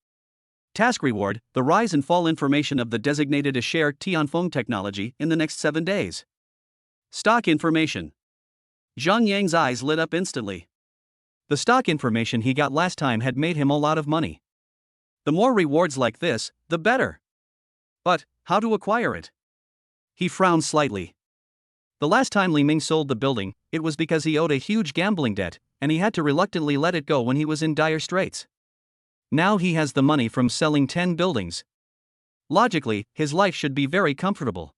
Task reward: the rise and fall information of the designated Asher Tianfeng technology in the next 7 days. Stock information. Zhang Yang's eyes lit up instantly. The stock information he got last time had made him a lot of money. The more rewards like this, the better. But, how to acquire it? He frowned slightly. The last time Li Ming sold the building, it was because he owed a huge gambling debt, and he had to reluctantly let it go when he was in dire straits. Now he has the money from selling 10 buildings. Logically, his life should be very comfortable.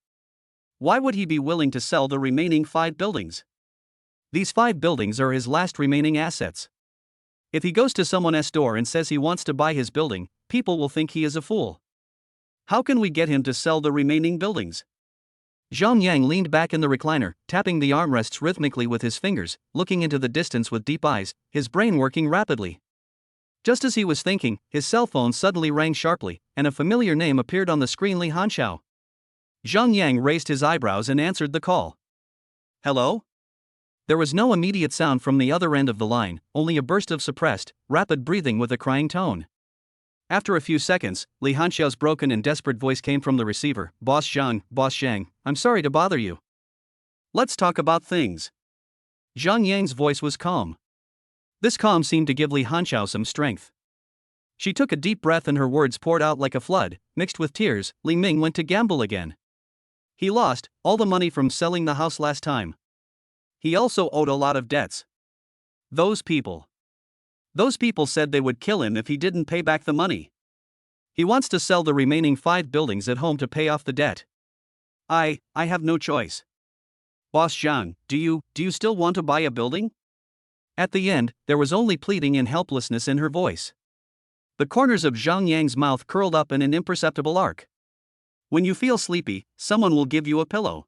Why would he be willing to sell the remaining 5 buildings? These 5 buildings are his last remaining assets. If he goes to someone's door and says he wants to buy his building, people will think he is a fool. How can we get him to sell the remaining buildings? Zhang Yang leaned back in the recliner, tapping the armrests rhythmically with his fingers, looking into the distance with deep eyes, his brain working rapidly. Just as he was thinking, his cell phone suddenly rang sharply, and a familiar name appeared on the screen: Li Hanxiao. Zhang Yang raised his eyebrows and answered the call. Hello? There was no immediate sound from the other end of the line, only a burst of suppressed, rapid breathing with a crying tone. After a few seconds, Li Hanxiao's broken and desperate voice came from the receiver. Boss Zhang, I'm sorry to bother you. Let's talk about things. Zhang Yang's voice was calm. This calm seemed to give Li Hanxiao some strength. She took a deep breath and her words poured out like a flood, mixed with tears. Li Ming went to gamble again. He lost all the money from selling the house last time. He also owed a lot of debts. Those people said they would kill him if he didn't pay back the money. He wants to sell the remaining 5 buildings at home to pay off the debt. I have no choice. Boss Zhang, do you still want to buy a building? At the end, there was only pleading and helplessness in her voice. The corners of Zhang Yang's mouth curled up in an imperceptible arc. When you feel sleepy, someone will give you a pillow.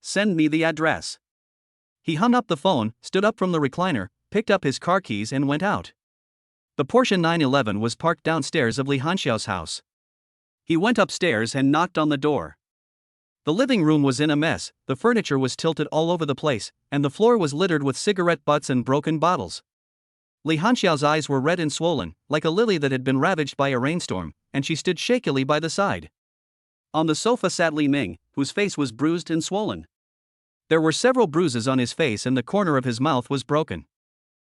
Send me the address. He hung up the phone, stood up from the recliner, picked up his car keys and went out. The Porsche 911 was parked downstairs of Li Hanxiao's house. He went upstairs and knocked on the door. The living room was in a mess, the furniture was tilted all over the place, and the floor was littered with cigarette butts and broken bottles. Li Hanxiao's eyes were red and swollen, like a lily that had been ravaged by a rainstorm, and she stood shakily by the side. On the sofa sat Li Ming, whose face was bruised and swollen. There were several bruises on his face and the corner of his mouth was broken.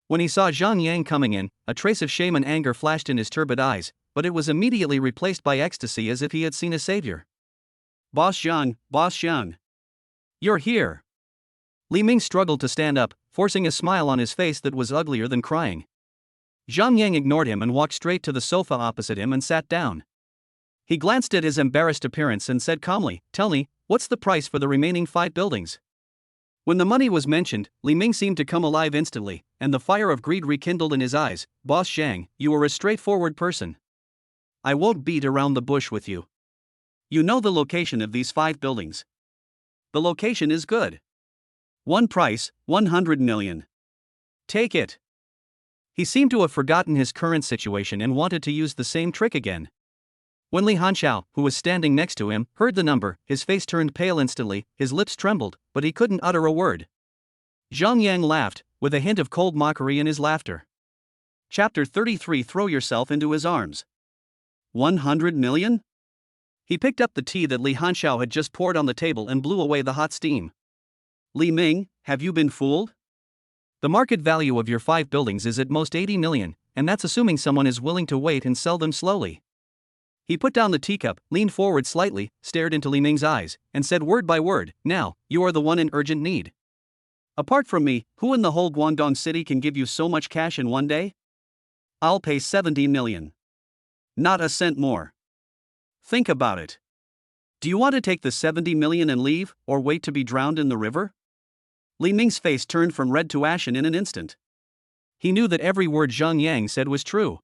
When he saw Zhang Yang coming in, a trace of shame and anger flashed in his turbid eyes, but it was immediately replaced by ecstasy as if he had seen a savior. Boss Zhang. You're here. Li Ming struggled to stand up, forcing a smile on his face that was uglier than crying. Zhang Yang ignored him and walked straight to the sofa opposite him and sat down. He glanced at his embarrassed appearance and said calmly, "Tell me, what's the price for the remaining 5 buildings?" When the money was mentioned, Li Ming seemed to come alive instantly, and the fire of greed rekindled in his eyes. Boss Zhang, you are a straightforward person. I won't beat around the bush with you. You know the location of these 5 buildings. The location is good. One price, 100 million. Take it. He seemed to have forgotten his current situation and wanted to use the same trick again. When Li Hanxiao, who was standing next to him, heard the number, his face turned pale instantly, his lips trembled, but he couldn't utter a word. Zhang Yang laughed, with a hint of cold mockery in his laughter. Chapter 33. Throw yourself into his arms. 100 million? He picked up the tea that Li Hanxiao had just poured on the table and blew away the hot steam. Li Ming, have you been fooled? The market value of your 5 buildings is at most 80 million, and that's assuming someone is willing to wait and sell them slowly. He put down the teacup, leaned forward slightly, stared into Li Ming's eyes, and said word by word, "Now, you are the one in urgent need. Apart from me, who in the whole Guangdong city can give you so much cash in one day? I'll pay 70 million. Not a cent more. Think about it. Do you want to take the 70 million and leave, or wait to be drowned in the river?" Li Ming's face turned from red to ashen in an instant. He knew that every word Zhang Yang said was true.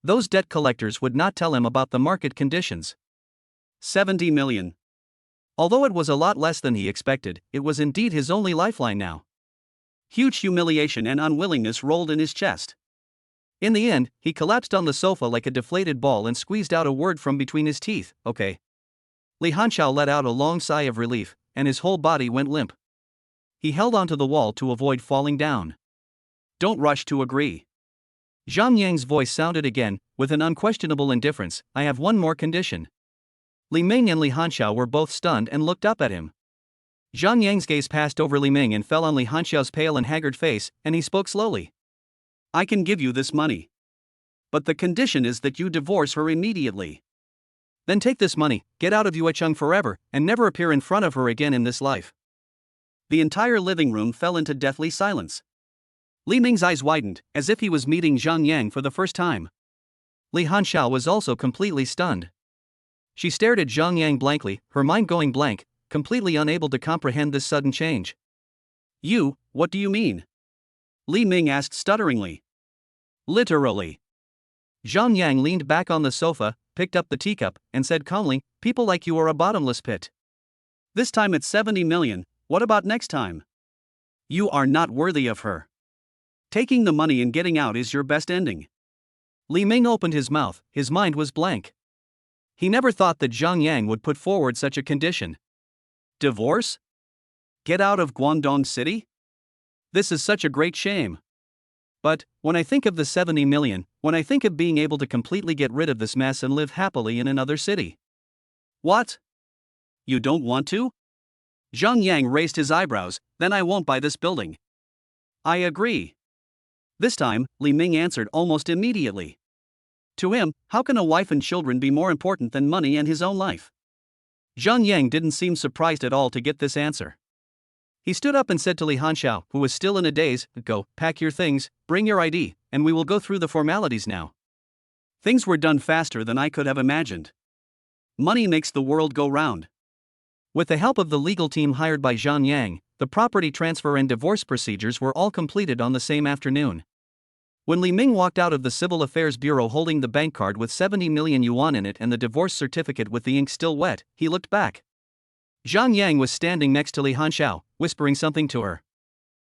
Those debt collectors would not tell him about the market conditions. 70 million. Although it was a lot less than he expected, it was indeed his only lifeline now. Huge humiliation and unwillingness rolled in his chest. In the end, he collapsed on the sofa like a deflated ball and squeezed out a word from between his teeth, "Okay." Li Hanxiao let out a long sigh of relief, and his whole body went limp. He held onto the wall to avoid falling down. "Don't rush to agree." Zhang Yang's voice sounded again, with an unquestionable indifference. "I have one more condition." Li Ming and Li Hanxiao were both stunned and looked up at him. Zhang Yang's gaze passed over Li Ming and fell on Li Hanxiao's pale and haggard face, and he spoke slowly. I can give you this money. But the condition is that you divorce her immediately. Then take this money, get out of Yuecheng forever, and never appear in front of her again in this life. The entire living room fell into deathly silence. Li Ming's eyes widened, as if he was meeting Zhang Yang for the first time. Li Hanxiao was also completely stunned. She stared at Zhang Yang blankly, her mind going blank, completely unable to comprehend this sudden change. What do you mean? Li Ming asked stutteringly. Literally. Zhang Yang leaned back on the sofa, picked up the teacup, and said calmly, people like you are a bottomless pit. This time it's 70 million, what about next time? You are not worthy of her. Taking the money and getting out is your best ending. Li Ming opened his mouth, his mind was blank. He never thought that Zhang Yang would put forward such a condition. Divorce? Get out of Guangdong City? This is such a great shame. But, when I think of the 70 million, when I think of being able to completely get rid of this mess and live happily in another city. What? You don't want to? Zhang Yang raised his eyebrows, then I won't buy this building. I agree. This time, Li Ming answered almost immediately. To him, how can a wife and children be more important than money and his own life? Zhang Yang didn't seem surprised at all to get this answer. He stood up and said to Li Hanxiao, who was still in a daze, go, pack your things, bring your ID, and we will go through the formalities now. Things were done faster than I could have imagined. Money makes the world go round. With the help of the legal team hired by Zhang Yang, the property transfer and divorce procedures were all completed on the same afternoon. When Li Ming walked out of the Civil Affairs Bureau holding the bank card with 70 million yuan in it and the divorce certificate with the ink still wet, he looked back. Zhang Yang was standing next to Li Hanxiao, whispering something to her.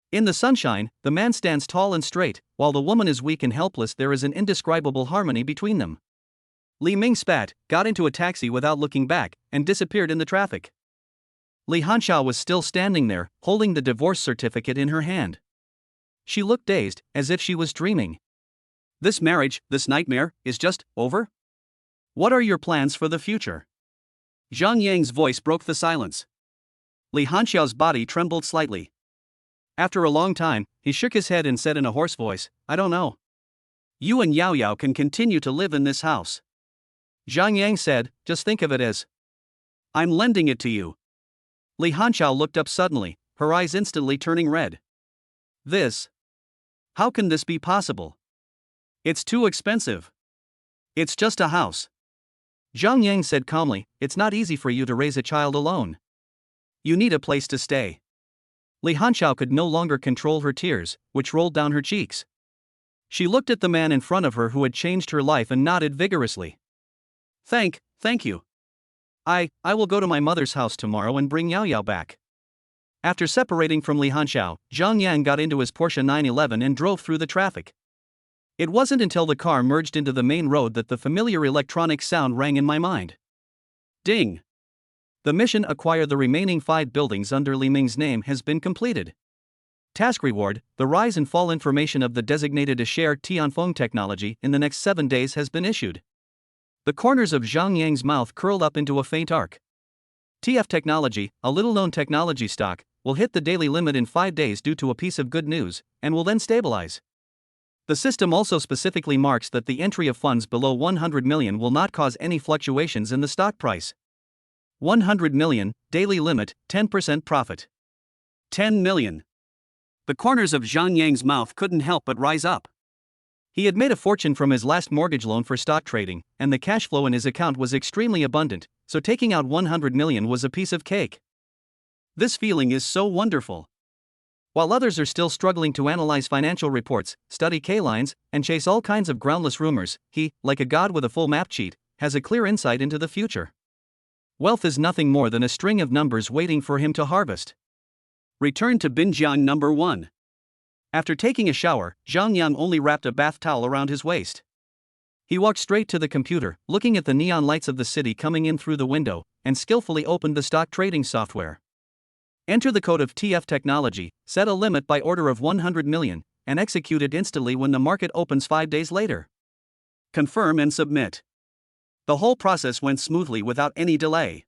In the sunshine, the man stands tall and straight, while the woman is weak and helpless. There is an indescribable harmony between them. Li Ming spat, got into a taxi without looking back, and disappeared in the traffic. Li Hanxiao was still standing there, holding the divorce certificate in her hand. She looked dazed, as if she was dreaming. This marriage, this nightmare, is just over? What are your plans for the future? Zhang Yang's voice broke the silence. Li Hanxiao's body trembled slightly. After a long time, he shook his head and said in a hoarse voice, I don't know. You and Yao Yao can continue to live in this house. Zhang Yang said, just think of it as I'm lending it to you. Li Hanxiao looked up suddenly, her eyes instantly turning red. This? How can this be possible? It's too expensive. It's just a house. Zhang Yang said calmly, it's not easy for you to raise a child alone. You need a place to stay. Li Hanxiao could no longer control her tears, which rolled down her cheeks. She looked at the man in front of her who had changed her life and nodded vigorously. Thank you. I will go to my mother's house tomorrow and bring Yao Yao back. After separating from Li Hanxiao, Zhang Yang got into his Porsche 911 and drove through the traffic. It wasn't until the car merged into the main road that the familiar electronic sound rang in my mind. Ding! The mission acquire the remaining 5 buildings under Li Ming's name has been completed. Task reward, the rise and fall information of the designated Asher Tianfeng technology in the next 7 days has been issued. The corners of Zhang Yang's mouth curled up into a faint arc. TF technology, a little-known technology stock, will hit the daily limit in 5 days due to a piece of good news, and will then stabilize. The system also specifically marks that the entry of funds below 100 million will not cause any fluctuations in the stock price. 100 million, daily limit, 10% profit. 10 million. The corners of Zhang Yang's mouth couldn't help but rise up. He had made a fortune from his last mortgage loan for stock trading, and the cash flow in his account was extremely abundant, so taking out 100 million was a piece of cake. This feeling is so wonderful. While others are still struggling to analyze financial reports, study K-lines, and chase all kinds of groundless rumors, he, like a god with a full map sheet, has a clear insight into the future. Wealth is nothing more than a string of numbers waiting for him to harvest. Return to Binjiang number 1. After taking a shower, Zhang Yang only wrapped a bath towel around his waist. He walked straight to the computer, looking at the neon lights of the city coming in through the window, and skillfully opened the stock trading software. Enter the code of TF technology, set a limit by order of 100 million, and execute it instantly when the market opens 5 days later. Confirm and submit. The whole process went smoothly without any delay.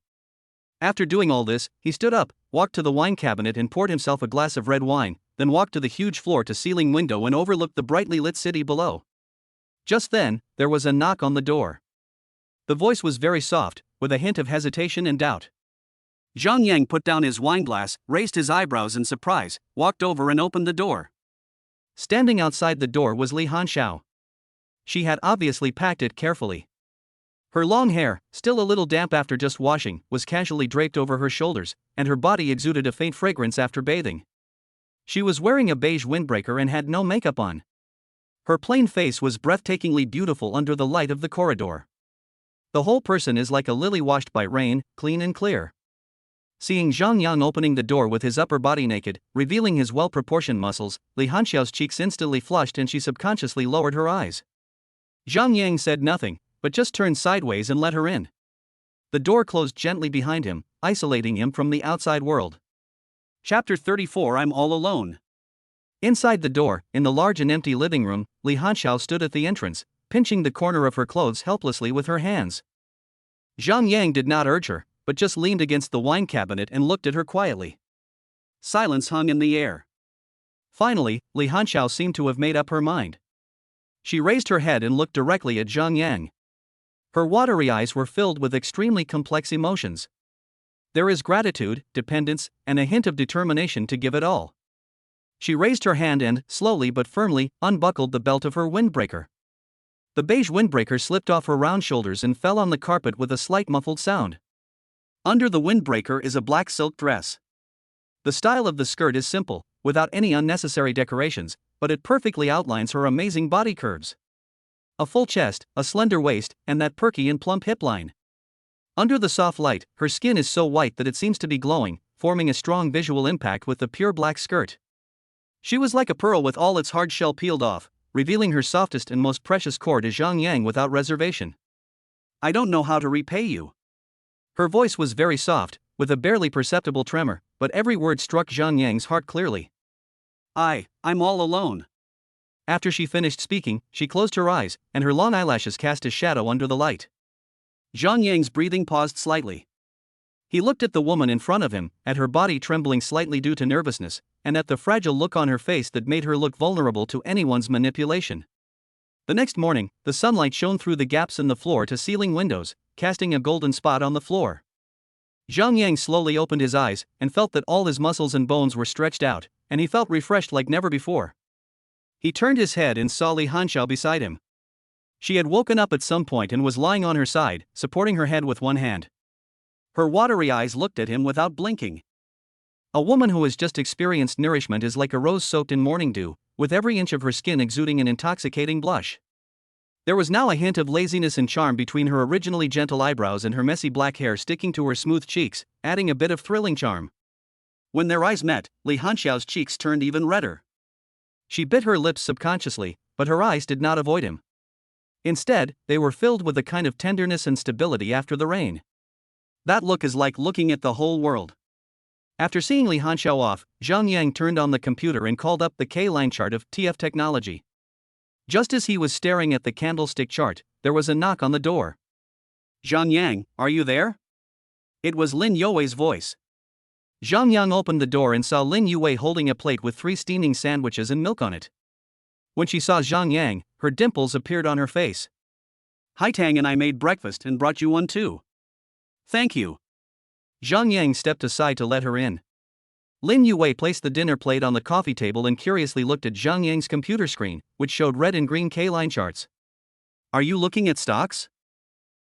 After doing all this, he stood up, walked to the wine cabinet and poured himself a glass of red wine, then walked to the huge floor-to-ceiling window and overlooked the brightly lit city below. Just then, there was a knock on the door. The voice was very soft, with a hint of hesitation and doubt. Zhang Yang put down his wineglass, raised his eyebrows in surprise, walked over and opened the door. Standing outside the door was Li Hanxiao. She had obviously packed it carefully. Her long hair, still a little damp after just washing, was casually draped over her shoulders, and her body exuded a faint fragrance after bathing. She was wearing a beige windbreaker and had no makeup on. Her plain face was breathtakingly beautiful under the light of the corridor. The whole person is like a lily washed by rain, clean and clear. Seeing Zhang Yang opening the door with his upper body naked, revealing his well-proportioned muscles, Li Hanxiao's cheeks instantly flushed and she subconsciously lowered her eyes. Zhang Yang said nothing, but just turned sideways and let her in. The door closed gently behind him, isolating him from the outside world. Chapter 34 I'm all alone. Inside the door, in the large and empty living room, Li Hanxiao stood at the entrance, pinching the corner of her clothes helplessly with her hands. Zhang Yang did not urge her, but just leaned against the wine cabinet and looked at her quietly. Silence hung in the air. Finally, Li Hanxiao seemed to have made up her mind. She raised her head and looked directly at Zhang Yang. Her watery eyes were filled with extremely complex emotions. There is gratitude, dependence, and a hint of determination to give it all. She raised her hand and, slowly but firmly, unbuckled the belt of her windbreaker. The beige windbreaker slipped off her round shoulders and fell on the carpet with a slight muffled sound. Under the windbreaker is a black silk dress. The style of the skirt is simple, without any unnecessary decorations, but it perfectly outlines her amazing body curves. A full chest, a slender waist, and that perky and plump hip line. Under the soft light, her skin is so white that it seems to be glowing, forming a strong visual impact with the pure black skirt. She was like a pearl with all its hard shell peeled off, revealing her softest and most precious core to Zhang Yang without reservation. I don't know how to repay you. Her voice was very soft, with a barely perceptible tremor, but every word struck Zhang Yang's heart clearly. I'm all alone. After she finished speaking, she closed her eyes, and her long eyelashes cast a shadow under the light. Zhang Yang's breathing paused slightly. He looked at the woman in front of him, at her body trembling slightly due to nervousness, and at the fragile look on her face that made her look vulnerable to anyone's manipulation. The next morning, the sunlight shone through the gaps in the floor-to-ceiling windows, casting a golden spot on the floor. Zhang Yang slowly opened his eyes, and felt that all his muscles and bones were stretched out, and he felt refreshed like never before. He turned his head and saw Li Hanxiao beside him. She had woken up at some point and was lying on her side, supporting her head with one hand. Her watery eyes looked at him without blinking. A woman who has just experienced nourishment is like a rose soaked in morning dew, with every inch of her skin exuding an intoxicating blush. There was now a hint of laziness and charm between her originally gentle eyebrows and her messy black hair sticking to her smooth cheeks, adding a bit of thrilling charm. When their eyes met, Li Hanxiao's cheeks turned even redder. She bit her lips subconsciously, but her eyes did not avoid him. Instead, they were filled with a kind of tenderness and stability after the rain. That look is like looking at the whole world. After seeing Li Hanxiao off, Zhang Yang turned on the computer and called up the K-line chart of TF Technology. Just as he was staring at the candlestick chart, there was a knock on the door. Zhang Yang, are you there? It was Lin Youwei's voice. Zhang Yang opened the door and saw Lin Youwei holding a plate with 3 steaming sandwiches and milk on it. When she saw Zhang Yang, her dimples appeared on her face. Haitang and I made breakfast and brought you one too. Thank you. Zhang Yang stepped aside to let her in. Lin Youwei placed the dinner plate on the coffee table and curiously looked at Zhang Yang's computer screen, which showed red and green K-line charts. Are you looking at stocks?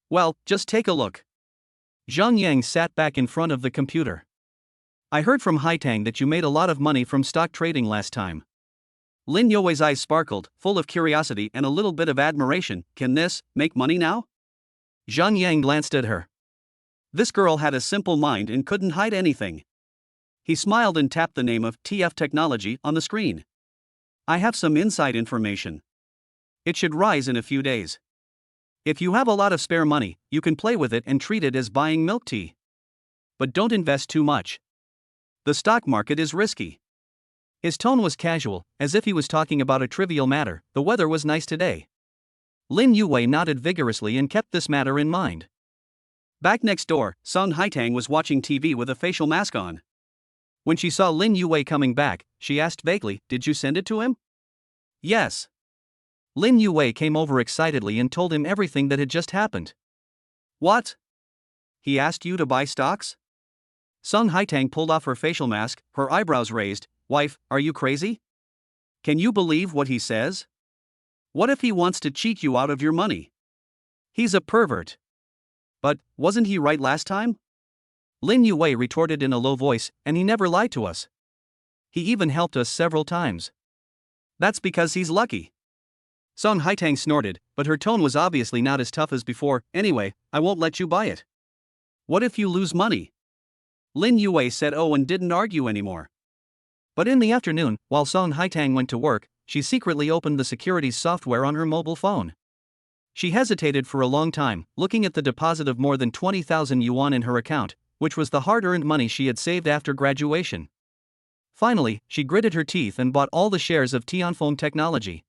Well, just take a look. Zhang Yang sat back in front of the computer. I heard from Haitang that you made a lot of money from stock trading last time. Lin Youwei's eyes sparkled, full of curiosity and a little bit of admiration. Can this make money now? Zhang Yang glanced at her. This girl had a simple mind and couldn't hide anything. He smiled and tapped the name of TF Technology on the screen. I have some inside information. It should rise in a few days. If you have a lot of spare money, you can play with it and treat it as buying milk tea. But don't invest too much. The stock market is risky. His tone was casual, as if he was talking about a trivial matter. The weather was nice today. Lin Youwei nodded vigorously and kept this matter in mind. Back next door, Song Haitang was watching TV with a facial mask on. When she saw Lin Yue coming back, she asked vaguely, "Did you send it to him?" "Yes." Lin Yue came over excitedly and told him everything that had just happened. "What? He asked you to buy stocks?" Song Haitang pulled off her facial mask, her eyebrows raised. "Wife, are you crazy? Can you believe what he says? What if he wants to cheat you out of your money? He's a pervert." "But, wasn't he right last time?" Lin Yue retorted in a low voice, "And he never lied to us. He even helped us several times." "That's because he's lucky." Song Haitang snorted, but her tone was obviously not as tough as before. "Anyway, I won't let you buy it. What if you lose money?" Lin Yue said and didn't argue anymore. But in the afternoon, while Song Haitang went to work, she secretly opened the securities software on her mobile phone. She hesitated for a long time, looking at the deposit of more than 20,000 yuan in her account, which was the hard-earned money she had saved after graduation. Finally, she gritted her teeth and bought all the shares of Tianfeng Technology.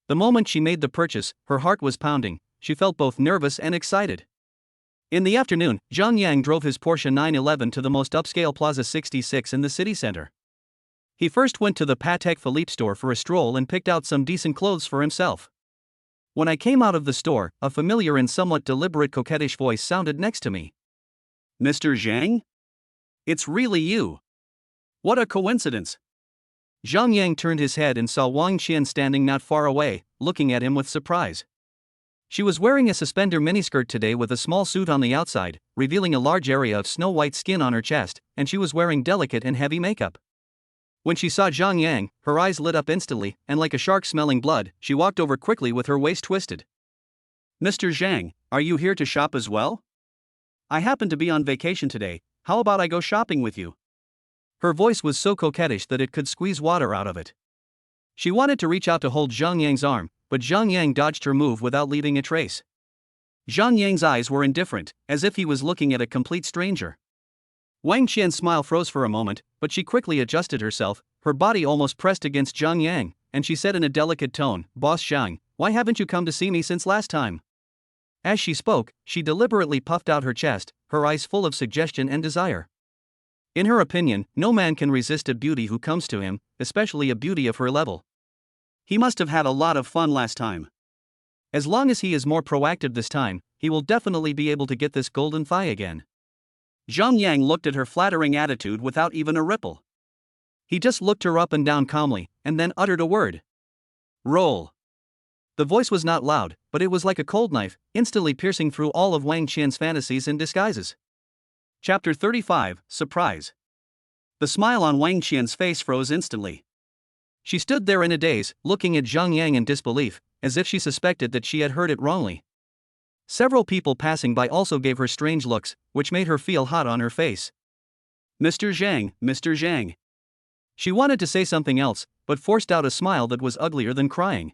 The moment she made the purchase, her heart was pounding. She felt both nervous and excited. In the afternoon, Zhang Yang drove his Porsche 911 to the most upscale Plaza 66 in the city center. He first went to the Patek Philippe store for a stroll and picked out some decent clothes for himself. When I came out of the store, a familiar and somewhat deliberate coquettish voice sounded next to me. "Mr. Zhang? It's really you. What a coincidence." Zhang Yang turned his head and saw Wang Qian standing not far away, looking at him with surprise. She was wearing a suspender miniskirt today with a small suit on the outside, revealing a large area of snow-white skin on her chest, and she was wearing delicate and heavy makeup. When she saw Zhang Yang, her eyes lit up instantly, and like a shark smelling blood, she walked over quickly with her waist twisted. "Mr. Zhang, are you here to shop as well? I happen to be on vacation today, how about I go shopping with you?" Her voice was so coquettish that it could squeeze water out of it. She wanted to reach out to hold Zhang Yang's arm, but Zhang Yang dodged her move without leaving a trace. Zhang Yang's eyes were indifferent, as if he was looking at a complete stranger. Wang Qian's smile froze for a moment, but she quickly adjusted herself, her body almost pressed against Zhang Yang, and she said in a delicate tone, "Boss Zhang, why haven't you come to see me since last time?" As she spoke, she deliberately puffed out her chest, her eyes full of suggestion and desire. In her opinion, no man can resist a beauty who comes to him, especially a beauty of her level. He must have had a lot of fun last time. As long as he is more proactive this time, he will definitely be able to get this golden thigh again. Zhang Yang looked at her flattering attitude without even a ripple. He just looked her up and down calmly, and then uttered a word. "Roll." The voice was not loud, but it was like a cold knife, instantly piercing through all of Wang Qian's fantasies and disguises. Chapter 35, Surprise. The smile on Wang Qian's face froze instantly. She stood there in a daze, looking at Zhang Yang in disbelief, as if she suspected that she had heard it wrongly. Several people passing by also gave her strange looks, which made her feel hot on her face. "Mr. Zhang, Mr. Zhang." She wanted to say something else, but forced out a smile that was uglier than crying.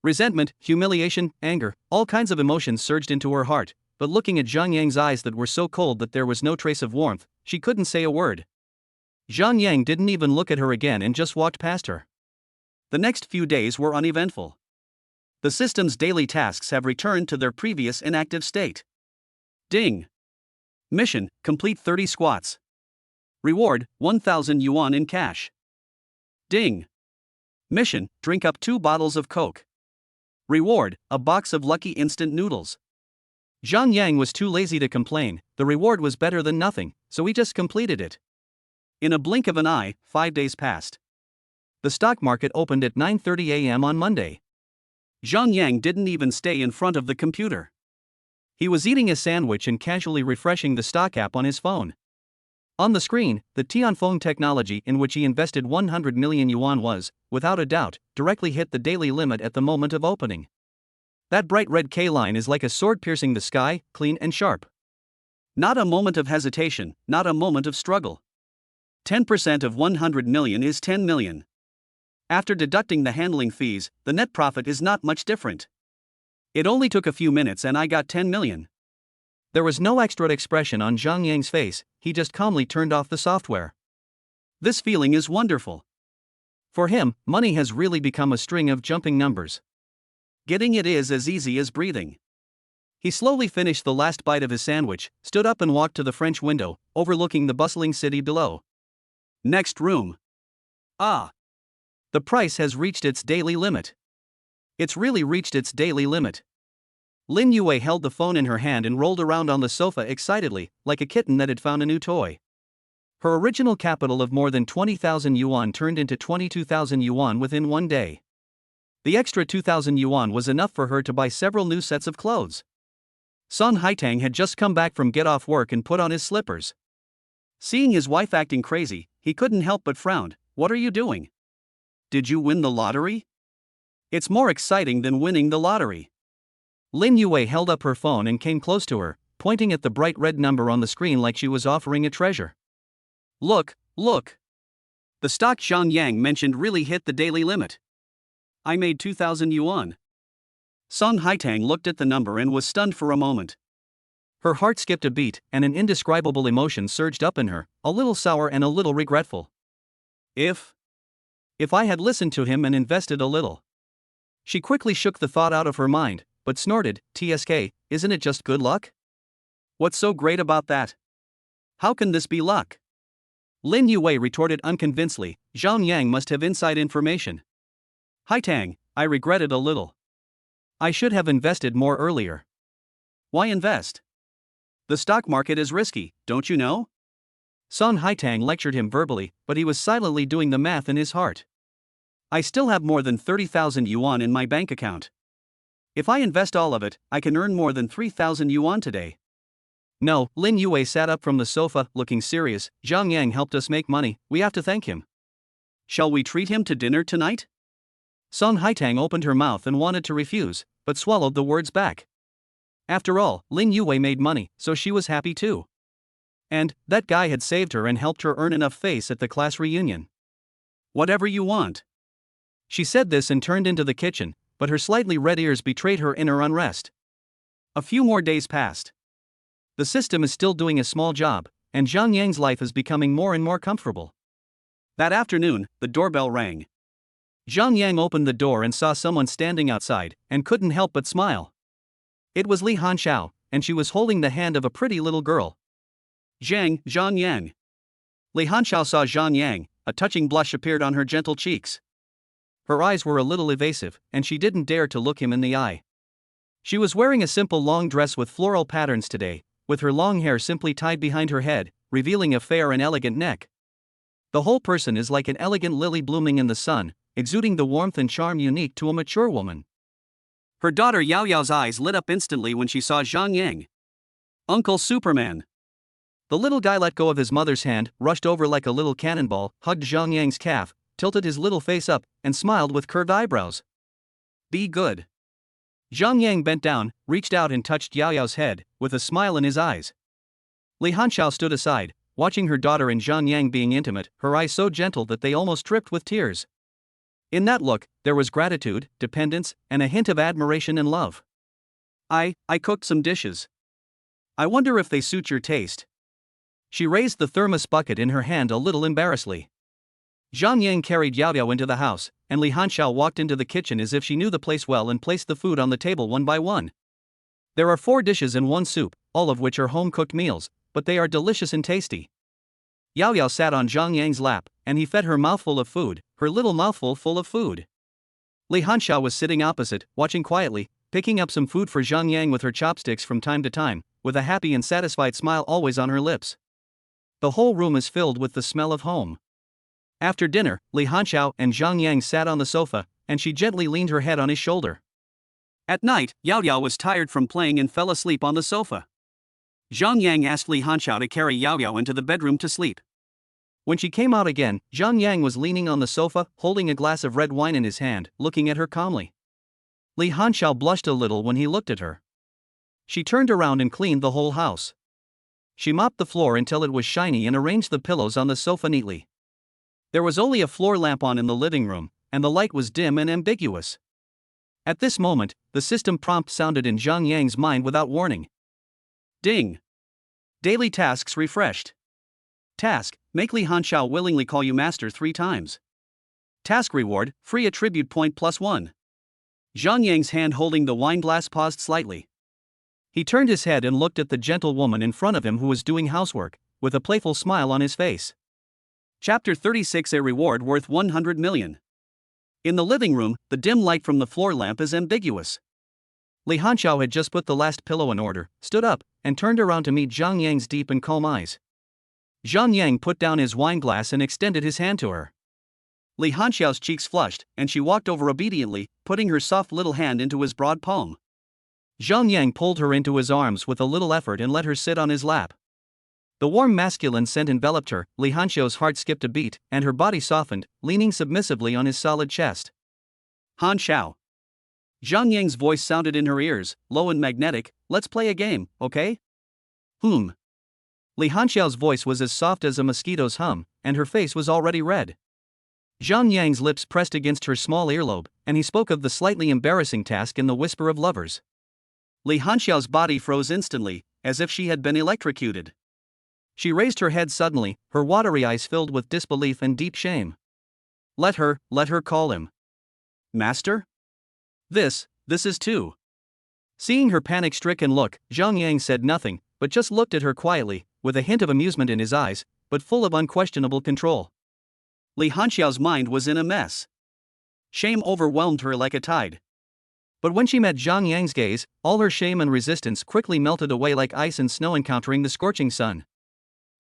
Resentment, humiliation, anger, all kinds of emotions surged into her heart, but looking at Zhang Yang's eyes that were so cold that there was no trace of warmth, she couldn't say a word. Zhang Yang didn't even look at her again and just walked past her. The next few days were uneventful. The system's daily tasks have returned to their previous inactive state. Ding. Mission, complete 30 squats. Reward, 1,000 yuan in cash. Ding. Mission, drink up 2 bottles of Coke. Reward, a box of Lucky Instant Noodles. Zhang Yang was too lazy to complain, the reward was better than nothing, so he just completed it. In a blink of an eye, 5 days passed. The stock market opened at 9:30 a.m. on Monday. Zhang Yang didn't even stay in front of the computer. He was eating a sandwich and casually refreshing the stock app on his phone. On the screen, the Tianfeng Technology in which he invested 100 million yuan was, without a doubt, directly hit the daily limit at the moment of opening. That bright red K line is like a sword piercing the sky, clean and sharp. Not a moment of hesitation, not a moment of struggle. 10% of 100 million is 10 million. After deducting the handling fees, the net profit is not much different. It only took a few minutes and I got 10 million. There was no extra expression on Zhang Yang's face, he just calmly turned off the software. This feeling is wonderful. For him, money has really become a string of jumping numbers. Getting it is as easy as breathing. He slowly finished the last bite of his sandwich, stood up and walked to the French window, overlooking the bustling city below. Next room. Ah. The price has reached its daily limit. It's really reached its daily limit. Lin Yue held the phone in her hand and rolled around on the sofa excitedly, like a kitten that had found a new toy. Her original capital of more than 20,000 yuan turned into 22,000 yuan within one day. The extra 2,000 yuan was enough for her to buy several new sets of clothes. Sun Haitang had just come back from get off work and put on his slippers. Seeing his wife acting crazy, he couldn't help but frown. "What are you doing? Did you win the lottery?" "It's more exciting than winning the lottery." Lin Yue held up her phone and came close to her, pointing at the bright red number on the screen like she was offering a treasure. Look. The stock Zhang Yang mentioned really hit the daily limit. I made 2,000 yuan. Sun Haitang looked at the number and was stunned for a moment. Her heart skipped a beat, and an indescribable emotion surged up in her, a little sour and a little regretful. If I had listened to him and invested a little. She quickly shook the thought out of her mind, but snorted, "TSK, isn't it just good luck? What's so great about that? How can this be luck?" Lin Yue retorted unconvincedly, "Zhang Yang must have inside information." "Haitang, I regret it a little. I should have invested more earlier." "Why invest? The stock market is risky, don't you know?" Sun Haitang lectured him verbally, but he was silently doing the math in his heart. "I still have more than 30,000 yuan in my bank account. If I invest all of it, I can earn more than 3,000 yuan today." "No," Lin Yue sat up from the sofa, looking serious. "Zhang Yang helped us make money, we have to thank him." "Shall we treat him to dinner tonight?" Sun Haitang opened her mouth and wanted to refuse, but swallowed the words back. After all, Lin Yue made money, so she was happy too. And that guy had saved her and helped her earn enough face at the class reunion. "Whatever you want." She said this and turned into the kitchen, but her slightly red ears betrayed her inner unrest. A few more days passed. The system is still doing a small job, and Zhang Yang's life is becoming more and more comfortable. That afternoon, the doorbell rang. Zhang Yang opened the door and saw someone standing outside, and couldn't help but smile. It was Li Hanxiao, and she was holding the hand of a pretty little girl. Zhang Yang. Li Hanxiao saw Zhang Yang, a touching blush appeared on her gentle cheeks. Her eyes were a little evasive, and she didn't dare to look him in the eye. She was wearing a simple long dress with floral patterns today, with her long hair simply tied behind her head, revealing a fair and elegant neck. The whole person is like an elegant lily blooming in the sun, exuding the warmth and charm unique to a mature woman. Her daughter Yao Yao's eyes lit up instantly when she saw Zhang Yang. "Uncle Superman." The little guy let go of his mother's hand, rushed over like a little cannonball, hugged Zhang Yang's calf, tilted his little face up, and smiled with curved eyebrows. "Be good." Zhang Yang bent down, reached out and touched Yao Yao's head, with a smile in his eyes. Li Hanxiao stood aside, watching her daughter and Zhang Yang being intimate, her eyes so gentle that they almost dripped with tears. In that look, there was gratitude, dependence, and a hint of admiration and love. I cooked some dishes. I wonder if they suit your taste." She raised the thermos bucket in her hand a little embarrassedly. Zhang Yang carried Yao Yao into the house, and Li Hanxiao walked into the kitchen as if she knew the place well and placed the food on the table one by one. There are 4 dishes and 1 soup, all of which are home-cooked meals, but they are delicious and tasty. Yao Yao sat on Zhang Yang's lap, and he fed her mouthful of food, her little mouthful full of food. Li Hanxiao was sitting opposite, watching quietly, picking up some food for Zhang Yang with her chopsticks from time to time, with a happy and satisfied smile always on her lips. The whole room is filled with the smell of home. After dinner, Li Hanxiao and Zhang Yang sat on the sofa, and she gently leaned her head on his shoulder. At night, Yao Yao was tired from playing and fell asleep on the sofa. Zhang Yang asked Li Hanxiao to carry Yao Yao into the bedroom to sleep. When she came out again, Zhang Yang was leaning on the sofa, holding a glass of red wine in his hand, looking at her calmly. Li Hanxiao blushed a little when he looked at her. She turned around and cleaned the whole house. She mopped the floor until it was shiny and arranged the pillows on the sofa neatly. There was only a floor lamp on in the living room, and the light was dim and ambiguous. At this moment, the system prompt sounded in Zhang Yang's mind without warning. Ding! Daily tasks refreshed. Task: make Li Hanxiao willingly call you master 3 times. Task reward: free attribute point +1. Zhang Yang's hand holding the wine glass paused slightly. He turned his head and looked at the gentle woman in front of him who was doing housework, with a playful smile on his face. Chapter 36, a reward worth 100 million. In the living room, the dim light from the floor lamp is ambiguous. Li Hanxiao had just put the last pillow in order, stood up, and turned around to meet Zhang Yang's deep and calm eyes. Zhang Yang put down his wine glass and extended his hand to her. Li Hanxiao's cheeks flushed, and she walked over obediently, putting her soft little hand into his broad palm. Zhang Yang pulled her into his arms with a little effort and let her sit on his lap. The warm masculine scent enveloped her. Li Hanxiao's heart skipped a beat, and her body softened, leaning submissively on his solid chest. Hanxiao. Zhang Yang's voice sounded in her ears, low and magnetic. Let's play a game, okay? Li Hanxiao's voice was as soft as a mosquito's hum, and her face was already red. Zhang Yang's lips pressed against her small earlobe, and he spoke of the slightly embarrassing task in the whisper of lovers. Li Hanxiao's body froze instantly, as if she had been electrocuted. She raised her head suddenly, her watery eyes filled with disbelief and deep shame. Let her call him Master? This is too. Seeing her panic-stricken look, Zhang Yang said nothing, but just looked at her quietly, with a hint of amusement in his eyes, but full of unquestionable control. Li Hanxiao's mind was in a mess. Shame overwhelmed her like a tide. But when she met Zhang Yang's gaze, all her shame and resistance quickly melted away like ice and snow encountering the scorching sun.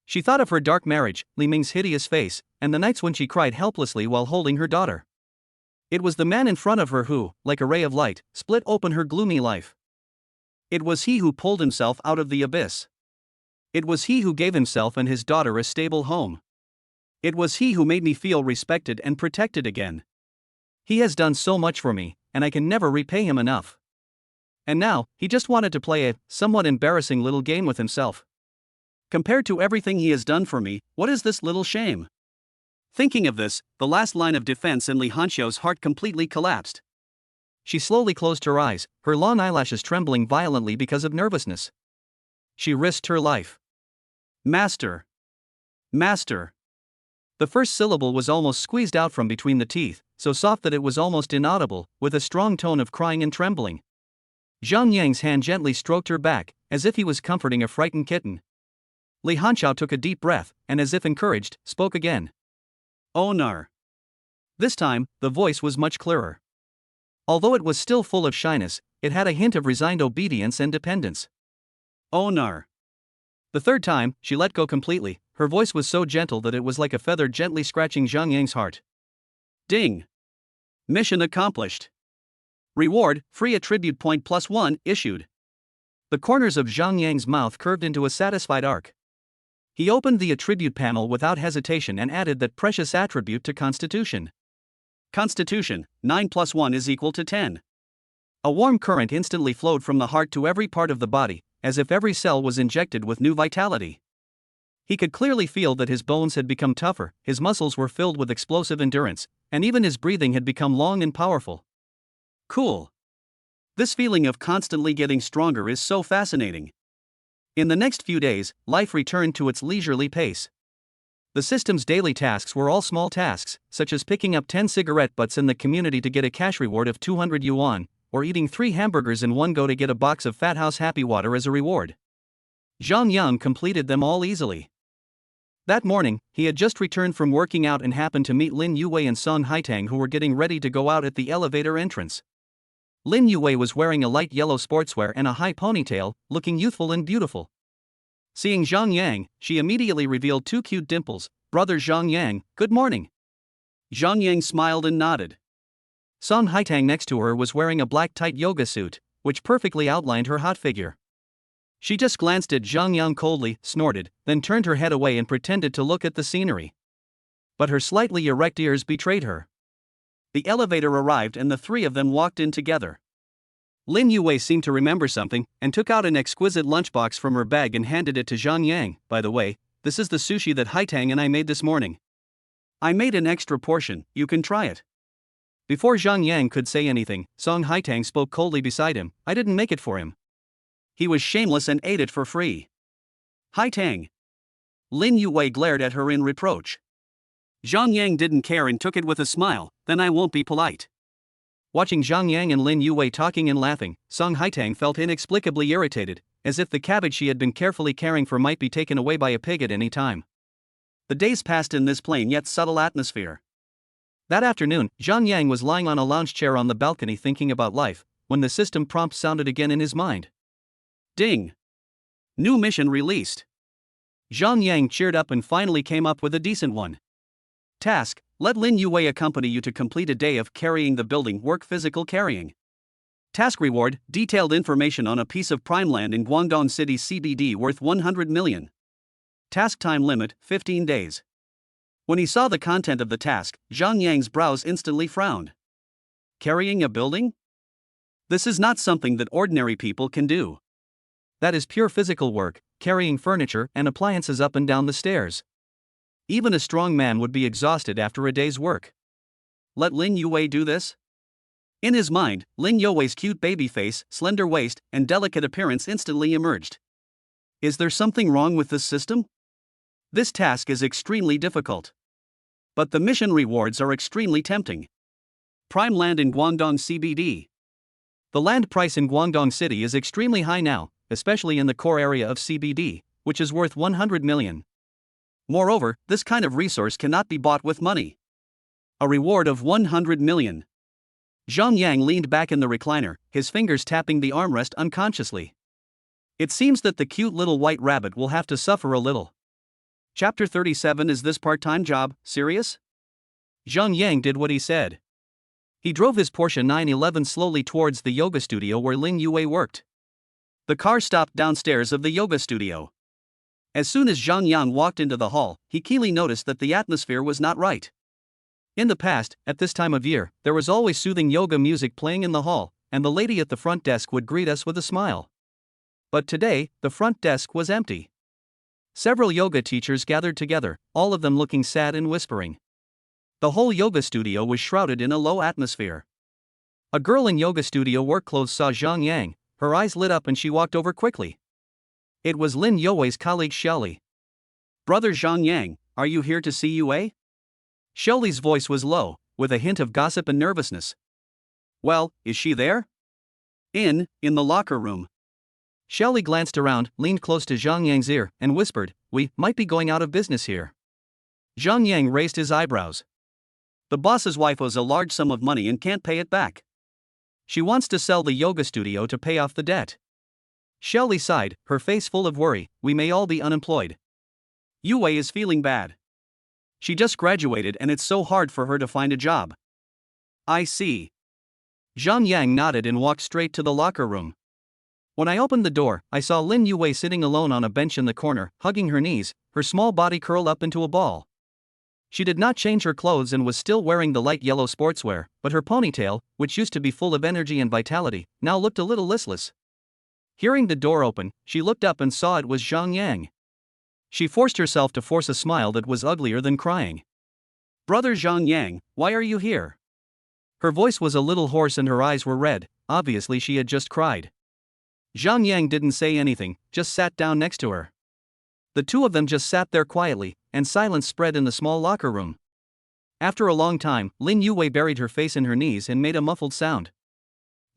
She thought of her dark marriage, Li Ming's hideous face, and the nights when she cried helplessly while holding her daughter. It was the man in front of her who, like a ray of light, split open her gloomy life. It was he who pulled himself out of the abyss. It was he who gave himself and his daughter a stable home. It was he who made me feel respected and protected again. He has done so much for me, and I can never repay him enough. And now, he just wanted to play a somewhat embarrassing little game with himself. Compared to everything he has done for me, what is this little shame? Thinking of this, the last line of defense in Li Hanxiao's heart completely collapsed. She slowly closed her eyes, her long eyelashes trembling violently because of nervousness. She risked her life. Master. Master. The first syllable was almost squeezed out from between the teeth, so soft that it was almost inaudible, with a strong tone of crying and trembling. Zhang Yang's hand gently stroked her back, as if he was comforting a frightened kitten. Li Hanxiao took a deep breath, and as if encouraged, spoke again. Onar. This time, the voice was much clearer. Although it was still full of shyness, it had a hint of resigned obedience and dependence. Onar. The third time, she let go completely. Her voice was so gentle that it was like a feather gently scratching Zhang Yang's heart. Ding. Mission accomplished. Reward, free attribute point +1, issued. The corners of Zhang Yang's mouth curved into a satisfied arc. He opened the attribute panel without hesitation and added that precious attribute to Constitution. Constitution, 9 + 1 is equal to 10. A warm current instantly flowed from the heart to every part of the body, as if every cell was injected with new vitality. He could clearly feel that his bones had become tougher, his muscles were filled with explosive endurance, and even his breathing had become long and powerful. Cool. This feeling of constantly getting stronger is so fascinating. In the next few days, life returned to its leisurely pace. The system's daily tasks were all small tasks, such as picking up 10 cigarette butts in the community to get a cash reward of 200 yuan, or eating 3 hamburgers in one go to get a box of Fat House Happy Water as a reward. Zhang Yang completed them all easily. That morning, he had just returned from working out and happened to meet Lin Yuwei and Song Haitang, who were getting ready to go out at the elevator entrance. Lin Yuwei was wearing a light yellow sportswear and a high ponytail, looking youthful and beautiful. Seeing Zhang Yang, she immediately revealed 2 cute dimples. Brother Zhang Yang, good morning. Zhang Yang smiled and nodded. Song Haitang next to her was wearing a black tight yoga suit, which perfectly outlined her hot figure. She just glanced at Zhang Yang coldly, snorted, then turned her head away and pretended to look at the scenery. But her slightly erect ears betrayed her. The elevator arrived and the 3 of them walked in together. Lin Yuwei seemed to remember something, and took out an exquisite lunchbox from her bag and handed it to Zhang Yang. By the way, this is the sushi that Haitang and I made this morning. I made an extra portion, you can try it. Before Zhang Yang could say anything, Song Haitang spoke coldly beside him. I didn't make it for him. He was shameless and ate it for free. Haitang. Lin Yuwei glared at her in reproach. Zhang Yang didn't care and took it with a smile. Then I won't be polite. Watching Zhang Yang and Lin Yuwei talking and laughing, Song Haitang felt inexplicably irritated, as if the cabbage she had been carefully caring for might be taken away by a pig at any time. The days passed in this plain yet subtle atmosphere. That afternoon, Zhang Yang was lying on a lounge chair on the balcony thinking about life, when the system prompt sounded again in his mind. Ding! New mission released. Zhang Yang cheered up and finally came up with a decent one. Task: let Lin Yue accompany you to complete a day of carrying the building work physical carrying. Task reward: detailed information on a piece of prime land in Guangdong City CBD worth 100 million. Task time limit: 15 days. When he saw the content of the task, Zhang Yang's brows instantly frowned. Carrying a building? This is not something that ordinary people can do. That is pure physical work, carrying furniture and appliances up and down the stairs. Even a strong man would be exhausted after a day's work. Let Lin Yue do this? In his mind, Lin Yue's cute baby face, slender waist, and delicate appearance instantly emerged. Is there something wrong with this system? This task is extremely difficult. But the mission rewards are extremely tempting. Prime land in Guangdong CBD. The land price in Guangdong City is extremely high now, especially in the core area of CBD, which is worth 100 million. Moreover, this kind of resource cannot be bought with money. A reward of 100 million. Zhang Yang leaned back in the recliner, his fingers tapping the armrest unconsciously. It seems that the cute little white rabbit will have to suffer a little. Chapter 37. Is this part-time job serious? Zhang Yang did what he said. He drove his Porsche 911 slowly towards the yoga studio where Lin Yue worked. The car stopped downstairs of the yoga studio. As soon as Zhang Yang walked into the hall, he keenly noticed that the atmosphere was not right. In the past, at this time of year, there was always soothing yoga music playing in the hall, and the lady at the front desk would greet us with a smile. But today, the front desk was empty. Several yoga teachers gathered together, all of them looking sad and whispering. The whole yoga studio was shrouded in a low atmosphere. A girl in yoga studio work clothes saw Zhang Yang, her eyes lit up and she walked over quickly. It was Lin Yue's colleague Xiaoli. Brother Zhang Yang, are you here to see Yue? Xiaoli's voice was low, with a hint of gossip and nervousness. Well, is she there? In the locker room. Xiaoli glanced around, leaned close to Zhang Yang's ear, and whispered, "We might be going out of business here." Zhang Yang raised his eyebrows. The boss's wife owes a large sum of money and can't pay it back. She wants to sell the yoga studio to pay off the debt. Xiaoli sighed, her face full of worry. We may all be unemployed. Yue is feeling bad. She just graduated and it's so hard for her to find a job. I see. Zhang Yang nodded and walked straight to the locker room. When I opened the door, I saw Lin Yue sitting alone on a bench in the corner, hugging her knees, her small body curled up into a ball. She did not change her clothes and was still wearing the light yellow sportswear, but her ponytail, which used to be full of energy and vitality, now looked a little listless. Hearing the door open, she looked up and saw it was Zhang Yang. She forced herself to force a smile that was uglier than crying. Brother Zhang Yang, why are you here? Her voice was a little hoarse and her eyes were red, obviously she had just cried. Zhang Yang didn't say anything, just sat down next to her. The two of them just sat there quietly, and silence spread in the small locker room. After a long time, Lin Yue buried her face in her knees and made a muffled sound.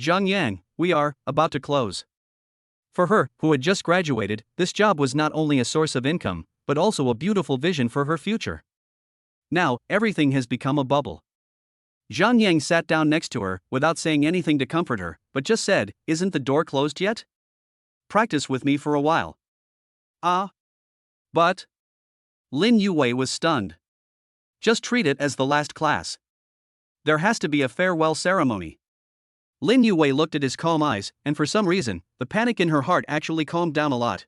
Zhang Yang, we are about to close. For her, who had just graduated, this job was not only a source of income, but also a beautiful vision for her future. Now, everything has become a bubble. Zhang Yang sat down next to her, without saying anything to comfort her, but just said, "Isn't the door closed yet? Practice with me for a while." But Lin Yue was stunned. Just treat it as the last class. There has to be a farewell ceremony. Lin Yue looked at his calm eyes, and for some reason, the panic in her heart actually calmed down a lot.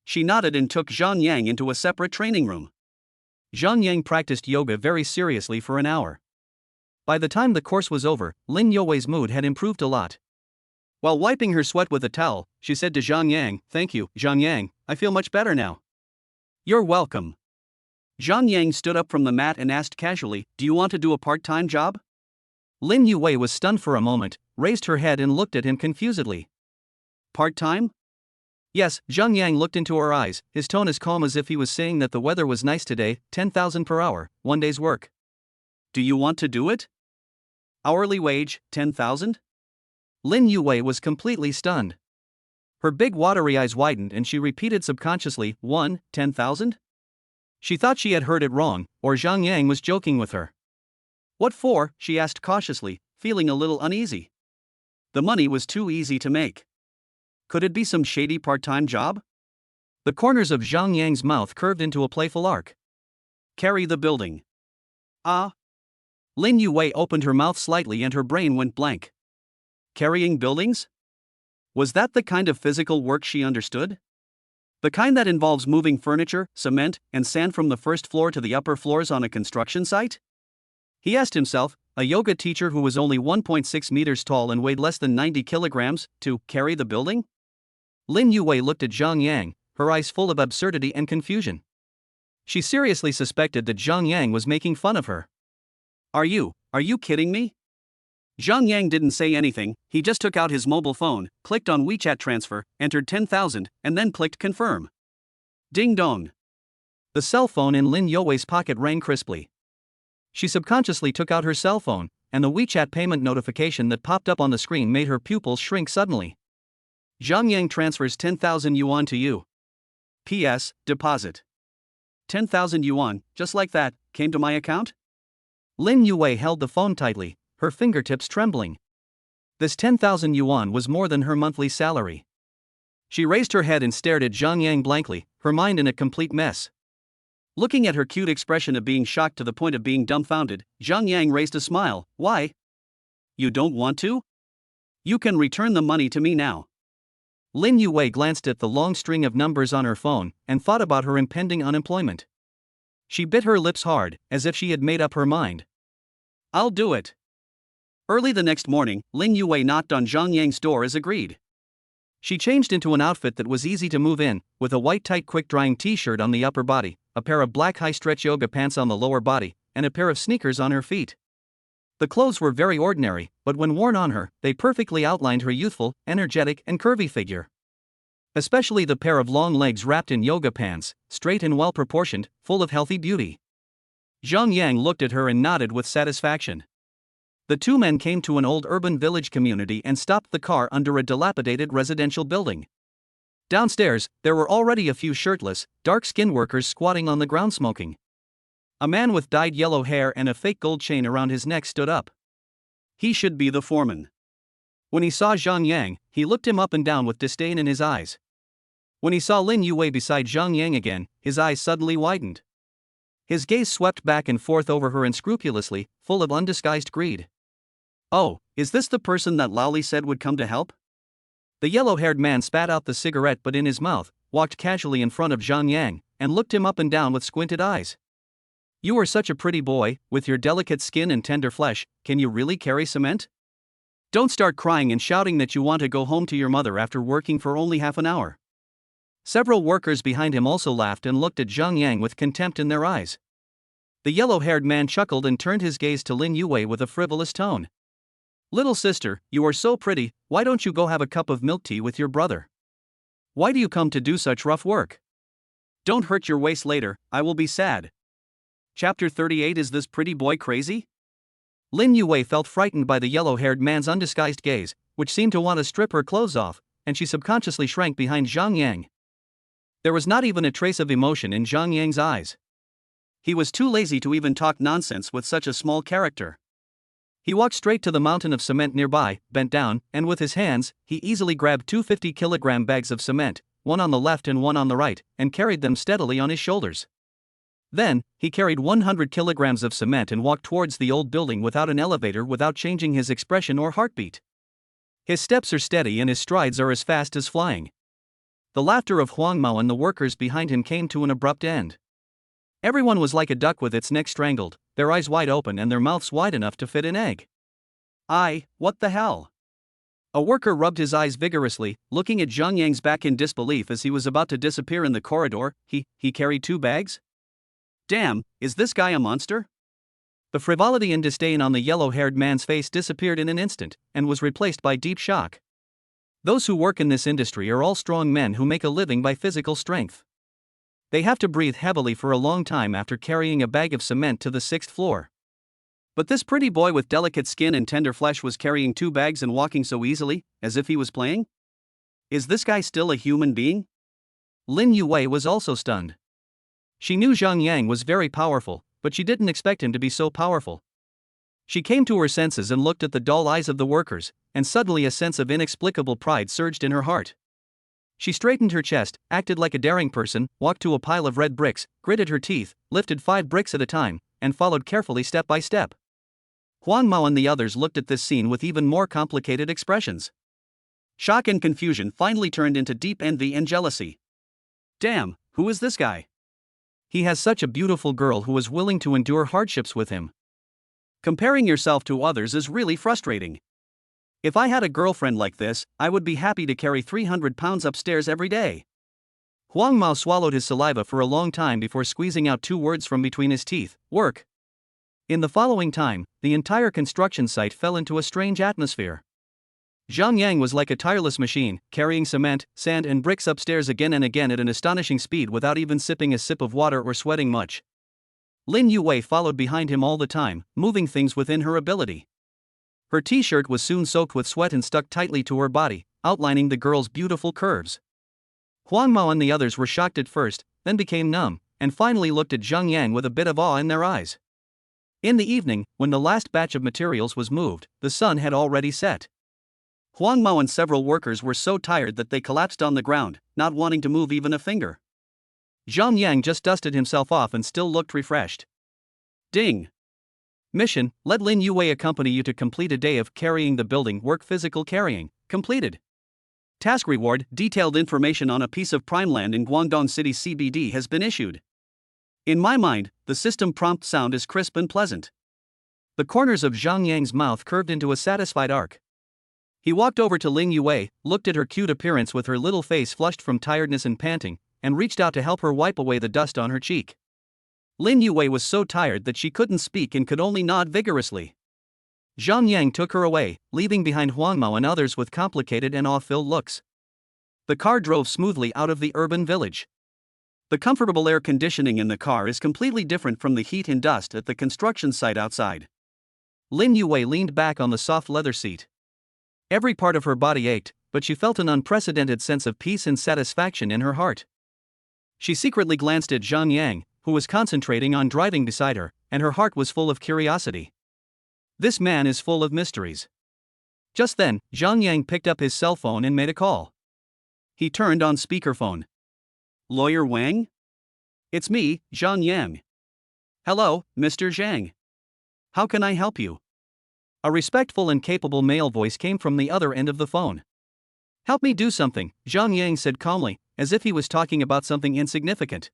She nodded and took Zhang Yang into a separate training room. Zhang Yang practiced yoga very seriously for an hour. By the time the course was over, Lin Yue's mood had improved a lot. While wiping her sweat with a towel, she said to Zhang Yang, "Thank you, Zhang Yang, I feel much better now." "You're welcome." Zhang Yang stood up from the mat and asked casually, "Do you want to do a part-time job?" Lin Yue was stunned for a moment, raised her head and looked at him confusedly. "Part-time?" "Yes." Zhang Yang looked into her eyes, his tone as calm as if he was saying that the weather was nice today, 10,000 per hour, 1 day's work. "Do you want to do it? Hourly wage, 10,000? Lin Yue was completely stunned. Her big watery eyes widened and she repeated subconsciously, 10,000? She thought she had heard it wrong, or Zhang Yang was joking with her. What for? She asked cautiously, feeling a little uneasy. The money was too easy to make. Could it be some shady part-time job? The corners of Zhang Yang's mouth curved into a playful arc. Carry the building. Ah? Lin Yue opened her mouth slightly and her brain went blank. Carrying buildings? Was that the kind of physical work she understood? The kind that involves moving furniture, cement, and sand from the first floor to the upper floors on a construction site? He asked himself, a yoga teacher who was only 1.6 meters tall and weighed less than 90 kilograms, to carry the building? Lin Yue looked at Zhang Yang, her eyes full of absurdity and confusion. She seriously suspected that Zhang Yang was making fun of her. Are you kidding me? Zhang Yang didn't say anything, he just took out his mobile phone, clicked on WeChat transfer, entered 10,000, and then clicked confirm. Ding dong. The cell phone in Lin Yue's pocket rang crisply. She subconsciously took out her cell phone, and the WeChat payment notification that popped up on the screen made her pupils shrink suddenly. Zhang Yang transfers 10,000 yuan to you. P.S. Deposit. 10,000 yuan, just like that, came to my account? Lin Yue held the phone tightly, her fingertips trembling. This 10,000 yuan was more than her monthly salary. She raised her head and stared at Zhang Yang blankly, her mind in a complete mess. Looking at her cute expression of being shocked to the point of being dumbfounded, Zhang Yang raised a smile. Why? You don't want to? You can return the money to me now. Lin Yue glanced at the long string of numbers on her phone and thought about her impending unemployment. She bit her lips hard, as if she had made up her mind. I'll do it. Early the next morning, Lin Yue knocked on Zhang Yang's door as agreed. She changed into an outfit that was easy to move in, with a white tight quick-drying t-shirt on the upper body, a pair of black high-stretch yoga pants on the lower body, and a pair of sneakers on her feet. The clothes were very ordinary, but when worn on her, they perfectly outlined her youthful, energetic, and curvy figure. Especially the pair of long legs wrapped in yoga pants, straight and well-proportioned, full of healthy beauty. Zhang Yang looked at her and nodded with satisfaction. The two men came to an old urban village community and stopped the car under a dilapidated residential building. Downstairs, there were already a few shirtless, dark-skinned workers squatting on the ground smoking. A man with dyed yellow hair and a fake gold chain around his neck stood up. He should be the foreman. When he saw Zhang Yang, he looked him up and down with disdain in his eyes. When he saw Lin Yue beside Zhang Yang again, his eyes suddenly widened. His gaze swept back and forth over her unscrupulously, full of undisguised greed. Oh, is this the person that Laoli said would come to help? The yellow-haired man spat out the cigarette but in his mouth, walked casually in front of Zhang Yang, and looked him up and down with squinted eyes. You are such a pretty boy, with your delicate skin and tender flesh, can you really carry cement? Don't start crying and shouting that you want to go home to your mother after working for only half an hour. Several workers behind him also laughed and looked at Zhang Yang with contempt in their eyes. The yellow-haired man chuckled and turned his gaze to Lin Yue with a frivolous tone. Little sister, you are so pretty, why don't you go have a cup of milk tea with your brother? Why do you come to do such rough work? Don't hurt your waist later, I will be sad. Chapter 38. Is this pretty boy crazy? Lin Yue felt frightened by the yellow-haired man's undisguised gaze, which seemed to want to strip her clothes off, and she subconsciously shrank behind Zhang Yang. There was not even a trace of emotion in Zhang Yang's eyes. He was too lazy to even talk nonsense with such a small character. He walked straight to the mountain of cement nearby, bent down, and with his hands, he easily grabbed two 50-kilogram bags of cement, one on the left and one on the right, and carried them steadily on his shoulders. Then, he carried 100 kilograms of cement and walked towards the old building without an elevator, without changing his expression or heartbeat. His steps are steady and his strides are as fast as flying. The laughter of Huang Mao and the workers behind him came to an abrupt end. Everyone was like a duck with its neck strangled, their eyes wide open and their mouths wide enough to fit an egg. What the hell? A worker rubbed his eyes vigorously, looking at Zhang Yang's back in disbelief as he was about to disappear in the corridor. He carried two bags? Damn, is this guy a monster? The frivolity and disdain on the yellow-haired man's face disappeared in an instant, and was replaced by deep shock. Those who work in this industry are all strong men who make a living by physical strength. They have to breathe heavily for a long time after carrying a bag of cement to the 6th floor. But this pretty boy with delicate skin and tender flesh was carrying two bags and walking so easily, as if he was playing? Is this guy still a human being? Lin Yue was also stunned. She knew Zhang Yang was very powerful, but she didn't expect him to be so powerful. She came to her senses and looked at the dull eyes of the workers, and suddenly a sense of inexplicable pride surged in her heart. She straightened her chest, acted like a daring person, walked to a pile of red bricks, gritted her teeth, lifted 5 bricks at a time, and followed carefully step by step. Huang Mao and the others looked at this scene with even more complicated expressions. Shock and confusion finally turned into deep envy and jealousy. Damn, who is this guy? He has such a beautiful girl who is willing to endure hardships with him. Comparing yourself to others is really frustrating. If I had a girlfriend like this, I would be happy to carry 300 pounds upstairs every day. Huang Mao swallowed his saliva for a long time before squeezing out 2 words from between his teeth: work. In the following time, the entire construction site fell into a strange atmosphere. Zhang Yang was like a tireless machine, carrying cement, sand and bricks upstairs again and again at an astonishing speed without even sipping a sip of water or sweating much. Lin Yue followed behind him all the time, moving things within her ability. Her t-shirt was soon soaked with sweat and stuck tightly to her body, outlining the girl's beautiful curves. Huang Mao and the others were shocked at first, then became numb, and finally looked at Zhang Yang with a bit of awe in their eyes. In the evening, when the last batch of materials was moved, the sun had already set. Huang Mao and several workers were so tired that they collapsed on the ground, not wanting to move even a finger. Zhang Yang just dusted himself off and still looked refreshed. Ding! Mission: let Lin Yue accompany you to complete a day of carrying the building work physical carrying, completed. Task reward: detailed information on a piece of prime land in Guangdong City CBD has been issued. In my mind, the system prompt sound is crisp and pleasant. The corners of Zhang Yang's mouth curved into a satisfied arc. He walked over to Lin Yue, looked at her cute appearance with her little face flushed from tiredness and panting, and reached out to help her wipe away the dust on her cheek. Lin Yue was so tired that she couldn't speak and could only nod vigorously. Zhang Yang took her away, leaving behind Huang Mao and others with complicated and awe-filled looks. The car drove smoothly out of the urban village. The comfortable air conditioning in the car is completely different from the heat and dust at the construction site outside. Lin Yue leaned back on the soft leather seat. Every part of her body ached, but she felt an unprecedented sense of peace and satisfaction in her heart. She secretly glanced at Zhang Yang, who was concentrating on driving beside her, and her heart was full of curiosity. This man is full of mysteries. Just then, Zhang Yang picked up his cell phone and made a call. He turned on speakerphone. Lawyer Wang? It's me, Zhang Yang. Hello, Mr. Zhang. How can I help you? A respectful and capable male voice came from the other end of the phone. Help me do something, Zhang Yang said calmly, as if he was talking about something insignificant.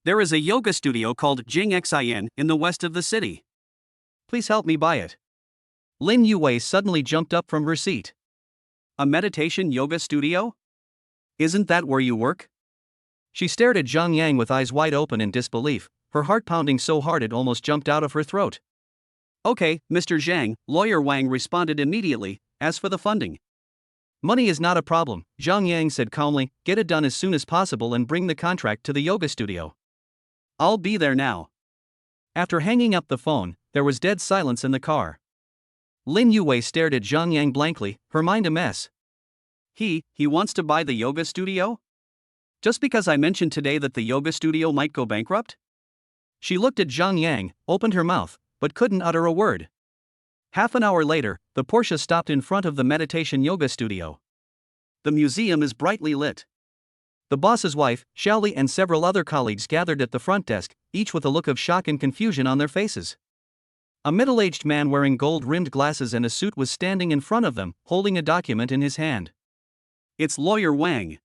There is a yoga studio called Jing Xin in the west of the city. Please help me buy it. Lin Yue suddenly jumped up from her seat. A meditation yoga studio? Isn't that where you work? She stared at Zhang Yang with eyes wide open in disbelief, her heart pounding so hard it almost jumped out of her throat. Okay, Mr. Zhang, Lawyer Wang responded immediately. As for the funding, money is not a problem, Zhang Yang said calmly. Get it done as soon as possible and bring the contract to the yoga studio. I'll be there now. After hanging up the phone, there was dead silence in the car. Lin Yue stared at Zhang Yang blankly, her mind a mess. He wants to buy the yoga studio? Just because I mentioned today that the yoga studio might go bankrupt? She looked at Zhang Yang, opened her mouth, but couldn't utter a word. Half an hour later, the Porsche stopped in front of the meditation yoga studio. The museum is brightly lit. The boss's wife, Xiaoli, and several other colleagues gathered at the front desk, each with a look of shock and confusion on their faces. A middle-aged man wearing gold-rimmed glasses and a suit was standing in front of them, holding a document in his hand. It's Lawyer Wang.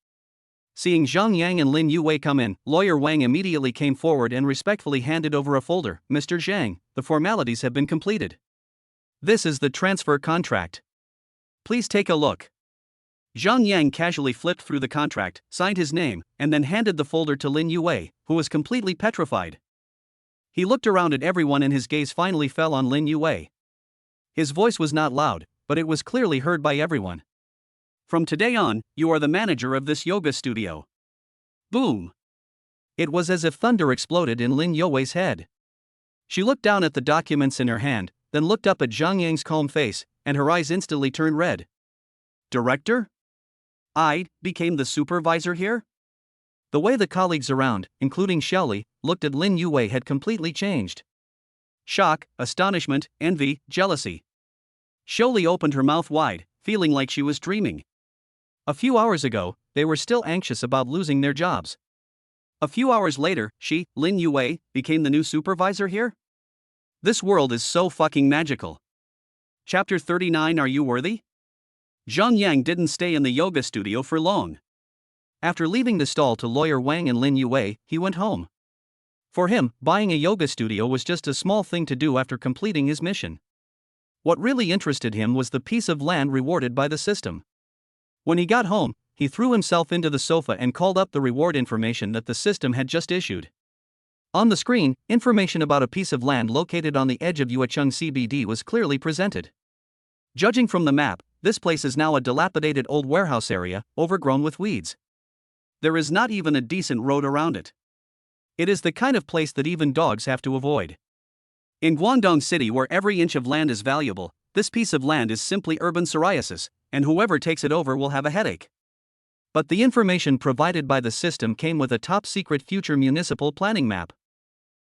Seeing Zhang Yang and Lin Yue come in, Lawyer Wang immediately came forward and respectfully handed over a folder. Mr. Zhang, the formalities have been completed. This is the transfer contract. Please take a look. Zhang Yang casually flipped through the contract, signed his name, and then handed the folder to Lin Yue, who was completely petrified. He looked around at everyone and his gaze finally fell on Lin Yue. His voice was not loud, but it was clearly heard by everyone. From today on, you are the manager of this yoga studio. Boom! It was as if thunder exploded in Lin Yue's head. She looked down at the documents in her hand, then looked up at Zhang Yang's calm face, and her eyes instantly turned red. Director? I became the supervisor here? The way the colleagues around, including Shelley, looked at Lin Yue had completely changed. Shock, astonishment, envy, jealousy. Shelley opened her mouth wide, feeling like she was dreaming. A few hours ago, they were still anxious about losing their jobs. A few hours later, she, Lin Yue, became the new supervisor here? This world is so fucking magical. Chapter 39. Are you worthy? Zhang Yang didn't stay in the yoga studio for long. After leaving the stall to lawyer Wang and Lin Yue, he went home. For him, buying a yoga studio was just a small thing to do after completing his mission. What really interested him was the piece of land rewarded by the system. When he got home, he threw himself into the sofa and called up the reward information that the system had just issued. On the screen, information about a piece of land located on the edge of Yuecheng CBD was clearly presented. Judging from the map, this place is now a dilapidated old warehouse area, overgrown with weeds. There is not even a decent road around it. It is the kind of place that even dogs have to avoid. In Guangdong City, where every inch of land is valuable, this piece of land is simply urban psoriasis, and whoever takes it over will have a headache. But the information provided by the system came with a top-secret future municipal planning map.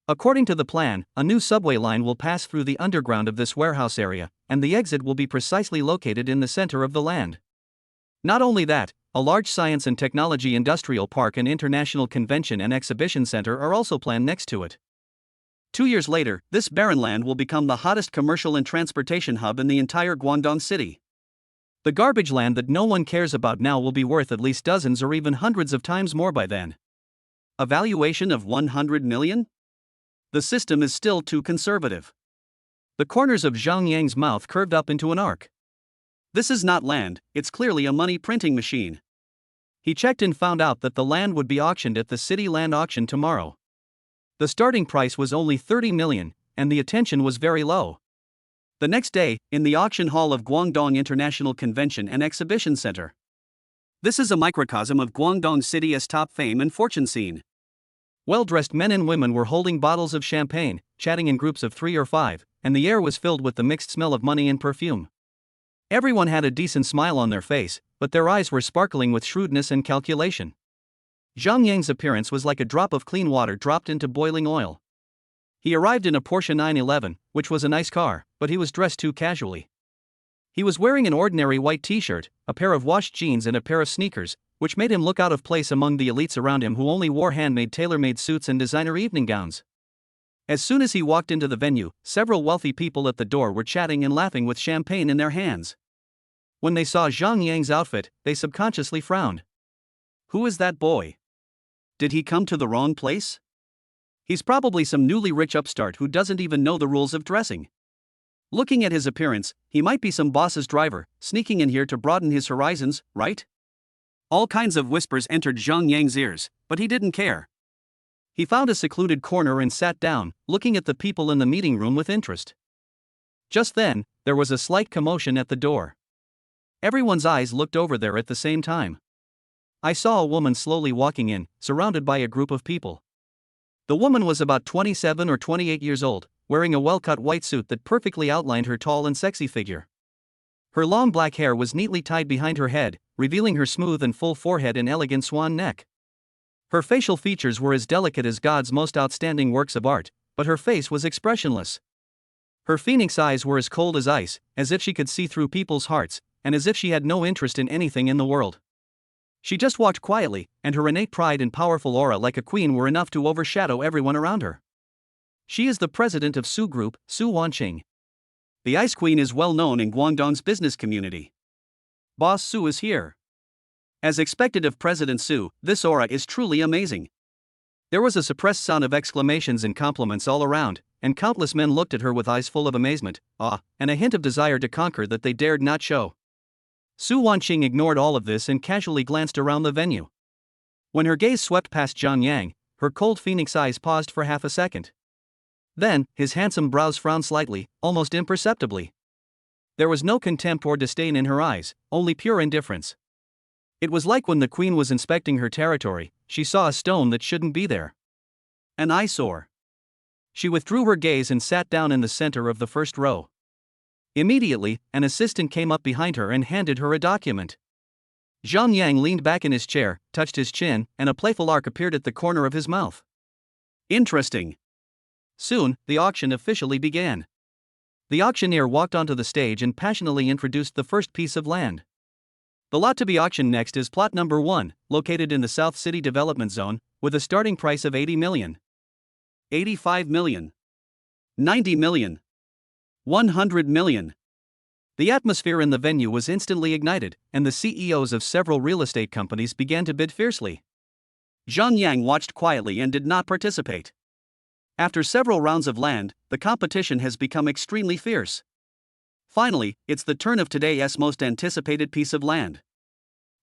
According to the plan, a new subway line will pass through the underground of this warehouse area, and the exit will be precisely located in the center of the land. Not only that, a large science and technology industrial park and international convention and exhibition center are also planned next to it. 2 years later, this barren land will become the hottest commercial and transportation hub in the entire Guangdong City. The garbage land that no one cares about now will be worth at least dozens or even hundreds of times more by then. A valuation of 100 million? The system is still too conservative. The corners of Zhang Yang's mouth curved up into an arc. This is not land, it's clearly a money printing machine. He checked and found out that the land would be auctioned at the city land auction tomorrow. The starting price was only 30 million, and the attention was very low. The next day, in the auction hall of Guangdong International Convention and Exhibition Center. This is a microcosm of Guangdong City's top fame and fortune scene. Well-dressed men and women were holding bottles of champagne, chatting in groups of 3 or 5, and the air was filled with the mixed smell of money and perfume. Everyone had a decent smile on their face, but their eyes were sparkling with shrewdness and calculation. Zhang Yang's appearance was like a drop of clean water dropped into boiling oil. He arrived in a Porsche 911, which was a nice car, but he was dressed too casually. He was wearing an ordinary white t-shirt, a pair of washed jeans and a pair of sneakers, which made him look out of place among the elites around him who only wore handmade tailor-made suits and designer evening gowns. As soon as he walked into the venue, several wealthy people at the door were chatting and laughing with champagne in their hands. When they saw Zhang Yang's outfit, they subconsciously frowned. Who is that boy? Did he come to the wrong place? He's probably some newly rich upstart who doesn't even know the rules of dressing. Looking at his appearance, he might be some boss's driver, sneaking in here to broaden his horizons, right? All kinds of whispers entered Zhang Yang's ears, but he didn't care. He found a secluded corner and sat down, looking at the people in the meeting room with interest. Just then, there was a slight commotion at the door. Everyone's eyes looked over there at the same time. I saw a woman slowly walking in, surrounded by a group of people. The woman was about 27 or 28 years old, wearing a well-cut white suit that perfectly outlined her tall and sexy figure. Her long black hair was neatly tied behind her head, revealing her smooth and full forehead and elegant swan neck. Her facial features were as delicate as God's most outstanding works of art, but her face was expressionless. Her phoenix eyes were as cold as ice, as if she could see through people's hearts, and as if she had no interest in anything in the world. She just walked quietly, and her innate pride and powerful aura like a queen were enough to overshadow everyone around her. She is the president of Su Group, Su Wanqing. The Ice Queen is well known in Guangdong's business community. Boss Su is here. As expected of President Su, this aura is truly amazing. There was a suppressed sound of exclamations and compliments all around, and countless men looked at her with eyes full of amazement, awe, and a hint of desire to conquer that they dared not show. Su Wanqing ignored all of this and casually glanced around the venue. When her gaze swept past Zhang Yang, her cold phoenix eyes paused for half a second. Then, his handsome brows frowned slightly, almost imperceptibly. There was no contempt or disdain in her eyes, only pure indifference. It was like when the queen was inspecting her territory, she saw a stone that shouldn't be there. An eyesore. She withdrew her gaze and sat down in the center of the first row. Immediately, an assistant came up behind her and handed her a document. Zhang Yang leaned back in his chair, touched his chin, and a playful arc appeared at the corner of his mouth. Interesting. Soon, the auction officially began. The auctioneer walked onto the stage and passionately introduced the first piece of land. The lot to be auctioned next is plot number 1, located in the South City Development Zone, with a starting price of 80 million. 85 million. 90 million. 100 million. The atmosphere in the venue was instantly ignited, and the CEOs of several real estate companies began to bid fiercely. Zhang Yang watched quietly and did not participate. After several rounds of land, the competition has become extremely fierce. Finally, it's the turn of today's most anticipated piece of land.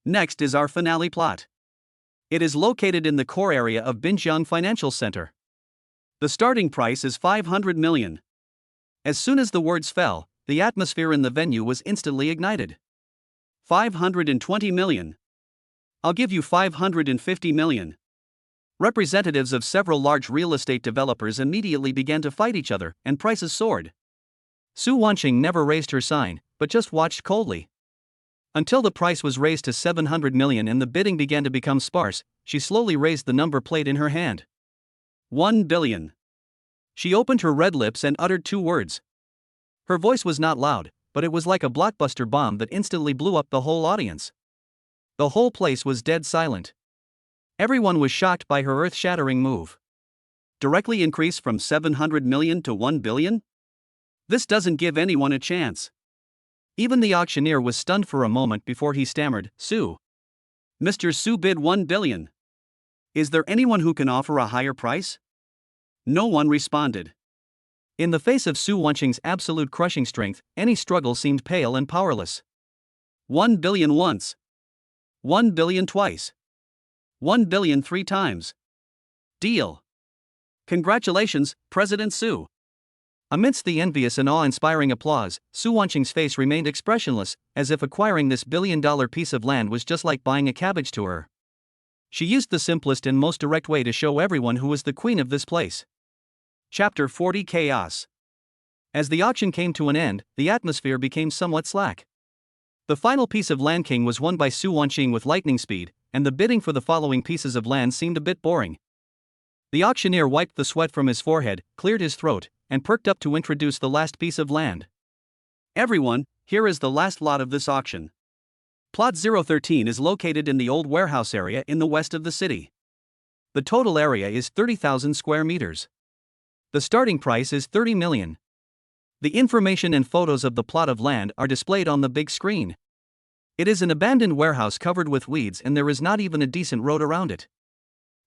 Next is our finale plot. It is located in the core area of Binjiang Financial Center. The starting price is 500 million. As soon as the words fell, the atmosphere in the venue was instantly ignited. 520 million. I'll give you 550 million. Representatives of several large real estate developers immediately began to fight each other, and prices soared. Su Wanqing never raised her sign, but just watched coldly. Until the price was raised to 700 million and the bidding began to become sparse, she slowly raised the number plate in her hand. 1 billion. She opened her red lips and uttered 2 words. Her voice was not loud, but it was like a blockbuster bomb that instantly blew up the whole audience. The whole place was dead silent. Everyone was shocked by her earth-shattering move. Directly increase from 700 million to 1 billion? This doesn't give anyone a chance. Even the auctioneer was stunned for a moment before he stammered, Su. Mr. Su bid 1 billion. Is there anyone who can offer a higher price? No one responded. In the face of Su Wanqing's absolute crushing strength, any struggle seemed pale and powerless. 1 billion once. 1 billion twice. 1 billion 3 times. Deal. Congratulations, President Su. Amidst the envious and awe-inspiring applause, Su Wanqing's face remained expressionless, as if acquiring this billion-dollar piece of land was just like buying a cabbage to her. She used the simplest and most direct way to show everyone who was the queen of this place. Chapter 40 Chaos. As the auction came to an end, the atmosphere became somewhat slack. The final piece of land king was won by Su Wanqing with lightning speed, and the bidding for the following pieces of land seemed a bit boring. The auctioneer wiped the sweat from his forehead, cleared his throat, and perked up to introduce the last piece of land. Everyone, here is the last lot of this auction. Plot 013 is located in the old warehouse area in the west of the city. The total area is 30,000 square meters. The starting price is 30 million. The information and photos of the plot of land are displayed on the big screen. It is an abandoned warehouse covered with weeds and there is not even a decent road around it.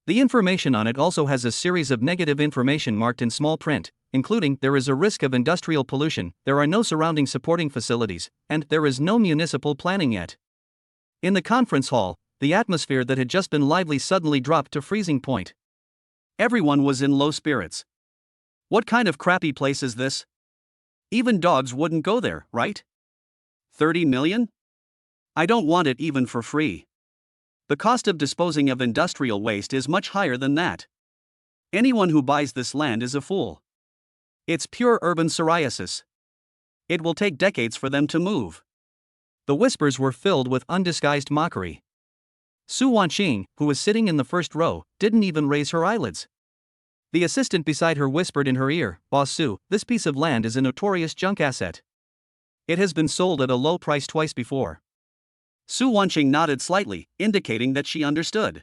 The information on it also has a series of negative information marked in small print, including there is a risk of industrial pollution, there are no surrounding supporting facilities, and there is no municipal planning yet. In the conference hall, the atmosphere that had just been lively suddenly dropped to freezing point. Everyone was in low spirits. What kind of crappy place is this? Even dogs wouldn't go there, right? 30 million? I don't want it even for free. The cost of disposing of industrial waste is much higher than that. Anyone who buys this land is a fool. It's pure urban psoriasis. It will take decades for them to move. The whispers were filled with undisguised mockery. Su Wanqing, who was sitting in the first row, didn't even raise her eyelids. The assistant beside her whispered in her ear, Boss Su, this piece of land is a notorious junk asset. It has been sold at a low price twice before. Su Wanqing nodded slightly, indicating that she understood.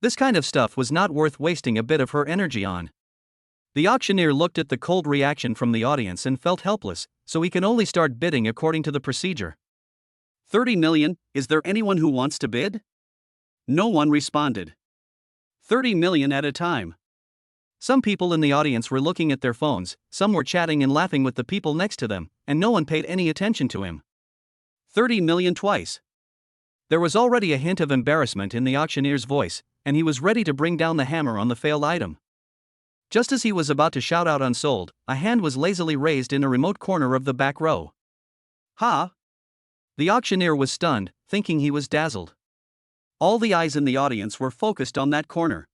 This kind of stuff was not worth wasting a bit of her energy on. The auctioneer looked at the cold reaction from the audience and felt helpless, so he can only start bidding according to the procedure. 30 million, is there anyone who wants to bid? No one responded. 30 million at a time. Some people in the audience were looking at their phones, some were chatting and laughing with the people next to them, and no one paid any attention to him. 30 million twice. There was already a hint of embarrassment in the auctioneer's voice, and he was ready to bring down the hammer on the failed item. Just as he was about to shout out unsold, a hand was lazily raised in a remote corner of the back row. Ha! The auctioneer was stunned, thinking he was dazzled. All the eyes in the audience were focused on that corner.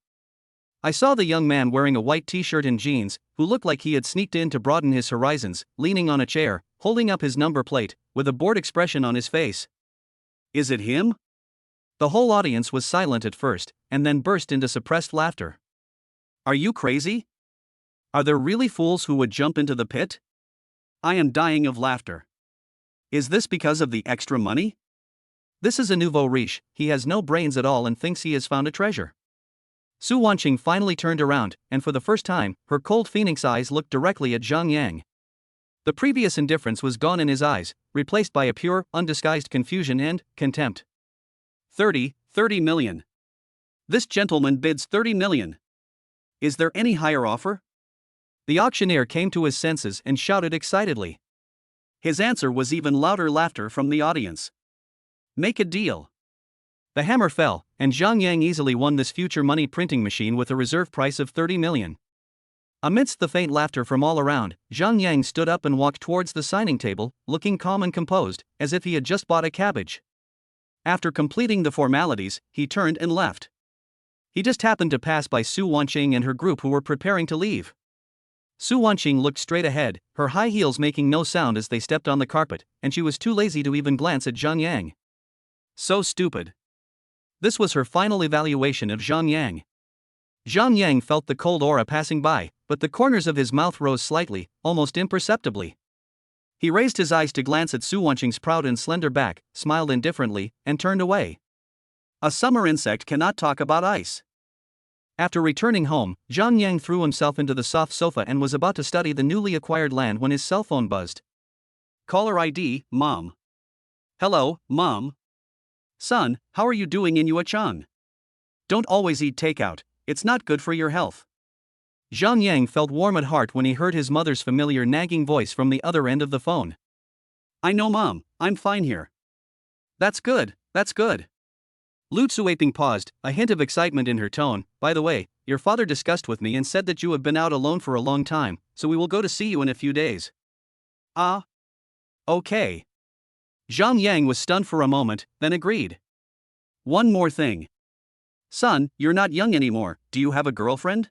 I saw the young man wearing a white t-shirt and jeans, who looked like he had sneaked in to broaden his horizons, leaning on a chair, holding up his number plate, with a bored expression on his face. Is it him? The whole audience was silent at first, and then burst into suppressed laughter. Are you crazy? Are there really fools who would jump into the pit? I am dying of laughter. Is this because of the extra money? This is a nouveau riche, he has no brains at all and thinks he has found a treasure. Su Wanqing finally turned around, and for the first time, her cold phoenix eyes looked directly at Zhang Yang. The previous indifference was gone in his eyes, replaced by a pure, undisguised confusion and contempt. 30 million. This gentleman bids 30 million. Is there any higher offer? The auctioneer came to his senses and shouted excitedly. His answer was even louder laughter from the audience. Make a deal. The hammer fell, and Zhang Yang easily won this future money printing machine with a reserve price of 30 million. Amidst the faint laughter from all around, Zhang Yang stood up and walked towards the signing table, looking calm and composed, as if he had just bought a cabbage. After completing the formalities, he turned and left. He just happened to pass by Su Wanqing and her group who were preparing to leave. Su Wanqing looked straight ahead, her high heels making no sound as they stepped on the carpet, and she was too lazy to even glance at Zhang Yang. So stupid. This was her final evaluation of Zhang Yang. Zhang Yang felt the cold aura passing by, but the corners of his mouth rose slightly, almost imperceptibly. He raised his eyes to glance at Su Wanqing's proud and slender back, smiled indifferently, and turned away. A summer insect cannot talk about ice. After returning home, Zhang Yang threw himself into the soft sofa and was about to study the newly acquired land when his cell phone buzzed. Caller ID, Mom. Hello, Mom. Son, how are you doing in Yuachan? Don't always eat takeout, it's not good for your health. Zhang Yang felt warm at heart when he heard his mother's familiar nagging voice from the other end of the phone. I know, Mom, I'm fine here. That's good, that's good. Lu Tsuaping paused, a hint of excitement in her tone. By the way, your father discussed with me and said that you have been out alone for a long time, so we will go to see you in a few days. Ah? Okay. Zhang Yang was stunned for a moment, then agreed. One more thing. Son, you're not young anymore, do you have a girlfriend?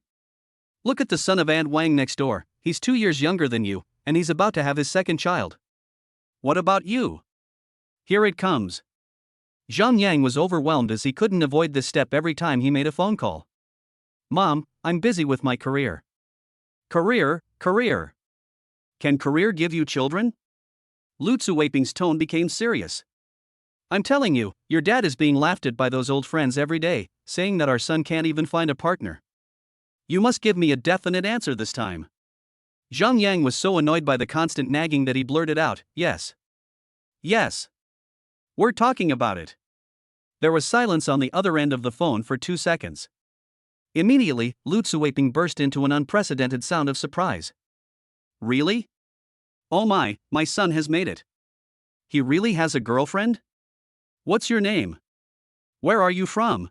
Look at the son of Aunt Wang next door, he's 2 years younger than you, and he's about to have his second child. What about you? Here it comes. Zhang Yang was overwhelmed as he couldn't avoid this step every time he made a phone call. Mom, I'm busy with my career. Career? Can career give you children? Lu Tsuaping's tone became serious. I'm telling you, your dad is being laughed at by those old friends every day, saying that our son can't even find a partner. You must give me a definite answer this time. Zhang Yang was so annoyed by the constant nagging that he blurted out, yes. Yes. We're talking about it. There was silence on the other end of the phone for 2 seconds. Immediately, Lu Tsuaping burst into an unprecedented sound of surprise. Really? Oh my son has made it. He really has a girlfriend? What's your name? Where are you from?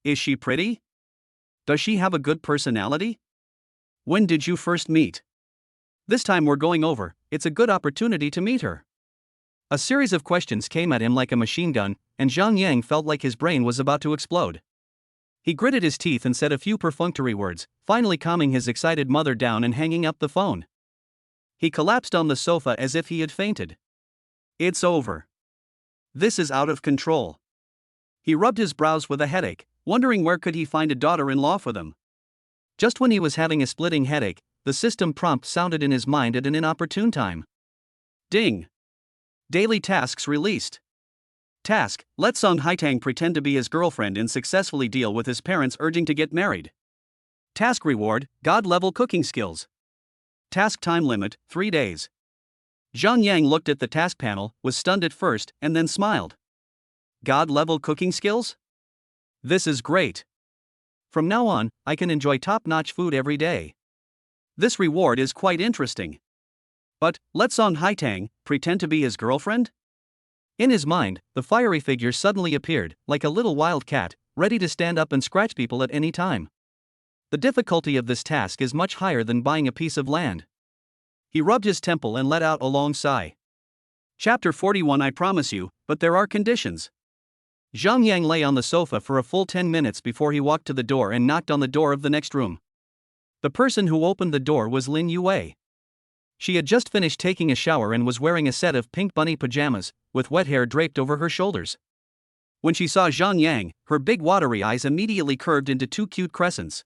Is she pretty? Does she have a good personality? When did you first meet? This time we're going over, it's a good opportunity to meet her. A series of questions came at him like a machine gun, and Zhang Yang felt like his brain was about to explode. He gritted his teeth and said a few perfunctory words, finally calming his excited mother down and hanging up the phone. He collapsed on the sofa as if he had fainted. It's over. This is out of control. He rubbed his brows with a headache, wondering where could he find a daughter-in-law for them. Just when he was having a splitting headache, the system prompt sounded in his mind at an inopportune time. Ding! Daily tasks released. Task: let Song Haitang pretend to be his girlfriend and successfully deal with his parents urging to get married. Task reward: God-level cooking skills. Task time limit: 3 days. Zhang Yang looked at the task panel, was stunned at first, and then smiled. God-level cooking skills? This is great. From now on, I can enjoy top-notch food every day. This reward is quite interesting. But, let Song Haitang pretend to be his girlfriend? In his mind, the fiery figure suddenly appeared, like a little wild cat, ready to stand up and scratch people at any time. The difficulty of this task is much higher than buying a piece of land. He rubbed his temple and let out a long sigh. Chapter 41. I promise you, but there are conditions. Zhang Yang lay on the sofa for a full 10 minutes before he walked to the door and knocked on the door of the next room. The person who opened the door was Lin Yue. She had just finished taking a shower and was wearing a set of pink bunny pajamas, with wet hair draped over her shoulders. When she saw Zhang Yang, her big watery eyes immediately curved into two cute crescents.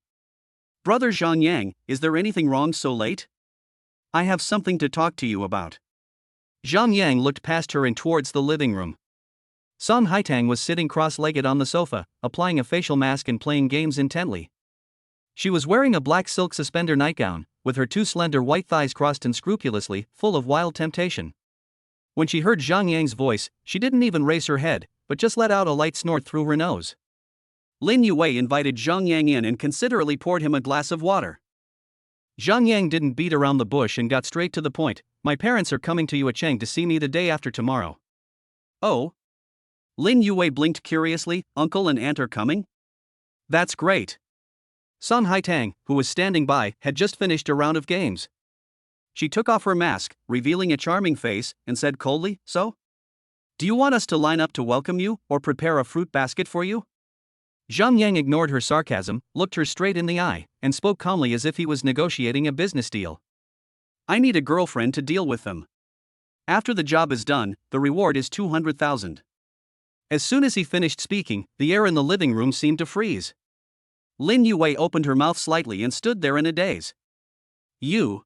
"Brother Zhang Yang, is there anything wrong so late? I have something to talk to you about." Zhang Yang looked past her and towards the living room. Song Haitang was sitting cross-legged on the sofa, applying a facial mask and playing games intently. She was wearing a black silk suspender nightgown, with her two slender white thighs crossed and scrupulously, full of wild temptation. When she heard Zhang Yang's voice, she didn't even raise her head, but just let out a light snort through her nose. Lin Yue invited Zhang Yang in and considerately poured him a glass of water. Zhang Yang didn't beat around the bush and got straight to the point. "My parents are coming to Yuecheng to see me the day after tomorrow." "Oh?" Lin Yue blinked curiously. "Uncle and aunt are coming? That's great." Song Haitang, who was standing by, had just finished a round of games. She took off her mask, revealing a charming face, and said coldly, "So? Do you want us to line up to welcome you, or prepare a fruit basket for you?" Zhang Yang ignored her sarcasm, looked her straight in the eye, and spoke calmly as if he was negotiating a business deal. "I need a girlfriend to deal with them. After the job is done, the reward is 200,000. As soon as he finished speaking, the air in the living room seemed to freeze. Lin Yue opened her mouth slightly and stood there in a daze. "You?"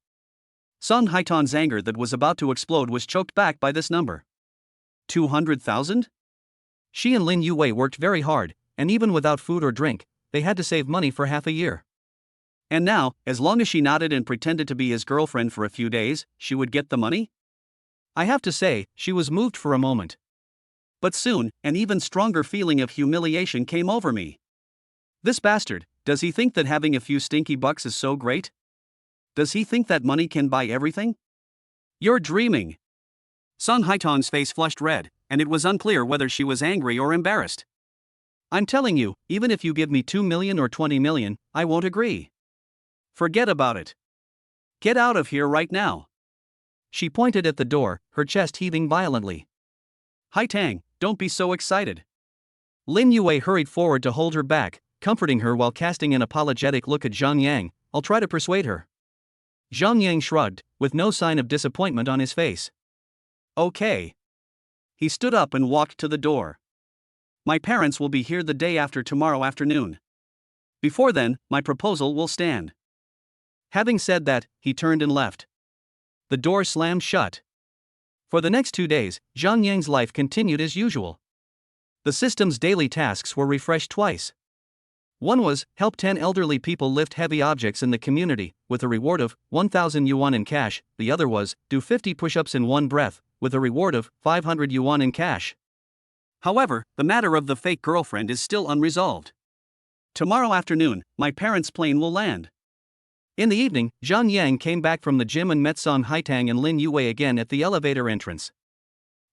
Song Haitang's anger that was about to explode was choked back by this number. 200,000? She and Lin Yue worked very hard, and even without food or drink, they had to save money for half a year. And now, as long as she nodded and pretended to be his girlfriend for a few days, she would get the money? I have to say, she was moved for a moment. But soon, an even stronger feeling of humiliation came over me. This bastard, does he think that having a few stinky bucks is so great? Does he think that money can buy everything? You're dreaming. Song Haitang's face flushed red, and it was unclear whether she was angry or embarrassed. I'm telling you, even if you give me 2 million or 20 million, I won't agree. Forget about it. Get out of here right now. She pointed at the door, her chest heaving violently. Haitang, don't be so excited. Lin Yue hurried forward to hold her back, comforting her while casting an apologetic look at Zhang Yang. I'll try to persuade her. Zhang Yang shrugged, with no sign of disappointment on his face. Okay. He stood up and walked to the door. My parents will be here the day after tomorrow afternoon. Before then, my proposal will stand. Having said that, he turned and left. The door slammed shut. For the next 2 days, Zhang Yang's life continued as usual. The system's daily tasks were refreshed twice. One was, help 10 elderly people lift heavy objects in the community, with a reward of 1,000 yuan in cash. The other was, do 50 push-ups in one breath, with a reward of 500 yuan in cash. However, the matter of the fake girlfriend is still unresolved. Tomorrow afternoon, my parents' plane will land. In the evening, Zhang Yang came back from the gym and met Song Haitang and Lin Yue again at the elevator entrance.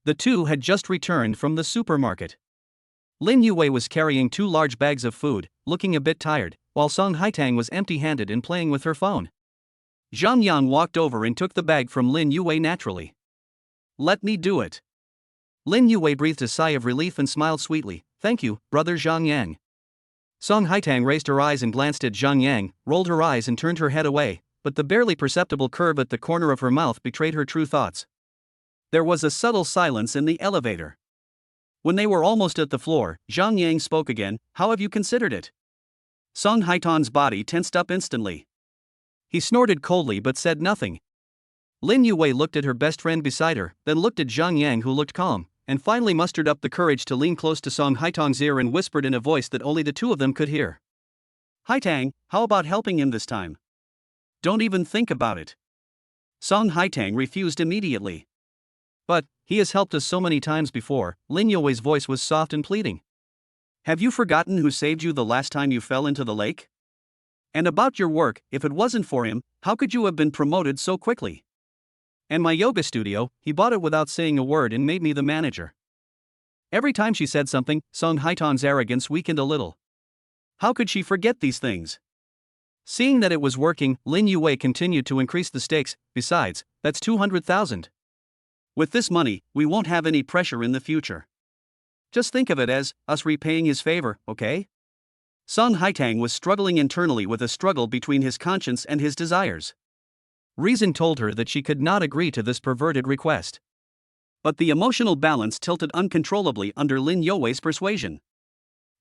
The two had just returned from the supermarket. Lin Yue was carrying 2 large bags of food, looking a bit tired, while Song Haitang was empty-handed and playing with her phone. Zhang Yang walked over and took the bag from Lin Yue naturally. Let me do it. Lin Yue breathed a sigh of relief and smiled sweetly. Thank you, brother Zhang Yang. Song Haitang raised her eyes and glanced at Zhang Yang, rolled her eyes and turned her head away, but the barely perceptible curve at the corner of her mouth betrayed her true thoughts. There was a subtle silence in the elevator. When they were almost at the floor, Zhang Yang spoke again. How have you considered it? Song Haitang's body tensed up instantly. He snorted coldly but said nothing. Lin Yue looked at her best friend beside her, then looked at Zhang Yang who looked calm, and finally mustered up the courage to lean close to Song Haitang's ear and whispered in a voice that only the two of them could hear. Haitang, how about helping him this time? Don't even think about it. Song Haitang refused immediately. But, he has helped us so many times before. Lin Yue's voice was soft and pleading. Have you forgotten who saved you the last time you fell into the lake? And about your work, if it wasn't for him, how could you have been promoted so quickly? And my yoga studio, he bought it without saying a word and made me the manager. Every time she said something, Song Haitang's arrogance weakened a little. How could she forget these things? Seeing that it was working, Lin Yue continued to increase the stakes. Besides, that's 200,000. With this money, we won't have any pressure in the future. Just think of it as us repaying his favor, okay? Song Haitang was struggling internally with a struggle between his conscience and his desires. Reason told her that she could not agree to this perverted request. But the emotional balance tilted uncontrollably under Lin Youwei's persuasion.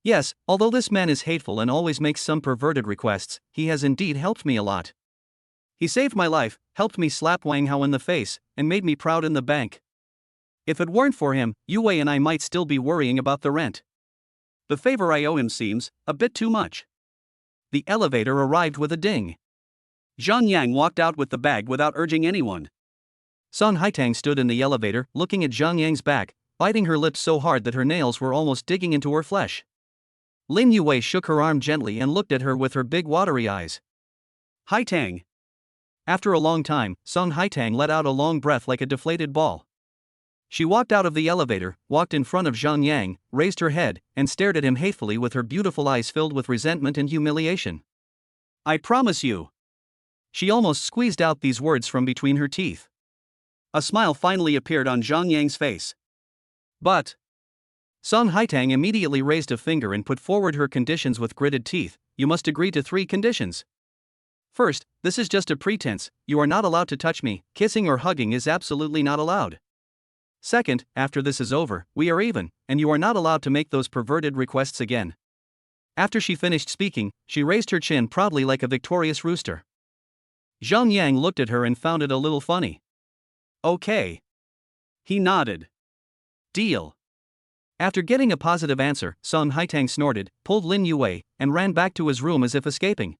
Yes, although this man is hateful and always makes some perverted requests, he has indeed helped me a lot. He saved my life, helped me slap Wang Hao in the face, and made me proud in the bank. If it weren't for him, Youwei and I might still be worrying about the rent. The favor I owe him seems a bit too much. The elevator arrived with a ding. Zhang Yang walked out with the bag without urging anyone. Sun Haitang stood in the elevator, looking at Zhang Yang's back, biting her lips so hard that her nails were almost digging into her flesh. Lin Youwei shook her arm gently and looked at her with her big watery eyes. Haitang. After a long time, Sun Haitang let out a long breath like a deflated ball. She walked out of the elevator, walked in front of Zhang Yang, raised her head, and stared at him hatefully with her beautiful eyes filled with resentment and humiliation. I promise you. She almost squeezed out these words from between her teeth. A smile finally appeared on Zhang Yang's face. But Sun Haitang immediately raised a finger and put forward her conditions with gritted teeth. You must agree to 3 conditions. First, this is just a pretense, you are not allowed to touch me, kissing or hugging is absolutely not allowed. Second, after this is over, we are even, and you are not allowed to make those perverted requests again. After she finished speaking, she raised her chin proudly like a victorious rooster. Zhang Yang looked at her and found it a little funny. Okay. He nodded. Deal. After getting a positive answer, Sun Haitang snorted, pulled Lin Youwei, and ran back to his room as if escaping.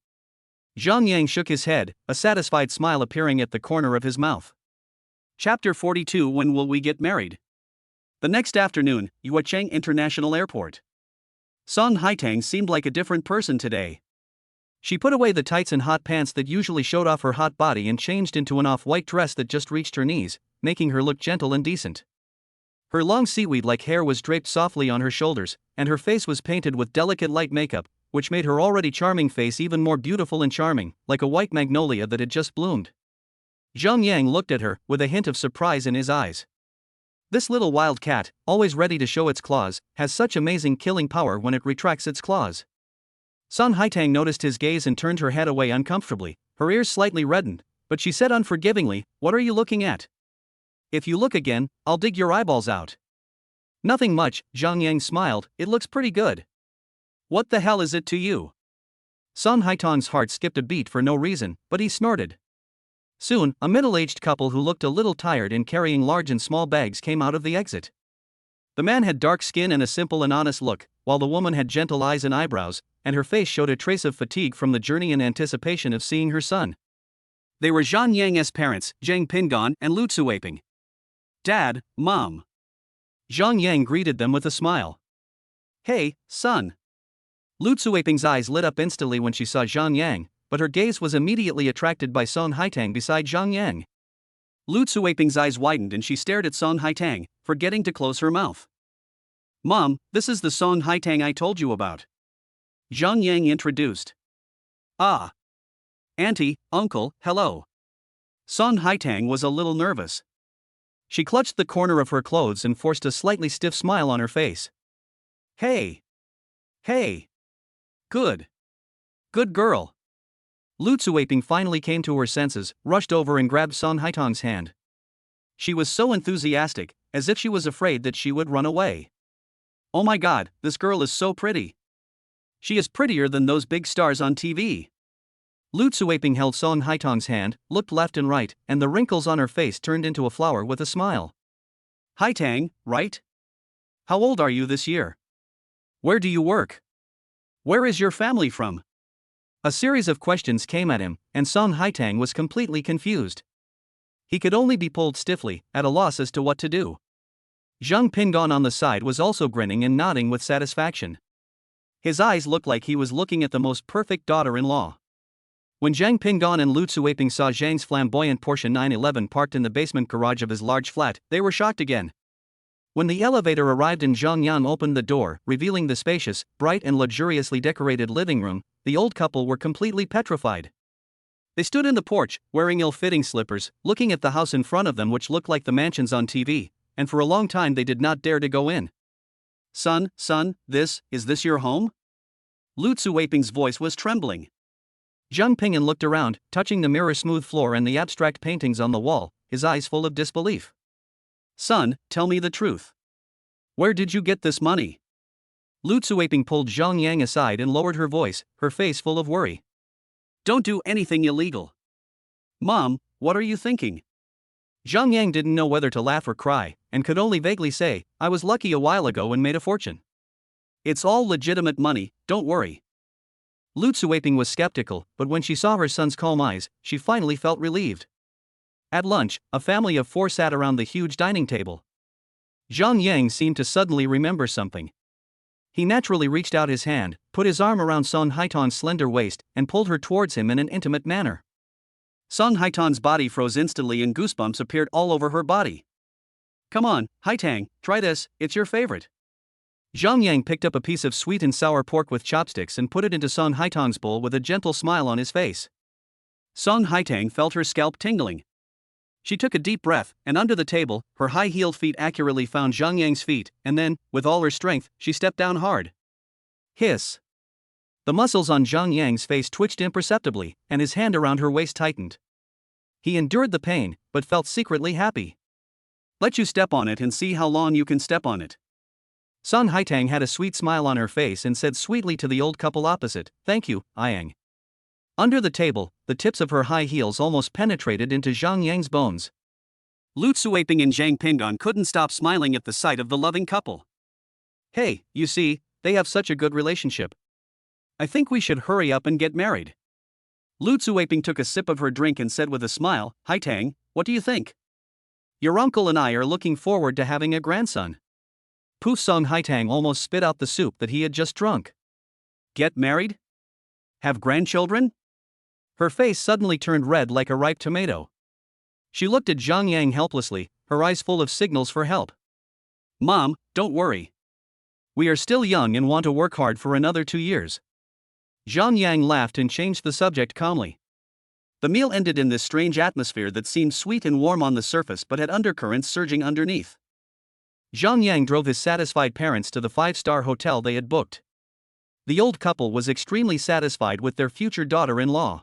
Zhang Yang shook his head, a satisfied smile appearing at the corner of his mouth. Chapter 42 When Will We Get Married? The next afternoon, Yuecheng International Airport. Sun Haitang seemed like a different person today. She put away the tights and hot pants that usually showed off her hot body and changed into an off-white dress that just reached her knees, making her look gentle and decent. Her long seaweed-like hair was draped softly on her shoulders, and her face was painted with delicate light makeup, which made her already charming face even more beautiful and charming, like a white magnolia that had just bloomed. Zhang Yang looked at her, with a hint of surprise in his eyes. This little wild cat, always ready to show its claws, has such amazing killing power when it retracts its claws. Sun Haitang noticed his gaze and turned her head away uncomfortably, her ears slightly reddened, but she said unforgivingly, "What are you looking at? If you look again, I'll dig your eyeballs out." "Nothing much," Zhang Yang smiled, "it looks pretty good." "What the hell is it to you?" Sun Haitang's heart skipped a beat for no reason, but he snorted. Soon, a middle-aged couple who looked a little tired and carrying large and small bags came out of the exit. The man had dark skin and a simple and honest look, while the woman had gentle eyes and eyebrows, and her face showed a trace of fatigue from the journey and anticipation of seeing her son. They were Zhang Yang's parents, Zhang Pingan and Lu Cuiping. "Dad, Mom." Zhang Yang greeted them with a smile. "Hey, son." Lu Cuiping's eyes lit up instantly when she saw Zhang Yang, but her gaze was immediately attracted by Sun Haitang beside Zhang Yang. Lu Cuiping's eyes widened and she stared at Sun Haitang, forgetting to close her mouth. "Mom, this is the Sun Haitang I told you about." Zhang Yang introduced. "Ah. Auntie, uncle, hello." Sun Haitang was a little nervous. She clutched the corner of her clothes and forced a slightly stiff smile on her face. "Hey. Hey. Good. Good girl." Lu Cuiping finally came to her senses, rushed over and grabbed Sun Haitang's hand. She was so enthusiastic, as if she was afraid that she would run away. "Oh my god, this girl is so pretty. She is prettier than those big stars on TV." Lu Cuiping held Sun Haitang's hand, looked left and right, and the wrinkles on her face turned into a flower with a smile. "Haitang, right? How old are you this year? Where do you work? Where is your family from?" A series of questions came at him, and Sun Haitang was completely confused. He could only be pulled stiffly, at a loss as to what to do. Zhang Pingan on the side was also grinning and nodding with satisfaction. His eyes looked like he was looking at the most perfect daughter-in-law. When Zhang Pingan and Lu Cuiping saw Zhang's flamboyant Porsche 911 parked in the basement garage of his large flat, they were shocked again. When the elevator arrived and Zhang Yang opened the door, revealing the spacious, bright and luxuriously decorated living room, the old couple were completely petrified. They stood in the porch, wearing ill-fitting slippers, looking at the house in front of them which looked like the mansions on TV, and for a long time they did not dare to go in. Son, is this your home?" Lu Cuiping's voice was trembling. Zhang Pingan looked around, touching the mirror-smooth floor and the abstract paintings on the wall, his eyes full of disbelief. Son, tell me the truth. Where did you get this money? Lu Tsuaping pulled Zhang Yang aside and lowered her voice, her face full of worry. Don't do anything illegal. Mom, what are you thinking? Zhang Yang didn't know whether to laugh or cry, and could only vaguely say, I was lucky a while ago and made a fortune. It's all legitimate money, don't worry. Lu Tsuaping was skeptical, but when she saw her son's calm eyes, she finally felt relieved. At lunch, a family of 4 sat around the huge dining table. Zhang Yang seemed to suddenly remember something. He naturally reached out his hand, put his arm around Song Haitang's slender waist, and pulled her towards him in an intimate manner. Song Haitang's body froze instantly and goosebumps appeared all over her body. Come on, Haitang, try this, it's your favorite. Zhang Yang picked up a piece of sweet and sour pork with chopsticks and put it into Song Haitang's bowl with a gentle smile on his face. Song Haitang felt her scalp tingling. She took a deep breath, and under the table, her high-heeled feet accurately found Zhang Yang's feet, and then, with all her strength, she stepped down hard. Hiss. The muscles on Zhang Yang's face twitched imperceptibly, and his hand around her waist tightened. He endured the pain, but felt secretly happy. Let you step on it and see how long you can step on it. Song Haitang had a sweet smile on her face and said sweetly to the old couple opposite, Thank you, Ayang. Under the table, the tips of her high heels almost penetrated into Zhang Yang's bones. Lu Tsuaping and Zhang Pingyang couldn't stop smiling at the sight of the loving couple. Hey, you see, they have such a good relationship. I think we should hurry up and get married. Lu Tsuaping took a sip of her drink and said with a smile, Haitang, what do you think? Your uncle and I are looking forward to having a grandson. Poof! Song Haitang almost spit out the soup that he had just drunk. Get married? Have grandchildren? Her face suddenly turned red like a ripe tomato. She looked at Zhang Yang helplessly, her eyes full of signals for help. Mom, don't worry. We are still young and want to work hard for another 2 years. Zhang Yang laughed and changed the subject calmly. The meal ended in this strange atmosphere that seemed sweet and warm on the surface but had undercurrents surging underneath. Zhang Yang drove his satisfied parents to the 5-star hotel they had booked. The old couple was extremely satisfied with their future daughter-in-law.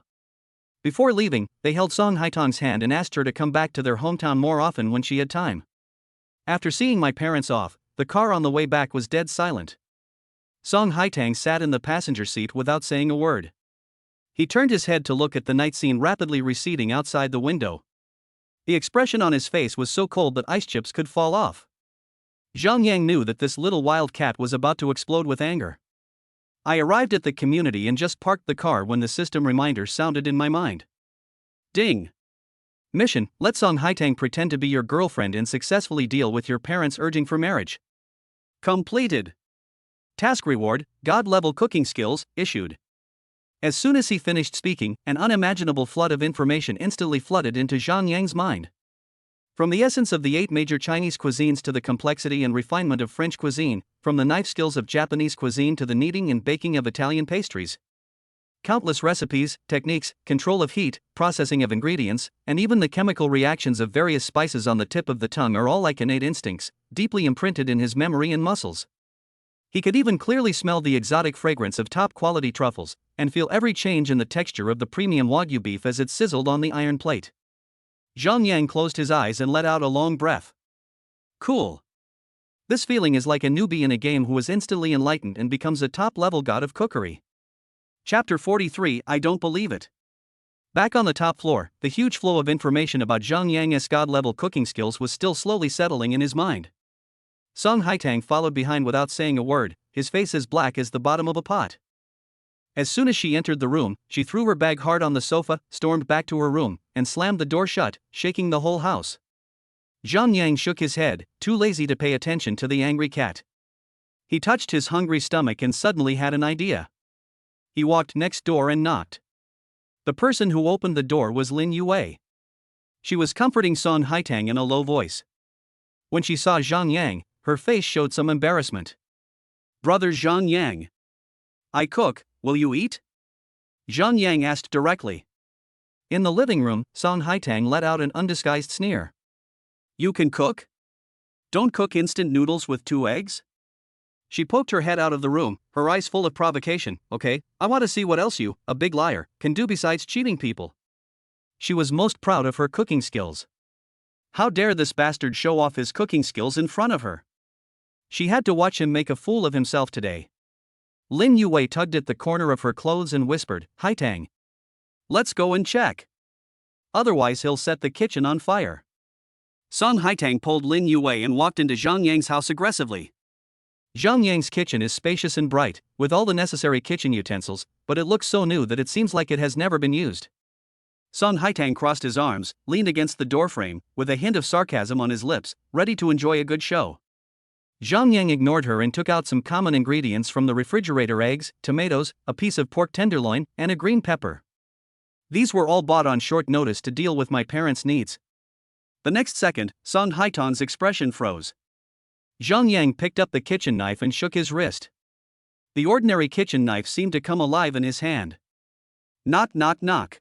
Before leaving, they held Song Haitang's hand and asked her to come back to their hometown more often when she had time. After seeing my parents off, the car on the way back was dead silent. Song Haitang sat in the passenger seat without saying a word. He turned his head to look at the night scene rapidly receding outside the window. The expression on his face was so cold that ice chips could fall off. Zhang Yang knew that this little wild cat was about to explode with anger. I arrived at the community and just parked the car when the system reminder sounded in my mind. Ding! Mission: let Song Haitang pretend to be your girlfriend and successfully deal with your parents' urging for marriage. Completed. Task reward: God-level cooking skills, issued. As soon as he finished speaking, an unimaginable flood of information instantly flooded into Zhang Yang's mind. From the essence of the 8 major Chinese cuisines to the complexity and refinement of French cuisine, from the knife skills of Japanese cuisine to the kneading and baking of Italian pastries. Countless recipes, techniques, control of heat, processing of ingredients, and even the chemical reactions of various spices on the tip of the tongue are all like innate instincts, deeply imprinted in his memory and muscles. He could even clearly smell the exotic fragrance of top-quality truffles, and feel every change in the texture of the premium Wagyu beef as it sizzled on the iron plate. Zhang Yang closed his eyes and let out a long breath. Cool. This feeling is like a newbie in a game who is instantly enlightened and becomes a top-level god of cookery. Chapter 43: I Don't Believe It. Back on the top floor, the huge flow of information about Zhang Yang's god-level cooking skills was still slowly settling in his mind. Song Haitang followed behind without saying a word, his face as black as the bottom of a pot. As soon as she entered the room, she threw her bag hard on the sofa, stormed back to her room, and slammed the door shut, shaking the whole house. Zhang Yang shook his head, too lazy to pay attention to the angry cat. He touched his hungry stomach and suddenly had an idea. He walked next door and knocked. The person who opened the door was Lin Yue. She was comforting Song Haitang in a low voice. When she saw Zhang Yang, her face showed some embarrassment. Brother Zhang Yang. I cook, will you eat? Zhang Yang asked directly. In the living room, Song Haitang let out an undisguised sneer. You can cook? Don't cook instant noodles with 2 eggs? She poked her head out of the room, her eyes full of provocation. Okay, I want to see what else you, a big liar, can do besides cheating people. She was most proud of her cooking skills. How dare this bastard show off his cooking skills in front of her? She had to watch him make a fool of himself today. Lin Yue tugged at the corner of her clothes and whispered, "Haitang, let's go and check. Otherwise he'll set the kitchen on fire." Song Haitang pulled Lin Yue and walked into Zhang Yang's house aggressively. Zhang Yang's kitchen is spacious and bright, with all the necessary kitchen utensils, but it looks so new that it seems like it has never been used. Song Haitang crossed his arms, leaned against the doorframe, with a hint of sarcasm on his lips, ready to enjoy a good show. Zhang Yang ignored her and took out some common ingredients from the refrigerator: eggs, tomatoes, a piece of pork tenderloin, and a green pepper. These were all bought on short notice to deal with my parents' needs. The next second, Song Haitang's expression froze. Zhang Yang picked up the kitchen knife and shook his wrist. The ordinary kitchen knife seemed to come alive in his hand. Knock, knock, knock.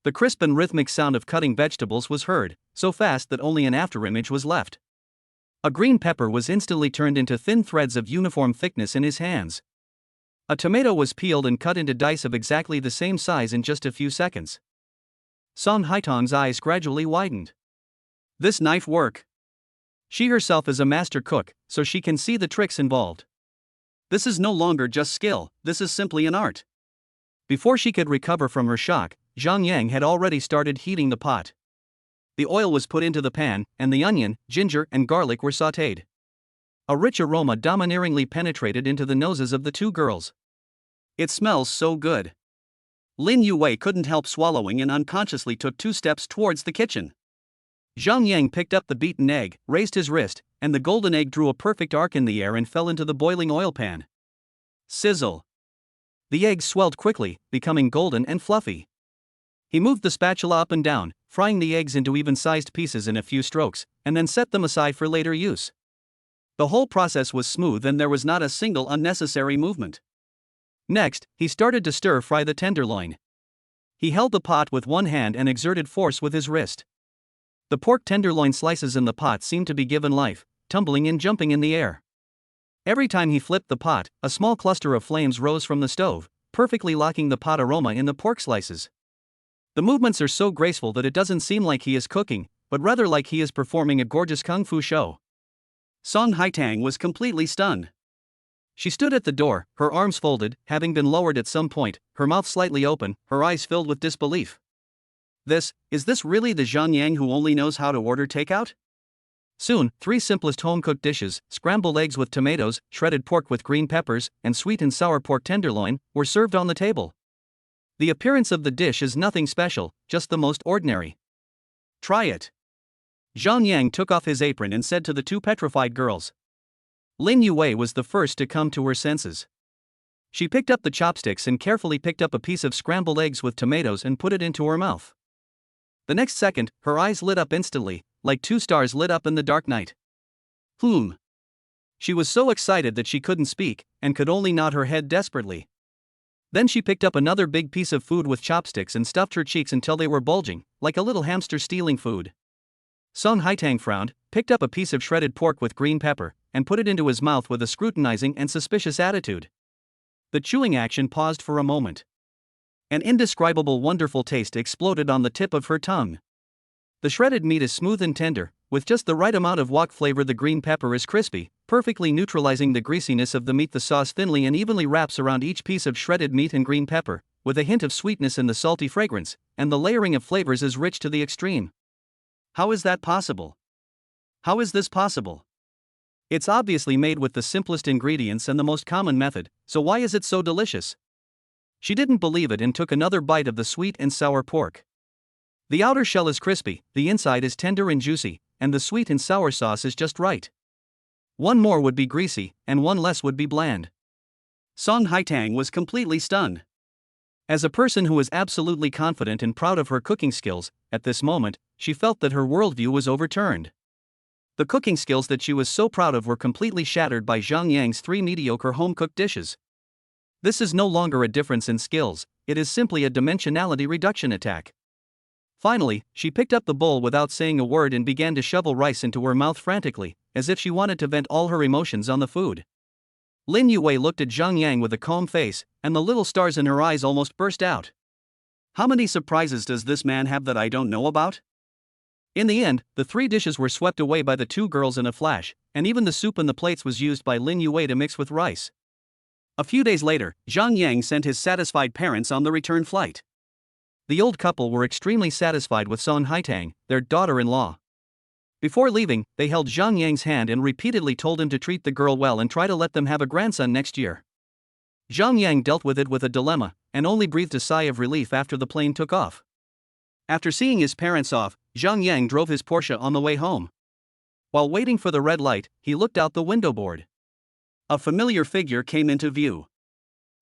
The crisp and rhythmic sound of cutting vegetables was heard, so fast that only an afterimage was left. A green pepper was instantly turned into thin threads of uniform thickness in his hands. A tomato was peeled and cut into dice of exactly the same size in just a few seconds. Song Haitang's eyes gradually widened. This knife work. She herself is a master cook, so she can see the tricks involved. This is no longer just skill, this is simply an art. Before she could recover from her shock, Zhang Yang had already started heating the pot. The oil was put into the pan, and the onion, ginger, and garlic were sautéed. A rich aroma domineeringly penetrated into the noses of the two girls. It smells so good. Lin Yue couldn't help swallowing and unconsciously took 2 steps towards the kitchen. Zhang Yang picked up the beaten egg, raised his wrist, and the golden egg drew a perfect arc in the air and fell into the boiling oil pan. Sizzle. The egg swelled quickly, becoming golden and fluffy. He moved the spatula up and down, frying the eggs into even-sized pieces in a few strokes, and then set them aside for later use. The whole process was smooth and there was not a single unnecessary movement. Next, he started to stir-fry the tenderloin. He held the pot with one hand and exerted force with his wrist. The pork tenderloin slices in the pot seemed to be given life, tumbling and jumping in the air. Every time he flipped the pot, a small cluster of flames rose from the stove, perfectly locking the pot aroma in the pork slices. The movements are so graceful that it doesn't seem like he is cooking, but rather like he is performing a gorgeous kung fu show. Song Haitang was completely stunned. She stood at the door, her arms folded, having been lowered at some point, her mouth slightly open, her eyes filled with disbelief. Is this really the Zhang Yang who only knows how to order takeout? Soon, 3 simplest home-cooked dishes, scrambled eggs with tomatoes, shredded pork with green peppers, and sweet and sour pork tenderloin, were served on the table. The appearance of the dish is nothing special, just the most ordinary. Try it. Zhang Yang took off his apron and said to the 2 petrified girls. Lin Yue was the first to come to her senses. She picked up the chopsticks and carefully picked up a piece of scrambled eggs with tomatoes and put it into her mouth. The next second, her eyes lit up instantly, like 2 stars lit up in the dark night. She was so excited that she couldn't speak, and could only nod her head desperately. Then she picked up another big piece of food with chopsticks and stuffed her cheeks until they were bulging, like a little hamster stealing food. Song Haitang frowned, picked up a piece of shredded pork with green pepper, and put it into his mouth with a scrutinizing and suspicious attitude. The chewing action paused for a moment. An indescribable wonderful taste exploded on the tip of her tongue. The shredded meat is smooth and tender, with just the right amount of wok flavor. The green pepper is crispy, perfectly neutralizing the greasiness of the meat. The sauce thinly and evenly wraps around each piece of shredded meat and green pepper, with a hint of sweetness in the salty fragrance, and the layering of flavors is rich to the extreme. How is that possible? How is this possible? It's obviously made with the simplest ingredients and the most common method, so why is it so delicious? She didn't believe it and took another bite of the sweet and sour pork. The outer shell is crispy, the inside is tender and juicy, and the sweet and sour sauce is just right. One more would be greasy, and one less would be bland. Song Haitang was completely stunned. As a person who is absolutely confident and proud of her cooking skills, at this moment, she felt that her worldview was overturned. The cooking skills that she was so proud of were completely shattered by Zhang Yang's 3 mediocre home-cooked dishes. This is no longer a difference in skills, it is simply a dimensionality reduction attack. Finally, she picked up the bowl without saying a word and began to shovel rice into her mouth frantically, as if she wanted to vent all her emotions on the food. Lin Yue looked at Zhang Yang with a calm face, and the little stars in her eyes almost burst out. How many surprises does this man have that I don't know about? In the end, the 3 dishes were swept away by the 2 girls in a flash, and even the soup in the plates was used by Lin Yue to mix with rice. A few days later, Zhang Yang sent his satisfied parents on the return flight. The old couple were extremely satisfied with Song Haitang, their daughter-in-law. Before leaving, they held Zhang Yang's hand and repeatedly told him to treat the girl well and try to let them have a grandson next year. Zhang Yang dealt with it with a dilemma, and only breathed a sigh of relief after the plane took off. After seeing his parents off, Zhang Yang drove his Porsche on the way home. While waiting for the red light, he looked out the window board. A familiar figure came into view.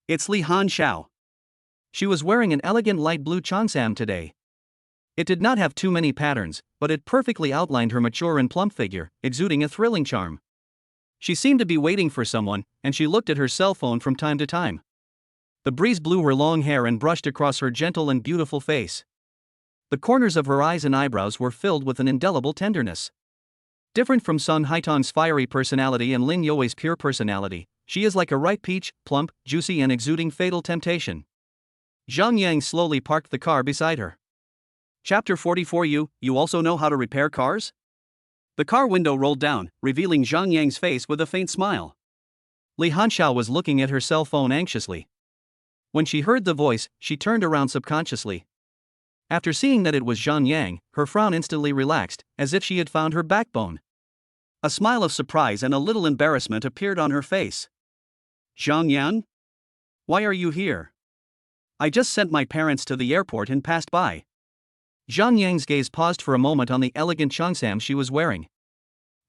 It's Li Hanxiao. She was wearing an elegant light blue cheongsam today. It did not have too many patterns, but it perfectly outlined her mature and plump figure, exuding a thrilling charm. She seemed to be waiting for someone, and she looked at her cell phone from time to time. The breeze blew her long hair and brushed across her gentle and beautiful face. The corners of her eyes and eyebrows were filled with an indelible tenderness. Different from Song Haitang's fiery personality and Lin Yue's pure personality, she is like a ripe peach, plump, juicy and exuding fatal temptation. Zhang Yang slowly parked the car beside her. Chapter 44. You also know how to repair cars? The car window rolled down, revealing Zhang Yang's face with a faint smile. Li Hanxiao was looking at her cell phone anxiously. When she heard the voice, she turned around subconsciously. After seeing that it was Zhang Yang, her frown instantly relaxed, as if she had found her backbone. A smile of surprise and a little embarrassment appeared on her face. Zhang Yan? Why are you here? I just sent my parents to the airport and passed by. Zhang Yang's gaze paused for a moment on the elegant cheongsam she was wearing.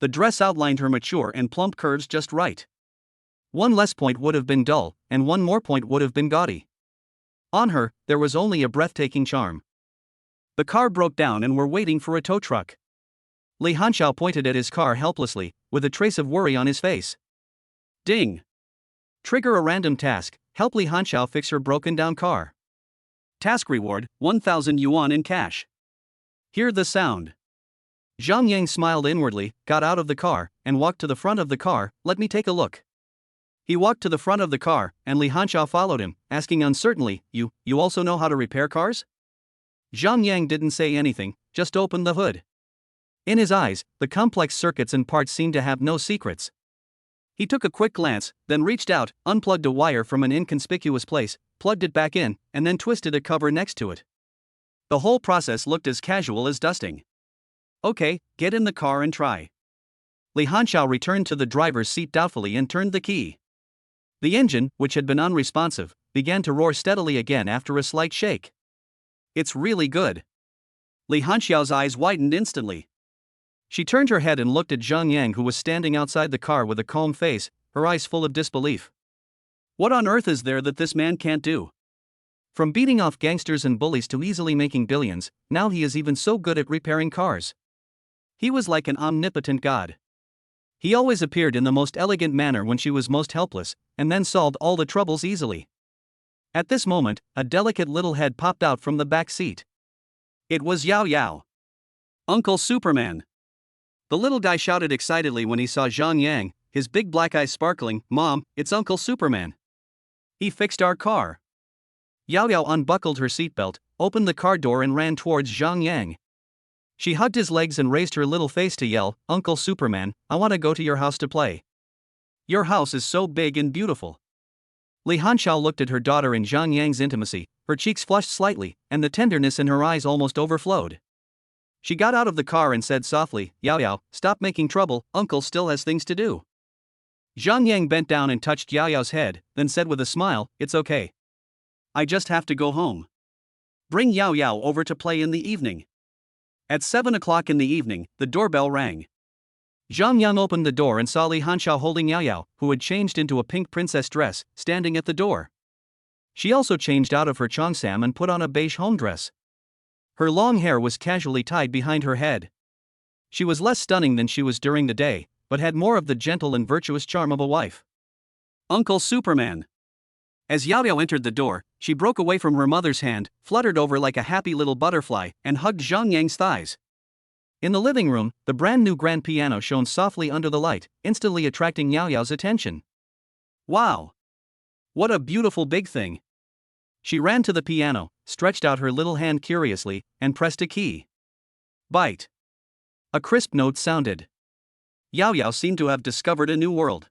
The dress outlined her mature and plump curves just right. One less point would have been dull, and one more point would have been gaudy. On her, there was only a breathtaking charm. The car broke down and were waiting for a tow truck. Li Hanxiao pointed at his car helplessly, with a trace of worry on his face. Ding! Trigger a random task, help Li Hanxiao fix her broken-down car. Task reward, 1,000 yuan in cash. Hear the sound. Zhang Yang smiled inwardly, got out of the car, and walked to the front of the car. Let me take a look. He walked to the front of the car, and Li Hanxiao followed him, asking uncertainly, You also know how to repair cars? Zhang Yang didn't say anything, just opened the hood. In his eyes, the complex circuits and parts seemed to have no secrets. He took a quick glance, then reached out, unplugged a wire from an inconspicuous place, plugged it back in, and then twisted a cover next to it. The whole process looked as casual as dusting. Okay, get in the car and try. Li Hanxiao returned to the driver's seat doubtfully and turned the key. The engine, which had been unresponsive, began to roar steadily again after a slight shake. It's really good. Li Hanxiao's eyes widened instantly. She turned her head and looked at Zhang Yang, who was standing outside the car with a calm face, her eyes full of disbelief. What on earth is there that this man can't do? From beating off gangsters and bullies to easily making billions, now he is even so good at repairing cars. He was like an omnipotent god. He always appeared in the most elegant manner when she was most helpless, and then solved all the troubles easily. At this moment, a delicate little head popped out from the back seat. It was Yao Yao. Uncle Superman. The little guy shouted excitedly when he saw Zhang Yang, his big black eyes sparkling. Mom, it's Uncle Superman. He fixed our car. Yao Yao unbuckled her seatbelt, opened the car door and ran towards Zhang Yang. She hugged his legs and raised her little face to yell, Uncle Superman, I want to go to your house to play. Your house is so big and beautiful. Li Hanxiao looked at her daughter in Zhang Yang's intimacy, her cheeks flushed slightly, and the tenderness in her eyes almost overflowed. She got out of the car and said softly, Yao Yao, stop making trouble, Uncle still has things to do. Zhang Yang bent down and touched Yao Yao's head, then said with a smile, It's okay. I just have to go home. Bring Yao Yao over to play in the evening. At 7 o'clock in the evening, the doorbell rang. Zhang Yang opened the door and saw Li Hanxiao holding Yao Yao, who had changed into a pink princess dress, standing at the door. She also changed out of her cheongsam and put on a beige home dress. Her long hair was casually tied behind her head. She was less stunning than she was during the day, but had more of the gentle and virtuous charm of a wife. Uncle Superman. As Yao Yao entered the door, she broke away from her mother's hand, fluttered over like a happy little butterfly, and hugged Zhang Yang's thighs. In the living room, the brand new grand piano shone softly under the light, instantly attracting Yao Yao's attention. Wow! What a beautiful big thing! She ran to the piano, stretched out her little hand curiously, and pressed a key. Bite! A crisp note sounded. Yao Yao seemed to have discovered a new world.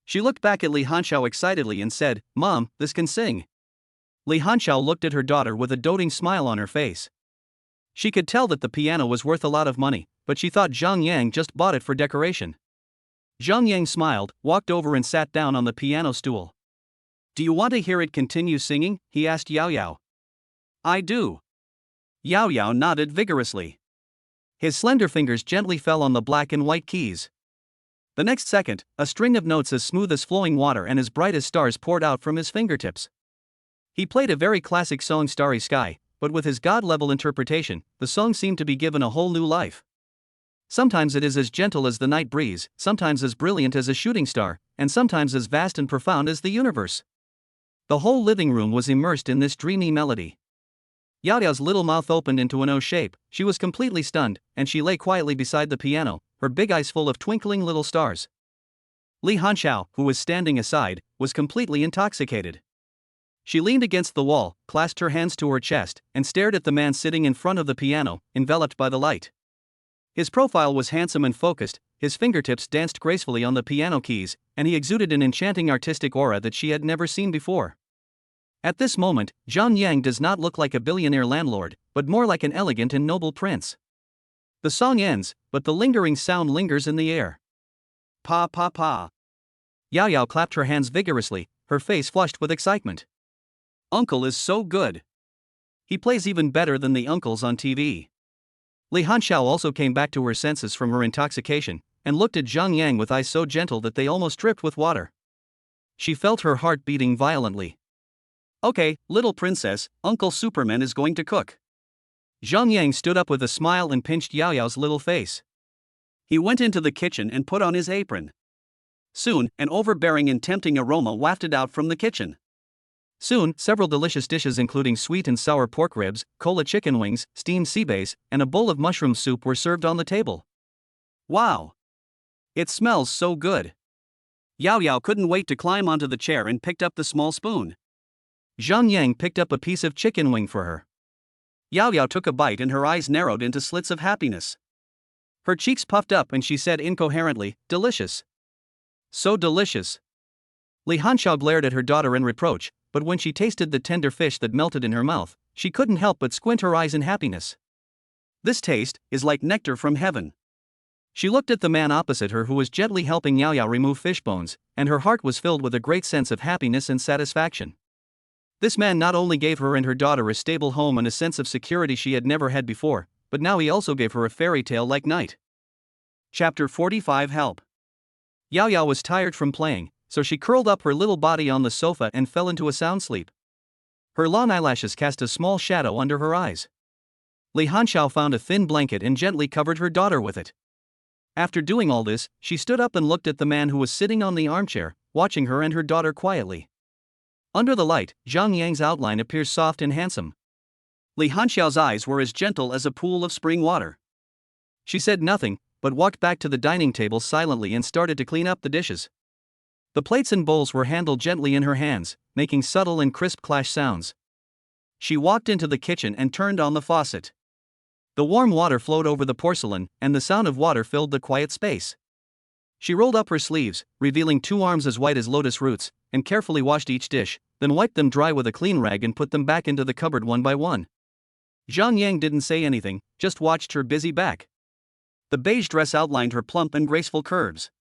She looked back at Li Hanxiao excitedly and said, "Mom, this can sing." Li Hanxiao looked at her daughter with a doting smile on her face. She could tell that the piano was worth a lot of money, but she thought Zhang Yang just bought it for decoration. Zhang Yang smiled, walked over and sat down on the piano stool. "Do you want to hear it continue singing?" he asked Yao Yao. "I do." Yao Yao nodded vigorously. His slender fingers gently fell on the black and white keys. The next second, a string of notes as smooth as flowing water and as bright as stars poured out from his fingertips. He played a very classic song, Starry Sky, but with his God-level interpretation, the song seemed to be given a whole new life. Sometimes it is as gentle as the night breeze, sometimes as brilliant as a shooting star, and sometimes as vast and profound as the universe. The whole living room was immersed in this dreamy melody. Yao Yao's little mouth opened into an O shape. She was completely stunned, and she lay quietly beside the piano, her big eyes full of twinkling little stars. Li Hanxiao, who was standing aside, was completely intoxicated. She leaned against the wall, clasped her hands to her chest, and stared at the man sitting in front of the piano, enveloped by the light. His profile was handsome and focused, his fingertips danced gracefully on the piano keys, and he exuded an enchanting artistic aura that she had never seen before. At this moment, Zhang Yang does not look like a billionaire landlord, but more like an elegant and noble prince. The song ends, but the lingering sound lingers in the air. Pa pa pa. Yao Yao clapped her hands vigorously, her face flushed with excitement. Uncle is so good. He plays even better than the uncles on TV. Li Hanxiao also came back to her senses from her intoxication, and looked at Zhang Yang with eyes so gentle that they almost dripped with water. She felt her heart beating violently. "Okay, little princess, Uncle Superman is going to cook." Zhang Yang stood up with a smile and pinched Yao Yao's little face. He went into the kitchen and put on his apron. Soon, an overbearing and tempting aroma wafted out from the kitchen. Soon, several delicious dishes including sweet and sour pork ribs, cola chicken wings, steamed sea bass, and a bowl of mushroom soup were served on the table. Wow! It smells so good. Yao Yao couldn't wait to climb onto the chair and picked up the small spoon. Zhang Yang picked up a piece of chicken wing for her. Yao Yao took a bite and her eyes narrowed into slits of happiness. Her cheeks puffed up and she said incoherently, "Delicious. So delicious." Li Hanxiao glared at her daughter in reproach, but when she tasted the tender fish that melted in her mouth, she couldn't help but squint her eyes in happiness. "This taste is like nectar from heaven." She looked at the man opposite her who was gently helping Yao Yao remove fish bones, and her heart was filled with a great sense of happiness and satisfaction. This man not only gave her and her daughter a stable home and a sense of security she had never had before, but now he also gave her a fairy tale-like night. Chapter 45 Help. Yao Yao was tired from playing, so she curled up her little body on the sofa and fell into a sound sleep. Her long eyelashes cast a small shadow under her eyes. Li Hanxiao found a thin blanket and gently covered her daughter with it. After doing all this, she stood up and looked at the man who was sitting on the armchair, watching her and her daughter quietly. Under the light, Zhang Yang's outline appears soft and handsome. Li Hanxiao's eyes were as gentle as a pool of spring water. She said nothing, but walked back to the dining table silently and started to clean up the dishes. The plates and bowls were handled gently in her hands, making subtle and crisp clash sounds. She walked into the kitchen and turned on the faucet. The warm water flowed over the porcelain, and the sound of water filled the quiet space. She rolled up her sleeves, revealing 2 arms as white as lotus roots, and carefully washed each dish, then wiped them dry with a clean rag and put them back into the cupboard one by one. Zhang Yang didn't say anything, just watched her busy back. The beige dress outlined her plump and graceful curves.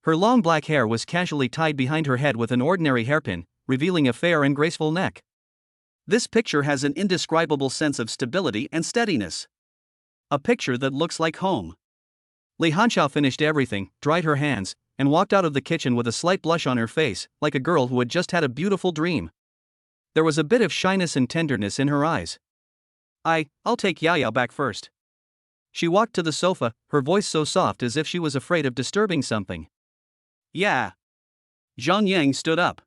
Her long black hair was casually tied behind her head with an ordinary hairpin, revealing a fair and graceful neck. This picture has an indescribable sense of stability and steadiness. A picture that looks like home. Li Hanxiao finished everything, dried her hands, and walked out of the kitchen with a slight blush on her face, like a girl who had just had a beautiful dream. There was a bit of shyness and tenderness in her eyes. I'll take Yao Yao back first." She walked to the sofa, her voice so soft as if she was afraid of disturbing something. "Yeah." Zhang Yang stood up.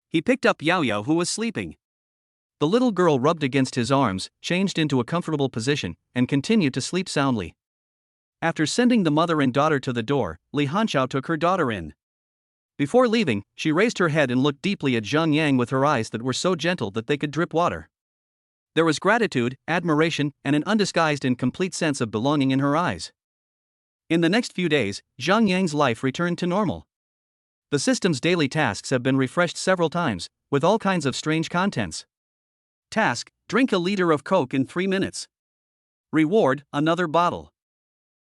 He picked up Yao Yao who was sleeping. The little girl rubbed against his arms, changed into a comfortable position, and continued to sleep soundly. After sending the mother and daughter to the door, Li Hanxiao took her daughter in. Before leaving, she raised her head and looked deeply at Zhang Yang with her eyes that were so gentle that they could drip water. There was gratitude, admiration, and an undisguised and complete sense of belonging in her eyes. In the next few days, Zhang Yang's life returned to normal. The system's daily tasks have been refreshed several times, with all kinds of strange contents. Task: drink a liter of Coke in 3 minutes. Reward: another bottle.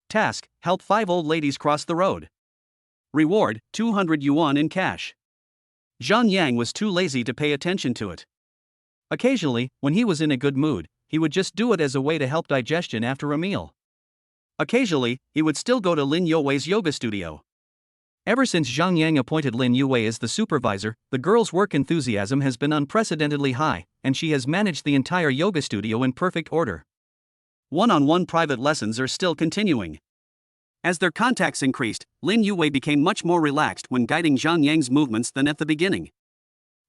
Task: help 5 old ladies cross the road. Reward: 200 yuan in cash. Zhang Yang was too lazy to pay attention to it. Occasionally, when he was in a good mood, he would just do it as a way to help digestion after a meal. Occasionally, he would still go to Lin Youwei's yoga studio. Ever since Zhang Yang appointed Lin Youwei as the supervisor, the girl's work enthusiasm has been unprecedentedly high, and she has managed the entire yoga studio in perfect order. One-on-one private lessons are still continuing. As their contacts increased, Lin Youwei became much more relaxed when guiding Zhang Yang's movements than at the beginning.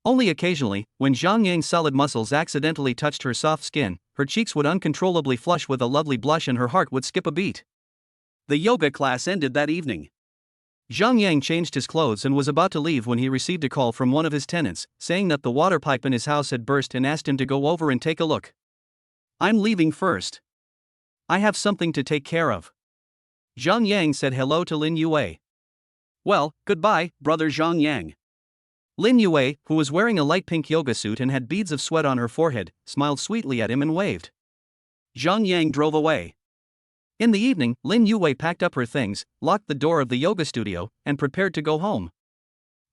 Only occasionally, when Zhang Yang's solid muscles accidentally touched her soft skin, her cheeks would uncontrollably flush with a lovely blush and her heart would skip a beat. The yoga class ended that evening. Zhang Yang changed his clothes and was about to leave when he received a call from one of his tenants, saying that the water pipe in his house had burst and asked him to go over and take a look. "I'm leaving first. I have something to take care of." Zhang Yang said hello to Lin Youwei. "Well, goodbye, brother Zhang Yang." Lin Youwei, who was wearing a light pink yoga suit and had beads of sweat on her forehead, smiled sweetly at him and waved. Zhang Yang drove away. In the evening, Lin Youwei packed up her things, locked the door of the yoga studio, and prepared to go home.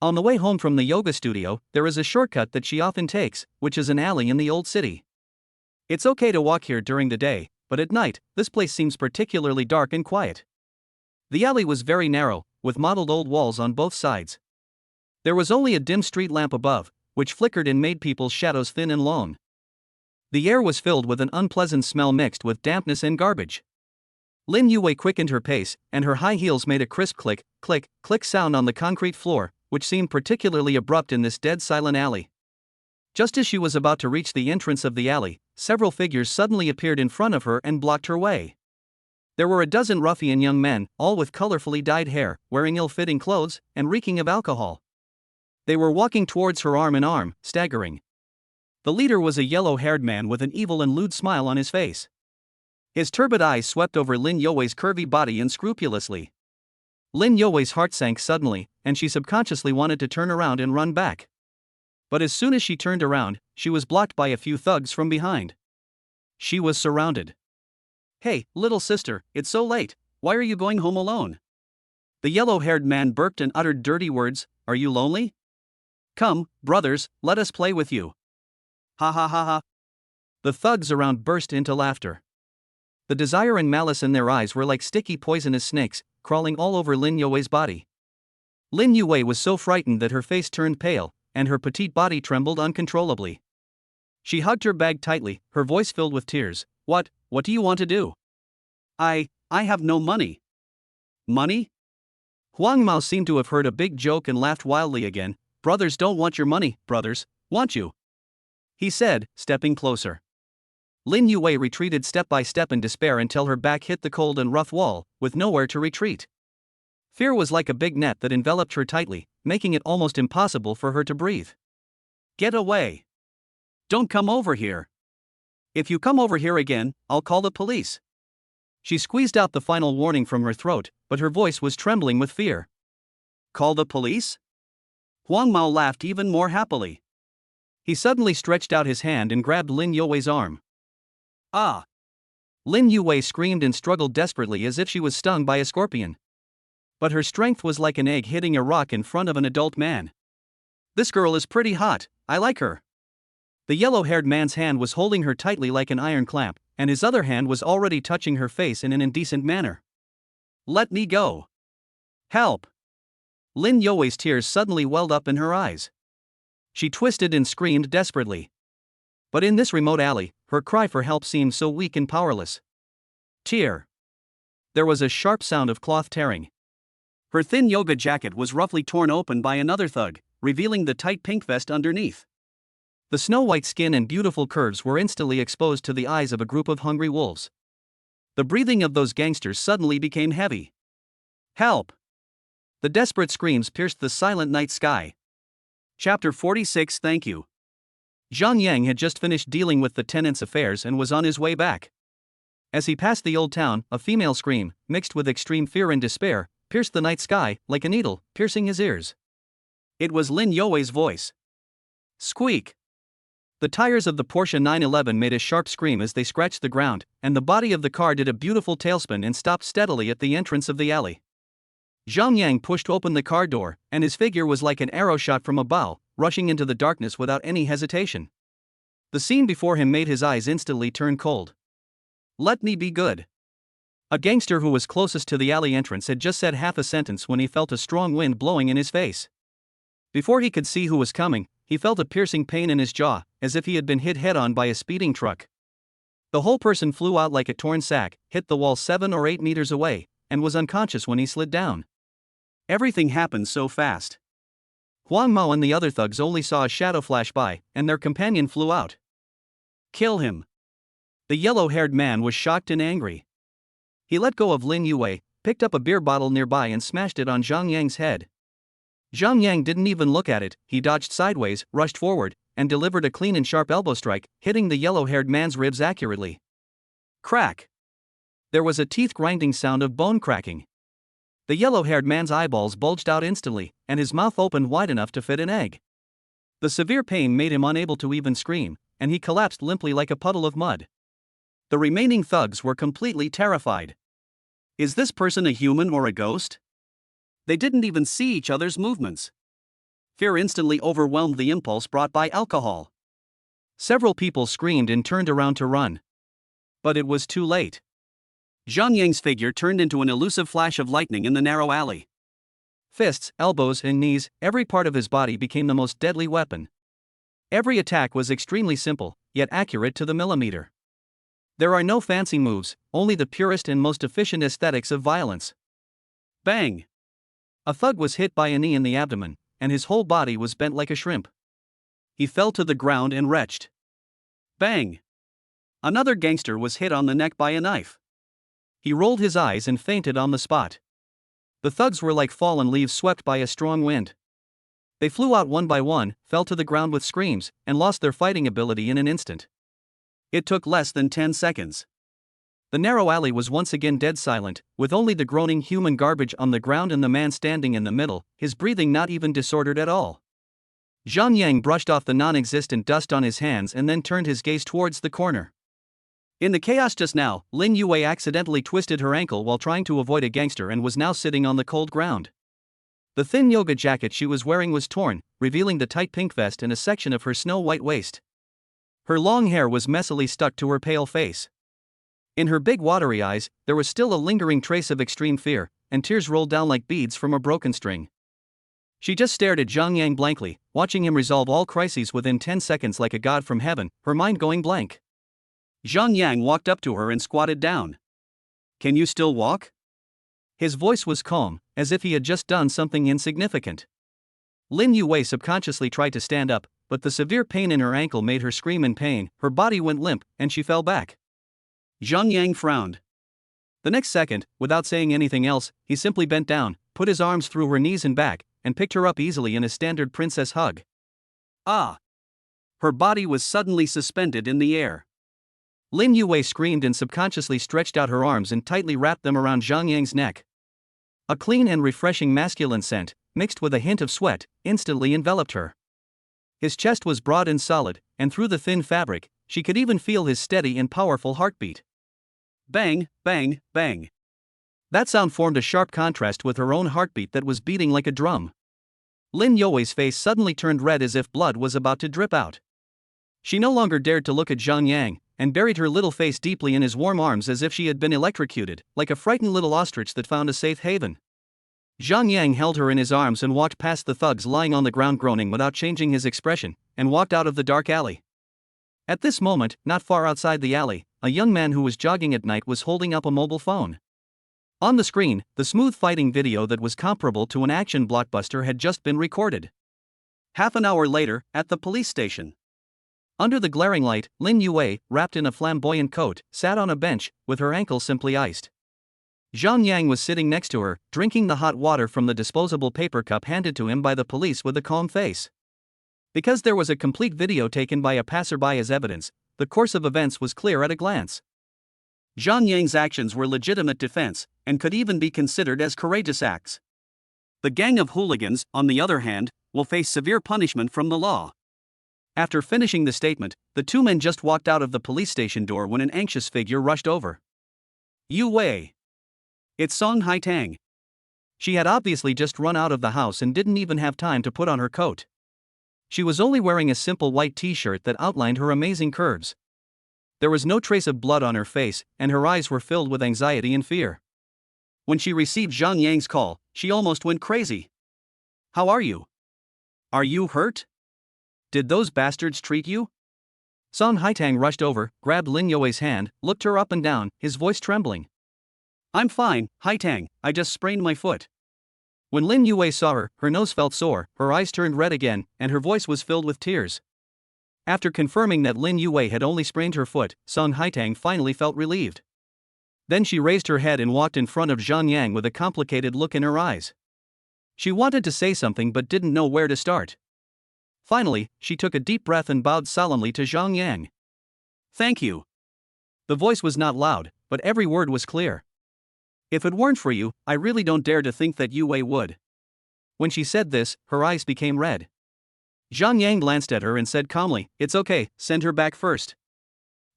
On the way home from the yoga studio, there is a shortcut that she often takes, which is an alley in the old city. It's okay to walk here during the day, but at night, this place seems particularly dark and quiet. The alley was very narrow, with mottled old walls on both sides. There was only a dim street lamp above, which flickered and made people's shadows thin and long. The air was filled with an unpleasant smell mixed with dampness and garbage. Lin Youwei quickened her pace, and her high heels made a crisp click, click, click sound on the concrete floor, which seemed particularly abrupt in this dead silent alley. Just as she was about to reach the entrance of the alley, several figures suddenly appeared in front of her and blocked her way. There were a dozen ruffian young men, all with colorfully dyed hair, wearing ill-fitting clothes, and reeking of alcohol. They were walking towards her arm in arm, staggering. The leader was a yellow-haired man with an evil and lewd smile on his face. His turbid eyes swept over Lin Youwei's curvy body unscrupulously. Lin Youwei's heart sank suddenly, and she subconsciously wanted to turn around and run back. But as soon as she turned around, she was blocked by a few thugs from behind. She was surrounded. "Hey, little sister, it's so late, why are you going home alone?" The yellow-haired man burped and uttered dirty words. "Are you lonely? Come, brothers, let us play with you." Ha ha ha ha. The thugs around burst into laughter. The desire and malice in their eyes were like sticky poisonous snakes, crawling all over Lin Youwei's body. Lin Youwei was so frightened that her face turned pale, and her petite body trembled uncontrollably. She hugged her bag tightly, her voice filled with tears. What do you want to do?" I have no money." "Money?" Huang Mao seemed to have heard a big joke and laughed wildly again. "Brothers don't want your money, brothers, want you?" he said, stepping closer. Lin Youwei retreated step by step in despair until her back hit the cold and rough wall, with nowhere to retreat. Fear was like a big net that enveloped her tightly, making it almost impossible for her to breathe. "Get away! Don't come over here! If you come over here again, I'll call the police." She squeezed out the final warning from her throat, but her voice was trembling with fear. "Call the police?" Huang Mao laughed even more happily. He suddenly stretched out his hand and grabbed Lin Youwei's arm. "Ah!" Lin Youwei screamed and struggled desperately as if she was stung by a scorpion. But her strength was like an egg hitting a rock in front of an adult man. "This girl is pretty hot, I like her." The yellow-haired man's hand was holding her tightly like an iron clamp, and his other hand was already touching her face in an indecent manner. "Let me go! Help!" Lin Youwei's tears suddenly welled up in her eyes. She twisted and screamed desperately. But in this remote alley, her cry for help seemed so weak and powerless. Tear. There was a sharp sound of cloth tearing. Her thin yoga jacket was roughly torn open by another thug, revealing the tight pink vest underneath. The snow-white skin and beautiful curves were instantly exposed to the eyes of a group of hungry wolves. The breathing of those gangsters suddenly became heavy. "Help!" The desperate screams pierced the silent night sky. Chapter 46. Thank you. Zhang Yang had just finished dealing with the tenant's affairs and was on his way back. As he passed the old town, a female scream, mixed with extreme fear and despair, pierced the night sky like a needle, piercing his ears. It was Lin You's voice. Squeak! The tires of the Porsche 911 made a sharp scream as they scratched the ground, and the body of the car did a beautiful tailspin and stopped steadily at the entrance of the alley. Zhang Yang pushed open the car door, and his figure was like an arrow shot from a bow, rushing into the darkness without any hesitation. The scene before him made his eyes instantly turn cold. Let me be good. A gangster who was closest to the alley entrance had just said half a sentence when he felt a strong wind blowing in his face. Before he could see who was coming, he felt a piercing pain in his jaw, as if he had been hit head-on by a speeding truck. The whole person flew out like a torn sack, hit the wall 7 or 8 meters away, and was unconscious when he slid down. Everything happened so fast. Huang Mao and the other thugs only saw a shadow flash by, and their companion flew out. Kill him. The yellow-haired man was shocked and angry. He let go of Lin Yue, picked up a beer bottle nearby and smashed it on Zhang Yang's head. Zhang Yang didn't even look at it, he dodged sideways, rushed forward, and delivered a clean and sharp elbow strike, hitting the yellow-haired man's ribs accurately. Crack! There was a teeth-grinding sound of bone cracking. The yellow-haired man's eyeballs bulged out instantly, and his mouth opened wide enough to fit an egg. The severe pain made him unable to even scream, and he collapsed limply like a puddle of mud. The remaining thugs were completely terrified. Is this person a human or a ghost? They didn't even see each other's movements. Fear instantly overwhelmed the impulse brought by alcohol. Several people screamed and turned around to run. But it was too late. Zhang Yang's figure turned into an elusive flash of lightning in the narrow alley. Fists, elbows, and knees, every part of his body became the most deadly weapon. Every attack was extremely simple, yet accurate to the millimeter. There are no fancy moves, only the purest and most efficient aesthetics of violence. Bang! A thug was hit by a knee in the abdomen, and his whole body was bent like a shrimp. He fell to the ground and retched. Bang! Another gangster was hit on the neck by a knife. He rolled his eyes and fainted on the spot. The thugs were like fallen leaves swept by a strong wind. They flew out one by one, fell to the ground with screams, and lost their fighting ability in an instant. It took less than 10 seconds. The narrow alley was once again dead silent, with only the groaning human garbage on the ground and the man standing in the middle, his breathing not even disordered at all. Zhang Yang brushed off the non-existent dust on his hands and then turned his gaze towards the corner. In the chaos just now, Lin Yue accidentally twisted her ankle while trying to avoid a gangster and was now sitting on the cold ground. The thin yoga jacket she was wearing was torn, revealing the tight pink vest and a section of her snow-white waist. Her long hair was messily stuck to her pale face. In her big watery eyes, there was still a lingering trace of extreme fear, and tears rolled down like beads from a broken string. She just stared at Zhang Yang blankly, watching him resolve all crises within 10 seconds like a god from heaven, her mind going blank. Zhang Yang walked up to her and squatted down. Can you still walk? His voice was calm, as if he had just done something insignificant. Lin Yue subconsciously tried to stand up, but the severe pain in her ankle made her scream in pain, her body went limp, and she fell back. Zhang Yang frowned. The next second, without saying anything else, he simply bent down, put his arms through her knees and back, and picked her up easily in a standard princess hug. Ah! Her body was suddenly suspended in the air. Lin Yue screamed and subconsciously stretched out her arms and tightly wrapped them around Zhang Yang's neck. A clean and refreshing masculine scent, mixed with a hint of sweat, instantly enveloped her. His chest was broad and solid, and through the thin fabric, she could even feel his steady and powerful heartbeat. Bang, bang, bang. That sound formed a sharp contrast with her own heartbeat that was beating like a drum. Lin You's face suddenly turned red as if blood was about to drip out. She no longer dared to look at Zhang Yang, and buried her little face deeply in his warm arms as if she had been electrocuted, like a frightened little ostrich that found a safe haven. Zhang Yang held her in his arms and walked past the thugs lying on the ground groaning without changing his expression, and walked out of the dark alley. At this moment, not far outside the alley, a young man who was jogging at night was holding up a mobile phone. On the screen, the smooth fighting video that was comparable to an action blockbuster had just been recorded. Half an hour later, at the police station. Under the glaring light, Lin Yue, wrapped in a flamboyant coat, sat on a bench, with her ankles simply iced. Zhang Yang was sitting next to her, drinking the hot water from the disposable paper cup handed to him by the police with a calm face. Because there was a complete video taken by a passerby as evidence, the course of events was clear at a glance. Zhang Yang's actions were legitimate defense, and could even be considered as courageous acts. The gang of hooligans, on the other hand, will face severe punishment from the law. After finishing the statement, the two men just walked out of the police station door when an anxious figure rushed over. Yu Wei. It's Song Haitang. She had obviously just run out of the house and didn't even have time to put on her coat. She was only wearing a simple white t-shirt that outlined her amazing curves. There was no trace of blood on her face, and her eyes were filled with anxiety and fear. When she received Zhang Yang's call, she almost went crazy. How are you? Are you hurt? Did those bastards treat you? Song Haitang rushed over, grabbed Lin Yue's hand, looked her up and down, his voice trembling. I'm fine, Haitang, I just sprained my foot. When Lin Yue saw her, her nose felt sore, her eyes turned red again, and her voice was filled with tears. After confirming that Lin Yue had only sprained her foot, Song Haitang finally felt relieved. Then she raised her head and walked in front of Zhang Yang with a complicated look in her eyes. She wanted to say something but didn't know where to start. Finally, she took a deep breath and bowed solemnly to Zhang Yang. Thank you. The voice was not loud, but every word was clear. If it weren't for you, I really don't dare to think that Yue would. When she said this, her eyes became red. Zhang Yang glanced at her and said calmly, "It's okay, send her back first."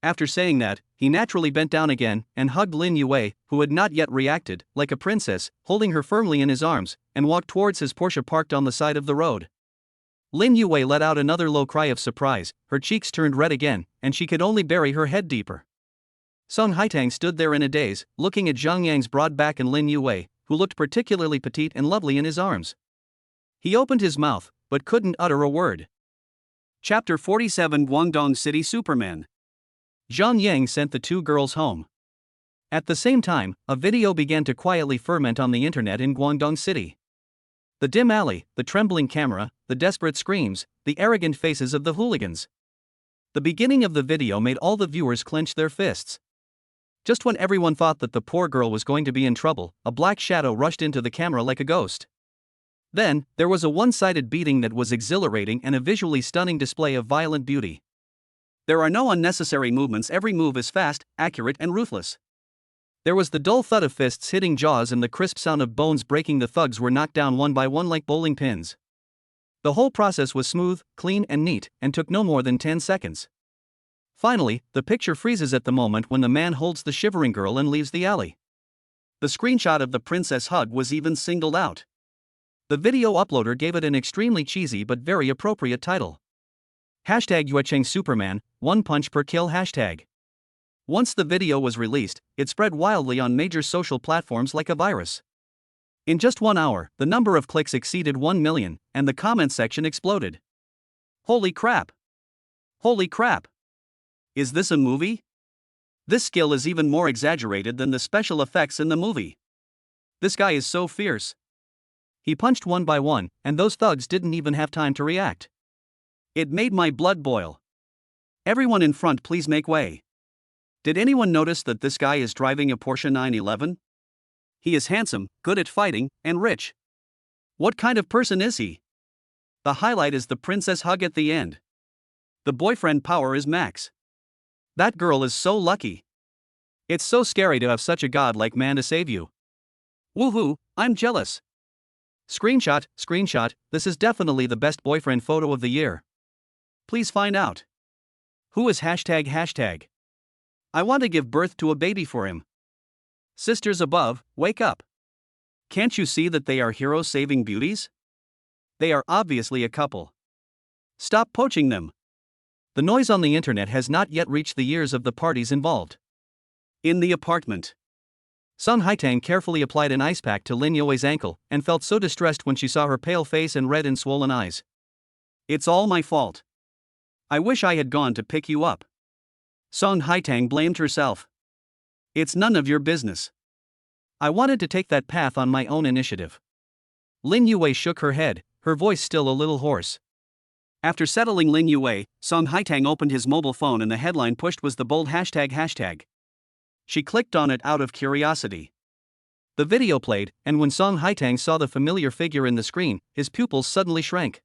After saying that, he naturally bent down again and hugged Lin Yue, who had not yet reacted, like a princess, holding her firmly in his arms, and walked towards his Porsche parked on the side of the road. Lin Yue let out another low cry of surprise, her cheeks turned red again, and she could only bury her head deeper. Song Haitang stood there in a daze, looking at Zhang Yang's broad back and Lin Yue, who looked particularly petite and lovely in his arms. He opened his mouth, but couldn't utter a word. Chapter 47 Guangdong City Superman. Zhang Yang sent the two girls home. At the same time, a video began to quietly ferment on the internet in Guangdong City. The dim alley, the trembling camera, the desperate screams, the arrogant faces of the hooligans. The beginning of the video made all the viewers clench their fists. Just when everyone thought that the poor girl was going to be in trouble, a black shadow rushed into the camera like a ghost. Then, there was a one-sided beating that was exhilarating and a visually stunning display of violent beauty. There are no unnecessary movements, every move is fast, accurate, and ruthless. There was the dull thud of fists hitting jaws and the crisp sound of bones breaking. The thugs were knocked down one by one like bowling pins. The whole process was smooth, clean, and neat, and took no more than 10 seconds. Finally, the picture freezes at the moment when the man holds the shivering girl and leaves the alley. The screenshot of the princess hug was even singled out. The video uploader gave it an extremely cheesy but very appropriate title. #Yuecheng Superman, one punch per kill #. Once the video was released, it spread wildly on major social platforms like a virus. In just 1 hour, the number of clicks exceeded 1 million, and the comment section exploded. Holy crap! Holy crap! Is this a movie? This skill is even more exaggerated than the special effects in the movie. This guy is so fierce. He punched one by one, and those thugs didn't even have time to react. It made my blood boil. Everyone in front, please make way. Did anyone notice that this guy is driving a Porsche 911? He is handsome, good at fighting, and rich. What kind of person is he? The highlight is the princess hug at the end. The boyfriend power is max. That girl is so lucky. It's so scary to have such a godlike man to save you. Woohoo, I'm jealous. Screenshot, this is definitely the best boyfriend photo of the year. Please find out. Who is ##. I want to give birth to a baby for him. Sisters above, wake up. Can't you see that they are heroes saving beauties? They are obviously a couple. Stop poaching them. The noise on the internet has not yet reached the ears of the parties involved. In the apartment, Song Haitang carefully applied an ice pack to Lin Yue's ankle and felt so distressed when she saw her pale face and red and swollen eyes. It's all my fault. I wish I had gone to pick you up. Song Haitang blamed herself. It's none of your business. I wanted to take that path on my own initiative. Lin Yue shook her head, her voice still a little hoarse. After settling Lin Yue, Song Haitang opened his mobile phone and the headline pushed was the bold ##. She clicked on it out of curiosity. The video played, and when Song Haitang saw the familiar figure in the screen, his pupils suddenly shrank.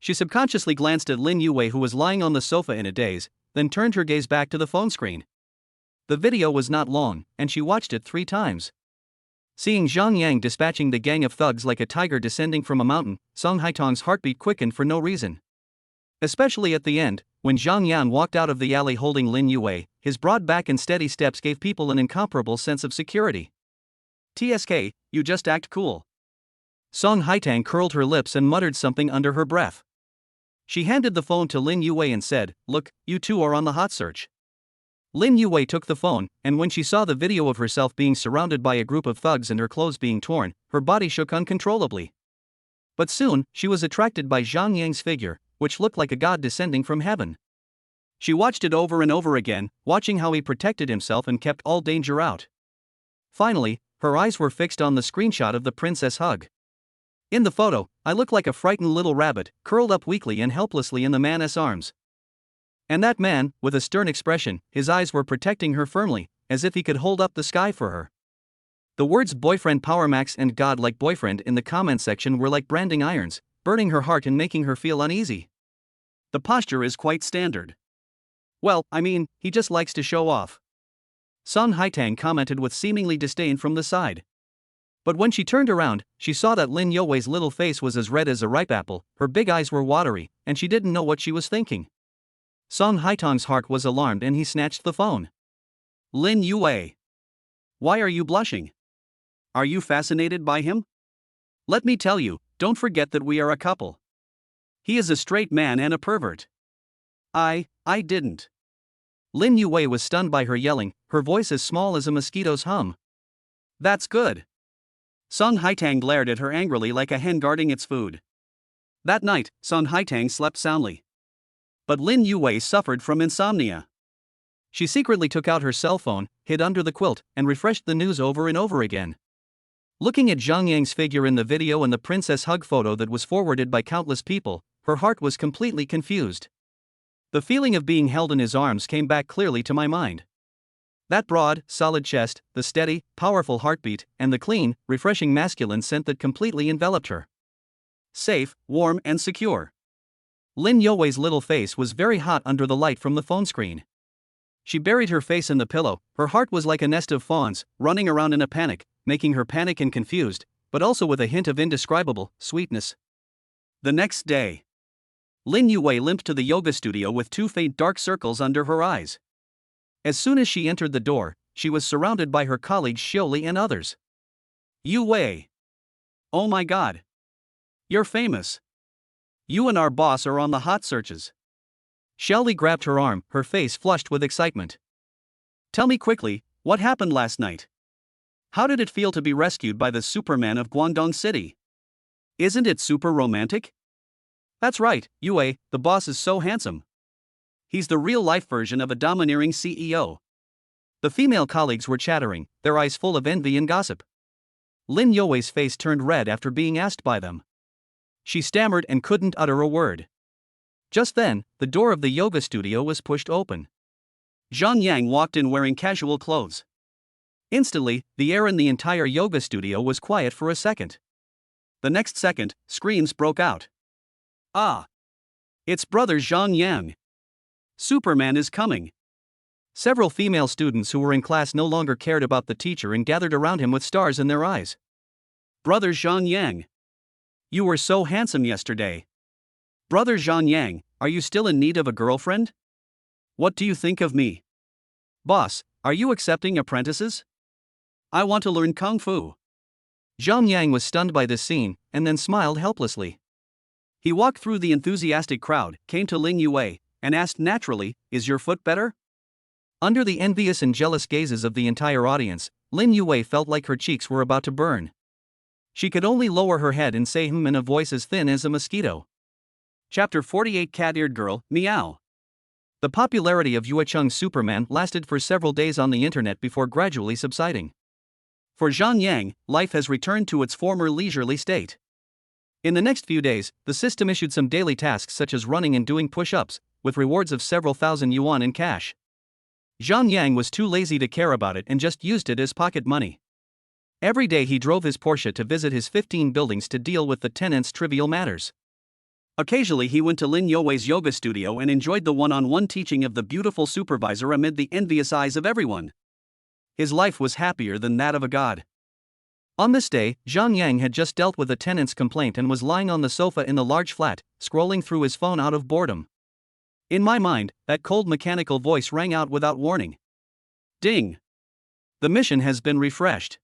She subconsciously glanced at Lin Yue, who was lying on the sofa in a daze, then turned her gaze back to the phone screen. The video was not long, and she watched it 3 times. Seeing Zhang Yang dispatching the gang of thugs like a tiger descending from a mountain, Song Haitong's heartbeat quickened for no reason. Especially at the end, when Zhang Yan walked out of the alley holding Lin Yue, his broad back and steady steps gave people an incomparable sense of security. "TSK, you just act cool." Song Haitang curled her lips and muttered something under her breath. She handed the phone to Lin Yue and said, "Look, you two are on the hot search." Lin Yue took the phone, and when she saw the video of herself being surrounded by a group of thugs and her clothes being torn, her body shook uncontrollably. But soon, she was attracted by Zhang Yang's figure, which looked like a god descending from heaven. She watched it over and over again, watching how he protected himself and kept all danger out. Finally, her eyes were fixed on the screenshot of the princess hug. In the photo, I look like a frightened little rabbit, curled up weakly and helplessly in the man's arms. And that man, with a stern expression, his eyes were protecting her firmly, as if he could hold up the sky for her. The words boyfriend power max and god like boyfriend in the comment section were like branding irons, burning her heart and making her feel uneasy. The posture is quite standard. Well, I mean, he just likes to show off. Song Haitang commented with seemingly disdain from the side. But when she turned around, she saw that Lin Yue's little face was as red as a ripe apple, her big eyes were watery, and she didn't know what she was thinking. Song Haitang's heart was alarmed and he snatched the phone. "Lin Yue. Why are you blushing? Are you fascinated by him? Let me tell you, don't forget that we are a couple. He is a straight man and a pervert." I didn't." Lin Yue was stunned by her yelling, her voice as small as a mosquito's hum. "That's good." Song Haitang glared at her angrily like a hen guarding its food. That night, Song Haitang slept soundly. But Lin Yue suffered from insomnia. She secretly took out her cell phone, hid under the quilt, and refreshed the news over and over again. Looking at Zhang Yang's figure in the video and the princess hug photo that was forwarded by countless people, her heart was completely confused. The feeling of being held in his arms came back clearly to my mind. That broad, solid chest, the steady, powerful heartbeat, and the clean, refreshing masculine scent that completely enveloped her. Safe, warm, and secure. Lin Yue's little face was very hot under the light from the phone screen. She buried her face in the pillow, her heart was like a nest of fawns, running around in a panic, making her panic and confused, but also with a hint of indescribable sweetness. The next day, Lin Yue limped to the yoga studio with 2 faint dark circles under her eyes. As soon as she entered the door, she was surrounded by her colleagues Xiaoli and others. "Yue! Oh my god! You're famous! You and our boss are on the hot searches." Xiaoli grabbed her arm, her face flushed with excitement. "Tell me quickly, what happened last night? How did it feel to be rescued by the Superman of Guangdong City? Isn't it super romantic?" "That's right, Yue, the boss is so handsome. He's the real-life version of a domineering CEO." The female colleagues were chattering, their eyes full of envy and gossip. Lin Yue's face turned red after being asked by them. She stammered and couldn't utter a word. Just then, the door of the yoga studio was pushed open. Zhang Yang walked in wearing casual clothes. Instantly, the air in the entire yoga studio was quiet for a second. The next second, screams broke out. "Ah! It's brother Zhang Yang! Superman is coming!" Several female students who were in class no longer cared about the teacher and gathered around him with stars in their eyes. "Brother Zhang Yang! You were so handsome yesterday. Brother Zhang Yang, are you still in need of a girlfriend? What do you think of me? Boss, are you accepting apprentices? I want to learn Kung Fu." Zhang Yang was stunned by this scene, and then smiled helplessly. He walked through the enthusiastic crowd, came to Lin Yue, and asked naturally, "Is your foot better?" Under the envious and jealous gazes of the entire audience, Lin Yue felt like her cheeks were about to burn. She could only lower her head and say in a voice as thin as a mosquito. Chapter 48 Cat-Eared Girl, Meow. The popularity of Yue Cheng's Superman lasted for several days on the internet before gradually subsiding. For Zhang Yang, life has returned to its former leisurely state. In the next few days, the system issued some daily tasks such as running and doing push-ups, with rewards of several thousand yuan in cash. Zhang Yang was too lazy to care about it and just used it as pocket money. Every day he drove his Porsche to visit his 15 buildings to deal with the tenants' trivial matters. Occasionally he went to Lin Youwei's yoga studio and enjoyed the one-on-one teaching of the beautiful supervisor amid the envious eyes of everyone. His life was happier than that of a god. On this day, Zhang Yang had just dealt with a tenant's complaint and was lying on the sofa in the large flat, scrolling through his phone out of boredom. In my mind, that cold mechanical voice rang out without warning. Ding! The mission has been refreshed.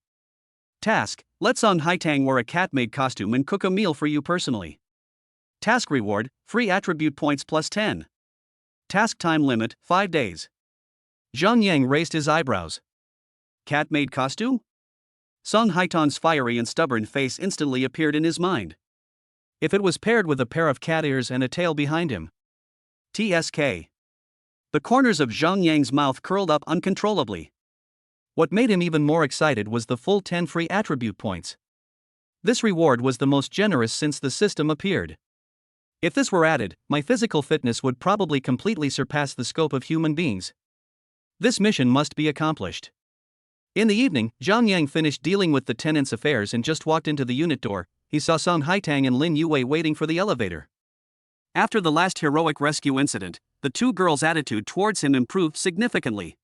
Task: let Song Haitang wear a cat-made costume and cook a meal for you personally. Task reward: free attribute points plus 10. Task time limit: 5 days. Zhang Yang raised his eyebrows. Cat-made costume? Song Haitang's fiery and stubborn face instantly appeared in his mind. If it was paired with a pair of cat ears and a tail behind him. TSK. The corners of Zhang Yang's mouth curled up uncontrollably. What made him even more excited was the full 10 free attribute points. This reward was the most generous since the system appeared. If this were added, my physical fitness would probably completely surpass the scope of human beings. This mission must be accomplished. In the evening, Zhang Yang finished dealing with the tenant's affairs and just walked into the unit door. He saw Song Haitang and Lin Youwei waiting for the elevator. After the last heroic rescue incident, the two girls' attitude towards him improved significantly.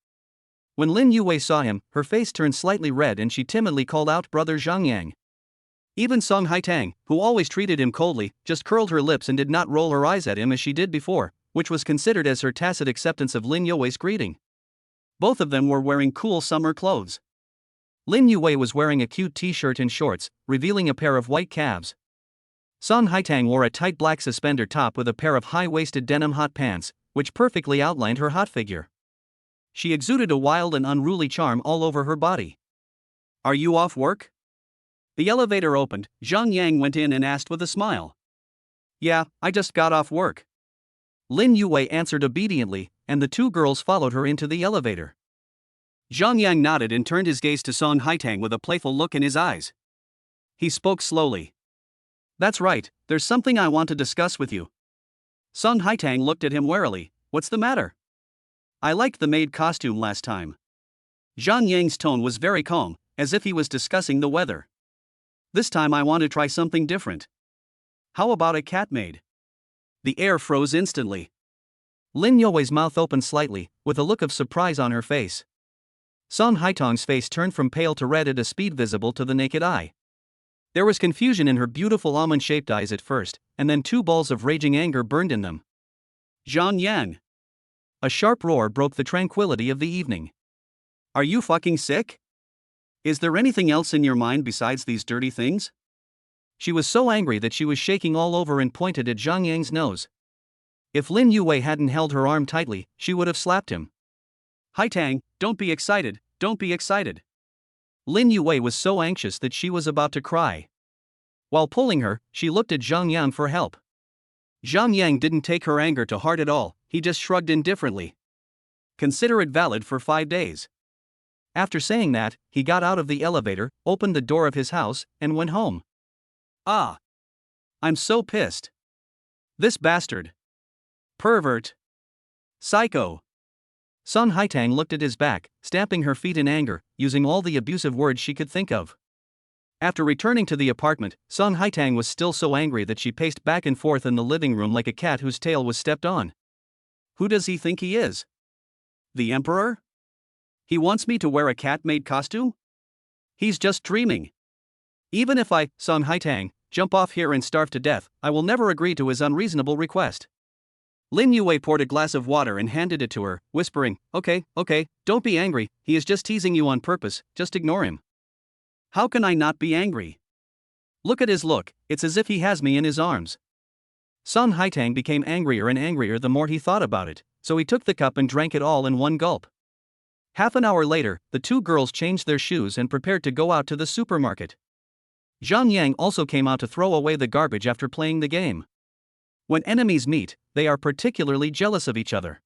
When Lin Youwei saw him, her face turned slightly red and she timidly called out, "Brother Zhang Yang." Even Song Haitang, who always treated him coldly, just curled her lips and did not roll her eyes at him as she did before, which was considered as her tacit acceptance of Lin Youwei's greeting. Both of them were wearing cool summer clothes. Lin Youwei was wearing a cute t-shirt and shorts, revealing a pair of white calves. Song Haitang wore a tight black suspender top with a pair of high-waisted denim hot pants, which perfectly outlined her hot figure. She exuded a wild and unruly charm all over her body. Are you off work? The elevator opened, Zhang Yang went in and asked with a smile. Yeah, I just got off work. Lin Youwei answered obediently, and the two girls followed her into the elevator. Zhang Yang nodded and turned his gaze to Song Haitang with a playful look in his eyes. He spoke slowly. That's right, there's something I want to discuss with you. Song Haitang looked at him warily. What's the matter? I liked the maid costume last time. Zhang Yang's tone was very calm, as if he was discussing the weather. This time I want to try something different. How about a cat maid? The air froze instantly. Lin Youwei's mouth opened slightly, with a look of surprise on her face. Song Haitang's face turned from pale to red at a speed visible to the naked eye. There was confusion in her beautiful almond-shaped eyes at first, and then two balls of raging anger burned in them. Zhang Yang! A sharp roar broke the tranquility of the evening. Are you fucking sick? Is there anything else in your mind besides these dirty things? She was so angry that she was shaking all over and pointed at Zhang Yang's nose. If Lin Youwei hadn't held her arm tightly, she would have slapped him. Haitang, don't be excited, don't be excited. Lin Youwei was so anxious that she was about to cry. While pulling her, she looked at Zhang Yang for help. Zhang Yang didn't take her anger to heart at all, he just shrugged indifferently. Consider it valid for 5 days. After saying that, he got out of the elevator, opened the door of his house, and went home. Ah! I'm so pissed. This bastard. Pervert. Psycho. Song Haitang looked at his back, stamping her feet in anger, using all the abusive words she could think of. After returning to the apartment, Song Haitang was still so angry that she paced back and forth in the living room like a cat whose tail was stepped on. Who does he think he is? The Emperor? He wants me to wear a cat-made costume? He's just dreaming. Even if I, Song Haitang, jump off here and starve to death, I will never agree to his unreasonable request. Lin Youwei poured a glass of water and handed it to her, whispering, Okay, don't be angry, he is just teasing you on purpose, just ignore him. How can I not be angry? Look at his look, it's as if he has me in his arms. Song Haitang became angrier and angrier the more he thought about it, so he took the cup and drank it all in one gulp. Half an hour later, the two girls changed their shoes and prepared to go out to the supermarket. Zhang Yang also came out to throw away the garbage after playing the game. When enemies meet, they are particularly jealous of each other.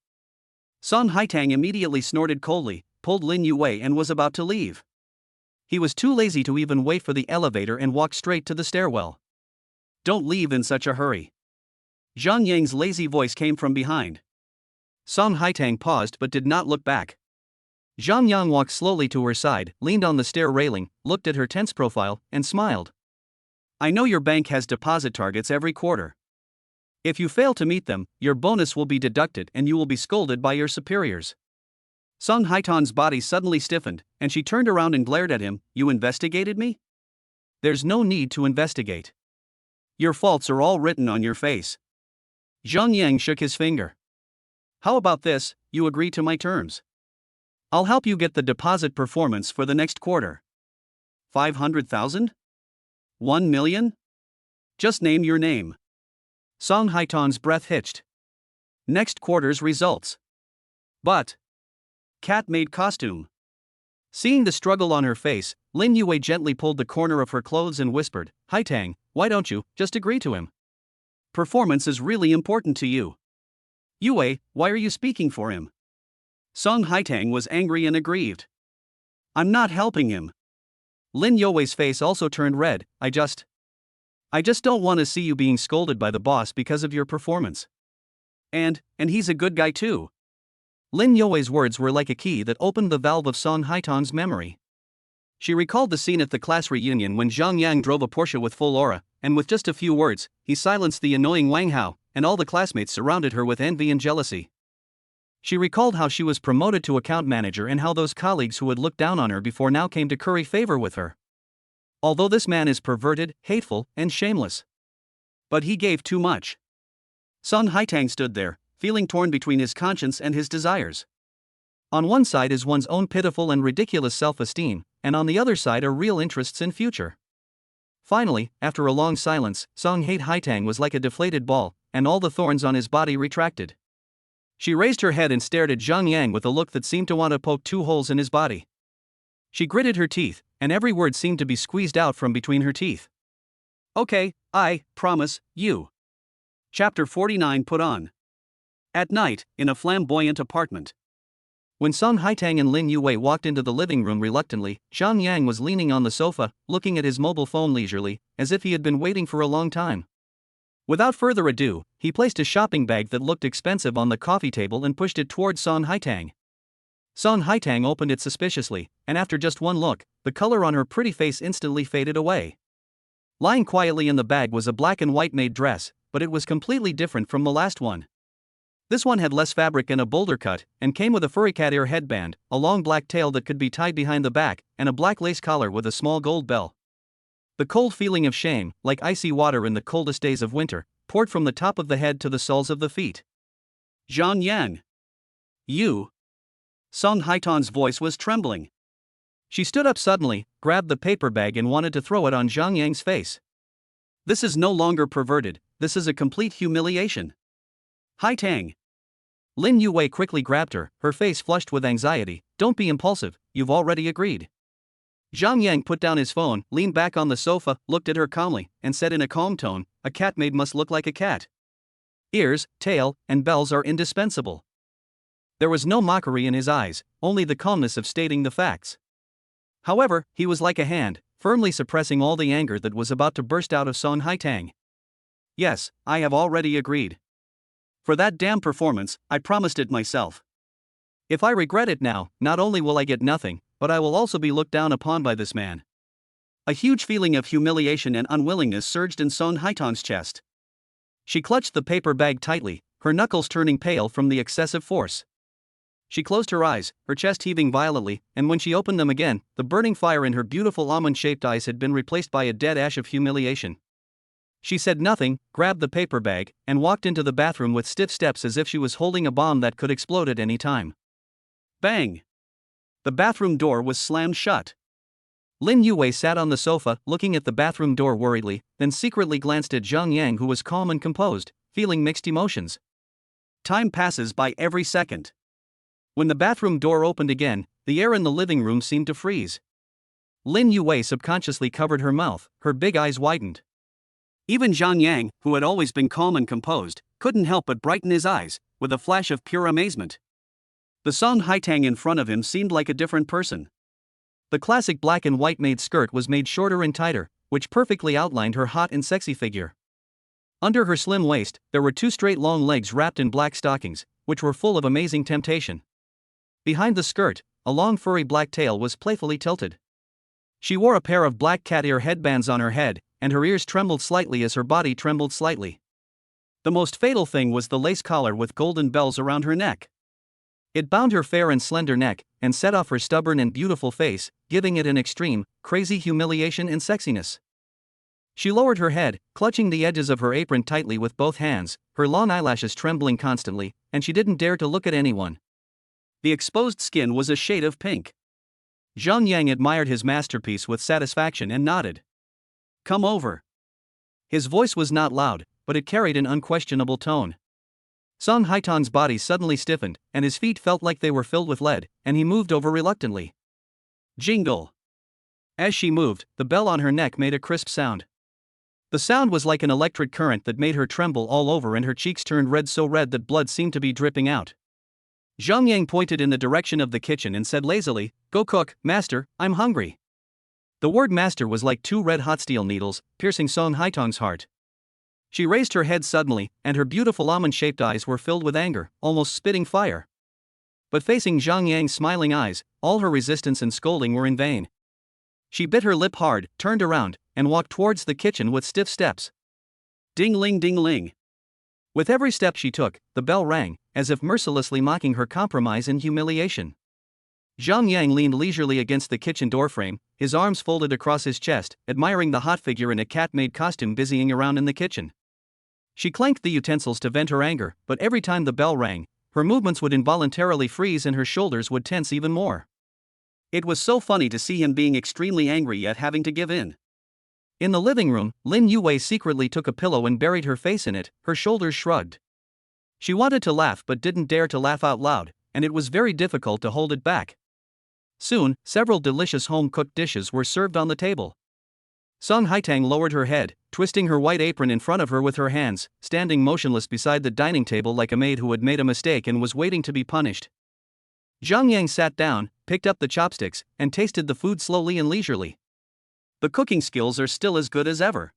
Song Haitang immediately snorted coldly, pulled Lin Youwei and was about to leave. He was too lazy to even wait for the elevator and walked straight to the stairwell. Don't leave in such a hurry. Zhang Yang's lazy voice came from behind. Song Haitang paused but did not look back. Zhang Yang walked slowly to her side, leaned on the stair railing, looked at her tense profile, and smiled. I know your bank has deposit targets every quarter. If you fail to meet them, your bonus will be deducted and you will be scolded by your superiors. Song Haitan's body suddenly stiffened, and she turned around and glared at him. You investigated me? There's no need to investigate. Your faults are all written on your face. Zhang Yang shook his finger. How about this, you agree to my terms? I'll help you get the deposit performance for the next quarter. 500,000? 1 million? Just name your name. Song Haitan's breath hitched. Next quarter's results. But. Cat-made costume. Seeing the struggle on her face, Lin Yue gently pulled the corner of her clothes and whispered, Haitang, why don't you just agree to him? Performance is really important to you. Yue, why are you speaking for him? Song Haitang was angry and aggrieved. I'm not helping him. Lin Yue's face also turned red. I just don't want to see you being scolded by the boss because of your performance. And he's a good guy too. Lin Yue's words were like a key that opened the valve of Song Haitang's memory. She recalled the scene at the class reunion when Zhang Yang drove a Porsche with full aura, and with just a few words, he silenced the annoying Wang Hao, and all the classmates surrounded her with envy and jealousy. She recalled how she was promoted to account manager and how those colleagues who had looked down on her before now came to curry favor with her. Although this man is perverted, hateful, and shameless. But he gave too much. Song Haitang stood there, feeling torn between his conscience and his desires. On one side is one's own pitiful and ridiculous self-esteem, and on the other side are real interests in future. Finally, after a long silence, Song Haitang was like a deflated ball, and all the thorns on his body retracted. She raised her head and stared at Zhang Yang with a look that seemed to want to poke 2 holes in his body. She gritted her teeth, and every word seemed to be squeezed out from between her teeth. Okay, I promise you. Chapter 49 put on. At night, in a flamboyant apartment. When Song Haitang and Lin Yue walked into the living room reluctantly, Zhang Yang was leaning on the sofa, looking at his mobile phone leisurely, as if he had been waiting for a long time. Without further ado, he placed a shopping bag that looked expensive on the coffee table and pushed it towards Song Haitang. Song Haitang opened it suspiciously, and after just one look, the color on her pretty face instantly faded away. Lying quietly in the bag was a black and white made dress, but it was completely different from the last one. This one had less fabric and a bolder cut, and came with a furry cat ear headband, a long black tail that could be tied behind the back, and a black lace collar with a small gold bell. The cold feeling of shame, like icy water in the coldest days of winter, poured from the top of the head to the soles of the feet. Zhang Yang. You. Song Haitang's voice was trembling. She stood up suddenly, grabbed the paper bag and wanted to throw it on Zhang Yang's face. This is no longer perverted, this is a complete humiliation. Haitang. Lin Yue quickly grabbed her, her face flushed with anxiety. Don't be impulsive, you've already agreed. Zhang Yang put down his phone, leaned back on the sofa, looked at her calmly, and said in a calm tone, a cat maid must look like a cat. Ears, tail, and bells are indispensable. There was no mockery in his eyes, only the calmness of stating the facts. However, he was like a hand, firmly suppressing all the anger that was about to burst out of Song Haitang. Yes, I have already agreed. For that damn performance, I promised it myself. If I regret it now, not only will I get nothing, but I will also be looked down upon by this man. A huge feeling of humiliation and unwillingness surged in Song Haitang's chest. She clutched the paper bag tightly, her knuckles turning pale from the excessive force. She closed her eyes, her chest heaving violently, and when she opened them again, the burning fire in her beautiful almond-shaped eyes had been replaced by a dead ash of humiliation. She said nothing, grabbed the paper bag, and walked into the bathroom with stiff steps as if she was holding a bomb that could explode at any time. Bang! The bathroom door was slammed shut. Lin Yue sat on the sofa, looking at the bathroom door worriedly, then secretly glanced at Zhang Yang, who was calm and composed, feeling mixed emotions. Time passes by every second. When the bathroom door opened again, the air in the living room seemed to freeze. Lin Yue subconsciously covered her mouth, her big eyes widened. Even Zhang Yang, who had always been calm and composed, couldn't help but brighten his eyes, with a flash of pure amazement. The Song Haitang in front of him seemed like a different person. The classic black and white made skirt was made shorter and tighter, which perfectly outlined her hot and sexy figure. Under her slim waist, there were 2 straight long legs wrapped in black stockings, which were full of amazing temptation. Behind the skirt, a long furry black tail was playfully tilted. She wore a pair of black cat ear headbands on her head, and her ears trembled slightly as her body trembled slightly. The most fatal thing was the lace collar with golden bells around her neck. It bound her fair and slender neck, and set off her stubborn and beautiful face, giving it an extreme, crazy humiliation and sexiness. She lowered her head, clutching the edges of her apron tightly with both hands, her long eyelashes trembling constantly, and she didn't dare to look at anyone. The exposed skin was a shade of pink. Zhang Yang admired his masterpiece with satisfaction and nodded. "Come over." His voice was not loud, but it carried an unquestionable tone. Song Haitang's body suddenly stiffened, and his feet felt like they were filled with lead, and he moved over reluctantly. Jingle. As she moved, the bell on her neck made a crisp sound. The sound was like an electric current that made her tremble all over, and her cheeks turned red, so red that blood seemed to be dripping out. Zhang Yang pointed in the direction of the kitchen and said lazily, "Go cook, master, I'm hungry." The word master was like two red hot steel needles, piercing Song Haitang's heart. She raised her head suddenly, and her beautiful almond-shaped eyes were filled with anger, almost spitting fire. But facing Zhang Yang's smiling eyes, all her resistance and scolding were in vain. She bit her lip hard, turned around, and walked towards the kitchen with stiff steps. Ding-ling, ding-ling. With every step she took, the bell rang, as if mercilessly mocking her compromise and humiliation. Zhang Yang leaned leisurely against the kitchen doorframe, his arms folded across his chest, admiring the hot figure in a cat-made costume busying around in the kitchen. She clanked the utensils to vent her anger, but every time the bell rang, her movements would involuntarily freeze and her shoulders would tense even more. It was so funny to see him being extremely angry yet having to give in. In the living room, Lin Yue secretly took a pillow and buried her face in it, her shoulders shrugged. She wanted to laugh but didn't dare to laugh out loud, and it was very difficult to hold it back. Soon, several delicious home-cooked dishes were served on the table. Song Haitang lowered her head, twisting her white apron in front of her with her hands, standing motionless beside the dining table like a maid who had made a mistake and was waiting to be punished. Zhang Yang sat down, picked up the chopsticks, and tasted the food slowly and leisurely. The cooking skills are still as good as ever.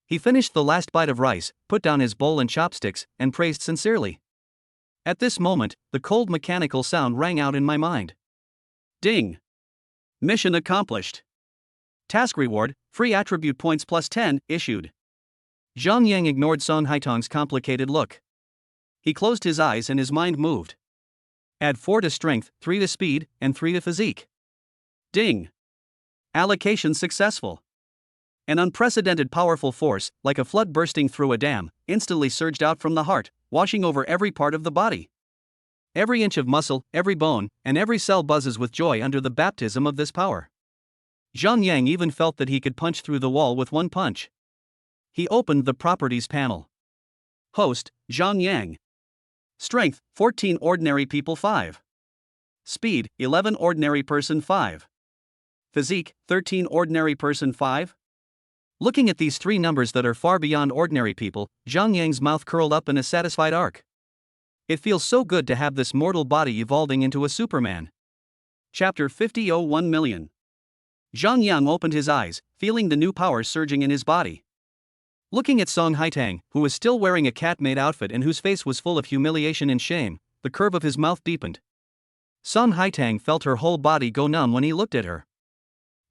He finished the last bite of rice, put down his bowl and chopsticks, and praised sincerely. At this moment, the cold mechanical sound rang out in my mind. Ding! Mission accomplished. Task reward, free attribute points plus 10, issued. Zhang Yang ignored Song Haitang's complicated look. He closed his eyes and his mind moved. Add 4 to strength, 3 to speed, and 3 to physique. Ding! Allocation successful. An unprecedented powerful force, like a flood bursting through a dam, instantly surged out from the heart, washing over every part of the body. Every inch of muscle, every bone, and every cell buzzes with joy under the baptism of this power. Zhang Yang even felt that he could punch through the wall with one punch. He opened the properties panel. Host, Zhang Yang. Strength, 14 ordinary people 5. Speed, 11 ordinary person 5. Physique, 13 ordinary person 5. Looking at these 3 numbers that are far beyond ordinary people, Zhang Yang's mouth curled up in a satisfied arc. It feels so good to have this mortal body evolving into a Superman. Chapter 50:01 million. Zhang Yang opened his eyes, feeling the new power surging in his body. Looking at Song Haitang, who was still wearing a cat-made outfit and whose face was full of humiliation and shame, the curve of his mouth deepened. Song Haitang felt her whole body go numb when he looked at her.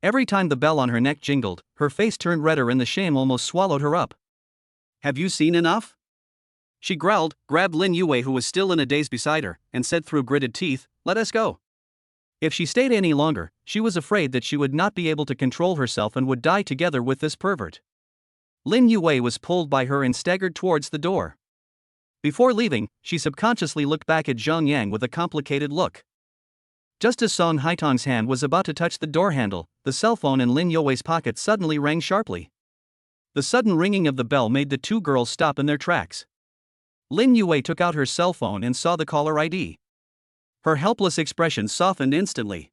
Every time the bell on her neck jingled, her face turned redder and the shame almost swallowed her up. "Have you seen enough?" She growled, grabbed Lin Yue, who was still in a daze beside her, and said through gritted teeth, "Let us go." If she stayed any longer, she was afraid that she would not be able to control herself and would die together with this pervert. Lin Yue was pulled by her and staggered towards the door. Before leaving, she subconsciously looked back at Zhang Yang with a complicated look. Just as Song Haitang's hand was about to touch the door handle, the cell phone in Lin Yue's pocket suddenly rang sharply. The sudden ringing of the bell made the 2 girls stop in their tracks. Lin Yue took out her cell phone and saw the caller ID. Her helpless expression softened instantly.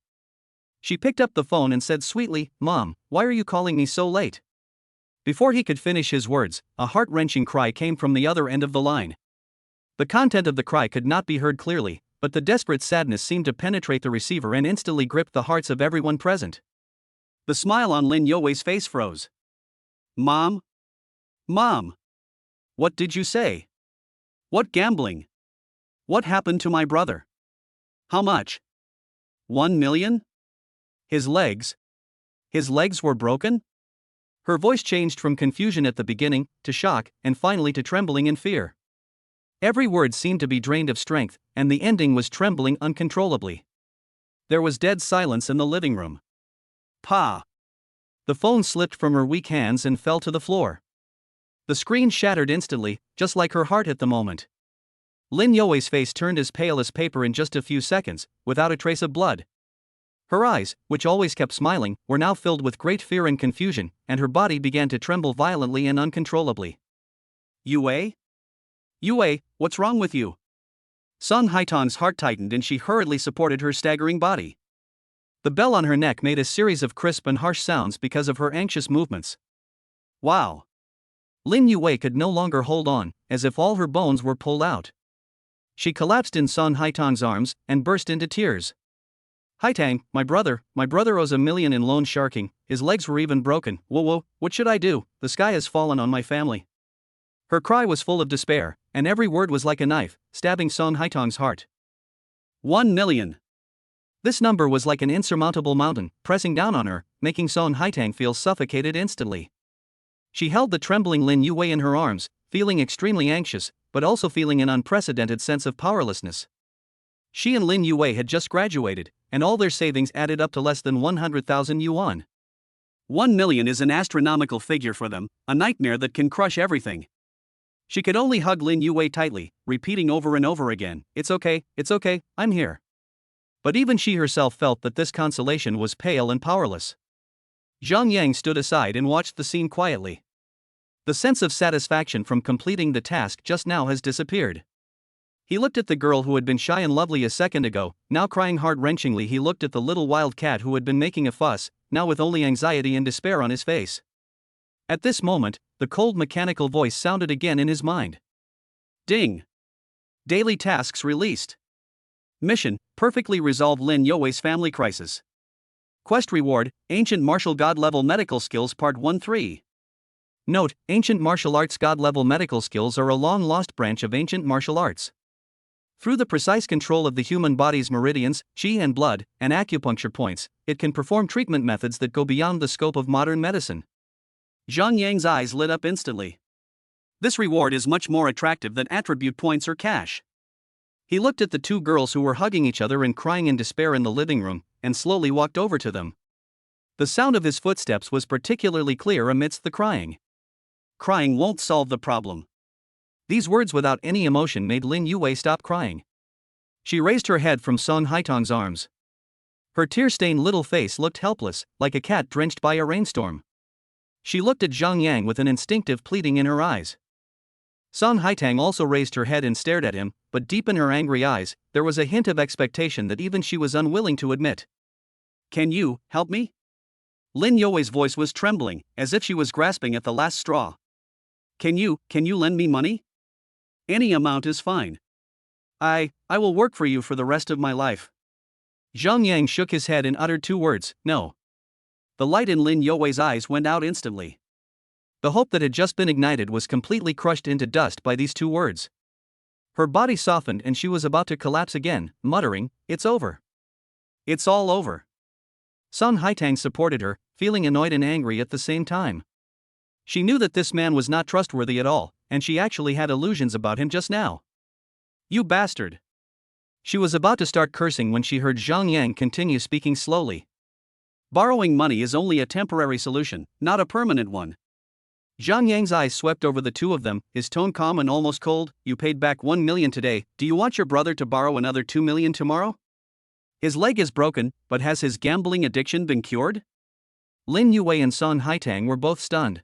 She picked up the phone and said sweetly, "Mom, why are you calling me so late?" Before he could finish his words, a heart-wrenching cry came from the other end of the line. The content of the cry could not be heard clearly, but the desperate sadness seemed to penetrate the receiver and instantly gripped the hearts of everyone present. The smile on Lin Yue's face froze. "Mom? Mom? What did you say? What gambling? What happened to my brother? How much? 1 million? His legs? His legs were broken?" Her voice changed from confusion at the beginning, to shock, and finally to trembling in fear. Every word seemed to be drained of strength, and the ending was trembling uncontrollably. There was dead silence in the living room. Pa! The phone slipped from her weak hands and fell to the floor. The screen shattered instantly, just like her heart at the moment. Lin You's face turned as pale as paper in just a few seconds, without a trace of blood. Her eyes, which always kept smiling, were now filled with great fear and confusion, and her body began to tremble violently and uncontrollably. Yue? Yue, what's wrong with you? Sun Haitang's heart tightened and she hurriedly supported her staggering body. The bell on her neck made a series of crisp and harsh sounds because of her anxious movements. Wow! Lin Yue could no longer hold on, as if all her bones were pulled out. She collapsed in Sun Haitang's arms and burst into tears. Haitang, my brother owes $1 million in loan sharking, his legs were even broken. Whoa, what should I do? The sky has fallen on my family. Her cry was full of despair, and every word was like a knife, stabbing Sun Haitang's heart. 1 million. This number was like an insurmountable mountain, pressing down on her, making Sun Haitang feel suffocated instantly. She held the trembling Lin Yue in her arms, feeling extremely anxious, but also feeling an unprecedented sense of powerlessness. She and Lin Yue had just graduated, and all their savings added up to less than 100,000 yuan. 1 million is an astronomical figure for them, a nightmare that can crush everything. She could only hug Lin Yue tightly, repeating over and over again, it's okay, I'm here. But even she herself felt that this consolation was pale and powerless. Zhang Yang stood aside and watched the scene quietly. The sense of satisfaction from completing the task just now has disappeared. He looked at the girl who had been shy and lovely a second ago, now crying heart-wrenchingly. He looked at the little wild cat who had been making a fuss, now with only anxiety and despair on his face. At this moment, the cold mechanical voice sounded again in his mind. Ding! Daily tasks released. Mission, perfectly resolve Lin You's family crisis. Quest reward, Ancient Martial God Level Medical Skills Part 1-3. Note, Ancient Martial Arts God Level Medical Skills are a long-lost branch of ancient martial arts. Through the precise control of the human body's meridians, qi and blood, and acupuncture points, it can perform treatment methods that go beyond the scope of modern medicine. Zhang Yang's eyes lit up instantly. This reward is much more attractive than attribute points or cash. He looked at the two girls who were hugging each other and crying in despair in the living room, and slowly walked over to them. The sound of his footsteps was particularly clear amidst the crying. Crying won't solve the problem. These words without any emotion made Lin Yue stop crying. She raised her head from Sun Haitang's arms. Her tear-stained little face looked helpless, like a cat drenched by a rainstorm. She looked at Zhang Yang with an instinctive pleading in her eyes. Sun Haitang also raised her head and stared at him, but deep in her angry eyes, there was a hint of expectation that even she was unwilling to admit. Can you help me? Lin You's voice was trembling, as if she was grasping at the last straw. Can you lend me money? Any amount is fine. I will work for you for the rest of my life. Zhang Yang shook his head and uttered two words, no. The light in Lin You's eyes went out instantly. The hope that had just been ignited was completely crushed into dust by these two words. Her body softened and she was about to collapse again, muttering, it's over. It's all over. Sun Haitang supported her, feeling annoyed and angry at the same time. She knew that this man was not trustworthy at all, and she actually had illusions about him just now. You bastard! She was about to start cursing when she heard Zhang Yang continue speaking slowly. Borrowing money is only a temporary solution, not a permanent one. Zhang Yang's eyes swept over the two of them, his tone calm and almost cold. You paid back 1 million today, do you want your brother to borrow another 2 million tomorrow? His leg is broken, but has his gambling addiction been cured? Lin Yue and Sun Haitang were both stunned.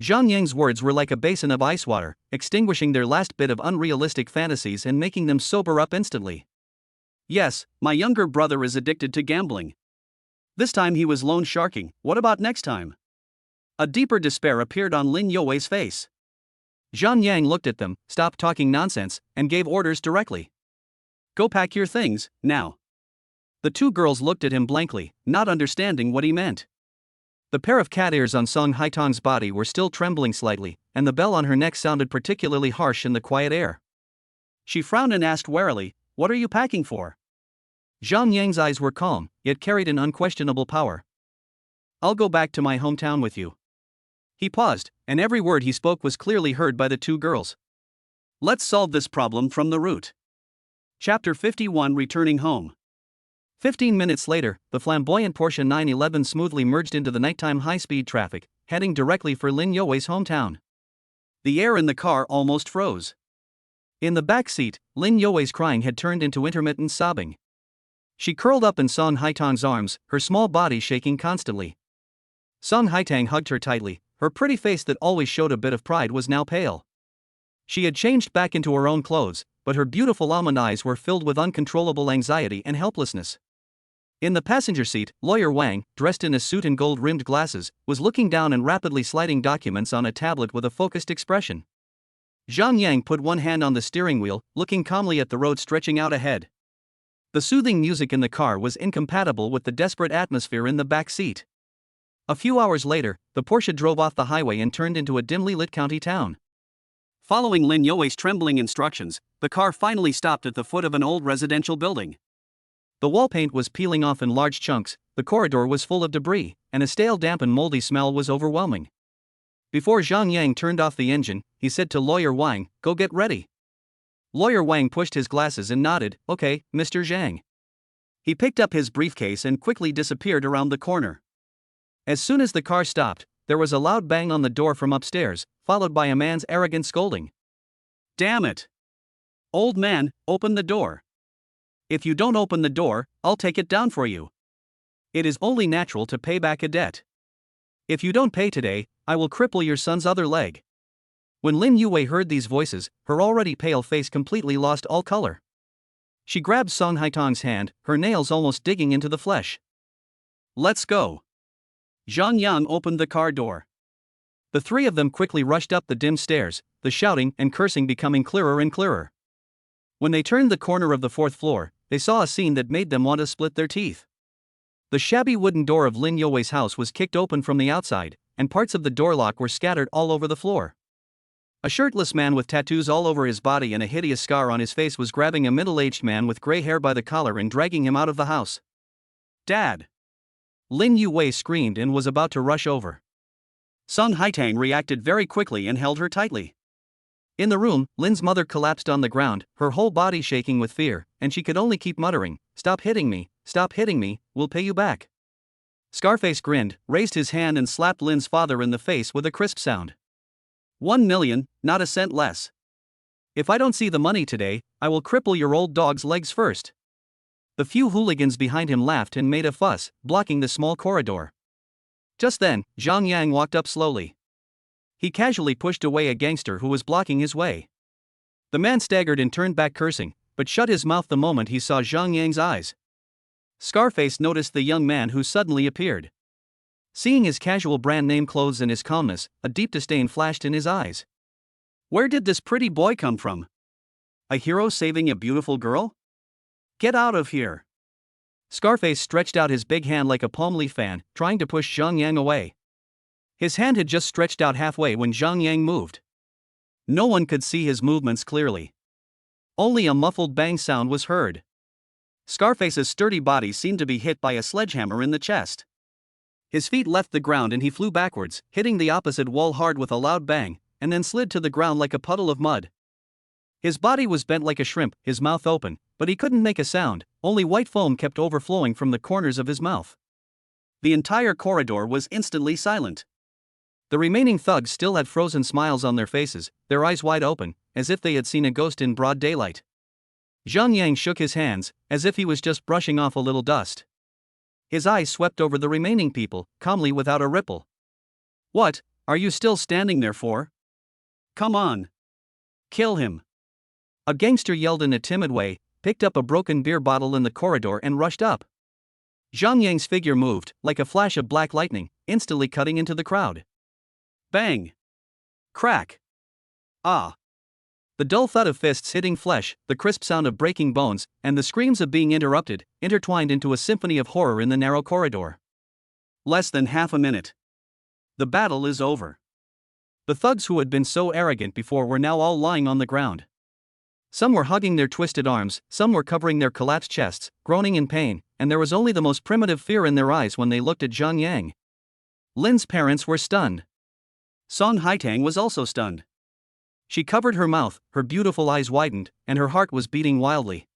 Zhang Yang's words were like a basin of ice water, extinguishing their last bit of unrealistic fantasies and making them sober up instantly. Yes, my younger brother is addicted to gambling. This time he was loan sharking, what about next time? A deeper despair appeared on Lin You's face. Zhang Yang looked at them, stopped talking nonsense, and gave orders directly. Go pack your things, now. The two girls looked at him blankly, not understanding what he meant. The pair of cat ears on Sun Haitang's body were still trembling slightly, and the bell on her neck sounded particularly harsh in the quiet air. She frowned and asked warily, what are you packing for? Zhang Yang's eyes were calm, yet carried an unquestionable power. I'll go back to my hometown with you. He paused, and every word he spoke was clearly heard by the two girls. Let's solve this problem from the root. Chapter 51 Returning Home. 15 minutes later, the flamboyant Porsche 911 smoothly merged into the nighttime high-speed traffic, heading directly for Lin Youwei's hometown. The air in the car almost froze. In the back seat, Lin Youwei's crying had turned into intermittent sobbing. She curled up in Song Haitang's arms, her small body shaking constantly. Song Haitang hugged her tightly. Her pretty face that always showed a bit of pride was now pale. She had changed back into her own clothes, but her beautiful almond eyes were filled with uncontrollable anxiety and helplessness. In the passenger seat, Lawyer Wang, dressed in a suit and gold-rimmed glasses, was looking down and rapidly sliding documents on a tablet with a focused expression. Zhang Yang put one hand on the steering wheel, looking calmly at the road stretching out ahead. The soothing music in the car was incompatible with the desperate atmosphere in the back seat. A few hours later, the Porsche drove off the highway and turned into a dimly lit county town. Following Lin Youwei's trembling instructions, the car finally stopped at the foot of an old residential building. The wall paint was peeling off in large chunks, the corridor was full of debris, and a stale, damp and moldy smell was overwhelming. Before Zhang Yang turned off the engine, he said to Lawyer Wang, "Go get ready." Lawyer Wang pushed his glasses and nodded, "Okay, Mr. Zhang." He picked up his briefcase and quickly disappeared around the corner. As soon as the car stopped, there was a loud bang on the door from upstairs, followed by a man's arrogant scolding. "Damn it! Old man, open the door. If you don't open the door, I'll take it down for you. It is only natural to pay back a debt. If you don't pay today, I will cripple your son's other leg." When Lin Youwei heard these voices, her already pale face completely lost all color. She grabbed Song Haitang's hand, her nails almost digging into the flesh. "Let's go." Zhang Yang opened the car door. The three of them quickly rushed up the dim stairs, the shouting and cursing becoming clearer and clearer. When they turned the corner of the fourth floor, they saw a scene that made them want to split their teeth. The shabby wooden door of Lin Youwei's house was kicked open from the outside, and parts of the door lock were scattered all over the floor. A shirtless man with tattoos all over his body and a hideous scar on his face was grabbing a middle-aged man with gray hair by the collar and dragging him out of the house. "Dad!" Lin Youwei screamed and was about to rush over. Song Haitang reacted very quickly and held her tightly. In the room, Lin's mother collapsed on the ground, her whole body shaking with fear, and she could only keep muttering, "Stop hitting me, we'll pay you back." Scarface grinned, raised his hand and slapped Lin's father in the face with a crisp sound. 1 million, not a cent less. If I don't see the money today, I will cripple your old dog's legs first. The few hooligans behind him laughed and made a fuss, blocking the small corridor. Just then, Zhang Yang walked up slowly. He casually pushed away a gangster who was blocking his way. The man staggered and turned back cursing, but shut his mouth the moment he saw Zhang Yang's eyes. Scarface noticed the young man who suddenly appeared. Seeing his casual brand-name clothes and his calmness, a deep disdain flashed in his eyes. Where did this pretty boy come from? A hero saving a beautiful girl? Get out of here. Scarface stretched out his big hand like a palm leaf fan, trying to push Zhang Yang away. His hand had just stretched out halfway when Zhang Yang moved. No one could see his movements clearly. Only a muffled bang sound was heard. Scarface's sturdy body seemed to be hit by a sledgehammer in the chest. His feet left the ground and he flew backwards, hitting the opposite wall hard with a loud bang, and then slid to the ground like a puddle of mud. His body was bent like a shrimp, his mouth open, but he couldn't make a sound, only white foam kept overflowing from the corners of his mouth. The entire corridor was instantly silent. The remaining thugs still had frozen smiles on their faces, their eyes wide open, as if they had seen a ghost in broad daylight. Zhang Yang shook his hands, as if he was just brushing off a little dust. His eyes swept over the remaining people, calmly without a ripple. "What are you still standing there for? Come on. Kill him." A gangster yelled in a timid way, picked up a broken beer bottle in the corridor and rushed up. Zhang Yang's figure moved, like a flash of black lightning, instantly cutting into the crowd. Bang! Crack! Ah! The dull thud of fists hitting flesh, the crisp sound of breaking bones, and the screams of being interrupted, intertwined into a symphony of horror in the narrow corridor. Less than half a minute. The battle is over. The thugs who had been so arrogant before were now all lying on the ground. Some were hugging their twisted arms, some were covering their collapsed chests, groaning in pain, and there was only the most primitive fear in their eyes when they looked at Zhang Yang. Lin's parents were stunned. Song Haitang was also stunned. She covered her mouth, her beautiful eyes widened, and her heart was beating wildly.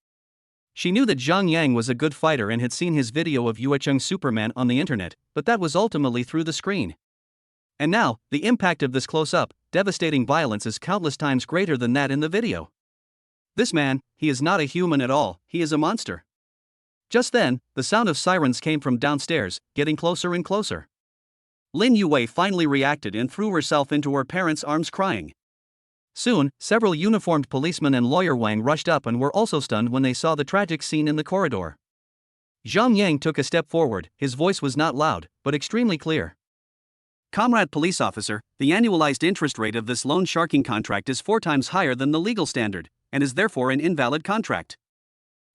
She knew that Zhang Yang was a good fighter and had seen his video of Yuecheng Superman on the internet, but that was ultimately through the screen. And now, the impact of this close-up, devastating violence is countless times greater than that in the video. This man, he is not a human at all, he is a monster. Just then, the sound of sirens came from downstairs, getting closer and closer. Lin Yue finally reacted and threw herself into her parents' arms crying. Soon, several uniformed policemen and Lawyer Wang rushed up and were also stunned when they saw the tragic scene in the corridor. Zhang Yang took a step forward, his voice was not loud, but extremely clear. Comrade police officer, the annualized interest rate of this loan sharking contract is 4 times higher than the legal standard, and is therefore an invalid contract.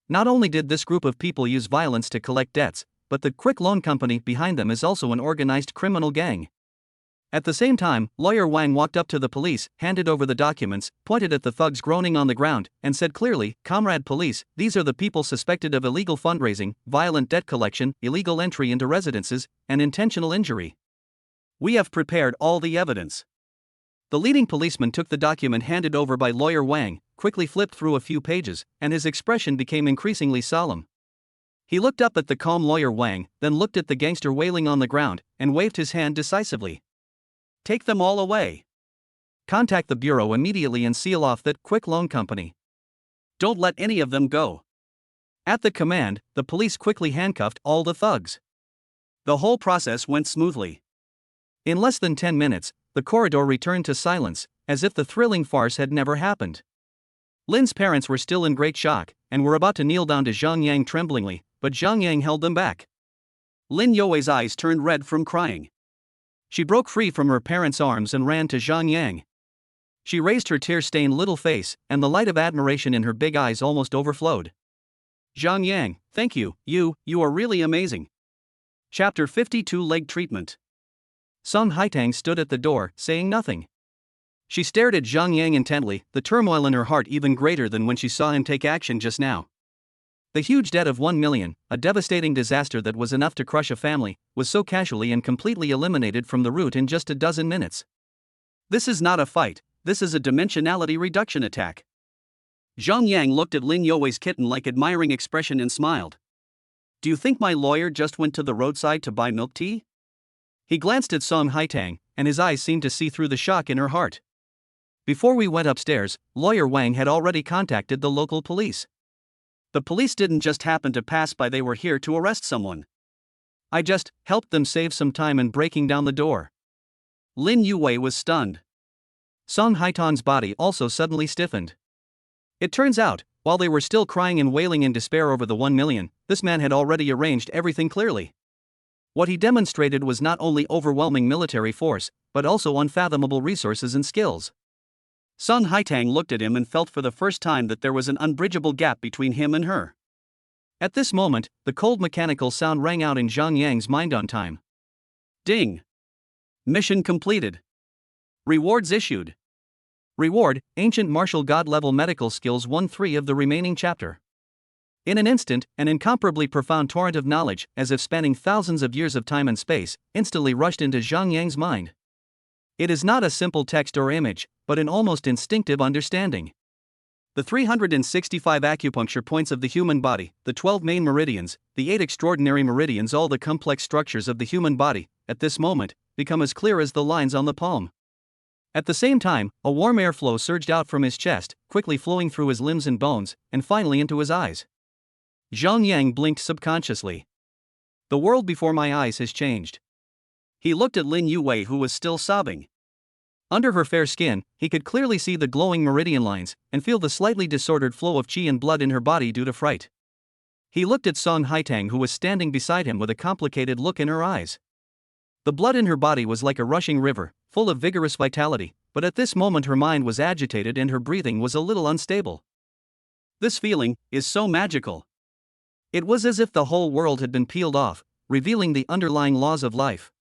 Not only did this group of people use violence to collect debts, but the quick loan company behind them is also an organized criminal gang. At the same time, Lawyer Wang walked up to the police, handed over the documents, pointed at the thugs groaning on the ground, and said clearly, "Comrade police, these are the people suspected of illegal fundraising, violent debt collection, illegal entry into residences, and intentional injury. We have prepared all the evidence." The leading policeman took the document handed over by Lawyer Wang, quickly flipped through a few pages, and his expression became increasingly solemn. He looked up at the calm Lawyer Wang, then looked at the gangster wailing on the ground, and waved his hand decisively. "Take them all away. Contact the bureau immediately and seal off that quick loan company. Don't let any of them go." At the command, the police quickly handcuffed all the thugs. The whole process went smoothly. In less than 10 minutes, the corridor returned to silence, as if the thrilling farce had never happened. Lin's parents were still in great shock, and were about to kneel down to Zhang Yang tremblingly, but Zhang Yang held them back. Lin Yue's eyes turned red from crying. She broke free from her parents' arms and ran to Zhang Yang. She raised her tear-stained little face, and the light of admiration in her big eyes almost overflowed. "Zhang Yang, thank you, you are really amazing." Chapter 52 Leg Treatment. Song Haitang stood at the door, saying nothing. She stared at Zhang Yang intently, the turmoil in her heart even greater than when she saw him take action just now. The huge debt of 1 million, a devastating disaster that was enough to crush a family, was so casually and completely eliminated from the root in just a dozen minutes. This is not a fight, this is a dimensionality reduction attack. Zhang Yang looked at Lin Yue's kitten-like admiring expression and smiled. "Do you think my lawyer just went to the roadside to buy milk tea?" He glanced at Song Haitang, and his eyes seemed to see through the shock in her heart. "Before we went upstairs, Lawyer Wang had already contacted the local police. The police didn't just happen to pass by, they were here to arrest someone. I just helped them save some time in breaking down the door." Lin Yue was stunned. Song Haitang's body also suddenly stiffened. It turns out, while they were still crying and wailing in despair over the 1 million, this man had already arranged everything clearly. What he demonstrated was not only overwhelming military force, but also unfathomable resources and skills. Song Haitang looked at him and felt for the first time that there was an unbridgeable gap between him and her. At this moment, the cold mechanical sound rang out in Zhang Yang's mind on time. Ding! Mission completed. Rewards issued. Reward, Ancient Martial God Level Medical Skills 1-3 of the remaining chapter. In an instant, an incomparably profound torrent of knowledge, as if spanning thousands of years of time and space, instantly rushed into Zhang Yang's mind. It is not a simple text or image, but an almost instinctive understanding. The 365 acupuncture points of the human body, the 12 main meridians, the 8 extraordinary meridians, all the complex structures of the human body, at this moment, become as clear as the lines on the palm. At the same time, a warm airflow surged out from his chest, quickly flowing through his limbs and bones, and finally into his eyes. Zhang Yang blinked subconsciously. The world before my eyes has changed. He looked at Lin Yue, who was still sobbing. Under her fair skin, he could clearly see the glowing meridian lines, and feel the slightly disordered flow of qi and blood in her body due to fright. He looked at Song Haitang, who was standing beside him with a complicated look in her eyes. The blood in her body was like a rushing river, full of vigorous vitality, but at this moment her mind was agitated and her breathing was a little unstable. This feeling is so magical. It was as if the whole world had been peeled off, revealing the underlying laws of life.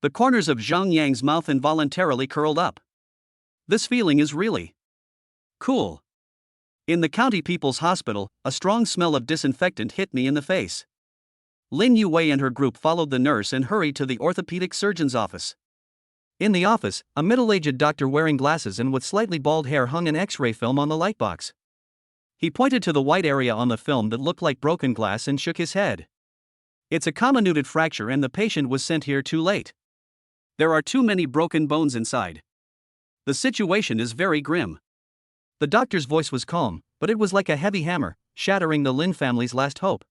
The corners of Zhang Yang's mouth involuntarily curled up. This feeling is really cool. In the County People's Hospital, a strong smell of disinfectant hit me in the face. Lin Yue and her group followed the nurse and hurried to the orthopedic surgeon's office. In the office, a middle-aged doctor wearing glasses and with slightly bald hair hung an X-ray film on the lightbox. He pointed to the white area on the film that looked like broken glass and shook his head. It's a comminuted fracture and the patient was sent here too late. There are too many broken bones inside. The situation is very grim. The doctor's voice was calm, but it was like a heavy hammer, shattering the Lin family's last hope.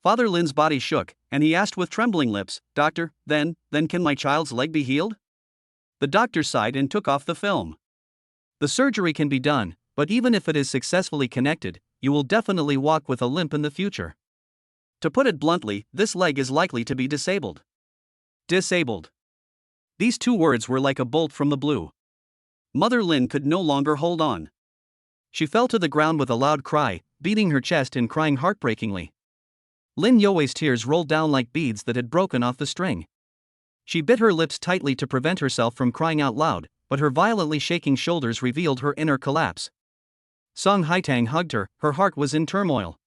Father Lin's body shook, and he asked with trembling lips, "Doctor, then can my child's leg be healed?" The doctor sighed and took off the film. "The surgery can be done, but even if it is successfully connected, you will definitely walk with a limp in the future. To put it bluntly, this leg is likely to be disabled." Disabled. These two words were like a bolt from the blue. Mother Lin could no longer hold on. She fell to the ground with a loud cry, beating her chest and crying heartbreakingly. Lin Youwei's tears rolled down like beads that had broken off the string. She bit her lips tightly to prevent herself from crying out loud, but her violently shaking shoulders revealed her inner collapse. Song Haitang hugged her, her heart was in turmoil.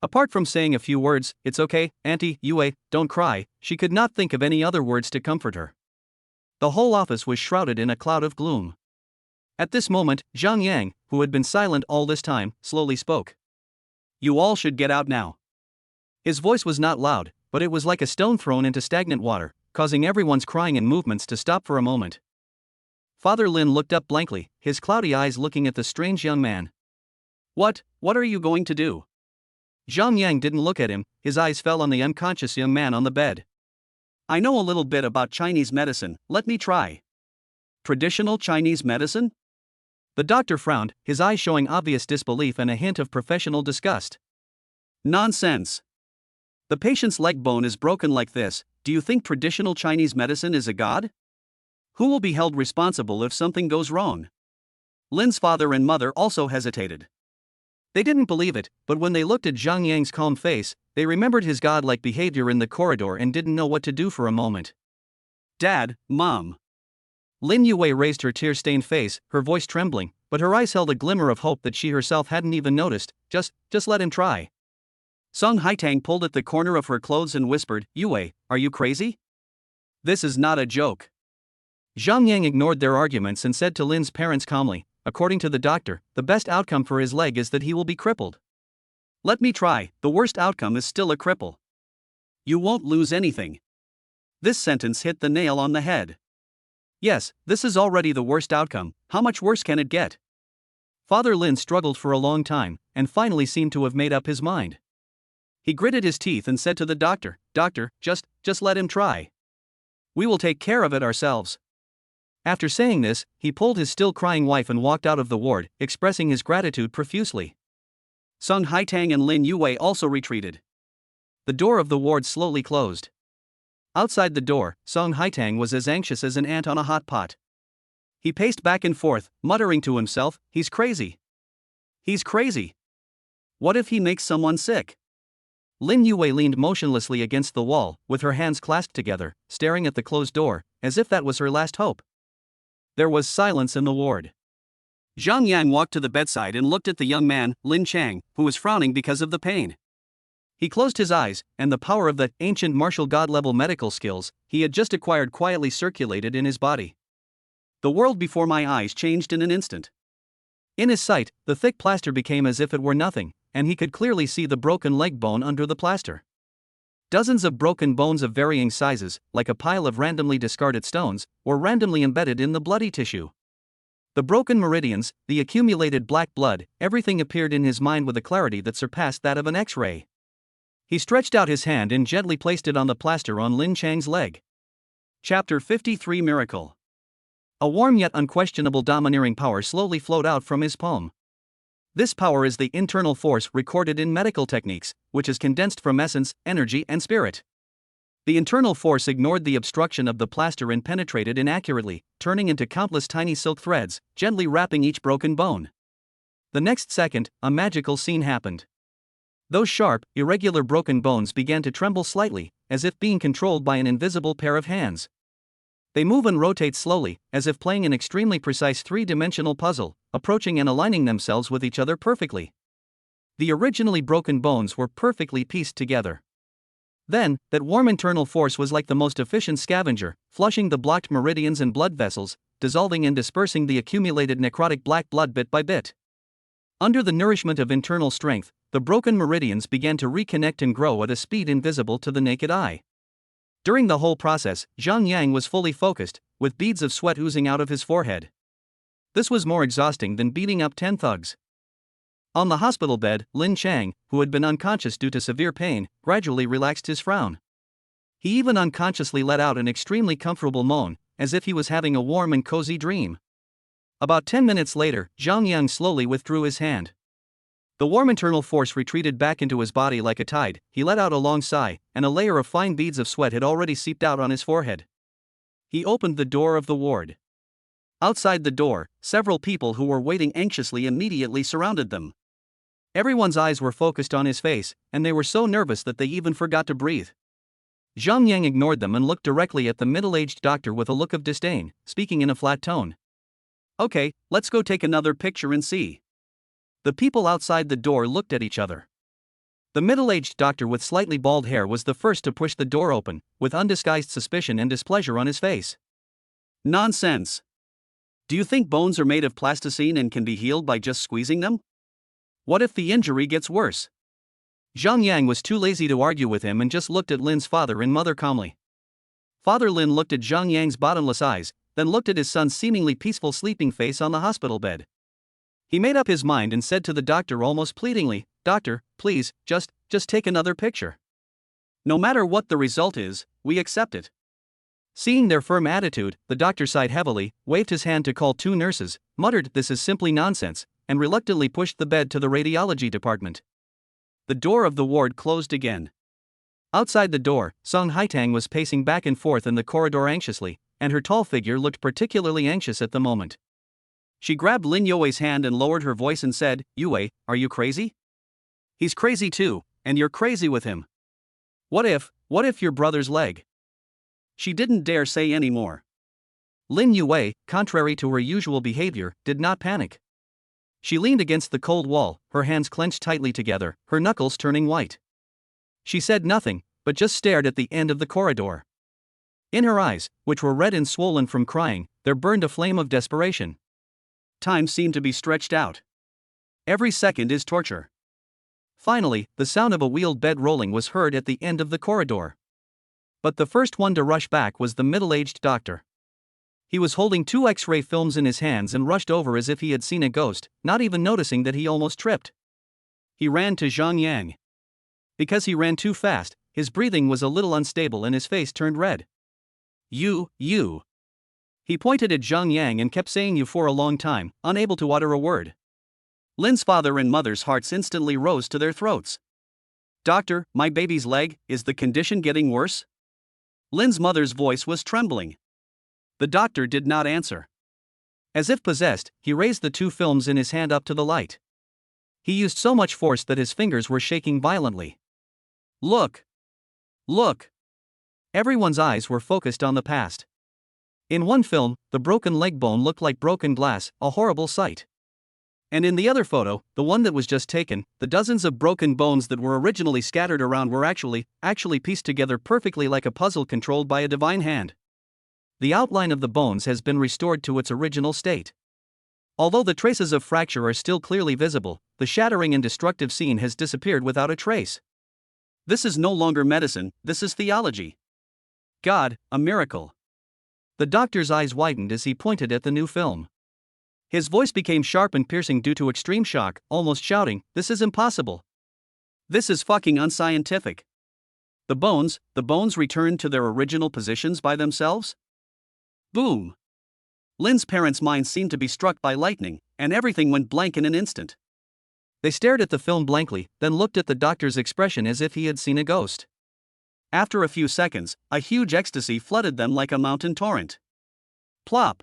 Apart from saying a few words, "It's okay, Auntie Yue, don't cry," she could not think of any other words to comfort her. The whole office was shrouded in a cloud of gloom. At this moment, Zhang Yang, who had been silent all this time, slowly spoke. "You all should get out now." His voice was not loud, but it was like a stone thrown into stagnant water, causing everyone's crying and movements to stop for a moment. Father Lin looked up blankly, his cloudy eyes looking at the strange young man. What are you going to do?" Zhang Yang didn't look at him, his eyes fell on the unconscious young man on the bed. "I know a little bit about Chinese medicine, let me try." "Traditional Chinese medicine?" The doctor frowned, his eyes showing obvious disbelief and a hint of professional disgust. "Nonsense. The patient's leg bone is broken like this, do you think traditional Chinese medicine is a god? Who will be held responsible if something goes wrong?" Lin's father and mother also hesitated. They didn't believe it, but when they looked at Zhang Yang's calm face, they remembered his godlike behavior in the corridor and didn't know what to do for a moment. "Dad, Mom." Lin Yue raised her tear-stained face, her voice trembling, but her eyes held a glimmer of hope that she herself hadn't even noticed. Just let him try." Song Haitang pulled at the corner of her clothes and whispered, "Yue, are you crazy? This is not a joke." Zhang Yang ignored their arguments and said to Lin's parents calmly, "According to the doctor, the best outcome for his leg is that he will be crippled. Let me try, the worst outcome is still a cripple. You won't lose anything." This sentence hit the nail on the head. Yes, this is already the worst outcome, how much worse can it get? Father Lin struggled for a long time, and finally seemed to have made up his mind. He gritted his teeth and said to the doctor, "Doctor, just let him try. We will take care of it ourselves." After saying this, he pulled his still crying wife and walked out of the ward, expressing his gratitude profusely. Song Haitang and Lin Yue also retreated. The door of the ward slowly closed. Outside the door, Song Haitang was as anxious as an ant on a hot pot. He paced back and forth, muttering to himself, "He's crazy. He's crazy. What if he makes someone sick?" Lin Yue leaned motionlessly against the wall, with her hands clasped together, staring at the closed door, as if that was her last hope. There was silence in the ward. Zhang Yang walked to the bedside and looked at the young man, Lin Chang, who was frowning because of the pain. He closed his eyes, and the power of the ancient martial god-level medical skills he had just acquired quietly circulated in his body. The world before my eyes changed in an instant. In his sight, the thick plaster became as if it were nothing, and he could clearly see the broken leg bone under the plaster. Dozens of broken bones of varying sizes, like a pile of randomly discarded stones, were randomly embedded in the bloody tissue. The broken meridians, the accumulated black blood, everything appeared in his mind with a clarity that surpassed that of an X-ray. He stretched out his hand and gently placed it on the plaster on Lin Chang's leg. Chapter 53 Miracle. A warm yet unquestionable domineering power slowly flowed out from his palm. This power is the internal force recorded in medical techniques, which is condensed from essence, energy, and spirit. The internal force ignored the obstruction of the plaster and penetrated inaccurately, turning into countless tiny silk threads, gently wrapping each broken bone. The next second, a magical scene happened. Those sharp, irregular broken bones began to tremble slightly, as if being controlled by an invisible pair of hands. They move and rotate slowly, as if playing an extremely precise three-dimensional puzzle, approaching and aligning themselves with each other perfectly. The originally broken bones were perfectly pieced together. Then, that warm internal force was like the most efficient scavenger, flushing the blocked meridians and blood vessels, dissolving and dispersing the accumulated necrotic black blood bit by bit. Under the nourishment of internal strength, the broken meridians began to reconnect and grow at a speed invisible to the naked eye. During the whole process, Zhang Yang was fully focused, with beads of sweat oozing out of his forehead. This was more exhausting than beating up 10 thugs. On the hospital bed, Lin Chang, who had been unconscious due to severe pain, gradually relaxed his frown. He even unconsciously let out an extremely comfortable moan, as if he was having a warm and cozy dream. About 10 minutes later, Zhang Yang slowly withdrew his hand. The warm internal force retreated back into his body like a tide. He let out a long sigh, and a layer of fine beads of sweat had already seeped out on his forehead. He opened the door of the ward. Outside the door, several people who were waiting anxiously immediately surrounded them. Everyone's eyes were focused on his face, and they were so nervous that they even forgot to breathe. Zhang Yang ignored them and looked directly at the middle-aged doctor with a look of disdain, speaking in a flat tone. "Okay, let's go take another picture and see." The people outside the door looked at each other. The middle-aged doctor with slightly bald hair was the first to push the door open, with undisguised suspicion and displeasure on his face. "Nonsense. Do you think bones are made of plasticine and can be healed by just squeezing them? What if the injury gets worse?" Zhang Yang was too lazy to argue with him and just looked at Lin's father and mother calmly. Father Lin looked at Zhang Yang's bottomless eyes, then looked at his son's seemingly peaceful sleeping face on the hospital bed. He made up his mind and said to the doctor almost pleadingly, "Doctor, please, just take another picture. No matter what the result is, we accept it." Seeing their firm attitude, the doctor sighed heavily, waved his hand to call 2 nurses, muttered, "This is simply nonsense," and reluctantly pushed the bed to the radiology department. The door of the ward closed again. Outside the door, Song Haitang was pacing back and forth in the corridor anxiously, and her tall figure looked particularly anxious at the moment. She grabbed Lin Yue's hand and lowered her voice and said, "Yue, are you crazy? He's crazy too, and you're crazy with him. What if your brother's leg?" She didn't dare say any more. Lin Yue, contrary to her usual behavior, did not panic. She leaned against the cold wall, her hands clenched tightly together, her knuckles turning white. She said nothing, but just stared at the end of the corridor. In her eyes, which were red and swollen from crying, there burned a flame of desperation. Time seemed to be stretched out. Every second is torture. Finally, the sound of a wheeled bed rolling was heard at the end of the corridor. But the first one to rush back was the middle-aged doctor. He was holding 2 X-ray films in his hands and rushed over as if he had seen a ghost, not even noticing that he almost tripped. He ran to Zhang Yang. Because he ran too fast, his breathing was a little unstable and his face turned red. You. He pointed at Zhang Yang and kept saying "you" for a long time, unable to utter a word. Lin's father and mother's hearts instantly rose to their throats. "Doctor, my baby's leg, is the condition getting worse?" Lin's mother's voice was trembling. The doctor did not answer. As if possessed, he raised the 2 films in his hand up to the light. He used so much force that his fingers were shaking violently. Look! Everyone's eyes were focused on the past. In one film, the broken leg bone looked like broken glass, a horrible sight. And in the other photo, the one that was just taken, the dozens of broken bones that were originally scattered around were actually pieced together perfectly like a puzzle controlled by a divine hand. The outline of the bones has been restored to its original state. Although the traces of fracture are still clearly visible, the shattering and destructive scene has disappeared without a trace. This is no longer medicine, this is theology. God, a miracle. The doctor's eyes widened as he pointed at the new film. His voice became sharp and piercing due to extreme shock, almost shouting, "This is impossible. This is fucking unscientific. The bones returned to their original positions by themselves?" Boom! Lin's parents' minds seemed to be struck by lightning, and everything went blank in an instant. They stared at the film blankly, then looked at the doctor's expression as if he had seen a ghost. After a few seconds, a huge ecstasy flooded them like a mountain torrent. Plop!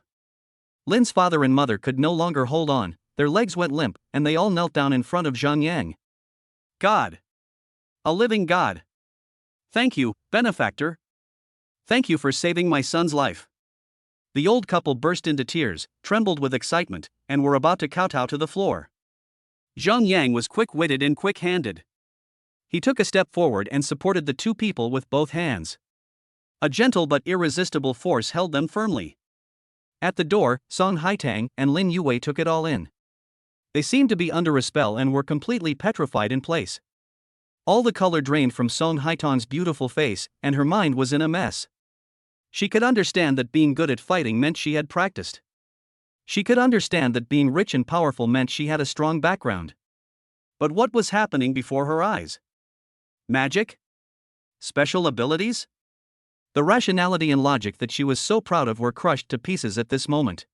Lin's father and mother could no longer hold on, their legs went limp, and they all knelt down in front of Zhang Yang. "God! A living God! Thank you, benefactor! Thank you for saving my son's life." The old couple burst into tears, trembled with excitement, and were about to kowtow to the floor. Zhang Yang was quick-witted and quick-handed. He took a step forward and supported the two people with both hands. A gentle but irresistible force held them firmly. At the door, Song Haitang and Lin Yue took it all in. They seemed to be under a spell and were completely petrified in place. All the color drained from Song Haitang's beautiful face, and her mind was in a mess. She could understand that being good at fighting meant she had practiced. She could understand that being rich and powerful meant she had a strong background. But what was happening before her eyes? Magic? Special abilities? The rationality and logic that she was so proud of were crushed to pieces at this moment.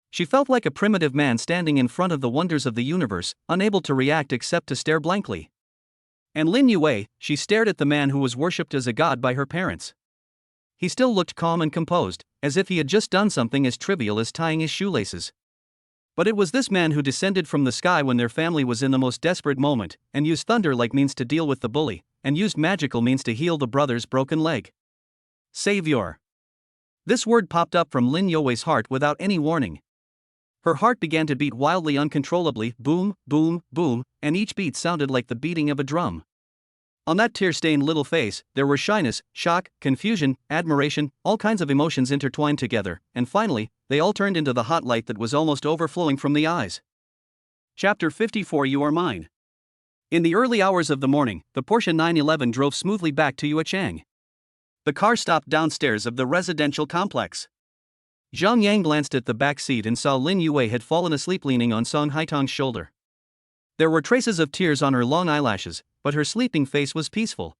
She felt like a primitive man standing in front of the wonders of the universe, unable to react except to stare blankly. And Lin Yue, she stared at the man who was worshipped as a god by her parents. He still looked calm and composed, as if he had just done something as trivial as tying his shoelaces. But it was this man who descended from the sky when their family was in the most desperate moment, and used thunder-like means to deal with the bully, and used magical means to heal the brother's broken leg. Savior. This word popped up from Lin Yue's heart without any warning. Her heart began to beat wildly, uncontrollably, boom, boom, boom, and each beat sounded like the beating of a drum. On that tear-stained little face, there were shyness, shock, confusion, admiration, all kinds of emotions intertwined together, and finally, they all turned into the hot light that was almost overflowing from the eyes. Chapter 54 You Are Mine. In the early hours of the morning, the Porsche 911 drove smoothly back to Yuechang. The car stopped downstairs of the residential complex. Zhang Yang glanced at the back seat and saw Lin Yue had fallen asleep leaning on Song Haitang's shoulder. There were traces of tears on her long eyelashes, but her sleeping face was peaceful.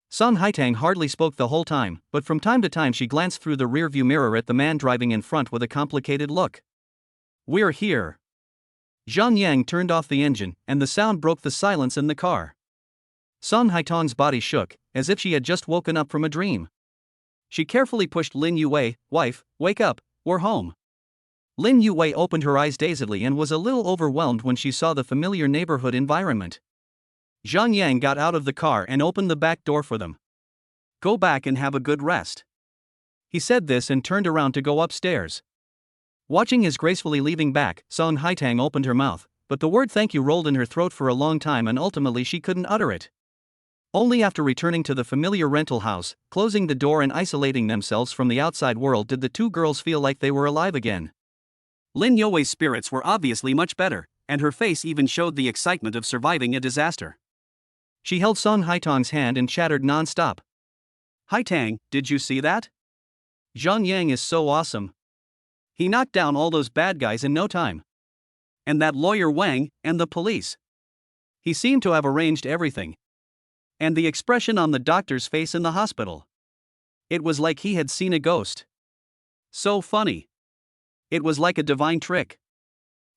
Song Haitang hardly spoke the whole time, but from time to time she glanced through the rearview mirror at the man driving in front with a complicated look. "We're here." Zhang Yang turned off the engine, and the sound broke the silence in the car. Song Haitang's body shook, as if she had just woken up from a dream. She carefully pushed Lin Yue. "Wife, wake up, we're home." Lin Yue opened her eyes dazedly and was a little overwhelmed when she saw the familiar neighborhood environment. Zhang Yang got out of the car and opened the back door for them. "Go back and have a good rest." He said this and turned around to go upstairs. Watching his gracefully leaving back, Song Haitang opened her mouth, but the word thank you rolled in her throat for a long time and ultimately she couldn't utter it. Only after returning to the familiar rental house, closing the door and isolating themselves from the outside world did the two girls feel like they were alive again. Lin Yue's spirits were obviously much better, and her face even showed the excitement of surviving a disaster. She held Song Haitang's hand and chattered non-stop. "Haitang, did you see that? Zhang Yang is so awesome. He knocked down all those bad guys in no time. And that lawyer Wang, and the police. He seemed to have arranged everything. And the expression on the doctor's face in the hospital. It was like he had seen a ghost. So funny. It was like a divine trick."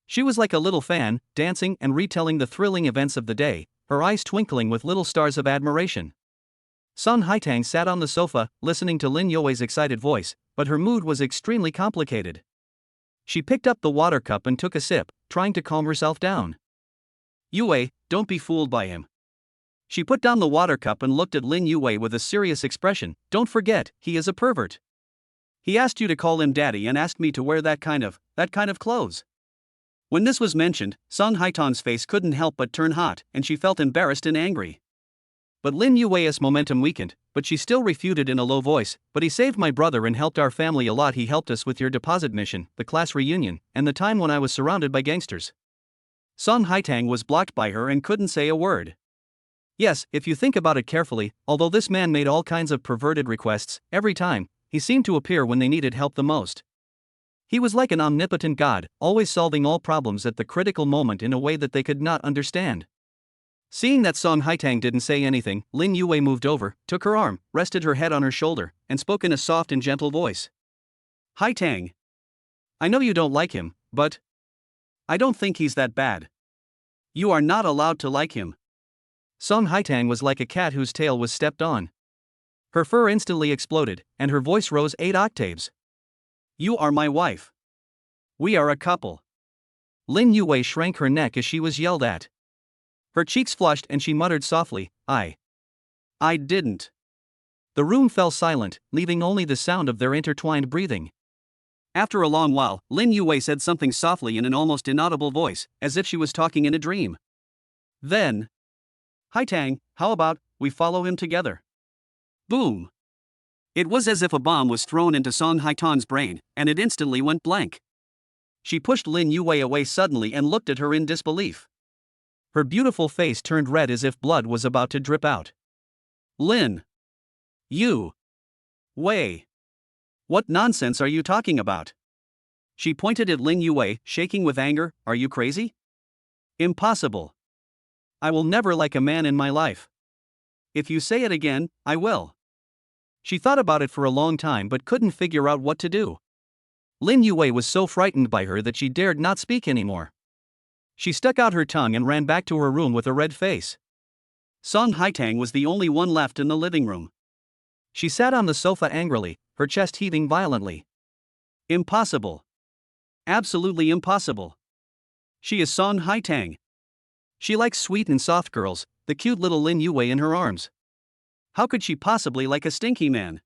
She was like a little fan, dancing and retelling the thrilling events of the day, her eyes twinkling with little stars of admiration. Song Haitang sat on the sofa, listening to Lin Yue's excited voice, but her mood was extremely complicated. She picked up the water cup and took a sip, trying to calm herself down. "Yue, don't be fooled by him." She put down the water cup and looked at Lin Yue with a serious expression. "Don't forget, he is a pervert. He asked you to call him daddy and asked me to wear that kind of clothes." When this was mentioned, Song Haitang's face couldn't help but turn hot, and she felt embarrassed and angry. But Lin Yue's momentum weakened, but she still refuted in a low voice, "But he saved my brother and helped our family a lot. He helped us with your deposit mission, the class reunion, and the time when I was surrounded by gangsters." Song Haitang was blocked by her and couldn't say a word. Yes, if you think about it carefully, although this man made all kinds of perverted requests, every time, he seemed to appear when they needed help the most. He was like an omnipotent god, always solving all problems at the critical moment in a way that they could not understand. Seeing that Song Haitang didn't say anything, Lin Yue moved over, took her arm, rested her head on her shoulder, and spoke in a soft and gentle voice. "Haitang, I know you don't like him, but I don't think he's that bad. You are not allowed to like him." Song Haitang was like a cat whose tail was stepped on. Her fur instantly exploded, and her voice rose 8 octaves. "You are my wife. We are a couple." Lin Yue shrank her neck as she was yelled at. Her cheeks flushed and she muttered softly, I didn't." The room fell silent, leaving only the sound of their intertwined breathing. After a long while, Lin Yue said something softly in an almost inaudible voice, as if she was talking in a dream. Then, Haitang, how about we follow him together? Boom! It was as if a bomb was thrown into Song Haitang's brain, and it instantly went blank. She pushed Lin Yue away suddenly and looked at her in disbelief. Her beautiful face turned red as if blood was about to drip out. Lin Yue, what nonsense are you talking about? She pointed at Lin Yue, shaking with anger. Are you crazy? Impossible. I will never like a man in my life. If you say it again, I will. She thought about it for a long time but couldn't figure out what to do. Lin Yue was so frightened by her that she dared not speak anymore. She stuck out her tongue and ran back to her room with a red face. Song Haitang was the only one left in the living room. She sat on the sofa angrily, her chest heaving violently. Impossible. Absolutely impossible. She is Song Haitang. She likes sweet and soft girls, the cute little Lin Yue in her arms. How could she possibly like a stinky man?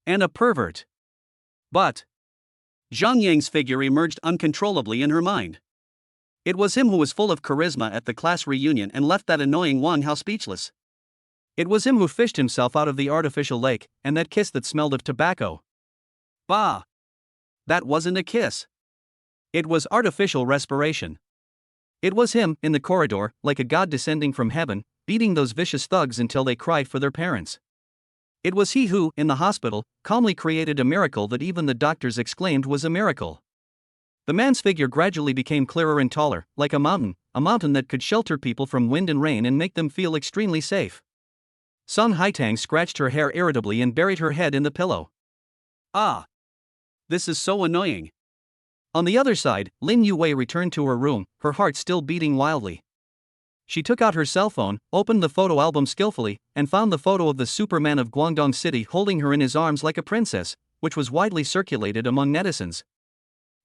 And a pervert? But Zhang Yang's figure emerged uncontrollably in her mind. It was him who was full of charisma at the class reunion and left that annoying Wang Hao speechless. It was him who fished himself out of the artificial lake, and that kiss that smelled of tobacco. Bah! That wasn't a kiss. It was artificial respiration. It was him, in the corridor, like a god descending from heaven, beating those vicious thugs until they cried for their parents. It was he who, in the hospital, calmly created a miracle that even the doctors exclaimed was a miracle. The man's figure gradually became clearer and taller, like a mountain that could shelter people from wind and rain and make them feel extremely safe. Song Haitang scratched her hair irritably and buried her head in the pillow. Ah! This is so annoying. On the other side, Lin Yue returned to her room, her heart still beating wildly. She took out her cell phone, opened the photo album skillfully, and found the photo of the Superman of Guangdong City holding her in his arms like a princess, which was widely circulated among netizens.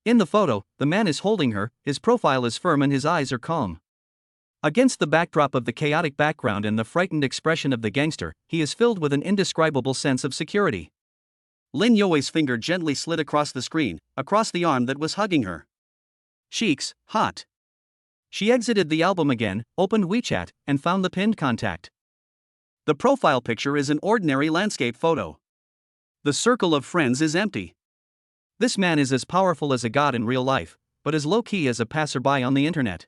In the photo, the man is holding her, his profile is firm and his eyes are calm. Against the backdrop of the chaotic background and the frightened expression of the gangster, he is filled with an indescribable sense of security. Lin Yue's finger gently slid across the screen, across the arm that was hugging her. Cheeks, hot. She exited the album again, opened WeChat, and found the pinned contact. The profile picture is an ordinary landscape photo. The circle of friends is empty. This man is as powerful as a god in real life, but as low-key as a passerby on the internet.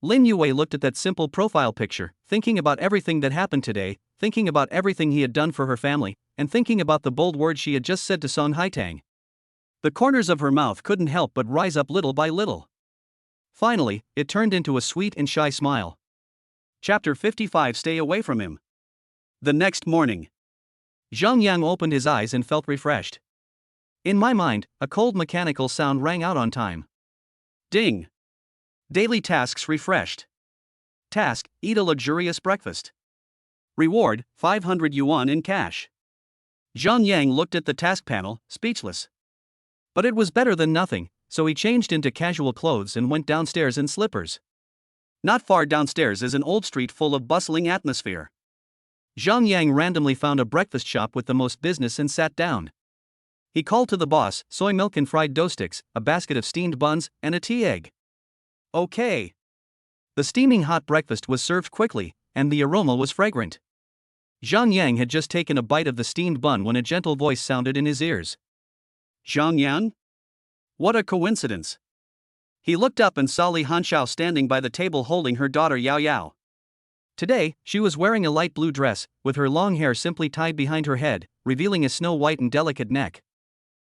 Lin Yue looked at that simple profile picture, thinking about everything that happened today, thinking about everything he had done for her family, and thinking about the bold words she had just said to Song Haitang. The corners of her mouth couldn't help but rise up little by little. Finally, it turned into a sweet and shy smile. Chapter 55. Stay away from him. The next morning, Zhang Yang opened his eyes and felt refreshed. In my mind, a cold mechanical sound rang out on time. Ding! Daily tasks refreshed. Task: eat a luxurious breakfast. Reward: 500 yuan in cash. Zhang Yang looked at the task panel, speechless. But it was better than nothing, so he changed into casual clothes and went downstairs in slippers. Not far downstairs is an old street full of bustling atmosphere. Zhang Yang randomly found a breakfast shop with the most business and sat down. He called to the boss, soy milk and fried dough sticks, a basket of steamed buns, and a tea egg. Okay. The steaming hot breakfast was served quickly, and the aroma was fragrant. Zhang Yang had just taken a bite of the steamed bun when a gentle voice sounded in his ears. Zhang Yang? What a coincidence. He looked up and saw Li Hanxiao standing by the table holding her daughter Yao Yao. Today, she was wearing a light blue dress, with her long hair simply tied behind her head, revealing a snow-white and delicate neck.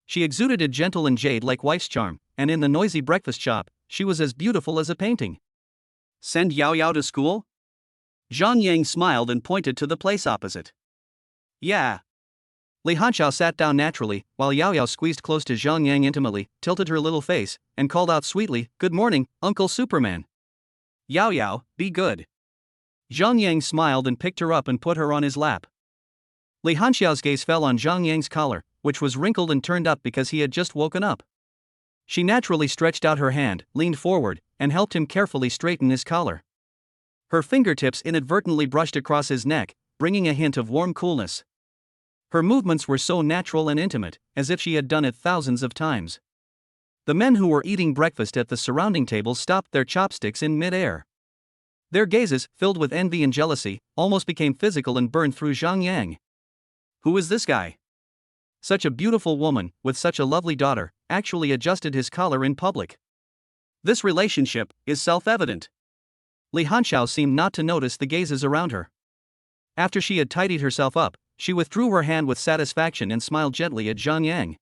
She exuded a gentle and jade-like wife's charm, and in the noisy breakfast shop, she was as beautiful as a painting. Send Yao Yao to school? Zhang Yang smiled and pointed to the place opposite. Yeah. Li Hanxiao sat down naturally, while Yao Yao squeezed close to Zhang Yang intimately, tilted her little face, and called out sweetly, "Good morning, Uncle Superman." Yao Yao, be good. Zhang Yang smiled and picked her up and put her on his lap. Li Hanxiao's gaze fell on Zhang Yang's collar, which was wrinkled and turned up because he had just woken up. She naturally stretched out her hand, leaned forward, and helped him carefully straighten his collar. Her fingertips inadvertently brushed across his neck, bringing a hint of warm coolness. Her movements were so natural and intimate, as if she had done it thousands of times. The men who were eating breakfast at the surrounding tables stopped their chopsticks in mid-air. Their gazes, filled with envy and jealousy, almost became physical and burned through Zhang Yang. Who is this guy? Such a beautiful woman, with such a lovely daughter, actually adjusted his collar in public. This relationship is self-evident. Li Hanxiao seemed not to notice the gazes around her. After she had tidied herself up, she withdrew her hand with satisfaction and smiled gently at Zhang Yang.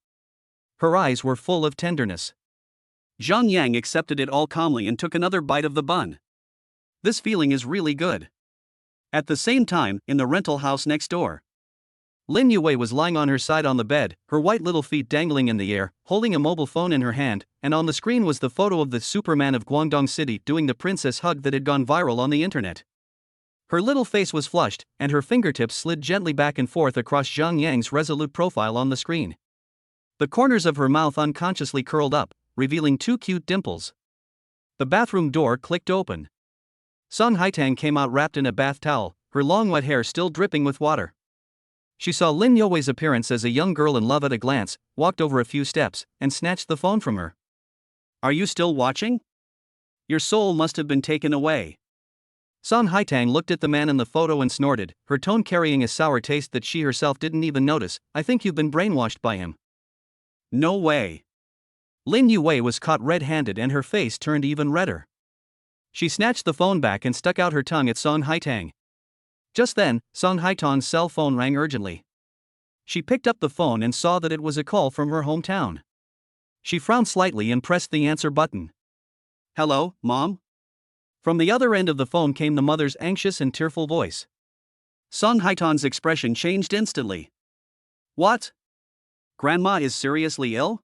Her eyes were full of tenderness. Zhang Yang accepted it all calmly and took another bite of the bun. This feeling is really good. At the same time, in the rental house next door, Lin Yue was lying on her side on the bed, her white little feet dangling in the air, holding a mobile phone in her hand, and on the screen was the photo of the Superman of Guangdong City doing the princess hug that had gone viral on the internet. Her little face was flushed, and her fingertips slid gently back and forth across Zhang Yang's resolute profile on the screen. The corners of her mouth unconsciously curled up, revealing 2 cute dimples. The bathroom door clicked open. Song Haitang came out wrapped in a bath towel, her long wet hair still dripping with water. She saw Lin Yue's appearance as a young girl in love at a glance, walked over a few steps, and snatched the phone from her. Are you still watching? Your soul must have been taken away. Song Haitang looked at the man in the photo and snorted, her tone carrying a sour taste that she herself didn't even notice. I think you've been brainwashed by him. No way. Lin Yue was caught red-handed and her face turned even redder. She snatched the phone back and stuck out her tongue at Song Haitang. Just then, Song Haitang's cell phone rang urgently. She picked up the phone and saw that it was a call from her hometown. She frowned slightly and pressed the answer button. Hello, Mom? From the other end of the phone came the mother's anxious and tearful voice. Song Haitang's expression changed instantly. What? Grandma is seriously ill?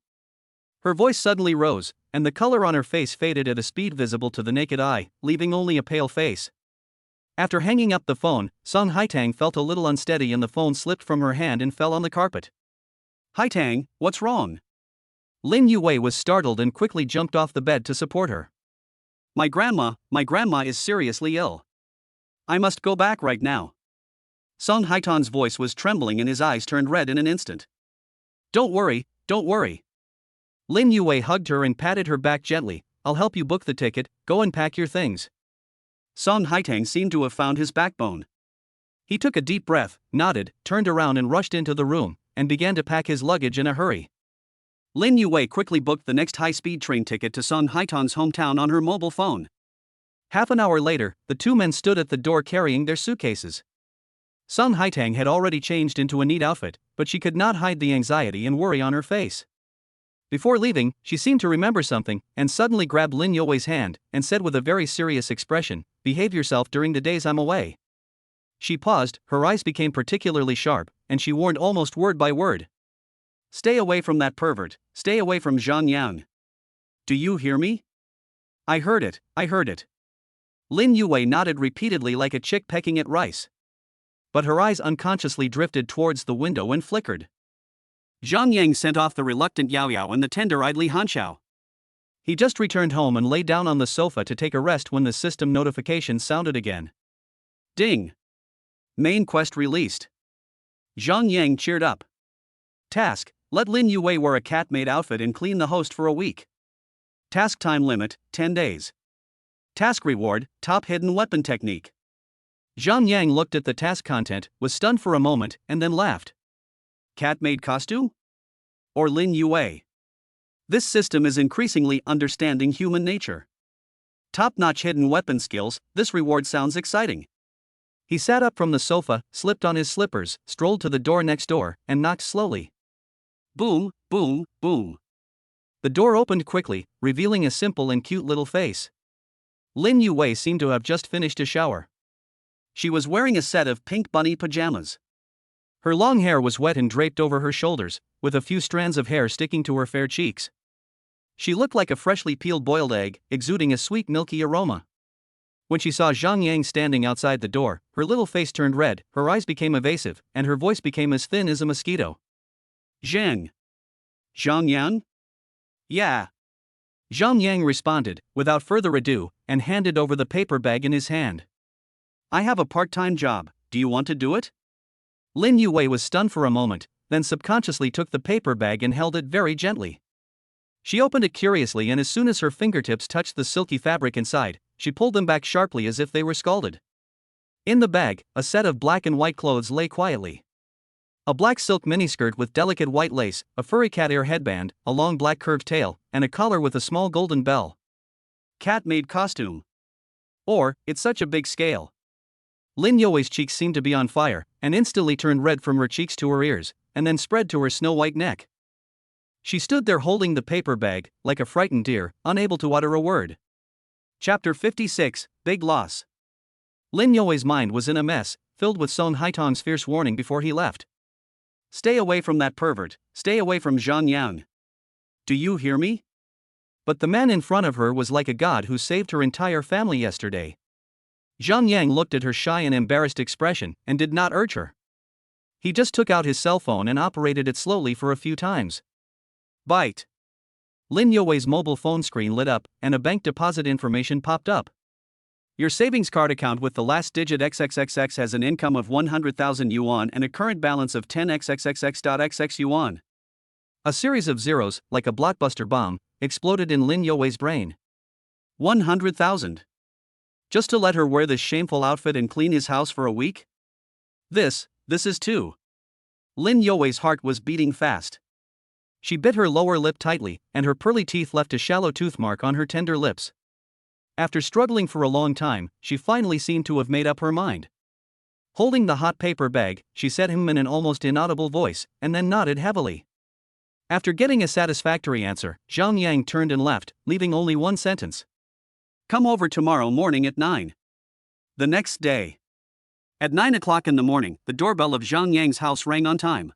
Her voice suddenly rose, and the color on her face faded at a speed visible to the naked eye, leaving only a pale face. After hanging up the phone, Song Haitang felt a little unsteady and the phone slipped from her hand and fell on the carpet. Haitang, what's wrong? Lin Yue was startled and quickly jumped off the bed to support her. My grandma is seriously ill. I must go back right now. Song Haitang's voice was trembling and his eyes turned red in an instant. Don't worry. Lin Yue hugged her and patted her back gently. I'll help you book the ticket, go and pack your things. Song Haitang seemed to have found his backbone. He took a deep breath, nodded, turned around and rushed into the room, and began to pack his luggage in a hurry. Lin Yue quickly booked the next high-speed train ticket to Song Haitang's hometown on her mobile phone. Half an hour later, the two men stood at the door carrying their suitcases. Song Haitang had already changed into a neat outfit, but she could not hide the anxiety and worry on her face. Before leaving, she seemed to remember something, and suddenly grabbed Lin Yue's hand, and said with a very serious expression, "Behave yourself during the days I'm away." She paused, her eyes became particularly sharp, and she warned almost word by word. Stay away from that pervert, stay away from Zhang Yang. Do you hear me? I heard it. Lin Yue nodded repeatedly like a chick pecking at rice. But her eyes unconsciously drifted towards the window and flickered. Zhang Yang sent off the reluctant Yao Yao and the tender-eyed Li Hanxiao. He just returned home and lay down on the sofa to take a rest when the system notification sounded again. Ding! Main quest released. Zhang Yang cheered up. Task: let Lin Yue wear a cat-made outfit and clean the host for a week. Task time limit, 10 days. Task reward, top hidden weapon technique. Zhang Yang looked at the task content, was stunned for a moment, and then laughed. Cat-made costume? Or Lin Yue? This system is increasingly understanding human nature. Top-notch hidden weapon skills, this reward sounds exciting. He sat up from the sofa, slipped on his slippers, strolled to the door next door, and knocked slowly. Boom, boom, boom. The door opened quickly, revealing a simple and cute little face. Lin Yue seemed to have just finished a shower. She was wearing a set of pink bunny pajamas. Her long hair was wet and draped over her shoulders, with a few strands of hair sticking to her fair cheeks. She looked like a freshly peeled boiled egg, exuding a sweet milky aroma. When she saw Zhang Yang standing outside the door, her little face turned red, her eyes became evasive, and her voice became as thin as a mosquito. Zhang Yang? Yeah. Zhang Yang responded, without further ado, and handed over the paper bag in his hand. I have a part-time job, do you want to do it? Lin Yue was stunned for a moment, then subconsciously took the paper bag and held it very gently. She opened it curiously, and as soon as her fingertips touched the silky fabric inside, she pulled them back sharply as if they were scalded. In the bag, a set of black and white clothes lay quietly. A black silk miniskirt with delicate white lace, a furry cat ear headband, a long black curved tail, and a collar with a small golden bell. Cat-made costume. Or, it's such a big scale. Lin Yue's cheeks seemed to be on fire, and instantly turned red from her cheeks to her ears, and then spread to her snow-white neck. She stood there holding the paper bag, like a frightened deer, unable to utter a word. Chapter 56, Big Loss. Lin Yue's mind was in a mess, filled with Song Haitong's fierce warning before he left. Stay away from that pervert, stay away from Zhang Yang. Do you hear me? But the man in front of her was like a god who saved her entire family yesterday. Zhang Yang looked at her shy and embarrassed expression, and did not urge her. He just took out his cell phone and operated it slowly for a few times. Bite. Lin Yue's mobile phone screen lit up, and a bank deposit information popped up. Your savings card account with the last digit XXXX has an income of 100,000 yuan and a current balance of 10xxxx.xx yuan. A series of zeros, like a blockbuster bomb, exploded in Lin Yue's brain. 100,000. Just to let her wear this shameful outfit and clean his house for a week? This is too. Lin Yue's heart was beating fast. She bit her lower lip tightly, and her pearly teeth left a shallow tooth mark on her tender lips. After struggling for a long time, she finally seemed to have made up her mind. Holding the hot paper bag, she said him in an almost inaudible voice, and then nodded heavily. After getting a satisfactory answer, Zhang Yang turned and left, leaving only one sentence. Come over tomorrow morning at 9. The next day. At 9 o'clock in the morning, the doorbell of Zhang Yang's house rang on time.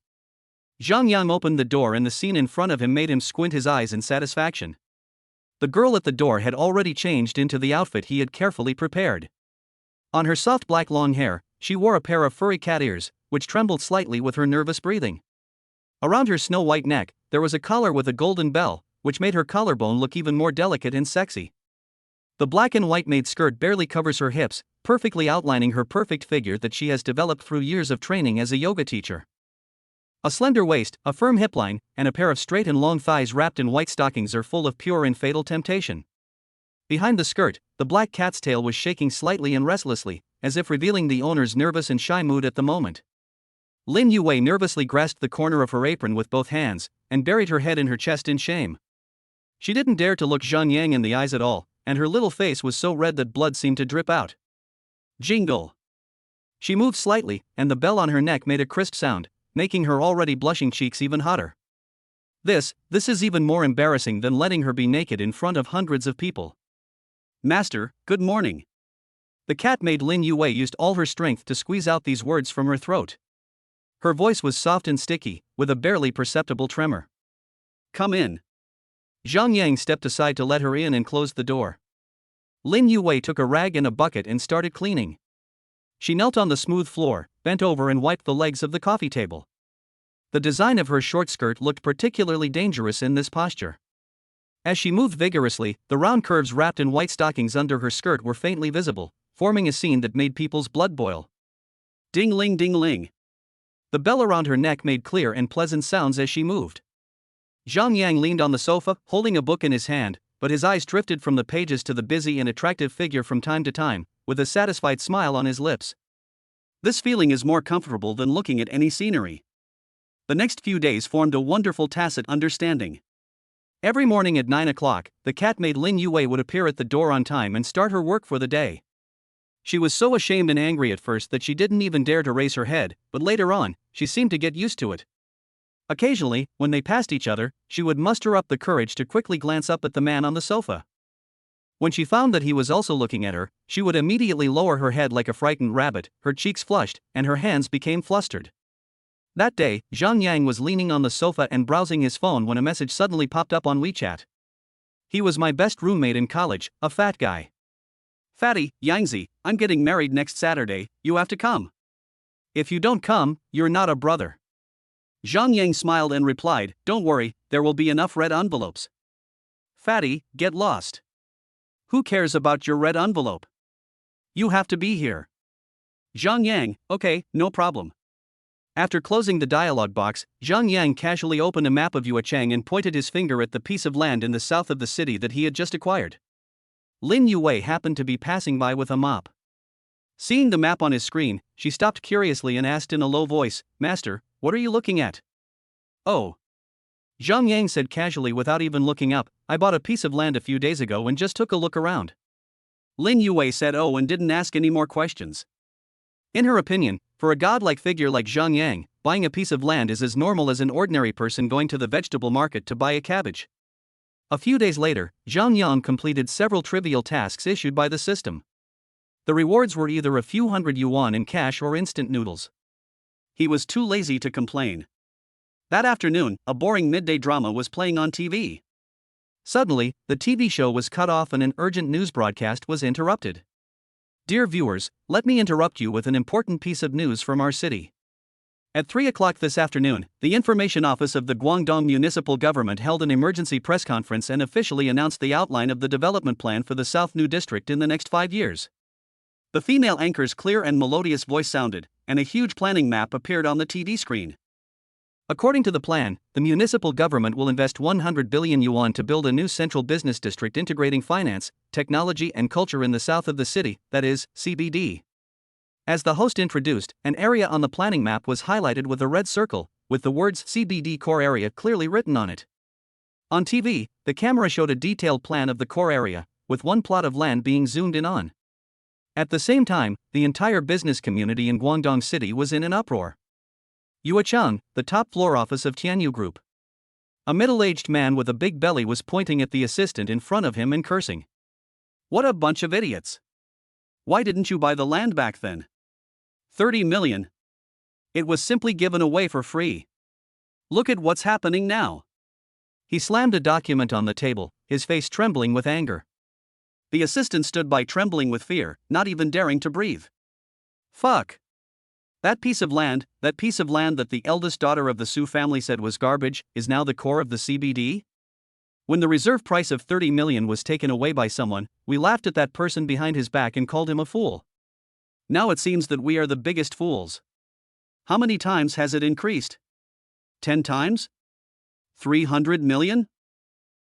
Zhang Yang opened the door and the scene in front of him made him squint his eyes in satisfaction. The girl at the door had already changed into the outfit he had carefully prepared. On her soft black long hair, she wore a pair of furry cat ears, which trembled slightly with her nervous breathing. Around her snow-white neck, there was a collar with a golden bell, which made her collarbone look even more delicate and sexy. The black and white maid skirt barely covers her hips, perfectly outlining her perfect figure that she has developed through years of training as a yoga teacher. A slender waist, a firm hip line, and a pair of straight and long thighs wrapped in white stockings are full of pure and fatal temptation. Behind the skirt, the black cat's tail was shaking slightly and restlessly, as if revealing the owner's nervous and shy mood at the moment. Lin Yue nervously grasped the corner of her apron with both hands, and buried her head in her chest in shame. She didn't dare to look Zhang Yang in the eyes at all, and her little face was so red that blood seemed to drip out. Jingle. She moved slightly, and the bell on her neck made a crisp sound, making her already blushing cheeks even hotter. This is even more embarrassing than letting her be naked in front of hundreds of people. Master, good morning. The cat maid Lin Yue used all her strength to squeeze out these words from her throat. Her voice was soft and sticky, with a barely perceptible tremor. Come in. Zhang Yang stepped aside to let her in and closed the door. Lin Yue took a rag and a bucket and started cleaning. She knelt on the smooth floor, bent over and wiped the legs of the coffee table. The design of her short skirt looked particularly dangerous in this posture. As she moved vigorously, the round curves wrapped in white stockings under her skirt were faintly visible, forming a scene that made people's blood boil. Ding-ling ding-ling. The bell around her neck made clear and pleasant sounds as she moved. Zhang Yang leaned on the sofa, holding a book in his hand, but his eyes drifted from the pages to the busy and attractive figure from time to time, with a satisfied smile on his lips. This feeling is more comfortable than looking at any scenery. The next few days formed a wonderful tacit understanding. Every morning at 9 o'clock, the cat maid Lin Yue would appear at the door on time and start her work for the day. She was so ashamed and angry at first that she didn't even dare to raise her head, but later on, she seemed to get used to it. Occasionally, when they passed each other, she would muster up the courage to quickly glance up at the man on the sofa. When she found that he was also looking at her, she would immediately lower her head like a frightened rabbit, her cheeks flushed, and her hands became flustered. That day, Zhang Yang was leaning on the sofa and browsing his phone when a message suddenly popped up on WeChat. He was my best roommate in college, a fat guy. Fatty, Yangzi, I'm getting married next Saturday, you have to come. If you don't come, you're not a brother. Zhang Yang smiled and replied, don't worry, there will be enough red envelopes. Fatty, get lost. Who cares about your red envelope? You have to be here. Zhang Yang, okay, no problem. After closing the dialog box, Zhang Yang casually opened a map of Yuechang and pointed his finger at the piece of land in the south of the city that he had just acquired. Lin Yue happened to be passing by with a mop. Seeing the map on his screen, she stopped curiously and asked in a low voice, "Master, what are you looking at?" "Oh." Zhang Yang said casually without even looking up, "I bought a piece of land a few days ago and just took a look around." Lin Yue said oh and didn't ask any more questions. In her opinion, for a godlike figure like Zhang Yang, buying a piece of land is as normal as an ordinary person going to the vegetable market to buy a cabbage. A few days later, Zhang Yang completed several trivial tasks issued by the system. The rewards were either a few hundred yuan in cash or instant noodles. He was too lazy to complain. That afternoon, a boring midday drama was playing on TV. Suddenly, the TV show was cut off and an urgent news broadcast was interrupted. "Dear viewers, let me interrupt you with an important piece of news from our city. At 3 o'clock this afternoon, the Information Office of the Guangdong Municipal Government held an emergency press conference and officially announced the outline of the development plan for the South New District in the next 5 years. The female anchor's clear and melodious voice sounded, and a huge planning map appeared on the TV screen. According to the plan, the municipal government will invest 100 billion yuan to build a new central business district integrating finance, technology and culture in the south of the city, that is, CBD. As the host introduced, an area on the planning map was highlighted with a red circle, with the words CBD core area clearly written on it. On TV, the camera showed a detailed plan of the core area, with one plot of land being zoomed in on. At the same time, the entire business community in Guangdong City was in an uproar. Yue Chang, the top floor office of Tianyu Group. A middle-aged man with a big belly was pointing at the assistant in front of him and cursing. "What a bunch of idiots. Why didn't you buy the land back then? 30 million. It was simply given away for free. Look at what's happening now." He slammed a document on the table, his face trembling with anger. The assistant stood by trembling with fear, not even daring to breathe. "Fuck. That piece of land that the eldest daughter of the Su family said was garbage, is now the core of the CBD? When the reserve price of 30 million was taken away by someone, we laughed at that person behind his back and called him a fool. Now it seems that we are the biggest fools. How many times has it increased? 10 times? 300 million?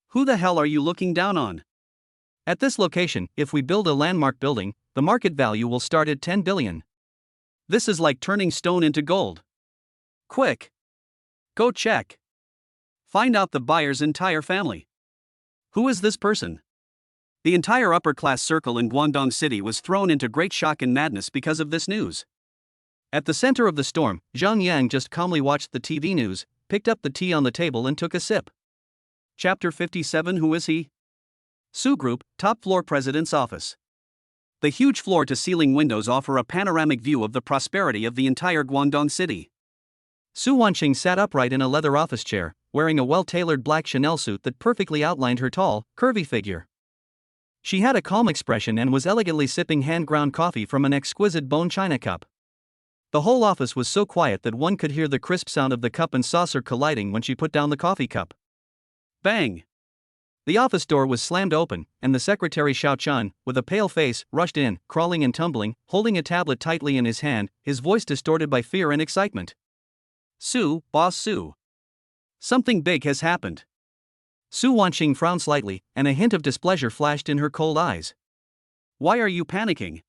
Who the hell are you looking down on? At this location, if we build a landmark building, the market value will start at 10 billion. This is like turning stone into gold. Quick! Go check. Find out the buyer's entire family. Who is this person?" The entire upper-class circle in Guangdong City was thrown into great shock and madness because of this news. At the center of the storm, Zhang Yang just calmly watched the TV news, picked up the tea on the table and took a sip. Chapter 57. Who is he? Su Group, top floor president's office. The huge floor-to-ceiling windows offer a panoramic view of the prosperity of the entire Guangdong City. Su Wanqing sat upright in a leather office chair, wearing a well-tailored black Chanel suit that perfectly outlined her tall, curvy figure. She had a calm expression and was elegantly sipping hand-ground coffee from an exquisite bone china cup. The whole office was so quiet that one could hear the crisp sound of the cup and saucer colliding when she put down the coffee cup. Bang! The office door was slammed open, and the secretary Xiao Chun, with a pale face, rushed in, crawling and tumbling, holding a tablet tightly in his hand, his voice distorted by fear and excitement. "Su, boss Su. Something big has happened." Su Wanqing frowned slightly, and a hint of displeasure flashed in her cold eyes. "Why are you panicking?"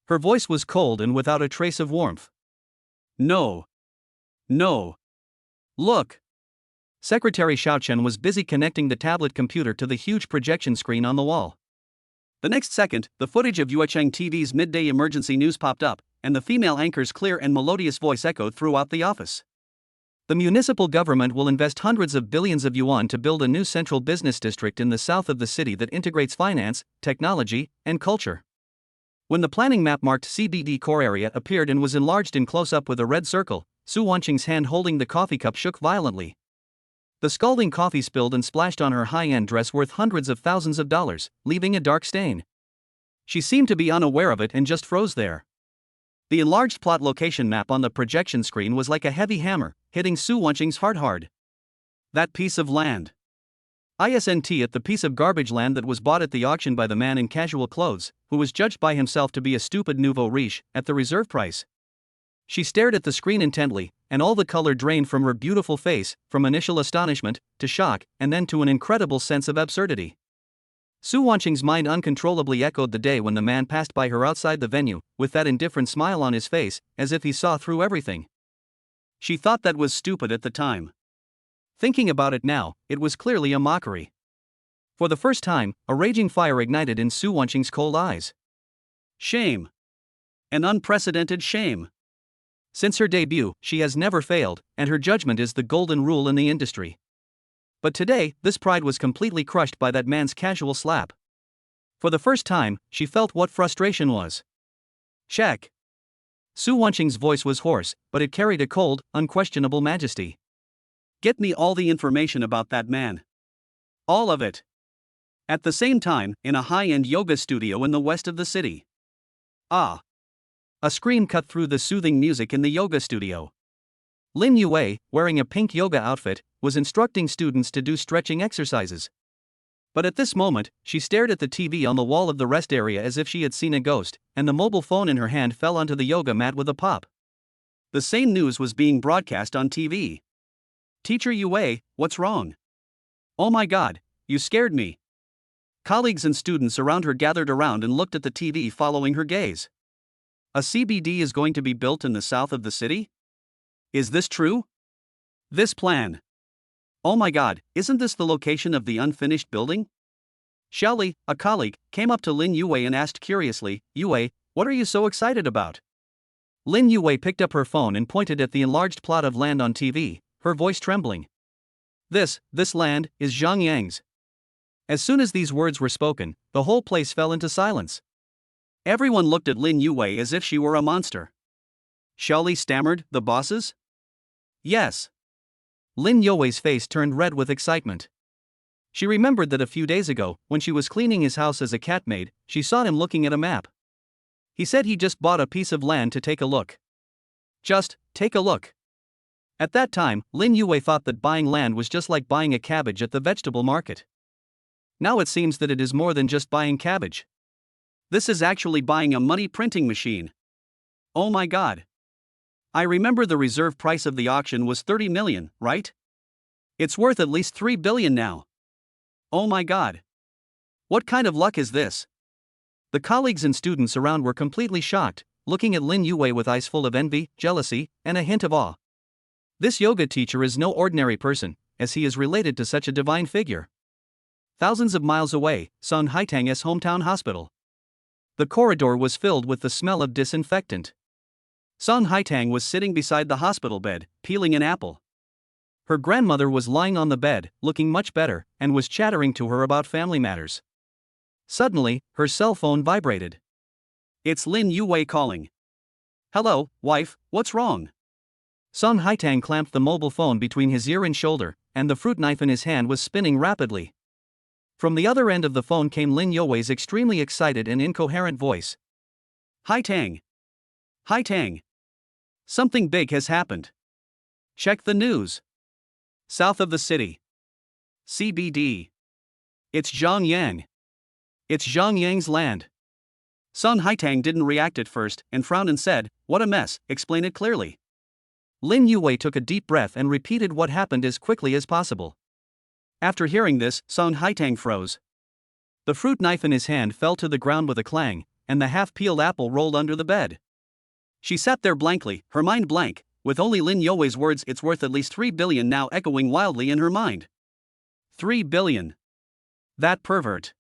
Her voice was cold and without a trace of warmth. No. Look." Secretary Xiaochen was busy connecting the tablet computer to the huge projection screen on the wall. The next second, the footage of Yuecheng TV's midday emergency news popped up, and the female anchor's clear and melodious voice echoed throughout the office. The municipal government will invest hundreds of billions of yuan to build a new central business district in the south of the city that integrates finance, technology, and culture. When the planning map marked CBD core area appeared and was enlarged in close-up with a red circle, Su Wanqing's hand holding the coffee cup shook violently. The scalding coffee spilled and splashed on her high-end dress worth hundreds of thousands of dollars, leaving a dark stain. She seemed to be unaware of it and just froze there. The enlarged plot location map on the projection screen was like a heavy hammer, hitting Su Wanqing's heart hard. That piece of land. ISNT at the piece of garbage land that was bought at the auction by the man in casual clothes, who was judged by himself to be a stupid nouveau riche, at the reserve price. She stared at the screen intently, and all the color drained from her beautiful face, from initial astonishment, to shock, and then to an incredible sense of absurdity. Su Wanqing's mind uncontrollably echoed the day when the man passed by her outside the venue, with that indifferent smile on his face, as if he saw through everything. She thought that was stupid at the time. Thinking about it now, it was clearly a mockery. For the first time, a raging fire ignited in Su Wanqing's cold eyes. Shame. An unprecedented shame. Since her debut, she has never failed, and her judgment is the golden rule in the industry. But today, this pride was completely crushed by that man's casual slap. For the first time, she felt what frustration was. Check. Su Wanqing's voice was hoarse, but it carried a cold, unquestionable majesty. Get me all the information about that man. All of it. At the same time, in a high-end yoga studio in the west of the city. Ah! A scream cut through the soothing music in the yoga studio. Lin Yue, wearing a pink yoga outfit, was instructing students to do stretching exercises. But at this moment, she stared at the TV on the wall of the rest area as if she had seen a ghost, and the mobile phone in her hand fell onto the yoga mat with a pop. The same news was being broadcast on TV. Teacher Yue, what's wrong? Oh my god, you scared me. Colleagues and students around her gathered around and looked at the TV following her gaze. A CBD is going to be built in the south of the city? Is this true? This plan. Oh my god, isn't this the location of the unfinished building? Xiaoli, a colleague, came up to Lin Yue and asked curiously, Yue, what are you so excited about? Lin Yue picked up her phone and pointed at the enlarged plot of land on TV, her voice trembling. This land, is Zhang Yang's. As soon as these words were spoken, the whole place fell into silence. Everyone looked at Lin Yue as if she were a monster. Xiaoli stammered, the bosses? Yes. Lin Yue's face turned red with excitement. She remembered that a few days ago, when she was cleaning his house as a cat maid, she saw him looking at a map. He said he just bought a piece of land to take a look. Just take a look. At that time, Lin Yue thought that buying land was just like buying a cabbage at the vegetable market. Now it seems that it is more than just buying cabbage. This is actually buying a money printing machine. Oh my god. I remember the reserve price of the auction was 30 million, right? It's worth at least 3 billion now. Oh my god. What kind of luck is this? The colleagues and students around were completely shocked, looking at Lin Yue with eyes full of envy, jealousy, and a hint of awe. This yoga teacher is no ordinary person, as he is related to such a divine figure. Thousands of miles away, Sun Haitang's hometown hospital. The corridor was filled with the smell of disinfectant. Sun Haitang was sitting beside the hospital bed, peeling an apple. Her grandmother was lying on the bed, looking much better, and was chattering to her about family matters. Suddenly, her cell phone vibrated. It's Lin Yue calling. Hello, wife, what's wrong? Sun Haitang clamped the mobile phone between his ear and shoulder, and the fruit knife in his hand was spinning rapidly. From the other end of the phone came Lin Yue's extremely excited and incoherent voice. Haitang. Haitang. Something big has happened. Check the news. South of the city. CBD. It's Zhang Yang. It's Zhang Yang's land. Sun Haitang didn't react at first and frowned and said, what a mess, explain it clearly. Lin Yue took a deep breath and repeated what happened as quickly as possible. After hearing this, Sun Haitang froze. The fruit knife in his hand fell to the ground with a clang, and the half-peeled apple rolled under the bed. She sat there blankly, her mind blank, with only Lin Yue's words it's worth at least 3 billion now echoing wildly in her mind. 3 billion. That pervert.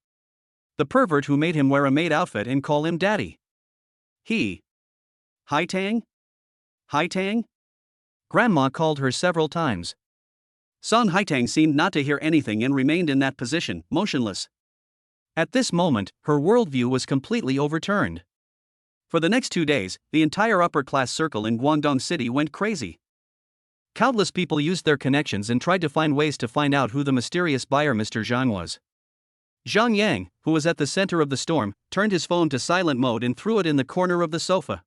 The pervert who made him wear a maid outfit and call him daddy. He. Haitang? Haitang? Grandma called her several times. Sun Haitang seemed not to hear anything and remained in that position, motionless. At this moment, her worldview was completely overturned. For the next 2 days, the entire upper-class circle in Guangdong City went crazy. Countless people used their connections and tried to find ways to find out who the mysterious buyer Mr. Zhang was. Zhang Yang, who was at the center of the storm, turned his phone to silent mode and threw it in the corner of the sofa.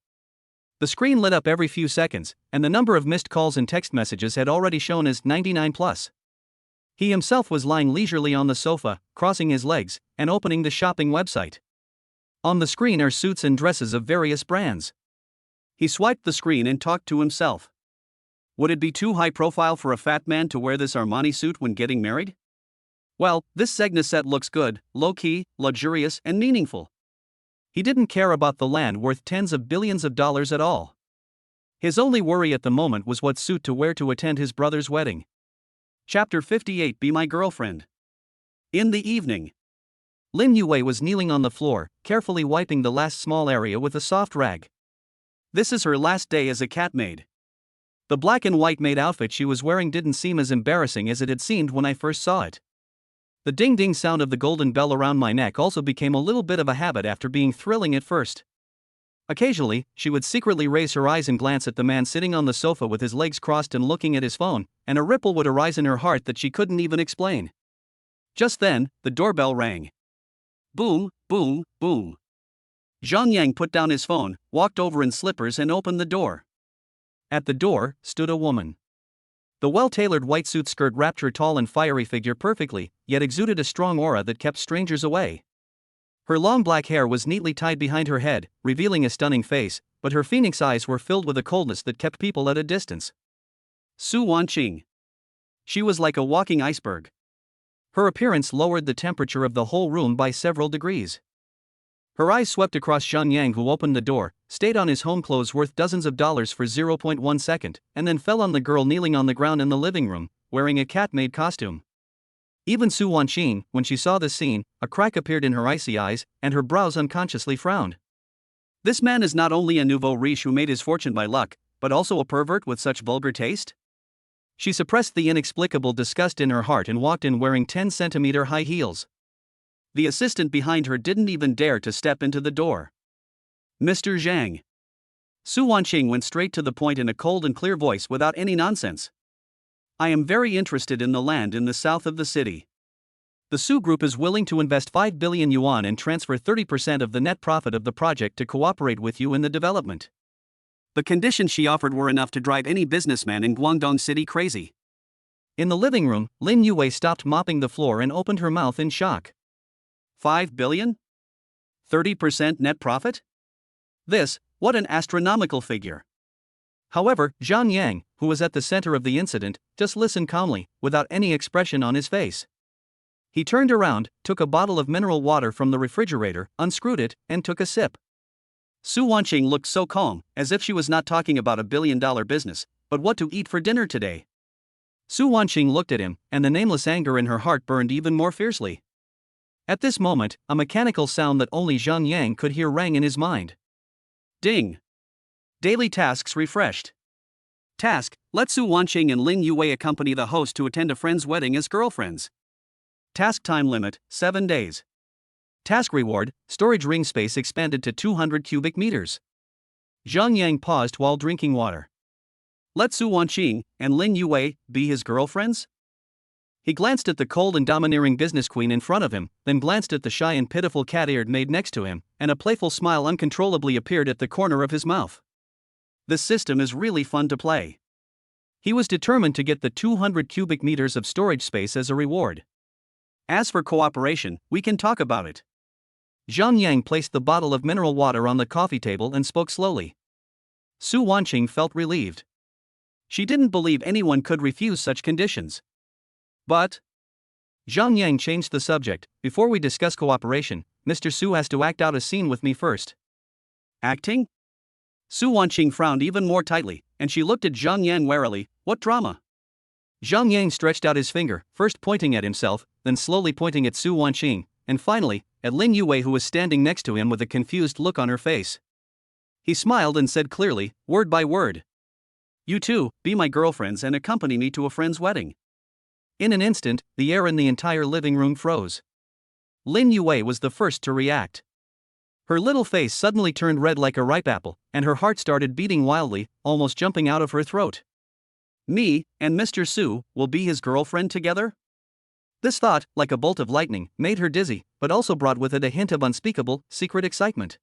The screen lit up every few seconds, and the number of missed calls and text messages had already shown as 99 plus. He himself was lying leisurely on the sofa, crossing his legs, and opening the shopping website. On the screen are suits and dresses of various brands. He swiped the screen and talked to himself. Would it be too high profile for a fat man to wear this Armani suit when getting married? Well, this Segna set looks good, low-key, luxurious, and meaningful. He didn't care about the land worth tens of billions of dollars at all. His only worry at the moment was what suit to wear to attend his brother's wedding. Chapter 58 Be My Girlfriend. In the evening, Lin Yue was kneeling on the floor, carefully wiping the last small area with a soft rag. This is her last day as a cat maid. The black and white maid outfit she was wearing didn't seem as embarrassing as it had seemed when I first saw it. The ding-ding sound of the golden bell around my neck also became a little bit of a habit after being thrilling at first. Occasionally, she would secretly raise her eyes and glance at the man sitting on the sofa with his legs crossed and looking at his phone, and a ripple would arise in her heart that she couldn't even explain. Just then, the doorbell rang. Boom, boom, boom. Zhang Yang put down his phone, walked over in slippers and opened the door. At the door stood a woman. The well-tailored white suit skirt wrapped her tall and fiery figure perfectly, yet exuded a strong aura that kept strangers away. Her long black hair was neatly tied behind her head, revealing a stunning face, but her phoenix eyes were filled with a coldness that kept people at a distance. Su Wanqing. She was like a walking iceberg. Her appearance lowered the temperature of the whole room by several degrees. Her eyes swept across Zhang Yang, who opened the door, stayed on his home clothes worth dozens of dollars for 0.1 second, and then fell on the girl kneeling on the ground in the living room, wearing a cat-maid costume. Even Su Wanqing, when she saw this scene, a crack appeared in her icy eyes, and her brows unconsciously frowned. This man is not only a nouveau riche who made his fortune by luck, but also a pervert with such vulgar taste? She suppressed the inexplicable disgust in her heart and walked in wearing 10-centimeter high heels. The assistant behind her didn't even dare to step into the door. Mr. Zhang. Su Wanqing went straight to the point in a cold and clear voice without any nonsense. I am very interested in the land in the south of the city. The Su Group is willing to invest 5 billion yuan and transfer 30% of the net profit of the project to cooperate with you in the development. The conditions she offered were enough to drive any businessman in Guangdong City crazy. In the living room, Lin Yue stopped mopping the floor and opened her mouth in shock. 5 billion? 30% net profit? What an astronomical figure. However, Zhang Yang, who was at the center of the incident, just listened calmly, without any expression on his face. He turned around, took a bottle of mineral water from the refrigerator, unscrewed it, and took a sip. Su Wanqing looked so calm, as if she was not talking about a billion-dollar business, but what to eat for dinner today. Su Wanqing looked at him, and the nameless anger in her heart burned even more fiercely. At this moment, a mechanical sound that only Zhang Yang could hear rang in his mind. Ding! Daily tasks refreshed. Task: let Su Wanqing and Lin Yue accompany the host to attend a friend's wedding as girlfriends. Task time limit: 7 days. Task reward: storage ring space expanded to 200 cubic meters. Zhang Yang paused while drinking water. Let Su Wanqing and Lin Yue be his girlfriends? He glanced at the cold and domineering business queen in front of him, then glanced at the shy and pitiful cat-eared maid next to him, and a playful smile uncontrollably appeared at the corner of his mouth. This system is really fun to play. He was determined to get the 200 cubic meters of storage space as a reward. As for cooperation, we can talk about it. Zhang Yang placed the bottle of mineral water on the coffee table and spoke slowly. Su Wanqing felt relieved. She didn't believe anyone could refuse such conditions. But Zhang Yang changed the subject. Before we discuss cooperation, Mr. Su has to act out a scene with me first. Acting? Su Wanqing frowned even more tightly, and she looked at Zhang Yang warily. What drama? Zhang Yang stretched out his finger, first pointing at himself, then slowly pointing at Su Wanqing, and finally, at Lin Yue, who was standing next to him with a confused look on her face. He smiled and said clearly, word by word. You two, be my girlfriends and accompany me to a friend's wedding. In an instant, the air in the entire living room froze. Lin Yue was the first to react. Her little face suddenly turned red like a ripe apple, and her heart started beating wildly, almost jumping out of her throat. Me and Mr. Su will be his girlfriend together? This thought, like a bolt of lightning, made her dizzy, but also brought with it a hint of unspeakable, secret excitement.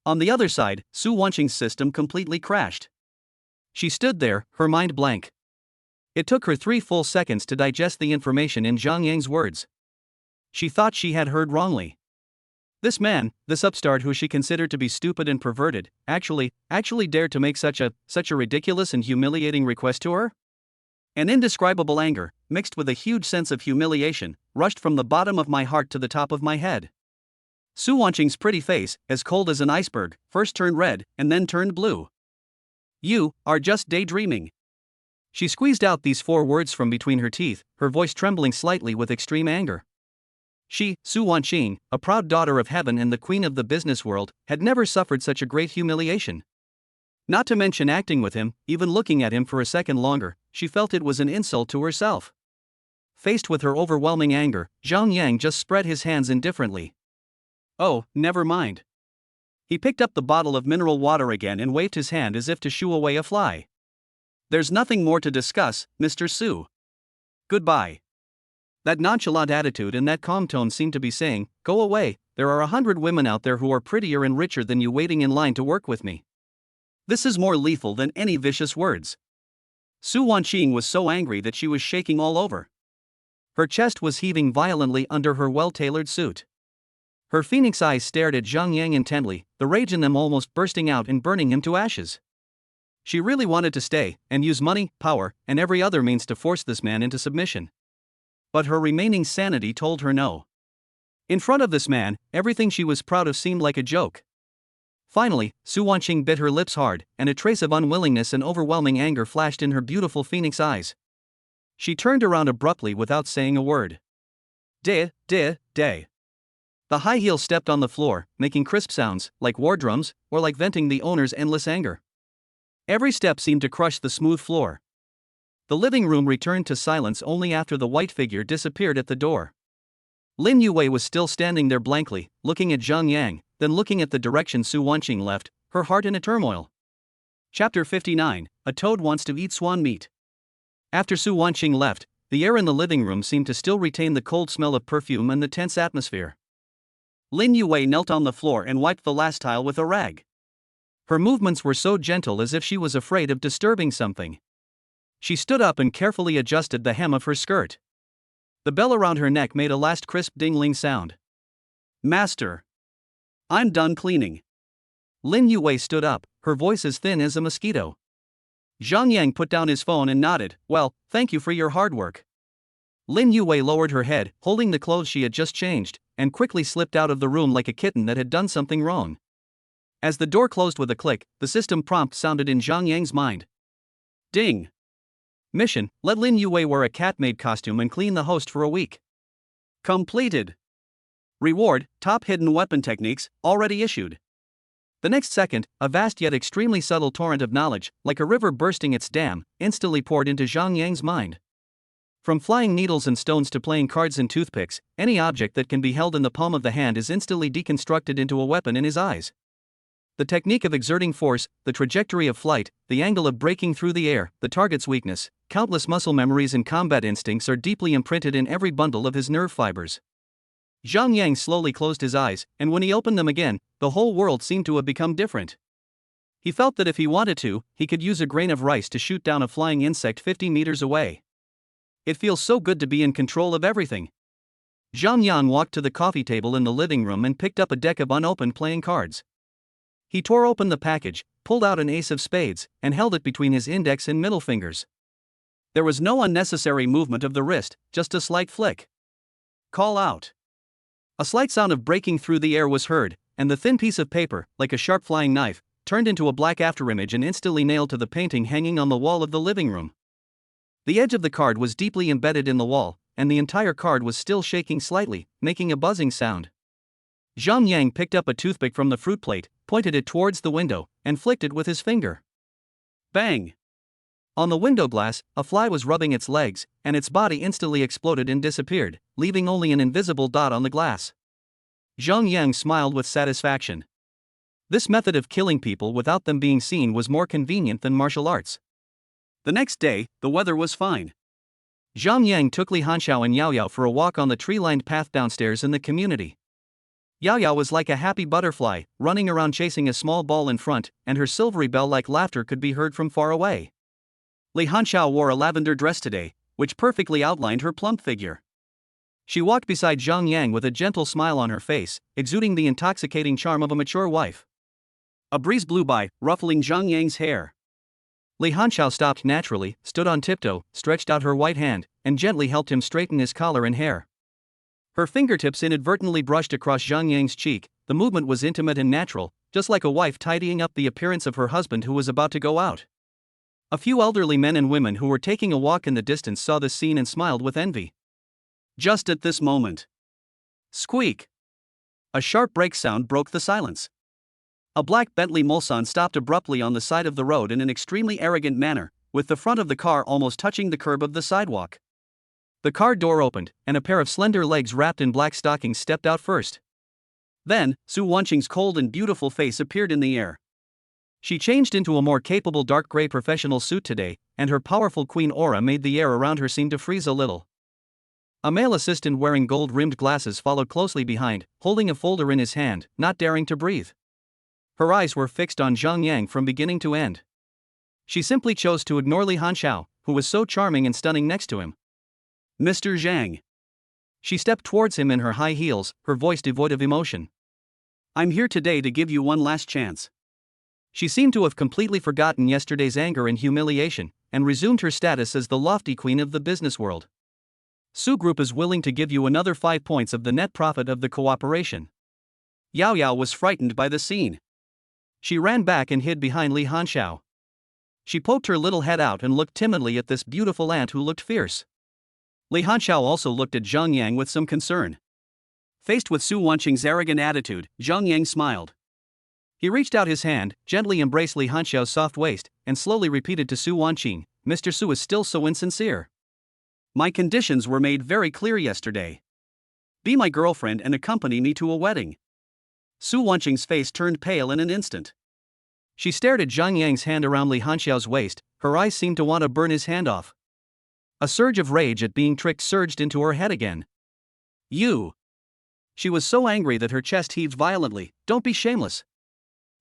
On the other side, Su Wanqing's system completely crashed. She stood there, her mind blank. It took her 3 full seconds to digest the information in Zhang Yang's words. She thought she had heard wrongly. This man, this upstart who she considered to be stupid and perverted, actually dared to make such a ridiculous and humiliating request to her? An indescribable anger, mixed with a huge sense of humiliation, rushed from the bottom of my heart to the top of my head. Su Wanqing's pretty face, as cold as an iceberg, first turned red and then turned blue. "You are just daydreaming." She squeezed out these 4 words from between her teeth, her voice trembling slightly with extreme anger. She, Su Wanqing, a proud daughter of heaven and the queen of the business world, had never suffered such a great humiliation. Not to mention acting with him, even looking at him for a second longer, she felt it was an insult to herself. Faced with her overwhelming anger, Zhang Yang just spread his hands indifferently. "Oh, never mind." He picked up the bottle of mineral water again and waved his hand as if to shoo away a fly. "There's nothing more to discuss, Mr. Su. Goodbye." That nonchalant attitude and that calm tone seemed to be saying, "Go away, there are 100 women out there who are prettier and richer than you waiting in line to work with me." This is more lethal than any vicious words. Su Wanqing was so angry that she was shaking all over. Her chest was heaving violently under her well-tailored suit. Her phoenix eyes stared at Zhang Yang intently, the rage in them almost bursting out and burning him to ashes. She really wanted to stay, and use money, power, and every other means to force this man into submission. But her remaining sanity told her no. In front of this man, everything she was proud of seemed like a joke. Finally, Su Wanqing bit her lips hard, and a trace of unwillingness and overwhelming anger flashed in her beautiful phoenix eyes. She turned around abruptly without saying a word. "De. The high heel stepped on the floor, making crisp sounds, like war drums, or like venting the owner's endless anger. Every step seemed to crush the smooth floor. The living room returned to silence only after the white figure disappeared at the door. Lin Yue was still standing there blankly, looking at Zhang Yang, then looking at the direction Su Wanqing left, her heart in a turmoil. Chapter 59, A Toad Wants to Eat Swan Meat. After Su Wanqing left, the air in the living room seemed to still retain the cold smell of perfume and the tense atmosphere. Lin Yue knelt on the floor and wiped the last tile with a rag. Her movements were so gentle as if she was afraid of disturbing something. She stood up and carefully adjusted the hem of her skirt. The bell around her neck made a last crisp ding-ling sound. "Master, I'm done cleaning." Lin Yue stood up, her voice as thin as a mosquito. Zhang Yang put down his phone and nodded. "Well, thank you for your hard work." Lin Yue lowered her head, holding the clothes she had just changed, and quickly slipped out of the room like a kitten that had done something wrong. As the door closed with a click, the system prompt sounded in Zhang Yang's mind. Ding! Mission: let Lin Yue wear a cat-maid costume and clean the host for a week. Completed. Reward: top hidden weapon techniques, already issued. The next second, a vast yet extremely subtle torrent of knowledge, like a river bursting its dam, instantly poured into Zhang Yang's mind. From flying needles and stones to playing cards and toothpicks, any object that can be held in the palm of the hand is instantly deconstructed into a weapon in his eyes. The technique of exerting force, the trajectory of flight, the angle of breaking through the air, the target's weakness, countless muscle memories and combat instincts are deeply imprinted in every bundle of his nerve fibers. Zhang Yang slowly closed his eyes, and when he opened them again, the whole world seemed to have become different. He felt that if he wanted to, he could use a grain of rice to shoot down a flying insect 50 meters away. It feels so good to be in control of everything. Zhang Yan walked to the coffee table in the living room and picked up a deck of unopened playing cards. He tore open the package, pulled out an ace of spades, and held it between his index and middle fingers. There was no unnecessary movement of the wrist, just a slight flick. Call out. A slight sound of breaking through the air was heard, and the thin piece of paper, like a sharp flying knife, turned into a black afterimage and instantly nailed to the painting hanging on the wall of the living room. The edge of the card was deeply embedded in the wall, and the entire card was still shaking slightly, making a buzzing sound. Zhang Yang picked up a toothpick from the fruit plate, pointed it towards the window, and flicked it with his finger. Bang! On the window glass, a fly was rubbing its legs, and its body instantly exploded and disappeared, leaving only an invisible dot on the glass. Zhang Yang smiled with satisfaction. This method of killing people without them being seen was more convenient than martial arts. The next day, the weather was fine. Zhang Yang took Li Hanxiao and Yao Yao for a walk on the tree-lined path downstairs in the community. Yao Yao was like a happy butterfly, running around chasing a small ball in front, and her silvery bell-like laughter could be heard from far away. Li Hanxiao wore a lavender dress today, which perfectly outlined her plump figure. She walked beside Zhang Yang with a gentle smile on her face, exuding the intoxicating charm of a mature wife. A breeze blew by, ruffling Zhang Yang's hair. Li Hanxiao stopped naturally, stood on tiptoe, stretched out her white hand, and gently helped him straighten his collar and hair. Her fingertips inadvertently brushed across Zhang Yang's cheek. The movement was intimate and natural, just like a wife tidying up the appearance of her husband who was about to go out. A few elderly men and women who were taking a walk in the distance saw this scene and smiled with envy. Just at this moment, squeak! A sharp brake sound broke the silence. A black Bentley Mulsanne stopped abruptly on the side of the road in an extremely arrogant manner, with the front of the car almost touching the curb of the sidewalk. The car door opened, and a pair of slender legs wrapped in black stockings stepped out first. Then, Su Wanqing's cold and beautiful face appeared in the air. She changed into a more capable dark gray professional suit today, and her powerful queen aura made the air around her seem to freeze a little. A male assistant wearing gold-rimmed glasses followed closely behind, holding a folder in his hand, not daring to breathe. Her eyes were fixed on Zhang Yang from beginning to end. She simply chose to ignore Li Hanxiao, who was so charming and stunning next to him. Mr. Zhang. She stepped towards him in her high heels, her voice devoid of emotion. I'm here today to give you one last chance. She seemed to have completely forgotten yesterday's anger and humiliation, and resumed her status as the lofty queen of the business world. Su Group is willing to give you another 5 points of the net profit of the cooperation. Yao Yao was frightened by the scene. She ran back and hid behind Li Hanxiao. She poked her little head out and looked timidly at this beautiful aunt who looked fierce. Li Hanxiao also looked at Zhang Yang with some concern. Faced with Su Wanqing's arrogant attitude, Zhang Yang smiled. He reached out his hand, gently embraced Li Hanxiao's soft waist, and slowly repeated to Su Wanqing, Mr. Su is still so insincere. My conditions were made very clear yesterday. Be my girlfriend and accompany me to a wedding. Su Wanqing's face turned pale in an instant. She stared at Zhang Yang's hand around Li Hanxiao's waist, her eyes seemed to want to burn his hand off. A surge of rage at being tricked surged into her head again. You! She was so angry that her chest heaved violently. Don't be shameless.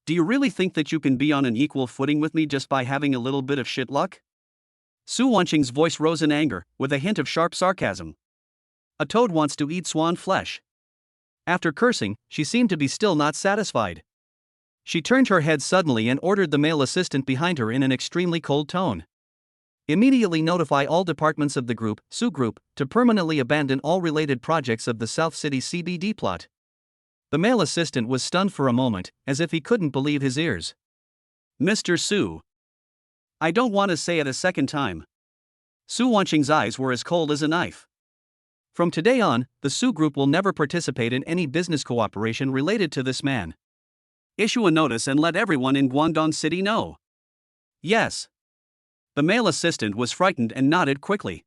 Do you really think that you can be on an equal footing with me just by having a little bit of shit luck? Su Wanqing's voice rose in anger, with a hint of sharp sarcasm. A toad wants to eat swan flesh. After cursing, she seemed to be still not satisfied. She turned her head suddenly and ordered the male assistant behind her in an extremely cold tone. Immediately notify all departments of the group, Su Group, to permanently abandon all related projects of the South City CBD plot. The male assistant was stunned for a moment, as if he couldn't believe his ears. Mr. Su. I don't want to say it a second time. Su Wanqing's eyes were as cold as a knife. From today on, the Su Group will never participate in any business cooperation related to this man. Issue a notice and let everyone in Guangdong City know. Yes. The male assistant was frightened and nodded quickly.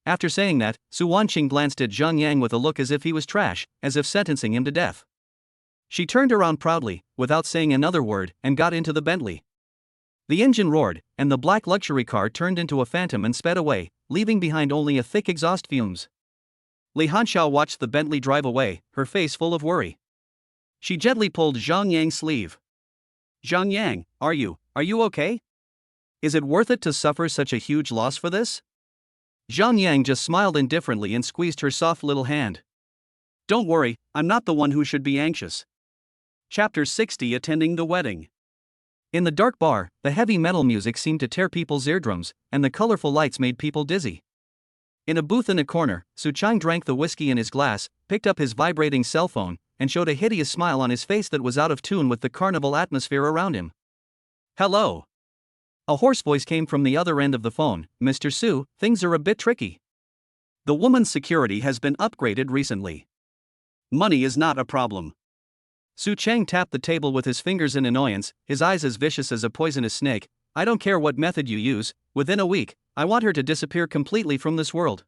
After saying that, Su Wanqing glanced at Zhang Yang with a look as if he was trash, as if sentencing him to death. She turned around proudly, without saying another word, and got into the Bentley. The engine roared, and the black luxury car turned into a phantom and sped away, leaving behind only a thick exhaust fumes. Li Hanxiao watched the Bentley drive away, her face full of worry. She gently pulled Zhang Yang's sleeve. Zhang Yang, are you okay? Is it worth it to suffer such a huge loss for this? Zhang Yang just smiled indifferently and squeezed her soft little hand. Don't worry, I'm not the one who should be anxious. Chapter 60 Attending the Wedding. In the dark bar, the heavy metal music seemed to tear people's eardrums, and the colorful lights made people dizzy. In a booth in a corner, Su Chang drank the whiskey in his glass, picked up his vibrating cell phone, and showed a hideous smile on his face that was out of tune with the carnival atmosphere around him. Hello. A hoarse voice came from the other end of the phone. Mr. Su, things are a bit tricky. The woman's security has been upgraded recently. Money is not a problem. Su Chang tapped the table with his fingers in annoyance, his eyes as vicious as a poisonous snake. I don't care what method you use, within a week, I want her to disappear completely from this world.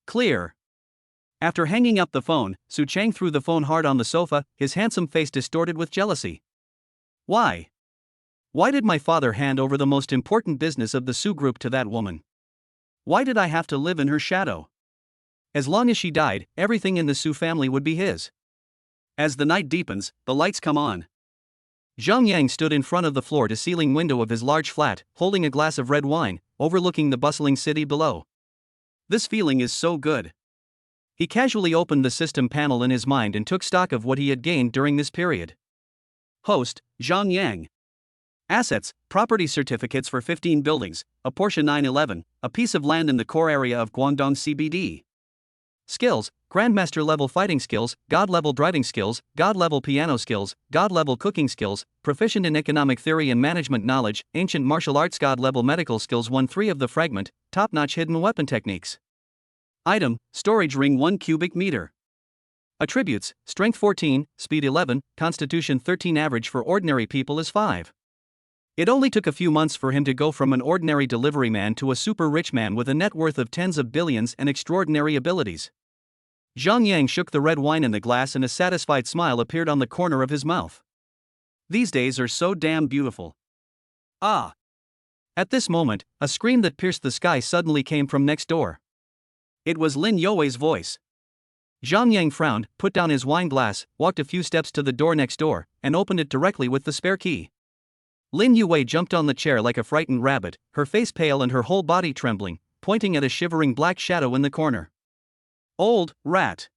Clear. After hanging up the phone, Su Chang threw the phone hard on the sofa, his handsome face distorted with jealousy. Why? Why did my father hand over the most important business of the Su Group to that woman? Why did I have to live in her shadow? As long as she died, everything in the Su family would be his. As the night deepens, the lights come on. Zhang Yang stood in front of the floor-to-ceiling window of his large flat, holding a glass of red wine, overlooking the bustling city below. This feeling is so good. He casually opened the system panel in his mind and took stock of what he had gained during this period. Host, Zhang Yang. Assets, property certificates for 15 buildings, a Porsche 911, a piece of land in the core area of Guangdong CBD. Skills, Grandmaster level fighting skills, God level driving skills, God level piano skills, God level cooking skills, proficient in economic theory and management knowledge, ancient martial arts, God level medical skills, 1/3 of the fragment, top notch hidden weapon techniques. Item, storage ring 1 cubic meter. Attributes, strength 14, speed 11, constitution 13, average for ordinary people is 5. It only took a few months for him to go from an ordinary delivery man to a super rich man with a net worth of tens of billions and extraordinary abilities. Zhang Yang shook the red wine in the glass and a satisfied smile appeared on the corner of his mouth. These days are so damn beautiful. Ah! At this moment, a scream that pierced the sky suddenly came from next door. It was Lin Youwei's voice. Zhang Yang frowned, put down his wine glass, walked a few steps to the door next door, and opened it directly with the spare key. Lin Youwei jumped on the chair like a frightened rabbit, her face pale and her whole body trembling, pointing at a shivering black shadow in the corner. Old rat.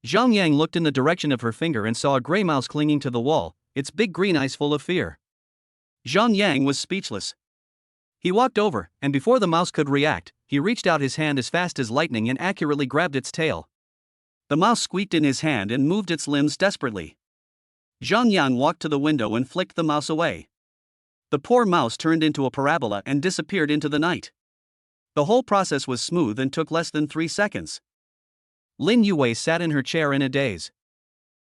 Zhang Yang looked in the direction of her finger and saw a gray mouse clinging to the wall, its big green eyes full of fear. Zhang Yang was speechless. He walked over, and before the mouse could react, he reached out his hand as fast as lightning and accurately grabbed its tail. The mouse squeaked in his hand and moved its limbs desperately. Zhang Yang walked to the window and flicked the mouse away. The poor mouse turned into a parabola and disappeared into the night. The whole process was smooth and took less than 3 seconds. Lin Youwei sat in her chair in a daze.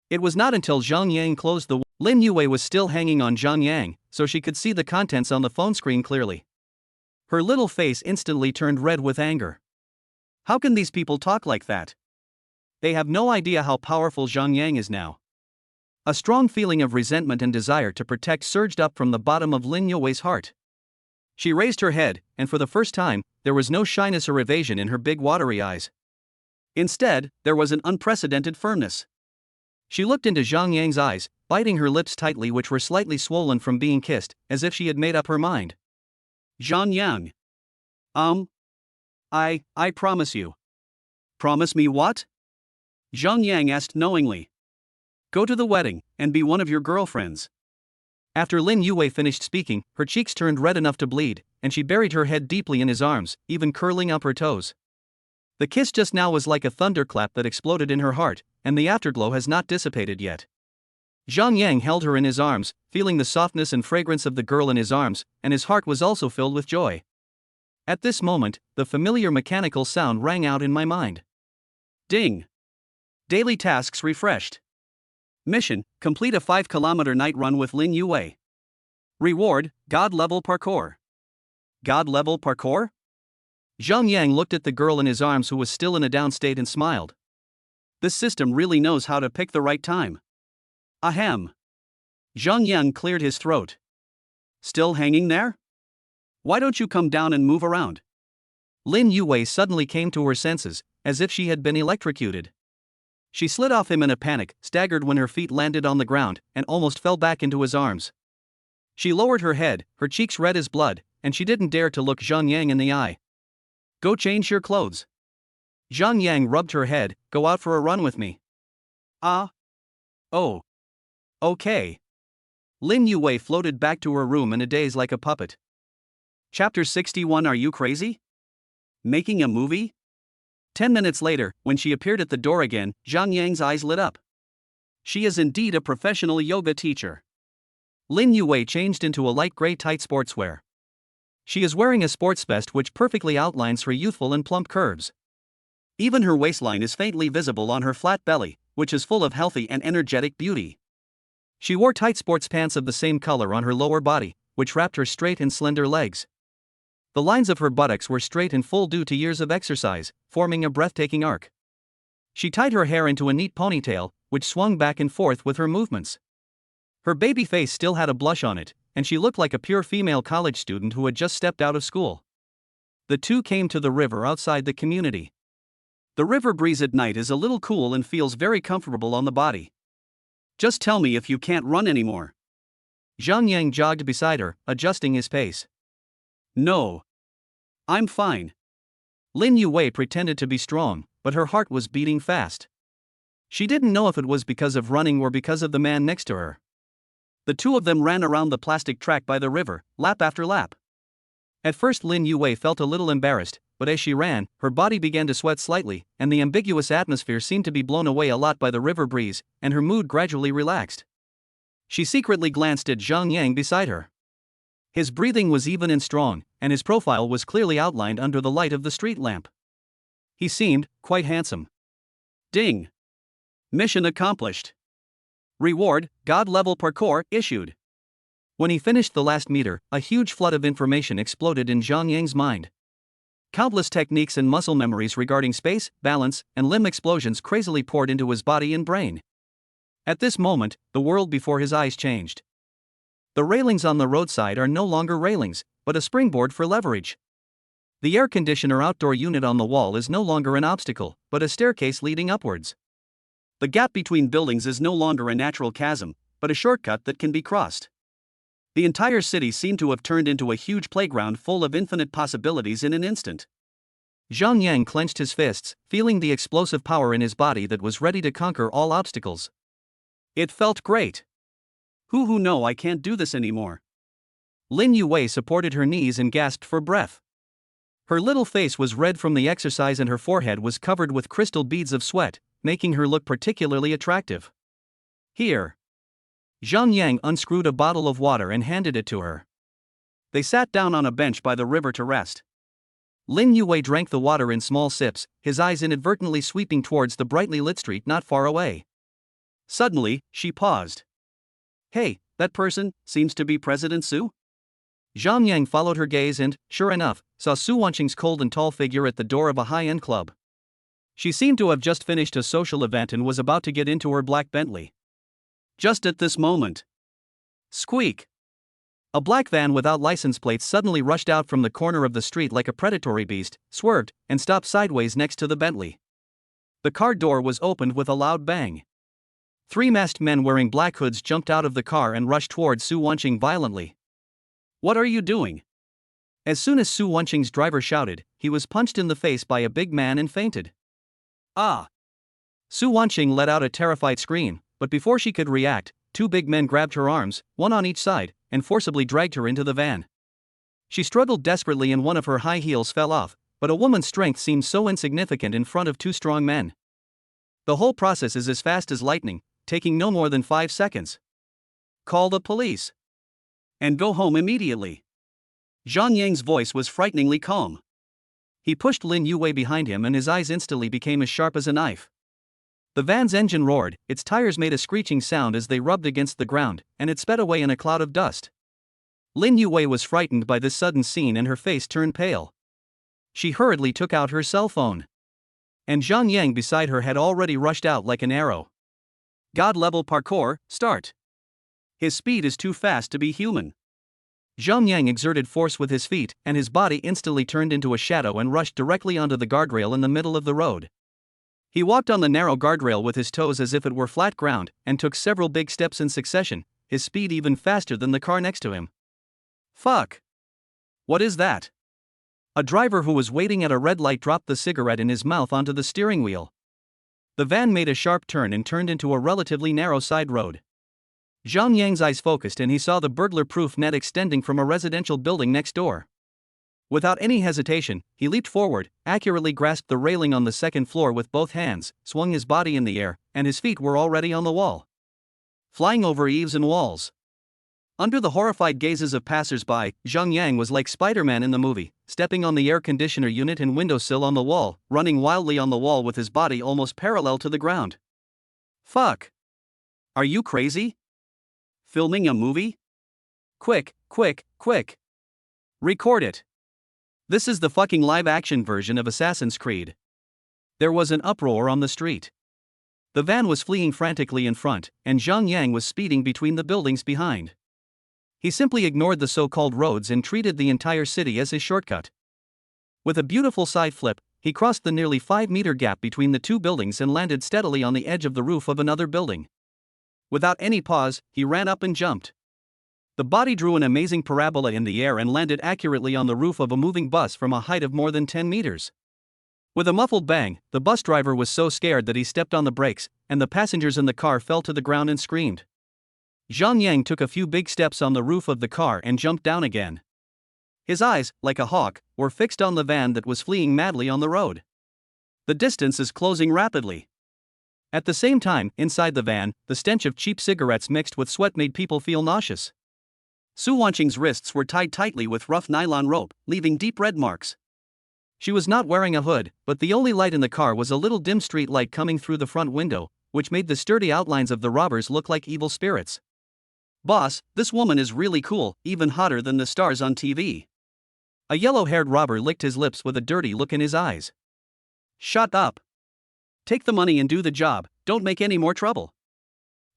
It was not until Zhang Yang closed the Lin Youwei was still hanging on Zhang Yang, so she could see the contents on the phone screen clearly. Her little face instantly turned red with anger. How can these people talk like that? They have no idea how powerful Zhang Yang is now. A strong feeling of resentment and desire to protect surged up from the bottom of Lin Youwei's heart. She raised her head, and for the first time, there was no shyness or evasion in her big watery eyes. Instead, there was an unprecedented firmness. She looked into Zhang Yang's eyes, biting her lips tightly, which were slightly swollen from being kissed, as if she had made up her mind. Zhang Yang. I promise you. Promise me what? Zhang Yang asked knowingly. Go to the wedding, and be one of your girlfriends. After Lin Youwei finished speaking, her cheeks turned red enough to bleed, and she buried her head deeply in his arms, even curling up her toes. The kiss just now was like a thunderclap that exploded in her heart, and the afterglow has not dissipated yet. Zhang Yang held her in his arms, feeling the softness and fragrance of the girl in his arms, and his heart was also filled with joy. At this moment, the familiar mechanical sound rang out in my mind. Ding! Daily tasks refreshed. Mission, complete a 5-kilometer night run with Lin Youwei. Reward, God level parkour. God level parkour? Zhang Yang looked at the girl in his arms who was still in a down state and smiled. This system really knows how to pick the right time. Ahem. Zhang Yang cleared his throat. Still hanging there? Why don't you come down and move around? Lin Youwei suddenly came to her senses, as if she had been electrocuted. She slid off him in a panic, staggered when her feet landed on the ground, and almost fell back into his arms. She lowered her head, her cheeks red as blood, and she didn't dare to look Zhang Yang in the eye. Go change your clothes. Zhang Yang rubbed her head. Go out for a run with me. Ah. Oh. Okay. Lin Youwei floated back to her room in a daze like a puppet. Chapter 61. Are you crazy? Making a movie? 10 minutes later, when she appeared at the door again, Zhang Yang's eyes lit up. She is indeed a professional yoga teacher. Lin Youwei changed into a light gray tight sportswear. She is wearing a sports vest which perfectly outlines her youthful and plump curves. Even her waistline is faintly visible on her flat belly, which is full of healthy and energetic beauty. She wore tight sports pants of the same color on her lower body, which wrapped her straight and slender legs. The lines of her buttocks were straight and full due to years of exercise, forming a breathtaking arc. She tied her hair into a neat ponytail, which swung back and forth with her movements. Her baby face still had a blush on it, and she looked like a pure female college student who had just stepped out of school. The two came to the river outside the community. The river breeze at night is a little cool and feels very comfortable on the body. Just tell me if you can't run anymore. Zhang Yang jogged beside her, adjusting his pace. No. I'm fine. Lin Youwei pretended to be strong, but her heart was beating fast. She didn't know if it was because of running or because of the man next to her. The two of them ran around the plastic track by the river, lap after lap. At first Lin Yue felt a little embarrassed, but as she ran, her body began to sweat slightly, and the ambiguous atmosphere seemed to be blown away a lot by the river breeze, and her mood gradually relaxed. She secretly glanced at Zhang Yang beside her. His breathing was even and strong, and his profile was clearly outlined under the light of the street lamp. He seemed quite handsome. Ding! Mission accomplished. Reward, God-level parkour, issued. When he finished the last meter, a huge flood of information exploded in Zhang Yang's mind. Countless techniques and muscle memories regarding space, balance, and limb explosions crazily poured into his body and brain. At this moment, the world before his eyes changed. The railings on the roadside are no longer railings, but a springboard for leverage. The air conditioner outdoor unit on the wall is no longer an obstacle, but a staircase leading upwards. The gap between buildings is no longer a natural chasm, but a shortcut that can be crossed. The entire city seemed to have turned into a huge playground full of infinite possibilities in an instant. Zhang Yang clenched his fists, feeling the explosive power in his body that was ready to conquer all obstacles. It felt great. No, I can't do this anymore. Lin Yue supported her knees and gasped for breath. Her little face was red from the exercise and her forehead was covered with crystal beads of sweat, making her look particularly attractive. Here. Zhang Yang unscrewed a bottle of water and handed it to her. They sat down on a bench by the river to rest. Lin Yue drank the water in small sips, his eyes inadvertently sweeping towards the brightly lit street not far away. Suddenly, she paused. Hey, that person seems to be President Su? Zhang Yang followed her gaze and, sure enough, saw Su Wanqing's cold and tall figure at the door of a high-end club. She seemed to have just finished a social event and was about to get into her black Bentley. Just at this moment. Squeak! A black van without license plates suddenly rushed out from the corner of the street like a predatory beast, swerved, and stopped sideways next to the Bentley. The car door was opened with a loud bang. Three masked men wearing black hoods jumped out of the car and rushed towards Su Wanqing violently. What are you doing? As soon as Su Wanqing's driver shouted, he was punched in the face by a big man and fainted. Ah! Su Wanqing let out a terrified scream, but before she could react, two big men grabbed her arms, one on each side, and forcibly dragged her into the van. She struggled desperately and one of her high heels fell off, but a woman's strength seemed so insignificant in front of two strong men. The whole process is as fast as lightning, taking no more than 5 seconds. Call the police. And go home immediately. Zhang Yang's voice was frighteningly calm. He pushed Lin Yue behind him and his eyes instantly became as sharp as a knife. The van's engine roared, its tires made a screeching sound as they rubbed against the ground, and it sped away in a cloud of dust. Lin Yue was frightened by this sudden scene and her face turned pale. She hurriedly took out her cell phone. And Zhang Yang beside her had already rushed out like an arrow. God-level parkour, start. His speed is too fast to be human. Zhang Yang exerted force with his feet, and his body instantly turned into a shadow and rushed directly onto the guardrail in the middle of the road. He walked on the narrow guardrail with his toes as if it were flat ground, and took several big steps in succession, his speed even faster than the car next to him. Fuck! What is that? A driver who was waiting at a red light dropped the cigarette in his mouth onto the steering wheel. The van made a sharp turn and turned into a relatively narrow side road. Zhang Yang's eyes focused and he saw the burglar-proof net extending from a residential building next door. Without any hesitation, he leaped forward, accurately grasped the railing on the second floor with both hands, swung his body in the air, and his feet were already on the wall. Flying over eaves and walls. Under the horrified gazes of passers-by, Zhang Yang was like Spider-Man in the movie, stepping on the air conditioner unit and windowsill on the wall, running wildly on the wall with his body almost parallel to the ground. Fuck! Are you crazy? Filming a movie? Quick, quick, quick! Record it! This is the fucking live-action version of Assassin's Creed. There was an uproar on the street. The van was fleeing frantically in front, and Zhang Yang was speeding between the buildings behind. He simply ignored the so-called roads and treated the entire city as his shortcut. With a beautiful side flip, he crossed the nearly 5-meter gap between the two buildings and landed steadily on the edge of the roof of another building. Without any pause, he ran up and jumped. The body drew an amazing parabola in the air and landed accurately on the roof of a moving bus from a height of more than 10 meters. With a muffled bang, the bus driver was so scared that he stepped on the brakes, and the passengers in the car fell to the ground and screamed. Zhang Yang took a few big steps on the roof of the car and jumped down again. His eyes, like a hawk, were fixed on the van that was fleeing madly on the road. The distance is closing rapidly. At the same time, inside the van, the stench of cheap cigarettes mixed with sweat made people feel nauseous. Su Wanqing's wrists were tied tightly with rough nylon rope, leaving deep red marks. She was not wearing a hood, but the only light in the car was a little dim street light coming through the front window, which made the sturdy outlines of the robbers look like evil spirits. "Boss, this woman is really cool, even hotter than the stars on TV." A yellow-haired robber licked his lips with a dirty look in his eyes. "Shut up. Take the money and do the job, don't make any more trouble."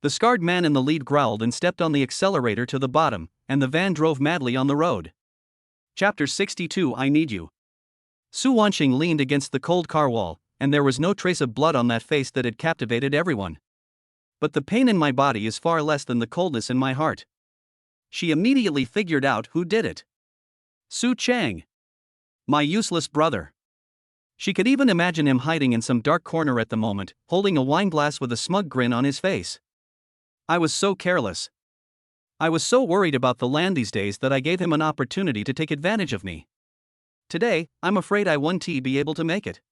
The scarred man in the lead growled and stepped on the accelerator to the bottom, and the van drove madly on the road. Chapter 62 I Need You. Su Wanqing leaned against the cold car wall, and there was no trace of blood on that face that had captivated everyone. But the pain in my body is far less than the coldness in my heart. She immediately figured out who did it. Su Chang. My useless brother. She could even imagine him hiding in some dark corner at the moment, holding a wine glass with a smug grin on his face. I was so careless. I was so worried about the land these days that I gave him an opportunity to take advantage of me. Today, I'm afraid I won't be able to make it.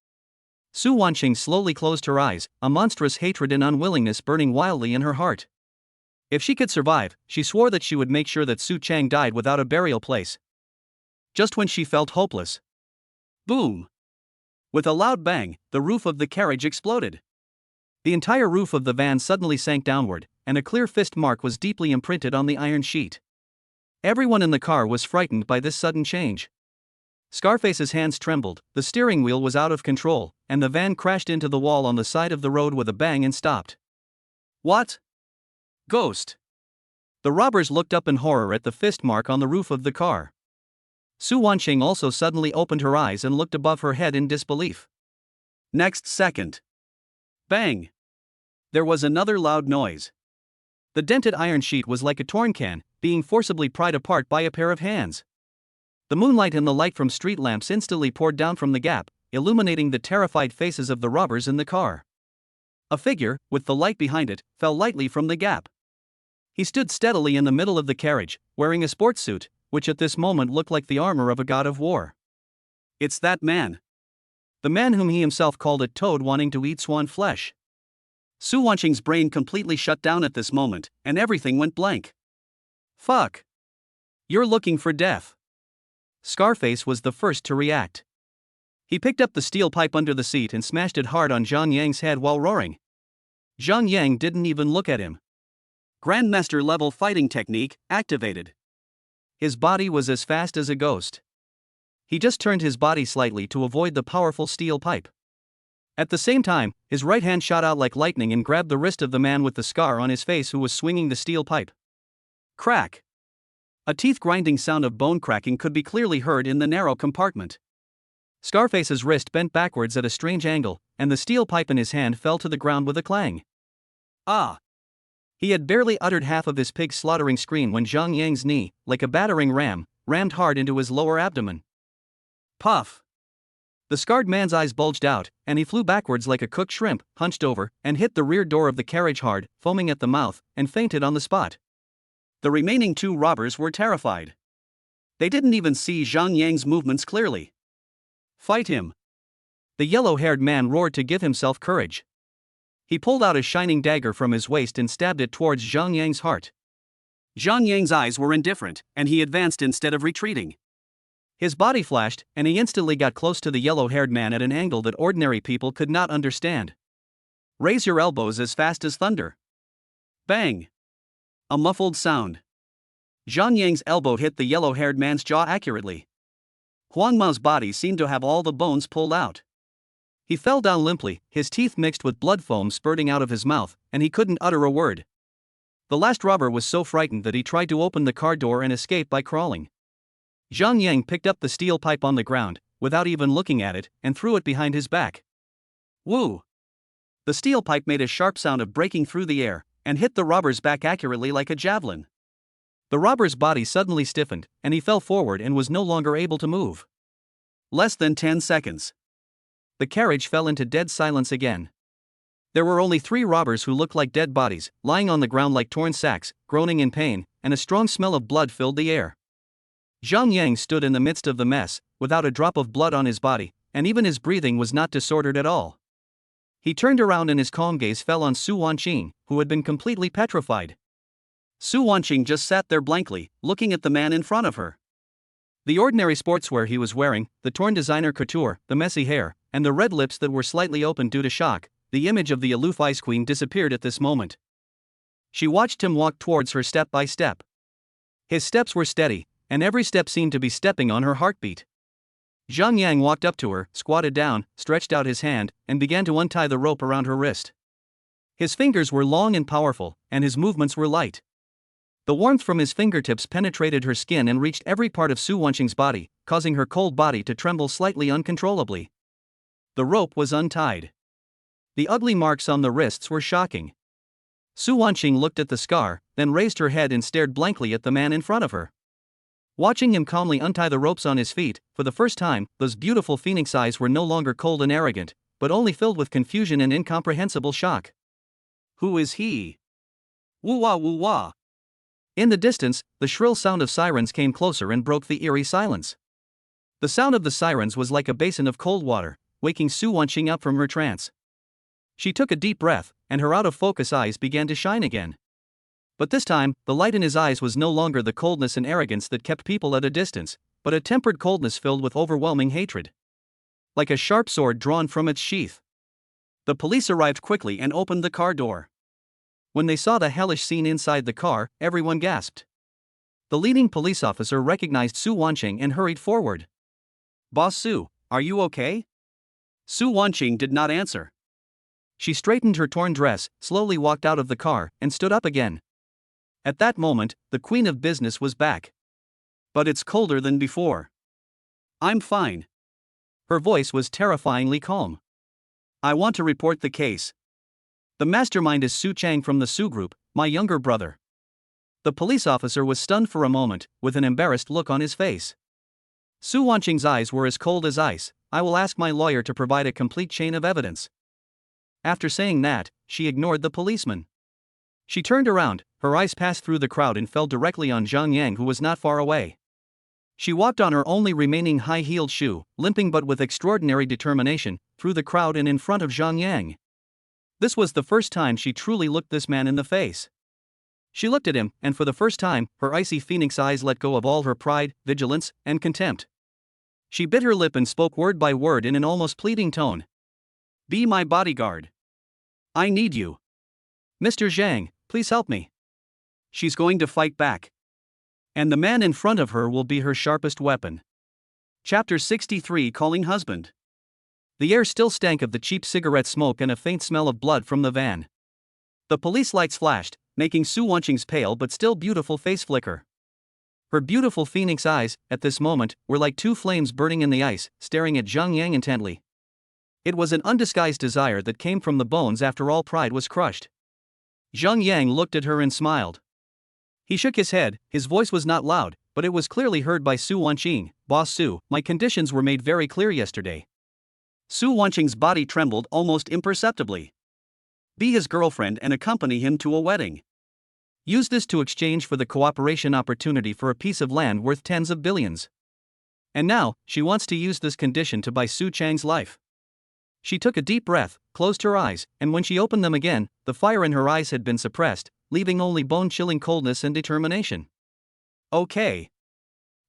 Su Wanqing slowly closed her eyes, a monstrous hatred and unwillingness burning wildly in her heart. If she could survive, she swore that she would make sure that Su Chang died without a burial place. Just when she felt hopeless. Boom! With a loud bang, the roof of the carriage exploded. The entire roof of the van suddenly sank downward, and a clear fist mark was deeply imprinted on the iron sheet. Everyone in the car was frightened by this sudden change. Scarface's hands trembled, the steering wheel was out of control, and the van crashed into the wall on the side of the road with a bang and stopped. What? Ghost! The robbers looked up in horror at the fist mark on the roof of the car. Su Wanqing also suddenly opened her eyes and looked above her head in disbelief. Next second. Bang! There was another loud noise. The dented iron sheet was like a torn can, being forcibly pried apart by a pair of hands. The moonlight and the light from street lamps instantly poured down from the gap, illuminating the terrified faces of the robbers in the car. A figure, with the light behind it, fell lightly from the gap. He stood steadily in the middle of the carriage, wearing a sports suit, which at this moment looked like the armor of a god of war. It's that man. The man whom he himself called a toad wanting to eat swan flesh. Su Wanqing's brain completely shut down at this moment, and everything went blank. Fuck. You're looking for death. Scarface was the first to react. He picked up the steel pipe under the seat and smashed it hard on Zhang Yang's head while roaring. Zhang Yang didn't even look at him. Grandmaster level fighting technique activated. His body was as fast as a ghost. He just turned his body slightly to avoid the powerful steel pipe. At the same time, his right hand shot out like lightning and grabbed the wrist of the man with the scar on his face who was swinging the steel pipe. Crack! A teeth-grinding sound of bone cracking could be clearly heard in the narrow compartment. Scarface's wrist bent backwards at a strange angle, and the steel pipe in his hand fell to the ground with a clang. Ah! He had barely uttered half of his pig-slaughtering scream when Zhang Yang's knee, like a battering ram, rammed hard into his lower abdomen. Puff! The scarred man's eyes bulged out, and he flew backwards like a cooked shrimp, hunched over, and hit the rear door of the carriage hard, foaming at the mouth, and fainted on the spot. The remaining two robbers were terrified. They didn't even see Zhang Yang's movements clearly. Fight him! The yellow-haired man roared to give himself courage. He pulled out a shining dagger from his waist and stabbed it towards Zhang Yang's heart. Zhang Yang's eyes were indifferent, and he advanced instead of retreating. His body flashed, and he instantly got close to the yellow-haired man at an angle that ordinary people could not understand. Raise your elbows as fast as thunder. Bang! A muffled sound. Zhang Yang's elbow hit the yellow-haired man's jaw accurately. Huang Mao's body seemed to have all the bones pulled out. He fell down limply, his teeth mixed with blood foam spurting out of his mouth, and he couldn't utter a word. The last robber was so frightened that he tried to open the car door and escape by crawling. Zhang Yang picked up the steel pipe on the ground, without even looking at it, and threw it behind his back. Woo! The steel pipe made a sharp sound of breaking through the air, and hit the robber's back accurately like a javelin. The robber's body suddenly stiffened, and he fell forward and was no longer able to move. Less than 10 seconds. The carriage fell into dead silence again. There were only 3 robbers who looked like dead bodies, lying on the ground like torn sacks, groaning in pain, and a strong smell of blood filled the air. Zhang Yang stood in the midst of the mess, without a drop of blood on his body, and even his breathing was not disordered at all. He turned around and his calm gaze fell on Su Wanqing, who had been completely petrified. Su Wanqing just sat there blankly, looking at the man in front of her. The ordinary sportswear he was wearing, the torn designer couture, the messy hair, and the red lips that were slightly open due to shock, the image of the aloof ice queen disappeared at this moment. She watched him walk towards her step by step. His steps were steady, and every step seemed to be stepping on her heartbeat. Zhang Yang walked up to her, squatted down, stretched out his hand, and began to untie the rope around her wrist. His fingers were long and powerful, and his movements were light. The warmth from his fingertips penetrated her skin and reached every part of Su Wanqing's body, causing her cold body to tremble slightly uncontrollably. The rope was untied. The ugly marks on the wrists were shocking. Su Wanqing looked at the scar, then raised her head and stared blankly at the man in front of her. Watching him calmly untie the ropes on his feet, for the first time, those beautiful phoenix eyes were no longer cold and arrogant, but only filled with confusion and incomprehensible shock. Who is he? Woo-wah woo-wah. In the distance, the shrill sound of sirens came closer and broke the eerie silence. The sound of the sirens was like a basin of cold water, waking Su Wanqing up from her trance. She took a deep breath, and her out-of-focus eyes began to shine again. But this time, the light in his eyes was no longer the coldness and arrogance that kept people at a distance, but a tempered coldness filled with overwhelming hatred. Like a sharp sword drawn from its sheath. The police arrived quickly and opened the car door. When they saw the hellish scene inside the car, everyone gasped. The leading police officer recognized Su Wanqing and hurried forward. "Boss Su, are you okay?" Su Wanqing did not answer. She straightened her torn dress, slowly walked out of the car, and stood up again. At that moment, the queen of business was back. But it's colder than before. "I'm fine." Her voice was terrifyingly calm. "I want to report the case. The mastermind is Su Chang from the Su Group, my younger brother." The police officer was stunned for a moment, with an embarrassed look on his face. Su Wanqing's eyes were as cold as ice. "I will ask my lawyer to provide a complete chain of evidence." After saying that, she ignored the policeman. She turned around, her eyes passed through the crowd and fell directly on Zhang Yang, who was not far away. She walked on her only remaining high-heeled shoe, limping but with extraordinary determination, through the crowd and in front of Zhang Yang. This was the first time she truly looked this man in the face. She looked at him, and for the first time, her icy phoenix eyes let go of all her pride, vigilance, and contempt. She bit her lip and spoke word by word in an almost pleading tone. "Be my bodyguard. I need you. Mr. Zhang, please help me." She's going to fight back. And the man in front of her will be her sharpest weapon. Chapter 63: Calling Husband. The air still stank of the cheap cigarette smoke and a faint smell of blood from the van. The police lights flashed, making Su Wanqing's pale but still beautiful face flicker. Her beautiful phoenix eyes, at this moment, were like 2 flames burning in the ice, staring at Zhang Yang intently. It was an undisguised desire that came from the bones after all pride was crushed. Zhang Yang looked at her and smiled. He shook his head, his voice was not loud, but it was clearly heard by Su Wanqing. "Boss Su, my conditions were made very clear yesterday." Su Wanqing's body trembled almost imperceptibly. Be his girlfriend and accompany him to a wedding. Use this to exchange for the cooperation opportunity for a piece of land worth tens of billions. And now, she wants to use this condition to buy Su Chang's life. She took a deep breath, closed her eyes, and when she opened them again, the fire in her eyes had been suppressed, leaving only bone-chilling coldness and determination. "Okay."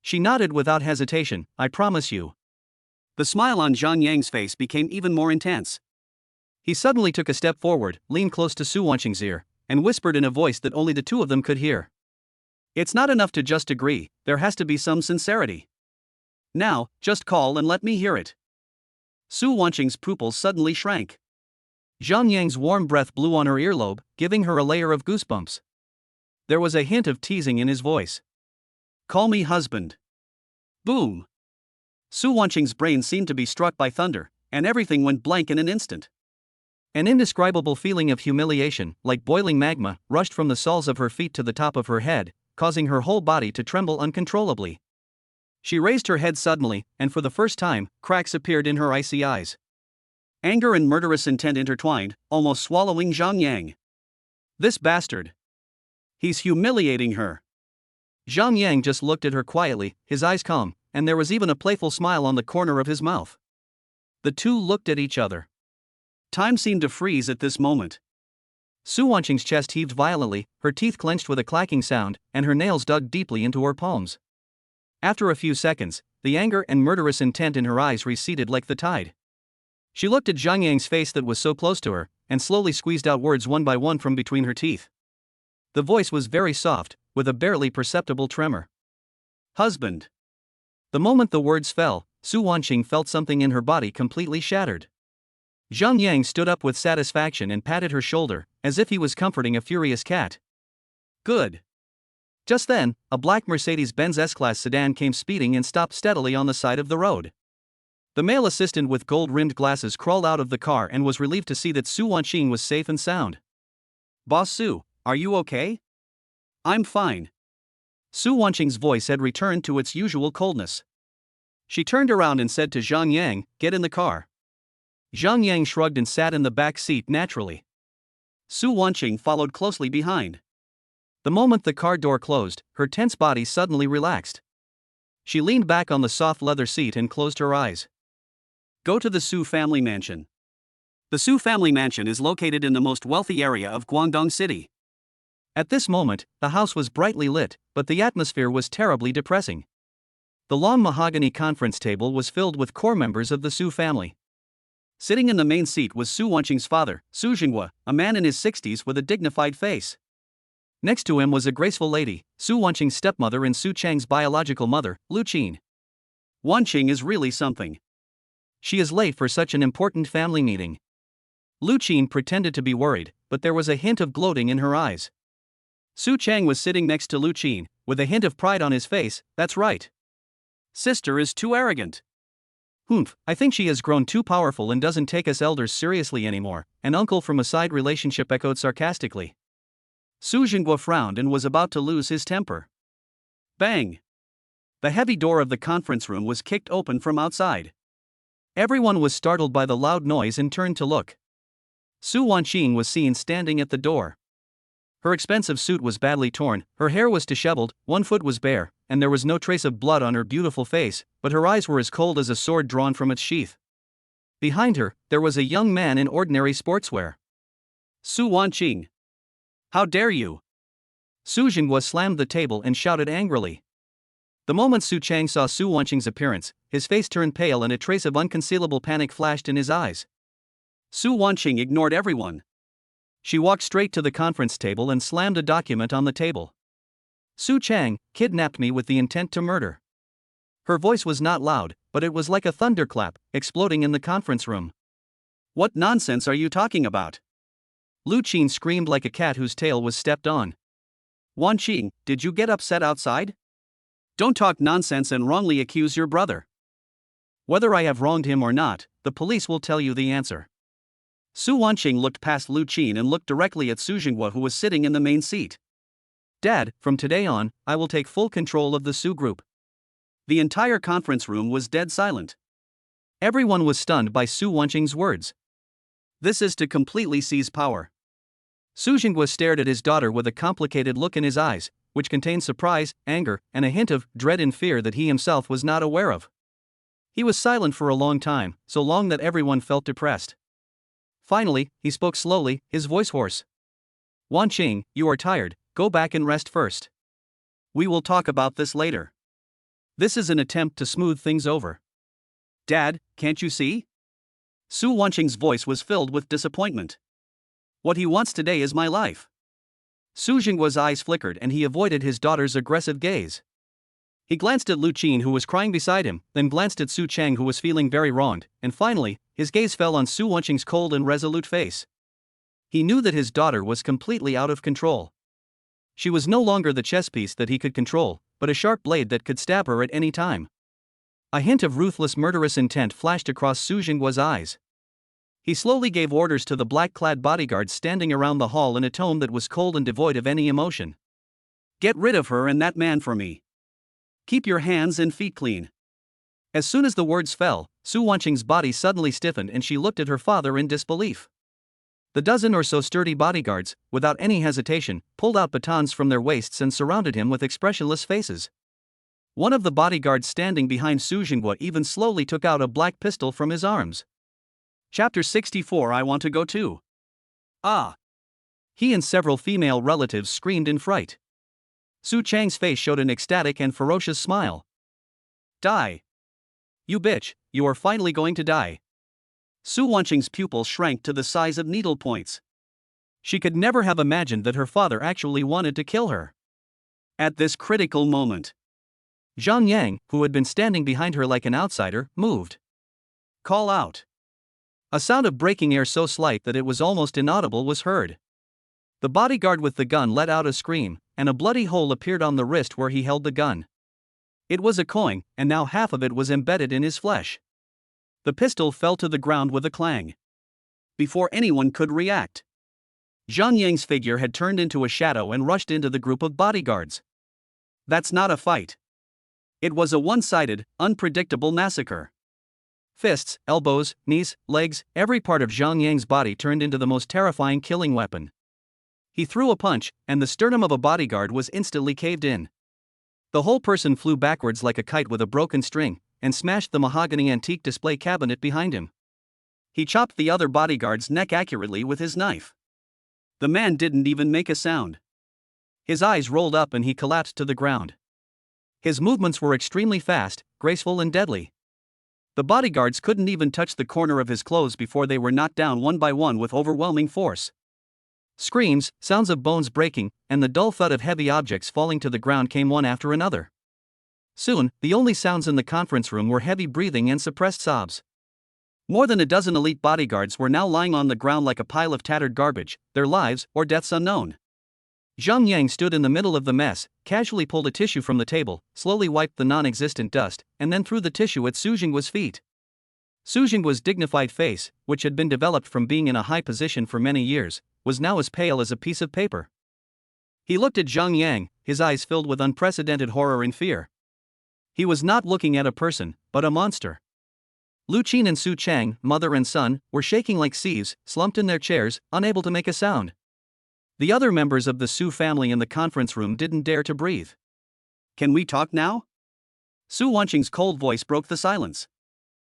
She nodded without hesitation. "I promise you." The smile on Zhang Yang's face became even more intense. He suddenly took a step forward, leaned close to Su Wanqing's ear, and whispered in a voice that only the 2 of them could hear. "It's not enough to just agree, there has to be some sincerity. Now, just call and let me hear it." Su Wanqing's pupils suddenly shrank. Zhang Yang's warm breath blew on her earlobe, giving her a layer of goosebumps. There was a hint of teasing in his voice. "Call me husband." Boom! Su Wanqing's brain seemed to be struck by thunder, and everything went blank in an instant. An indescribable feeling of humiliation, like boiling magma, rushed from the soles of her feet to the top of her head, causing her whole body to tremble uncontrollably. She raised her head suddenly, and for the first time, cracks appeared in her icy eyes. Anger and murderous intent intertwined, almost swallowing Zhang Yang. This bastard. He's humiliating her. Zhang Yang just looked at her quietly, his eyes calm, and there was even a playful smile on the corner of his mouth. The two looked at each other. Time seemed to freeze at this moment. Su Wanqing's chest heaved violently, her teeth clenched with a clacking sound, and her nails dug deeply into her palms. After a few seconds, the anger and murderous intent in her eyes receded like the tide. She looked at Zhang Yang's face that was so close to her, and slowly squeezed out words one by one from between her teeth. The voice was very soft, with a barely perceptible tremor. Husband. The moment the words fell, Su Wanqing felt something in her body completely shattered. Zhang Yang stood up with satisfaction and patted her shoulder, as if he was comforting a furious cat. Good. Just then, a black Mercedes-Benz S-Class sedan came speeding and stopped steadily on the side of the road. The male assistant with gold-rimmed glasses crawled out of the car and was relieved to see that Su Wanqing was safe and sound. Boss Su, are you okay? I'm fine. Su Wanqing's voice had returned to its usual coldness. She turned around and said to Zhang Yang, "Get in the car." Zhang Yang shrugged and sat in the back seat naturally. Su Wanqing followed closely behind. The moment the car door closed, her tense body suddenly relaxed. She leaned back on the soft leather seat and closed her eyes. Go to the Su family mansion. The Su family mansion is located in the most wealthy area of Guangdong City. At this moment, the house was brightly lit, but the atmosphere was terribly depressing. The long mahogany conference table was filled with core members of the Su family. Sitting in the main seat was Su Wanqing's father, Su Jinghua, a man in his 60s with a dignified face. Next to him was a graceful lady, Su Wanqing's stepmother and Su Chang's biological mother, Lu Qin. Wanqing is really something. She is late for such an important family meeting. Lu Qin pretended to be worried, but there was a hint of gloating in her eyes. Su Chang was sitting next to Lu Qin, with a hint of pride on his face. "That's right. Sister is too arrogant." "Humph, I think she has grown too powerful and doesn't take us elders seriously anymore," an uncle from a side relationship echoed sarcastically. Su Jinghua frowned and was about to lose his temper. Bang! The heavy door of the conference room was kicked open from outside. Everyone was startled by the loud noise and turned to look. Su Wanqing was seen standing at the door. Her expensive suit was badly torn, her hair was disheveled, one foot was bare, and there was no trace of blood on her beautiful face, but her eyes were as cold as a sword drawn from its sheath. Behind her, there was a young man in ordinary sportswear. Su Wanqing! How dare you! Su Jinghua slammed the table and shouted angrily. The moment Su Chang saw Su Wanqing's appearance, his face turned pale and a trace of unconcealable panic flashed in his eyes. Su Wanqing ignored everyone. She walked straight to the conference table and slammed a document on the table. "Su Chang kidnapped me with the intent to murder." Her voice was not loud, but it was like a thunderclap, exploding in the conference room. What nonsense are you talking about? Lu Qin screamed like a cat whose tail was stepped on. Wanqing, did you get upset outside? Don't talk nonsense and wrongly accuse your brother. Whether I have wronged him or not, the police will tell you the answer. Su Wanqing looked past Lu Qin and looked directly at Su Jinghua, who was sitting in the main seat. "Dad, from today on, I will take full control of the Su group." The entire conference room was dead silent. Everyone was stunned by Su Wanqing's words. This is to completely seize power. Su Jinghua stared at his daughter with a complicated look in his eyes, which contained surprise, anger, and a hint of dread and fear that he himself was not aware of. He was silent for a long time, so long that everyone felt depressed. Finally, he spoke slowly, his voice hoarse. "Wanqing, you are tired, go back and rest first. We will talk about this later. This is an attempt to smooth things over." "Dad, can't you see?" Su Wanqing's voice was filled with disappointment. "What he wants today is my life." Su Jinghua's eyes flickered and he avoided his daughter's aggressive gaze. He glanced at Lu Qin, who was crying beside him, then glanced at Su Chang, who was feeling very wronged, and finally, his gaze fell on Su Wanqing's cold and resolute face. He knew that his daughter was completely out of control. She was no longer the chess piece that he could control, but a sharp blade that could stab her at any time. A hint of ruthless murderous intent flashed across Su Jinghua's eyes. He slowly gave orders to the black-clad bodyguards standing around the hall in a tone that was cold and devoid of any emotion. "Get rid of her and that man for me. Keep your hands and feet clean." As soon as the words fell, Su Wanqing's body suddenly stiffened and she looked at her father in disbelief. The dozen or so sturdy bodyguards, without any hesitation, pulled out batons from their waists and surrounded him with expressionless faces. One of the bodyguards standing behind Su Jingguo even slowly took out a black pistol from his arms. Chapter 64 I want to go too. Ah! He and several female relatives screamed in fright. Su Chang's face showed an ecstatic and ferocious smile. Die! You bitch, you are finally going to die. Su Wanqing's pupil shrank to the size of needle points. She could never have imagined that her father actually wanted to kill her. At this critical moment, Zhang Yang, who had been standing behind her like an outsider, moved. Call out. A sound of breaking air so slight that it was almost inaudible was heard. The bodyguard with the gun let out a scream, and a bloody hole appeared on the wrist where he held the gun. It was a coin, and now half of it was embedded in his flesh. The pistol fell to the ground with a clang. Before anyone could react, Zhang Yang's figure had turned into a shadow and rushed into the group of bodyguards. That's not a fight. It was a one-sided, unpredictable massacre. Fists, elbows, knees, legs, every part of Zhang Yang's body turned into the most terrifying killing weapon. He threw a punch, and the sternum of a bodyguard was instantly caved in. The whole person flew backwards like a kite with a broken string, and smashed the mahogany antique display cabinet behind him. He chopped the other bodyguard's neck accurately with his knife. The man didn't even make a sound. His eyes rolled up and he collapsed to the ground. His movements were extremely fast, graceful and deadly. The bodyguards couldn't even touch the corner of his clothes before they were knocked down one by one with overwhelming force. Screams, sounds of bones breaking, and the dull thud of heavy objects falling to the ground came one after another. Soon, the only sounds in the conference room were heavy breathing and suppressed sobs. More than a dozen elite bodyguards were now lying on the ground like a pile of tattered garbage, their lives or deaths unknown. Zhang Yang stood in the middle of the mess, casually pulled a tissue from the table, slowly wiped the non-existent dust, and then threw the tissue at Su Jingguo's feet. Su Jingguo's dignified face, which had been developed from being in a high position for many years, was now as pale as a piece of paper. He looked at Zhang Yang, his eyes filled with unprecedented horror and fear. He was not looking at a person, but a monster. Lu Qin and Su Chang, mother and son, were shaking like sieves, slumped in their chairs, unable to make a sound. The other members of the Su family in the conference room didn't dare to breathe. Can we talk now? Su Wanqing's cold voice broke the silence.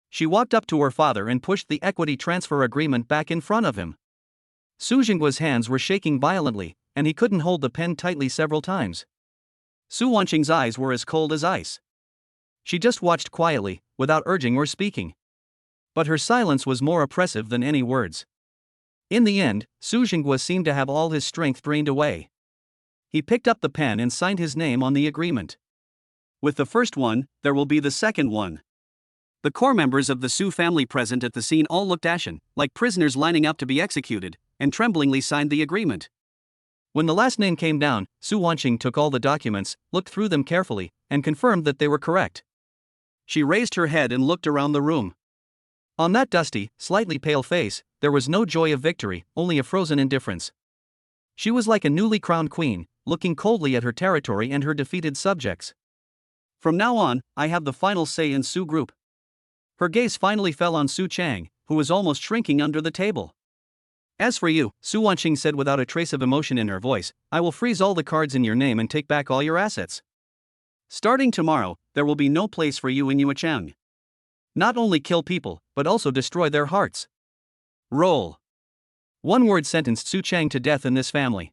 She walked up to her father and pushed the equity transfer agreement back in front of him. Su Jingguo's hands were shaking violently, and he couldn't hold the pen tightly several times. Su Wanqing's eyes were as cold as ice. She just watched quietly, without urging or speaking. But her silence was more oppressive than any words. In the end, Su Jingguo seemed to have all his strength drained away. He picked up the pen and signed his name on the agreement. With the first one, there will be the second one. The core members of the Su family present at the scene all looked ashen, like prisoners lining up to be executed, and tremblingly signed the agreement. When the last name came down, Su Wanqing took all the documents, looked through them carefully, and confirmed that they were correct. She raised her head and looked around the room. On that dusty, slightly pale face, there was no joy of victory, only a frozen indifference. She was like a newly crowned queen, looking coldly at her territory and her defeated subjects. From now on, I have the final say in Su Group. Her gaze finally fell on Su Chang, who was almost shrinking under the table. As for you, Su Wanqing said without a trace of emotion in her voice, I will freeze all the cards in your name and take back all your assets. Starting tomorrow, there will be no place for you in Yuechang. Not only kill people, but also destroy their hearts. Roll. One word sentenced Su Chang to death in this family.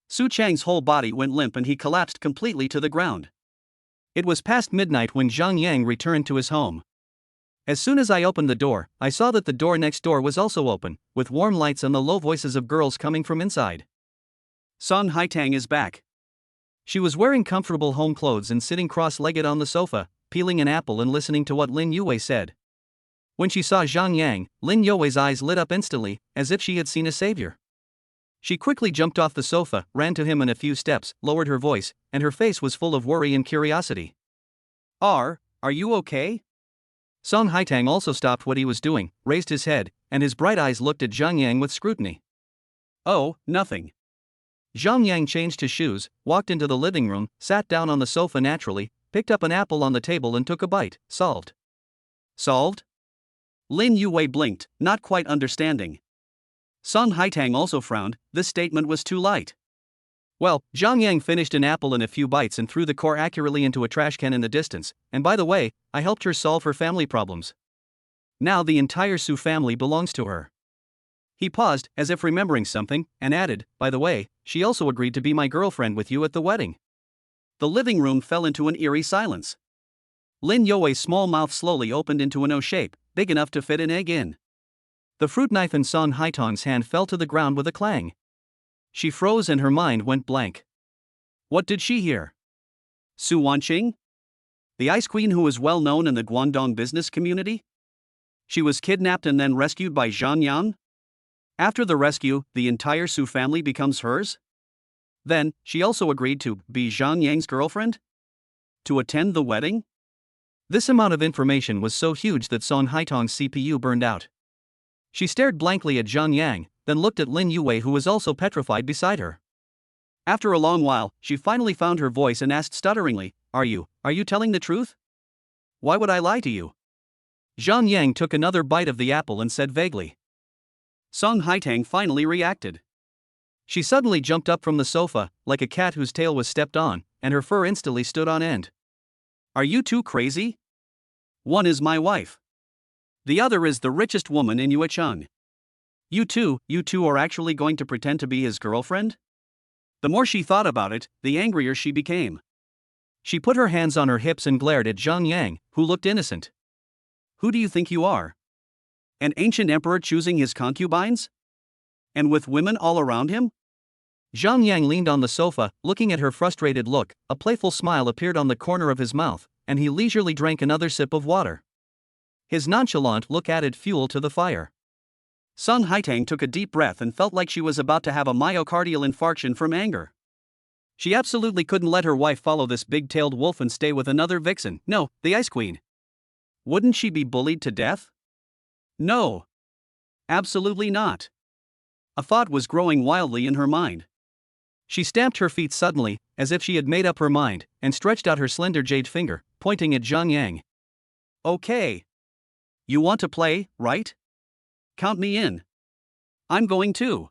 Su Chang's whole body went limp and he collapsed completely to the ground. It was past midnight when Zhang Yang returned to his home. As soon as I opened the door, I saw that the door next door was also open, with warm lights and the low voices of girls coming from inside. Song Haitang is back. She was wearing comfortable home clothes and sitting cross-legged on the sofa, peeling an apple and listening to what Lin Yue said. When she saw Zhang Yang, Lin Yue's eyes lit up instantly, as if she had seen a savior. She quickly jumped off the sofa, ran to him in a few steps, lowered her voice, and her face was full of worry and curiosity. Are you okay? Song Haitang also stopped what he was doing, raised his head, and his bright eyes looked at Zhang Yang with scrutiny. Oh, nothing. Zhang Yang changed his shoes, walked into the living room, sat down on the sofa naturally, picked up an apple on the table and took a bite. Solved. Solved? Lin Yue blinked, not quite understanding. Song Haitang also frowned, this statement was too light. Well, Zhang Yang finished an apple in a few bites and threw the core accurately into a trash can in the distance, and by the way, I helped her solve her family problems. Now the entire Su family belongs to her. He paused, as if remembering something, and added, by the way, she also agreed to be my girlfriend with you at the wedding. The living room fell into an eerie silence. Lin Yue's small mouth slowly opened into an O shape, big enough to fit an egg in. The fruit knife in Song Haitang's hand fell to the ground with a clang. She froze and her mind went blank. What did she hear? Su Wanqing? The ice queen who is well known in the Guangdong business community? She was kidnapped and then rescued by Zhang Yang? After the rescue, the entire Su family becomes hers? Then, she also agreed to be Zhang Yang's girlfriend? To attend the wedding? This amount of information was so huge that Song Haitang's CPU burned out. She stared blankly at Zhang Yang, then looked at Lin Yue, who was also petrified beside her. After a long while, she finally found her voice and asked stutteringly, Are you telling the truth? Why would I lie to you? Zhang Yang took another bite of the apple and said vaguely. Song Haitang finally reacted. She suddenly jumped up from the sofa, like a cat whose tail was stepped on, and her fur instantly stood on end. Are you two crazy? One is my wife. The other is the richest woman in Yuecheng. You two are actually going to pretend to be his girlfriend? The more she thought about it, the angrier she became. She put her hands on her hips and glared at Zhang Yang, who looked innocent. Who do you think you are? An ancient emperor choosing his concubines? And with women all around him? Zhang Yang leaned on the sofa, looking at her frustrated look. A playful smile appeared on the corner of his mouth, and he leisurely drank another sip of water. His nonchalant look added fuel to the fire. Song Haitang took a deep breath and felt like she was about to have a myocardial infarction from anger. She absolutely couldn't let her wife follow this big-tailed wolf and stay with another vixen. No, the Ice Queen. Wouldn't she be bullied to death? No. Absolutely not. A thought was growing wildly in her mind. She stamped her feet suddenly, as if she had made up her mind, and stretched out her slender jade finger, pointing at Zhang Yang. Okay. You want to play, right? Count me in. I'm going too.